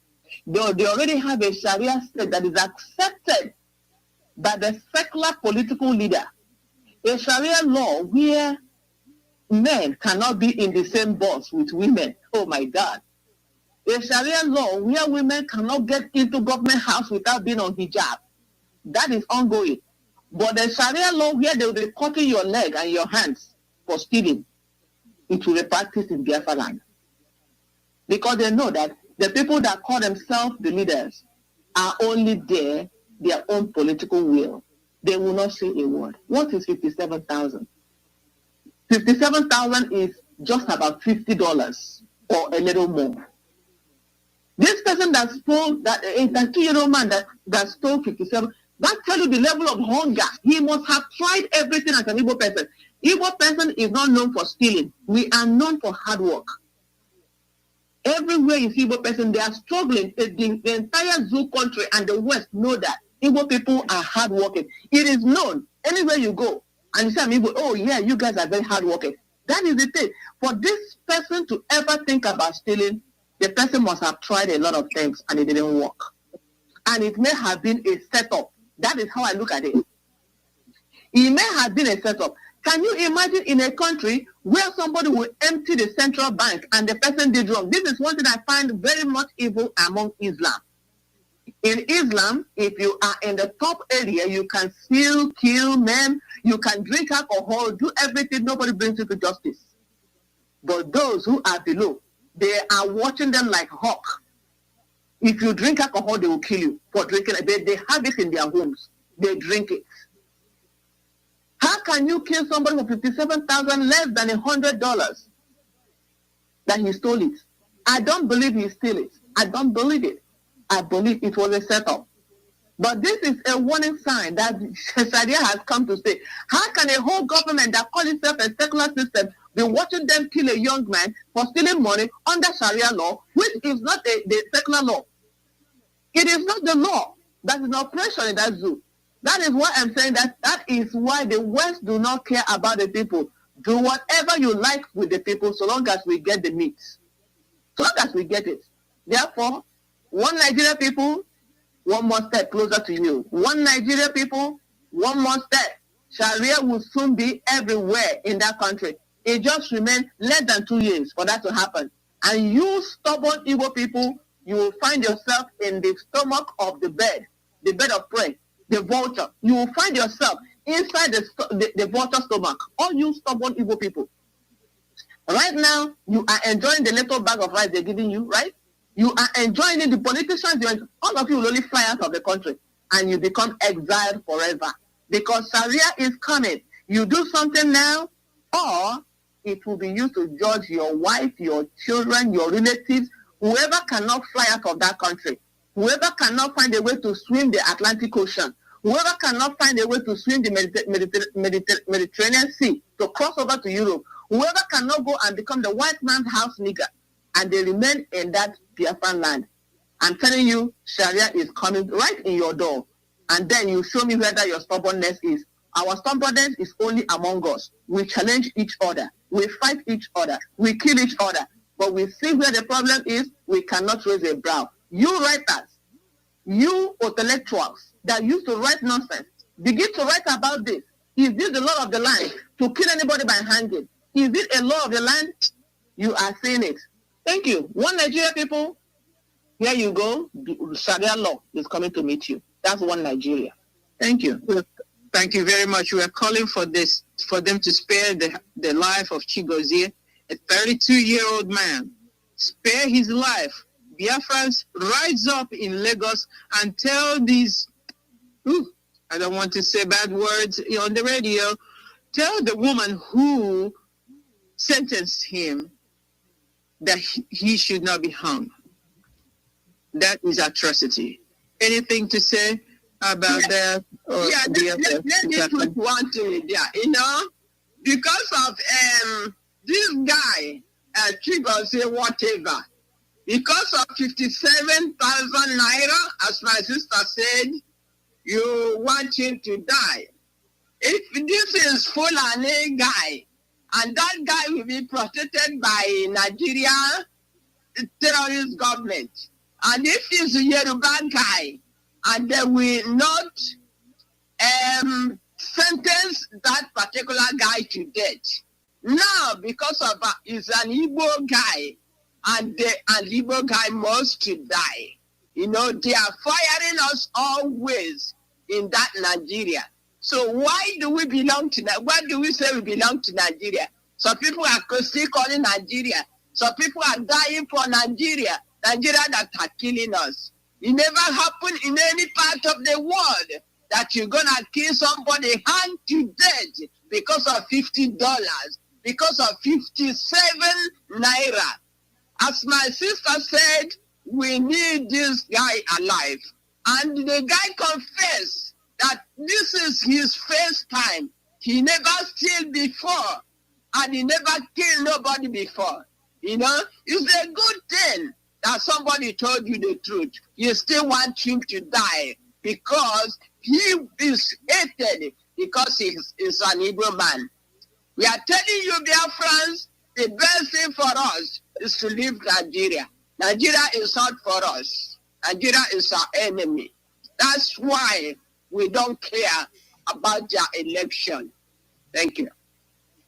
Though they already have a Sharia state that is accepted by the secular political leader. A Sharia law where men cannot be in the same bus with women. Oh my God. A Sharia law where women cannot get into government house without being on hijab. That is ongoing. But the Sharia law where they will be cutting your leg and your hands for stealing, it will be practiced in Biafra land. Because they know that the people that call themselves the leaders are only there, their own political will. They will not say a word. What is 57,000? 57,000 is just about $50 or a little more. This person that stole, that 2-year-old man that stole 57, that tells you the level of hunger. He must have tried everything as an Igbo person. Igbo person is not known for stealing. We are known for hard work. Everywhere you see Igbo person, they are struggling. The entire zoo country and the West know that Igbo people are hardworking. It is known anywhere you go. And you say, Igbo, oh yeah, you guys are very hardworking. That is the thing. For this person to ever think about stealing, the person must have tried a lot of things and it didn't work. And it may have been a setup. That is how I look at it. It may have been a setup. Can you imagine in a country where somebody will empty the central bank and the person did wrong? This is one thing I find very much evil among Islam. In Islam, if you are in the top area, you can steal, kill men, you can drink alcohol, do everything, nobody brings you to justice. But those who are below, they are watching them like hawk. If you drink alcohol, they will kill you for drinking it. They have it in their homes. They drink it. How can you kill somebody for 57,000 less than $100 that he stole it? I don't believe he stole it. I don't believe it. I believe it was a setup. But this is a warning sign that Sharia has come to say. How can a whole government that calls itself a secular system be watching them kill a young man for stealing money under Sharia law, which is not the secular law? It is not the law that is in operation in that zoo. That is why I'm saying that is why the West do not care about the people. Do whatever you like with the people so long as we get the meat. So long as we get it. Therefore, one Nigeria people, one more step closer to you. One Nigeria people, one more step. Sharia will soon be everywhere in that country. It just remains less than 2 years for that to happen. And you stubborn Igbo people, you will find yourself in the stomach of the bed of prey, the vulture. You will find yourself inside the vulture stomach. All you stubborn Igbo people. Right now, you are enjoying the little bag of rice they're giving you, right? You are enjoying it. The politicians, all of you will only fly out of the country and you become exiled forever. Because Sharia is coming. You do something now, or it will be used to judge your wife, your children, your relatives, whoever cannot fly out of that country, whoever cannot find a way to swim the Atlantic Ocean, whoever cannot find a way to swim the Mediterranean Sea to cross over to Europe, whoever cannot go and become the white man's house nigger, and they remain in that Biafran land. I'm telling you, Sharia is coming right in your door. And then you show me whether your stubbornness is Our stubbornness is only among us. We challenge each other. We fight each other. We kill each other. But we see where the problem is, we cannot raise a brow. You writers, you intellectuals that used to write nonsense, begin to write about this. Is this the law of the land? To kill anybody by hanging? Is it a law of the land? You are seeing it. Thank you. One Nigeria people, here you go. The Sharia law is coming to meet you. That's one Nigeria. Thank you. Thank you very much. We are calling for this, for them to spare the life of Chigozie, a 32-year-old man. Spare his life. Biafrans, rise up in Lagos and tell these, I don't want to say bad words on the radio, tell the woman who sentenced him that he should not be hung. That is atrocity. Anything to say about that? Let me put one thing there. You know, because of this guy, Chigozie, whatever, because of 57,000 naira, as my sister said, you want him to die. If this is Fulani guy, and that guy will be protected by Nigeria terrorist government, and if he's a Yoruba guy, and they will not sentence that particular guy to death. Now, because of he's an Igbo guy, and the Igbo guy must die. You know, they are firing us always in that Nigeria. So why do we belong to that? Why do we say we belong to Nigeria? Some people are still calling Nigeria. Some people are dying for Nigeria. Nigeria that are killing us. It never happened in any part of the world that you're gonna kill somebody hanged to death because of $50, because of 57 naira. As my sister said, we need this guy alive. And the guy confessed that this is his first time. He never steal before, and he never killed nobody before. You know, it's a good thing that somebody told you the truth. You still want him to die because he is hated because he's an Igbo man. We are telling you, Biafrans, the best thing for us is to leave Nigeria. Nigeria is not for us. Nigeria is our enemy. That's why we don't care about their election. Thank you.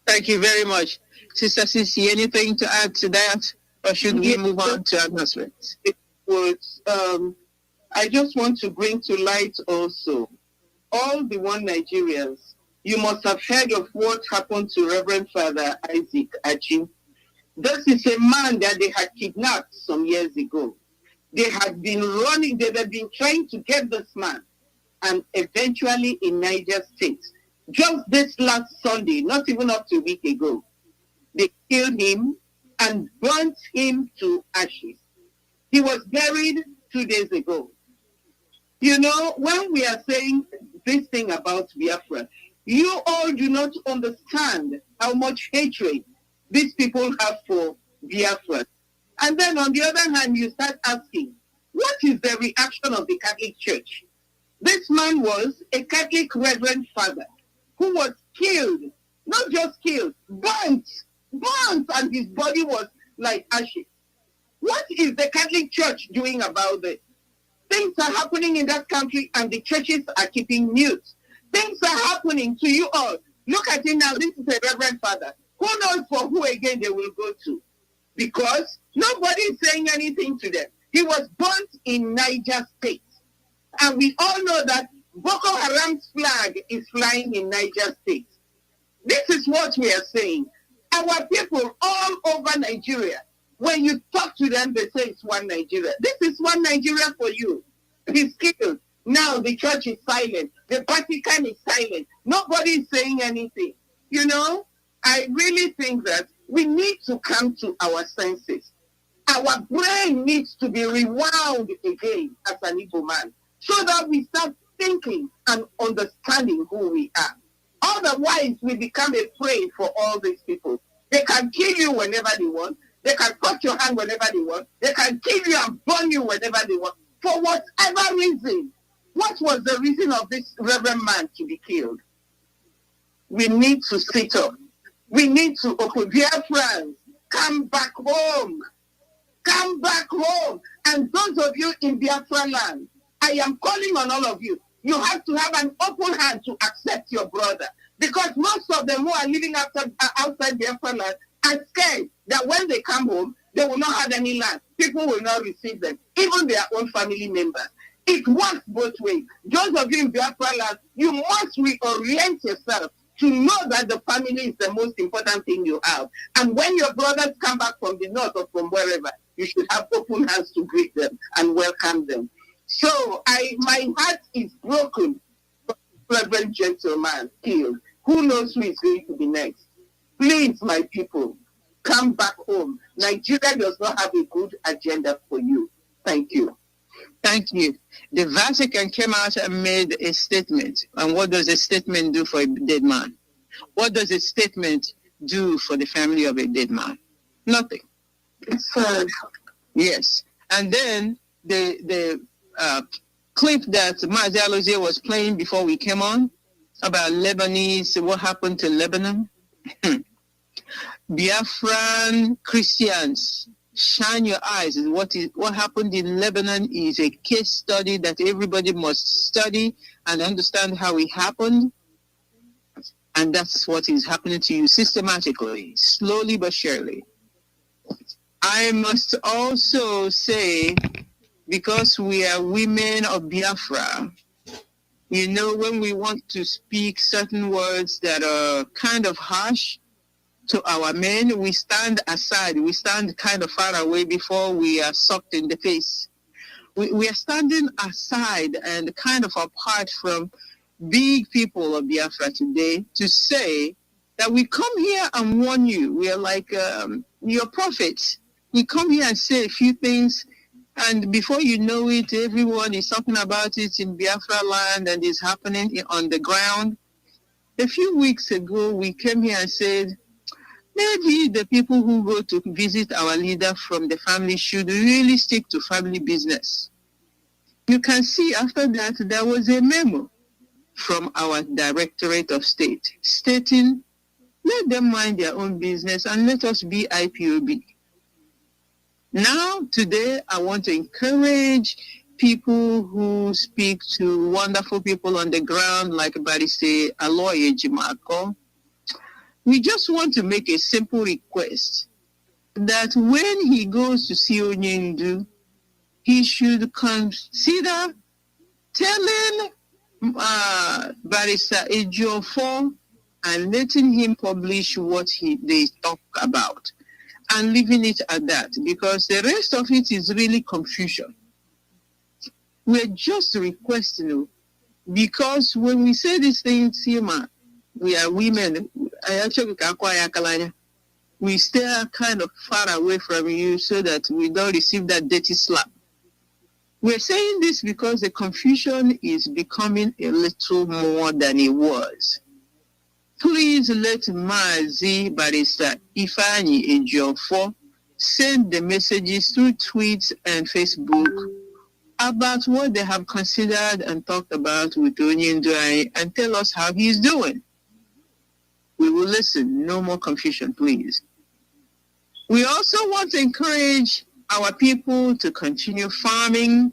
Thank you very much. Sister Sisi, anything to add to that? Or should we move on to announcements? It was, I just want to bring to light also, all the one Nigerians, you must have heard of what happened to Reverend Father Isaac Achi. This is a man that they had kidnapped some years ago. They had been running, they had been trying to get this man, and eventually in Niger State, just this last Sunday, not even up to a week ago, they killed him and burnt him to ashes. He was buried 2 days ago. You know, when we are saying this thing about Biafra, you all do not understand how much hatred these people have for Biafra. And then on the other hand, you start asking, what is the reaction of the Catholic Church? This man was a Catholic Reverend Father who was killed, not just killed, burnt, and his body was like ashes. What is the Catholic Church doing about this? Things are happening in that country and the churches are keeping mute. Things are happening to you all. Look at it now. This is a Reverend Father. Who knows for who again they will go to? Because nobody is saying anything to them. He was burnt in Niger State. And we all know that Boko Haram's flag is flying in Niger State. This is what we are saying. Our people all over Nigeria, when you talk to them, they say it's one Nigeria. This is one Nigeria for you. He's killed. Now the church is silent. The Vatican is silent. Nobody is saying anything. You know, I really think that we need to come to our senses. Our brain needs to be rewound again as an Igbo man so that we start thinking and understanding who we are. Otherwise, we become a prey for all these people. They can kill you whenever they want. They can cut your hand whenever they want. They can kill you and burn you whenever they want. For whatever reason. What was the reason of this reverend man to be killed? we need to sit up. We need to open. Biafrans, come back home. Come back home. And those of you in Biafra land, I am calling on all of you. You have to have an open hand to accept your brother. Because most of them who are living outside Biafra land are scared that when they come home, they will not have any land. People will not receive them, even their own family members. It works both ways. Those of you in Biafra land, you must reorient yourself to know that the family is the most important thing you have. And when your brothers come back from the north or from wherever, you should have open hands to greet them and welcome them. So my heart is broken for this reverend gentleman killed. Who knows who is going to be next? Please, my people, come back home. Nigeria does not have a good agenda for you. Thank you. Thank you. The Vatican came out and made a statement. And what does a statement do for a dead man? What does a statement do for the family of a dead man? Nothing. It's sad. Yes. And then the clip that Mazi Iyke was playing before we came on about Lebanese, what happened to Lebanon? Biafran Christians, shine your eyes. What happened in Lebanon is a case study that everybody must study and understand how it happened. And that's what is happening to you systematically, slowly but surely. I must also say, because we are women of Biafra, you know, when we want to speak certain words that are kind of harsh to our men, we stand aside. We stand kind of far away before we are sucked in the face. We are standing aside and kind of apart from big people of Biafra today to say that we come here and warn you. We are like your prophets. We come here and say a few things, and before you know it, everyone is talking about it in Biafra land and it's happening on the ground. A few weeks ago, we came here and said, maybe the people who go to visit our leader from the family should really stick to family business. You can see after that, there was a memo from our Directorate of State stating, let them mind their own business and let us be IPOB. Now, today, I want to encourage people who speak to wonderful people on the ground, like Barrister Aloye Jimako. We just want to make a simple request that when he goes to see Onyendu, he should consider telling Barrister Ejiofor and letting him publish what they talk about and leaving it at that, because the rest of it is really confusion. We're just requesting, because when we say these things, we are women. We stay kind of far away from you so that we don't receive that dirty slap. We're saying this because the confusion is becoming a little more than it was. Please let Mazi Barrister Ifeanyi Ejiofor send the messages through tweets and Facebook about what they have considered and talked about with Onyendu and tell us how he's doing. We will listen. No more confusion, please. We also want to encourage our people to continue farming,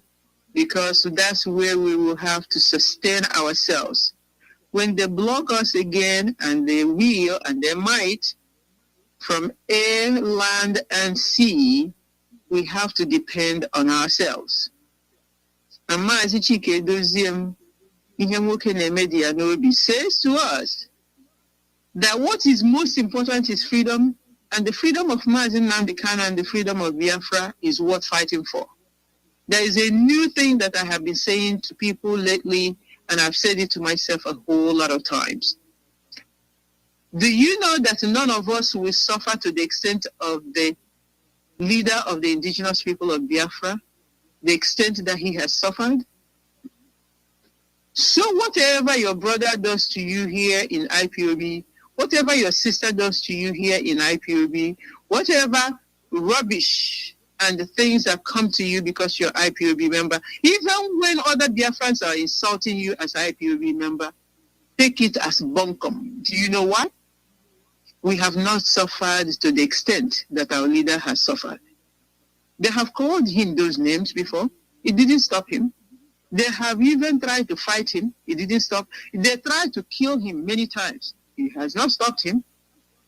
because that's where we will have to sustain ourselves. When they block us again, and they will and they might, from air, land, and sea, we have to depend on ourselves. And Mazi Iyke Doziem Media Nobi says to us that what is most important is freedom, and the freedom of Mazi Nnamdi Kanu and the freedom of Biafra is worth fighting for. There is a new thing that I have been saying to people lately, and I've said it to myself a whole lot of times. Do you know that none of us will suffer to the extent of the leader of the indigenous people of Biafra, the extent that he has suffered? So whatever your brother does to you here in IPOB, whatever your sister does to you here in IPOB, whatever rubbish and the things that come to you because you're IPOB member, even when other Biafrans are insulting you as IPOB member, take it as bunkum. Do you know why? We have not suffered to the extent that our leader has suffered. They have called him those names before. It didn't stop him. They have even tried to fight him. It didn't stop. They tried to kill him many times. It has not stopped him.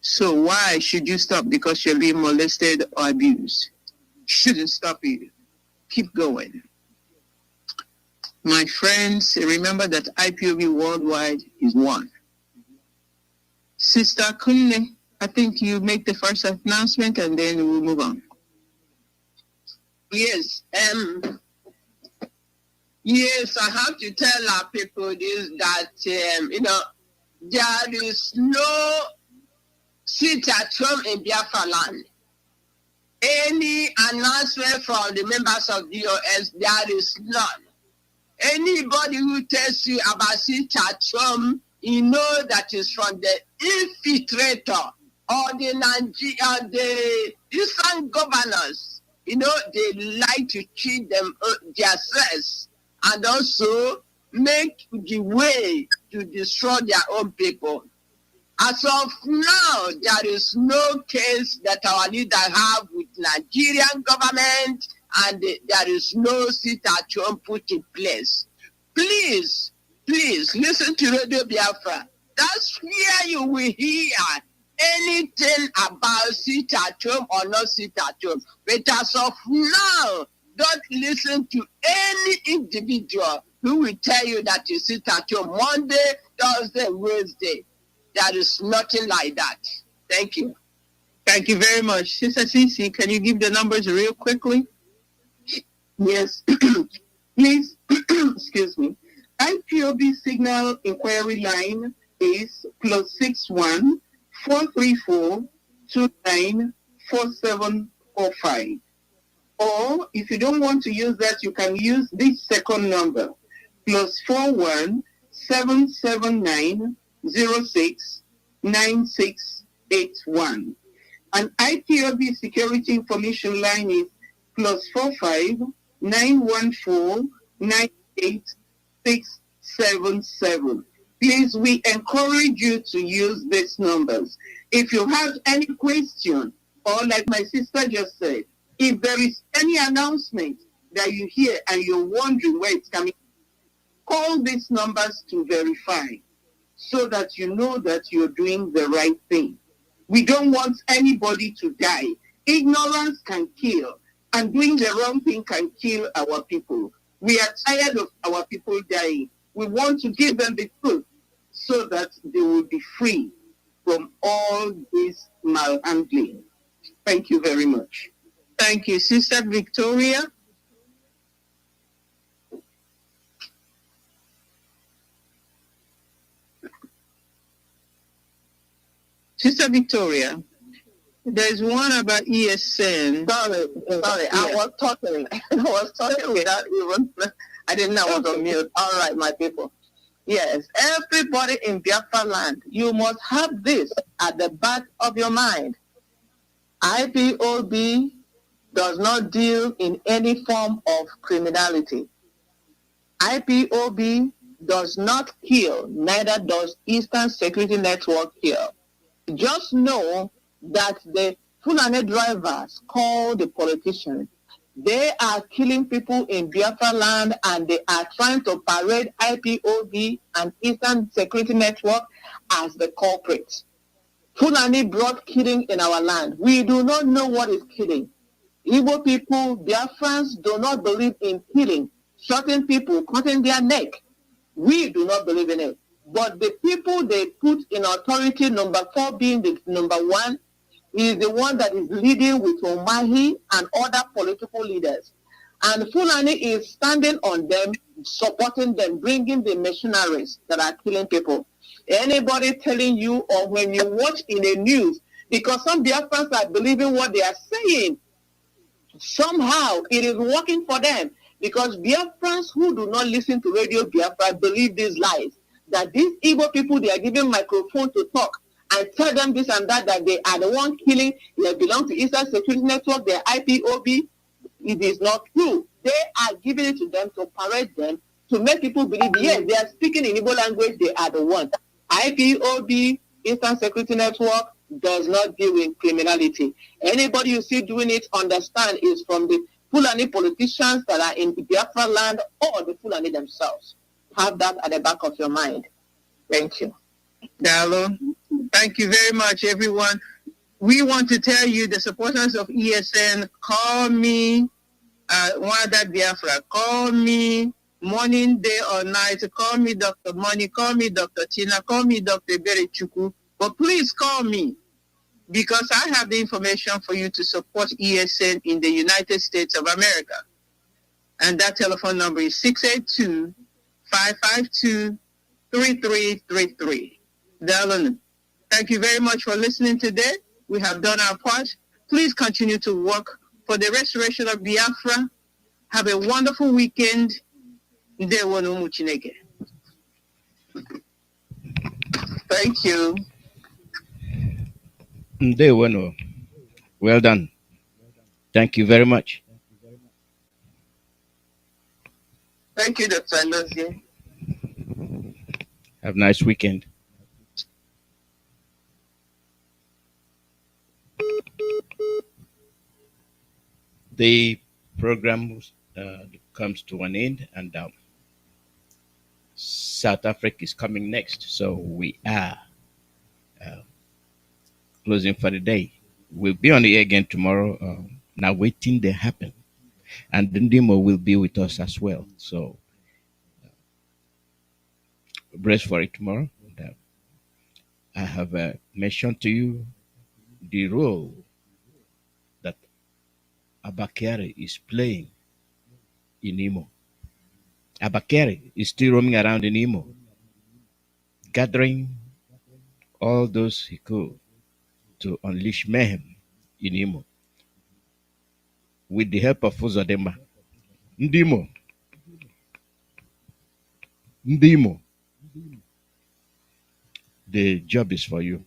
So why should you stop because you're being molested or abused? Shouldn't stop you. Keep going. My friends, remember that IPOB worldwide is one. Sister Kanu, I think you make the first announcement and then we'll move on. Yes. Yes, I have to tell our people this, that, there is no sit at home in Biafra land. Any announcement from the members of DOS, there is none. Anybody who tells you about sit at home, you know that is from the infiltrator or the Eastern governors. You know, they like to cheat them themselves and also make the way to destroy their own people. As of now, there is no case that our leader have with Nigerian government, and there is no sit-at-home put in place. Please listen to Radio Biafra. That's where you will hear anything about sit-at-home or not sit-at-home. But as of now, don't listen to any individual who will tell you that you sit at home Monday, Thursday, Wednesday. There is nothing like that. Thank you. Thank you very much. Sister Cici, can you give the numbers real quickly? Yes. Please, excuse me. IPOB signal inquiry line is +61 434 29 4745. Or if you don't want to use that, you can use this second number, +41 779 06 9681. And IPOB security information line is +45 914 98 677. Please, we encourage you to use these numbers. If you have any question, or like my sister just said, if there is any announcement that you hear and you're wondering where it's coming, call these numbers to verify so that you know that you're doing the right thing. We don't want anybody to die. Ignorance can kill, and doing the wrong thing can kill our people. We are tired of our people dying. We want to give them the truth so that they will be free from all this malhandling. Thank you very much. Thank you. Sister Victoria? Sister Victoria, there's one about ESN. Sorry, Yeah. I was talking without even, I didn't know I was on mute. All right, my people. Yes, everybody in Biafra land, you must have this at the back of your mind. IPOB does not deal in any form of criminality. IPOB does not kill, neither does Eastern Security Network kill. Just know that the Fulani drivers call the politicians. They are killing people in Biafra land, and they are trying to parade IPOB and Eastern Security Network as the culprits. Fulani brought killing in our land. We do not know what is killing. Igbo people, Biafrans do not believe in killing, shooting people, cutting their neck. We do not believe in it. But the people they put in authority, number 4 being the number 1, is the one that is leading with Omahi and other political leaders. And Fulani is standing on them, supporting them, bringing the missionaries that are killing people. Anybody telling you, or when you watch in the news, because some Biafrans are believing what they are saying, somehow it is working for them. Because Biafrans who do not listen to Radio Biafra believe these lies, that these Igbo people, they are giving microphone to talk and tell them this and that, that they are the one killing, they belong to Eastern Security Network, they are IPOB. It is not true. They are giving it to them to parade them to make people believe, yes, they are speaking in Igbo language, they are the ones. IPOB, Eastern Security Network, does not deal with criminality. Anybody you see doing it, understand, is from the Fulani politicians that are in Biafra land or the Fulani themselves. Have that at the back of your mind. Thank you. Dalo, thank you very much, everyone. We want to tell you, the supporters of ESN, call me, Wada Biafra, call me morning, day, or night. Call me Dr. Money, call me Dr. Tina, call me Dr. Berichuku. But please call me, because I have the information for you to support ESN in the United States of America. And that telephone number is 682-552-3333. Darling, thank you very much for listening today. We have done our part. Please continue to work for the restoration of Biafra. Have a wonderful weekend. Ndewo Chineke. Thank you. Ndewo. Well done. Thank you very much. Thank you, Dr. Nnamdi. Have a nice weekend. The program comes to an end, and South Africa is coming next. So we are closing for the day. We'll be on the air again tomorrow. Now waiting to happen. And Ndimo will be with us as well. So brace for it tomorrow. And, I have mentioned to you the role that Abakari is playing in Imo. Abakari is still roaming around in Imo, gathering all those he could to unleash mayhem in Imo with the help of Uzodema. Ndimo. The job is for you.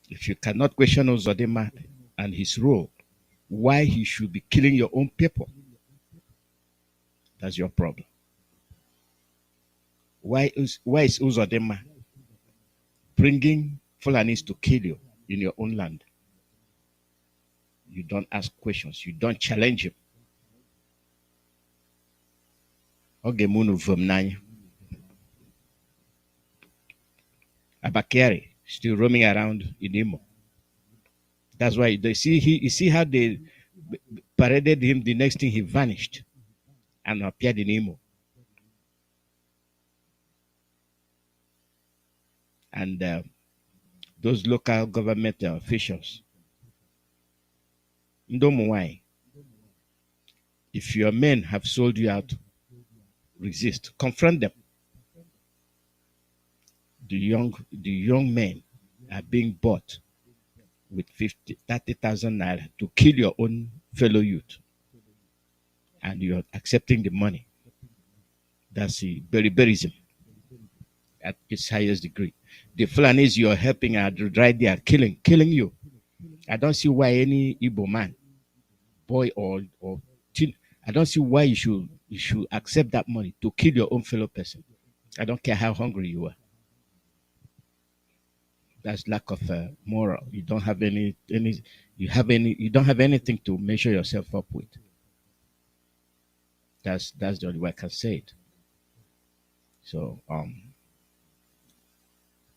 If you cannot question Uzodema and his role, why he should be killing your own people, that's your problem. Why is Uzodema bringing Fulanis to kill you in your own land? You don't ask questions. You don't challenge him. Ogemunu Vomnanya. Abakari still roaming around in Imo. That's why they see you see how they paraded him. The next thing he vanished and appeared in Imo. And those local government officials, Ndomwai, if your men have sold you out, resist, confront them. The young men are being bought with 30,000 naira to kill your own fellow youth, and you're accepting the money. That's the barbarism at its highest degree. The Fulanis you're helping are right there killing you. I don't see why any Igbo man, boy or teen, I don't see why you should accept that money to kill your own fellow person. I don't care how hungry you are. That's lack of moral. You don't have you don't have anything to measure yourself up with. That's the only way I can say it. So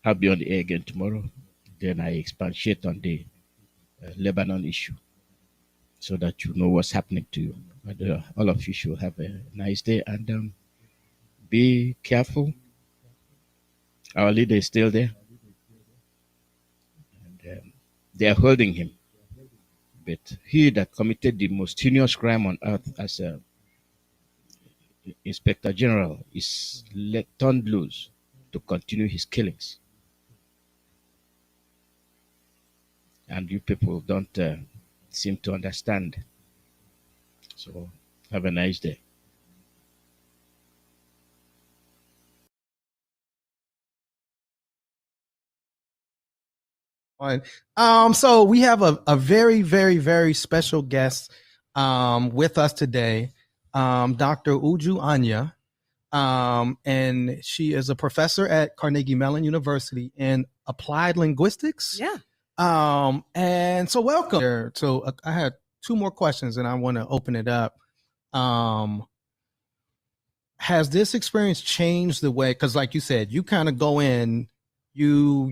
I'll be on the air again tomorrow. Then I expatiate on the Lebanon issue, so that you know what's happening to you. But, all of you should have a nice day, and be careful. Our leader is still there, and they are holding him. But he that committed the most heinous crime on earth as a Inspector General is turned loose to continue his killings. And you people don't seem to understand. So have a nice day. So we have a very, very, very special guest with us today, Dr. Uju Anya. And she is a professor at Carnegie Mellon University in applied linguistics. Yeah. And so welcome. So I had two more questions and I want to open it up. Has this experience changed the way, because like you said, you kind of go in, you